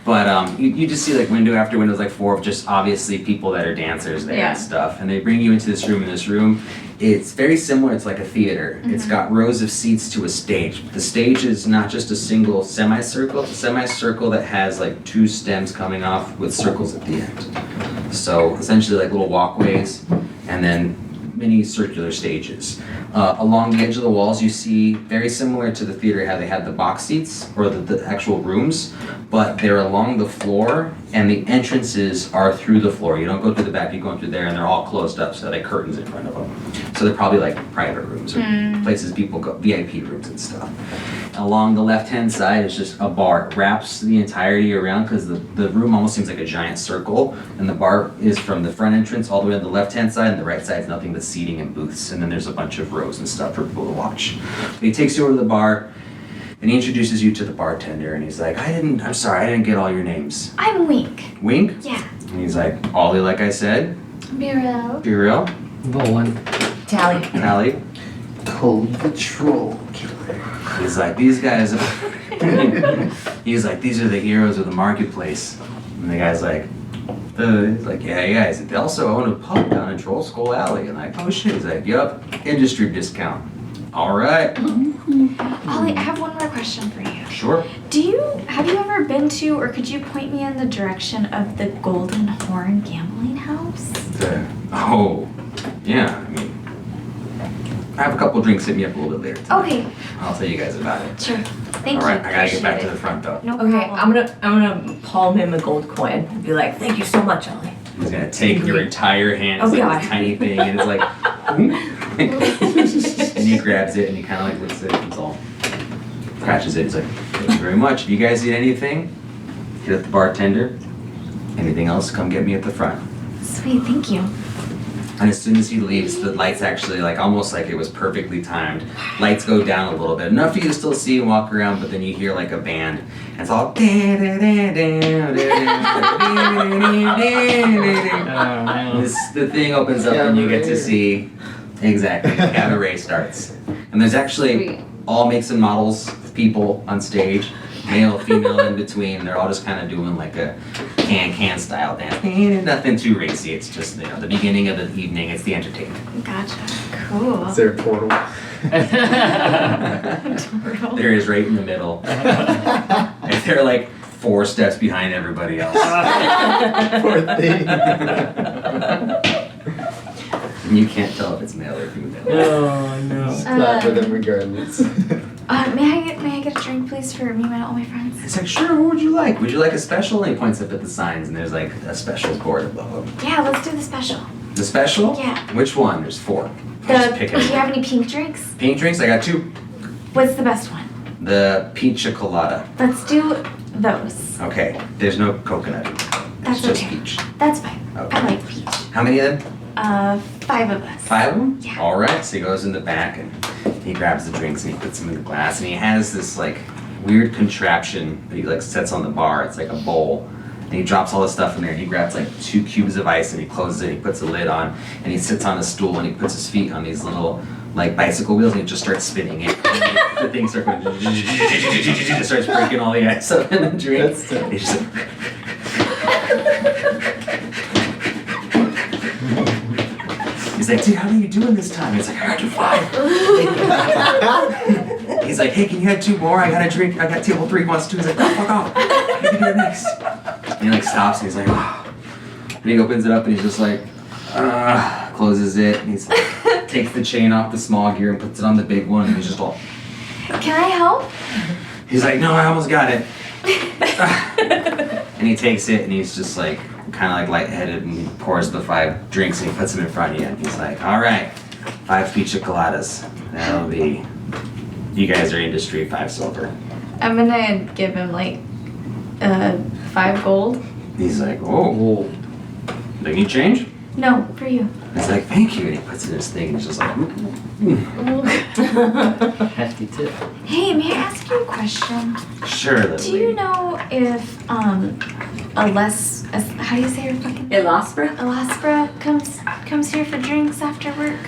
But you just see like window after windows, like 4 of just obviously people that are dancers there Yeah. and stuff. And they bring you into this room. And this room, it's very similar. It's like a theater. It's got rows of seats to a stage. The stage is not just a single semicircle. It's a semicircle that has like 2 stems coming off with circles at the end. So essentially like little walkways, and then mini circular stages. Along the edge of the walls, you see very similar to the theater how they had the box seats or the actual rooms, but they're along the floor and the entrances are through the floor. You don't go through the back, you go through there, and they're all closed up, so they have curtains in front of them. So they're probably like private rooms or places people go, VIP rooms and stuff. Along the left-hand side is just a bar. It wraps the entirety around because the room almost seems like a giant circle, and the bar is from the front entrance all the way to the left-hand side, and the right side is nothing but seating and booths, and then there's a bunch of rows and stuff for people to watch. He takes you over to the bar, and he introduces you to the bartender, and he's like, I'm sorry, I didn't get all your names. I'm Wink. Wink? Yeah. And he's like, Ollie, like I said, Muriel. be real, Bowen. Tally. Tally. Code Patrol Killer. He's like, these guys, he's like, these are the heroes of the marketplace. And the guy's like, he's like, yeah. He's like, they also own a pub down in Troll Skull Alley. And like, oh shit. He's like, yup, industry discount. All right. Ollie, I have one more question for you. Sure. Have you ever been to, or could you point me in the direction of the Golden Horn Gambling House? Oh, yeah. I mean, I have a couple drinks. Hit me up a little bit later tonight. Okay, I'll tell you guys about it. sure. Thank All right, you. I gotta get back to Appreciate the front though. it. No Okay, problem. I'm gonna palm him a gold coin and be like, thank you so much, Ollie. He's gonna take your entire hand. It's Oh, like God. this tiny thing, and it's like, and he grabs it and he kind of like looks at it. It's all scratches it. He's like, thank you very much. If you guys need anything, hit up the bartender. Anything else, come get me at the front. Sweet, thank you. And as soon as he leaves, the lights actually, like almost like it was perfectly timed. Lights go down a little bit, enough for you to still see and walk around, but then you hear like a band. And it's all. The thing opens up and you get to see exactly. Cabaret starts, and there's actually Sweet. all makes and models of people on stage, male, female, in between. They're all just kind of doing like a can style dance. Nothing too racy. It's just the beginning of the evening. It's the entertainment. Gotcha. Cool. Is there a portal? There is right in the middle. And they're like 4 steps behind everybody else. Poor thing. And you can't tell if it's male or female. Oh no. Clap for them regardless. May I get a drink, please, for me and all my friends? It's like, sure, what would you like? Would you like a special? And he points up at the signs, and there's like a specials board above them. Yeah, let's do the special. The special? Yeah. Which one? There's 4. Just Do pick you it. have any pink drinks? Pink drinks? I got 2. What's the best one? The peach colada. Let's do those. Okay, there's no coconut. It's That's just okay. peach. That's fine. Okay. I like peach. How many of them? 5 of us. 5 of them? Yeah. All right, so he goes in the back and he grabs the drinks and he puts them in the glass, and he has this like weird contraption that he like sets on the bar. It's like a bowl. And he drops all the stuff in there and he grabs like 2 cubes of ice and he closes it, he puts a lid on, and he sits on a stool and he puts his feet on these little like bicycle wheels and he just starts spinning it. And the thing starts going, it starts breaking all the ice up in the drink. That's tough. He's just like, he's like, dude, how are you doing this time? He's like, I got you 5. He's like, hey, can you add 2 more? I got a drink. I got table 3 wants 2. He's like, oh, fuck off. You can do it next. And he like stops and he's like, oh. And he opens it up and he's just like, closes it. And he's like, takes the chain off the small gear and puts it on the big one. And he's just all, Can I help? he's like, no, I almost got it. And he takes it and he's just like, kind of like lightheaded, and he pours the 5 drinks and he puts them in front of you. And he's like, all right, 5 pizza coladas. That'll be, you guys are industry, 5 silver. I'm gonna give him like 5 gold. He's like, oh, do you need change? No, for you. He's like, thank you. And he puts it in his thing and he's just like, Hefty tip. Hey, may I ask you a question? sure, little Do you lady. know if how do you say her fucking name? Elaspra? Alaspra comes here for drinks after work?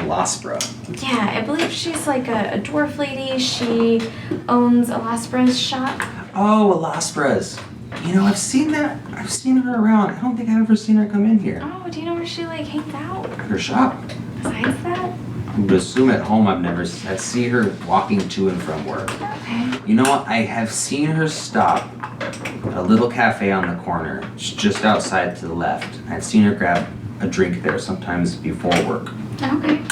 Alaspra. Yeah, I believe she's like a dwarf lady. She owns Alaspra's shop. Oh, Alaspras. You know, I've seen her around. I don't think I've ever seen her come in here. Oh, do you know where she like hangs out? At her shop. Besides that? I would assume at home I'd see her walking to and from work. Okay. You know what? I have seen her stop at a little cafe on the corner. It's just outside to the left. I've seen her grab a drink there sometimes before work. Okay.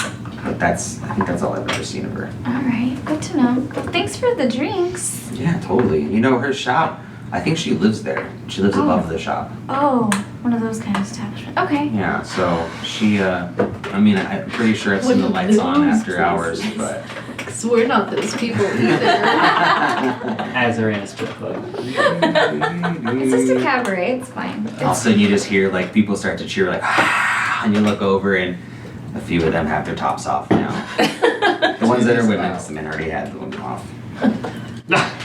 But I think that's all I've ever seen of her. All right. Good to know. Thanks for the drinks. Yeah, totally. You know, her shop, I think she lives there. She lives above the shop. Oh, one of those kind of establishments. Okay. Yeah, so she, I'm pretty sure I've seen the lights on after hours, but. Because we're not those people either. As they're in a strip club. It's just a cabaret. It's fine. All of a sudden you just hear like people start to cheer like, ah, and you look over and a few of them have their tops off now. The ones that are women, 'cause the men already had them off.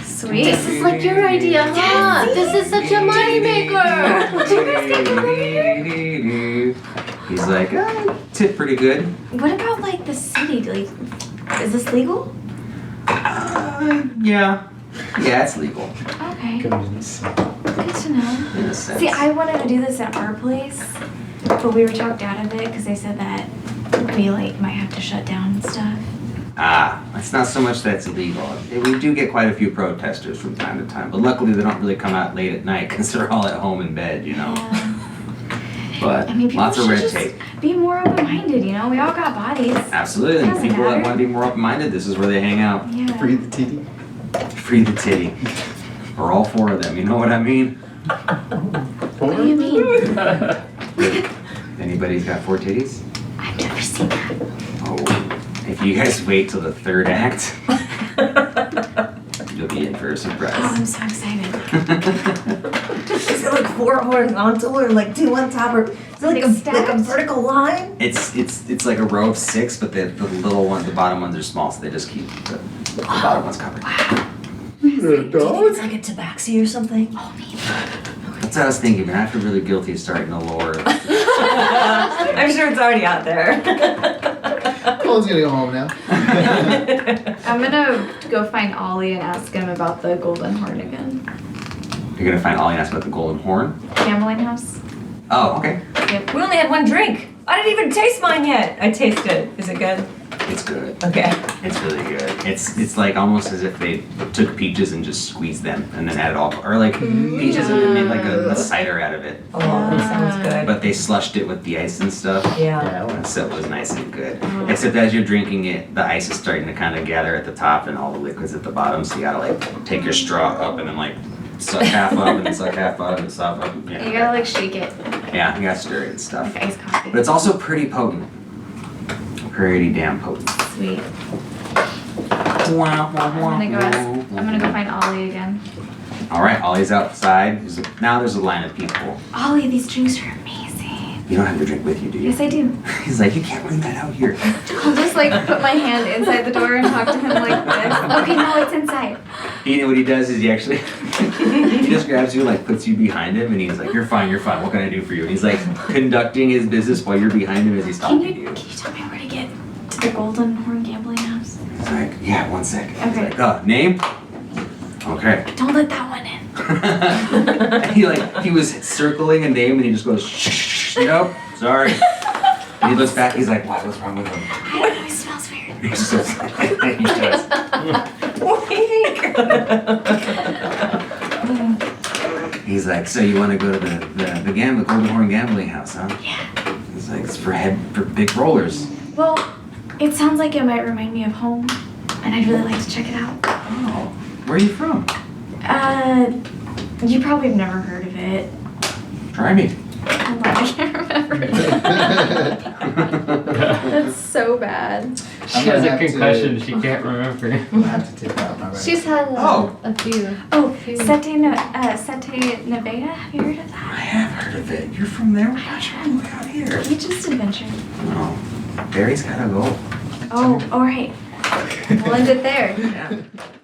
Sweet. This is like your idea, huh? This is such a moneymaker. He's like, tip pretty good. What about like the city? Like, is this legal? Yeah, it's legal Okay. Goodness. Good to know. in a sense. See, I wanted to do this at our place, but we were talked out of it because they said that we like might have to shut down and stuff. It's not so much that it's illegal. We do get quite a few protesters from time to time, but luckily they don't really come out late at night because they're all at home in bed, you know. Yeah. But I mean, people lots of should red just tape. be more open-minded. You know, we all got bodies. Absolutely. And Doesn't people that matter. want to be more open-minded, this is where they hang out. Yeah. Free the titty. Free the titty. Or all four of them, you know what I mean? What do you mean? Anybody's got 4 titties? I've never seen that. Oh, if you guys wait till the 3rd act, you'll be in for a Oh, surprise. I'm so excited. Is it like 4 horizontal or like 2 on top, or is it like Like a stacked? vertical line? It's like a row of 6, but the little ones, the bottom ones are small, so they just keep the bottom ones covered. Do you think it's like a tabaxi or something? Oh, maybe. That's what I was thinking, man. I feel really guilty starting to lure. I'm sure it's already out there. Cole's gonna go home now. I'm gonna go find Ollie and ask him about the golden horn again. You're gonna find Ollie and ask about the golden horn? Gambling house. Oh, okay. Yep. We only had 1 drink. I didn't even taste mine yet. I tasted. Is it good? It's good. Okay. It's really good. It's like almost as if they took peaches and just squeezed them and then added all, or like peaches and then made like a cider out of it. Oh, that sounds good. But they slushed it with the ice and stuff. Yeah. So it was nice and good. Except as you're drinking it, the ice is starting to kind of gather at the top and all the liquids at the bottom. So you gotta like take your straw up and then like suck half up and then suck half out and suck up. Yeah. You gotta like shake it Yeah, you gotta stir it and stuff. like iced coffee. But it's also pretty potent. Pretty damn potent. Sweet. I'm I'm gonna go find Ollie again. All right, Ollie's outside. Now there's a line of people. Ollie, these drinks are amazing. You don't have your drink with you, do you? Yes, I do. He's like, you can't bring that out here. I'll just like put my hand inside the door and talk to him like this. Okay, no, it's inside. You know what he does is he actually, he just grabs you, like puts you behind him, and he's like, you're fine, what can I do for you? And he's like conducting his business while you're behind him as he's Can talking to you you. tell me where to get to the Golden Horn Gambling House? He's like, yeah, 1 second. He's Okay. like, name? Okay. Don't let that one in. he was circling a name and he just goes, shh, nope, sorry. And he looks back, he's like, what's wrong with him? I don't know, he smells weird. He says, he does. He's like, so you want to go to the Golden Horn Gambling House, huh? Yeah. He's like, it's for big rollers. Well, it sounds like it might remind me of home, and I'd really like to check it out. Oh, where are you from? You probably have never heard of it. Try me. Hold on, I can't remember. That's so bad. She has a concussion, she can't remember. I'm gonna have to take out my right. She's had Oh. a few. Oh, Few. Sete Nevada? Have you heard of I that? have heard of it. You're from there? Why you're all the way out here? Beaches Adventure. Oh, Barry's gotta go. Oh, alright. We'll end it there. Yeah.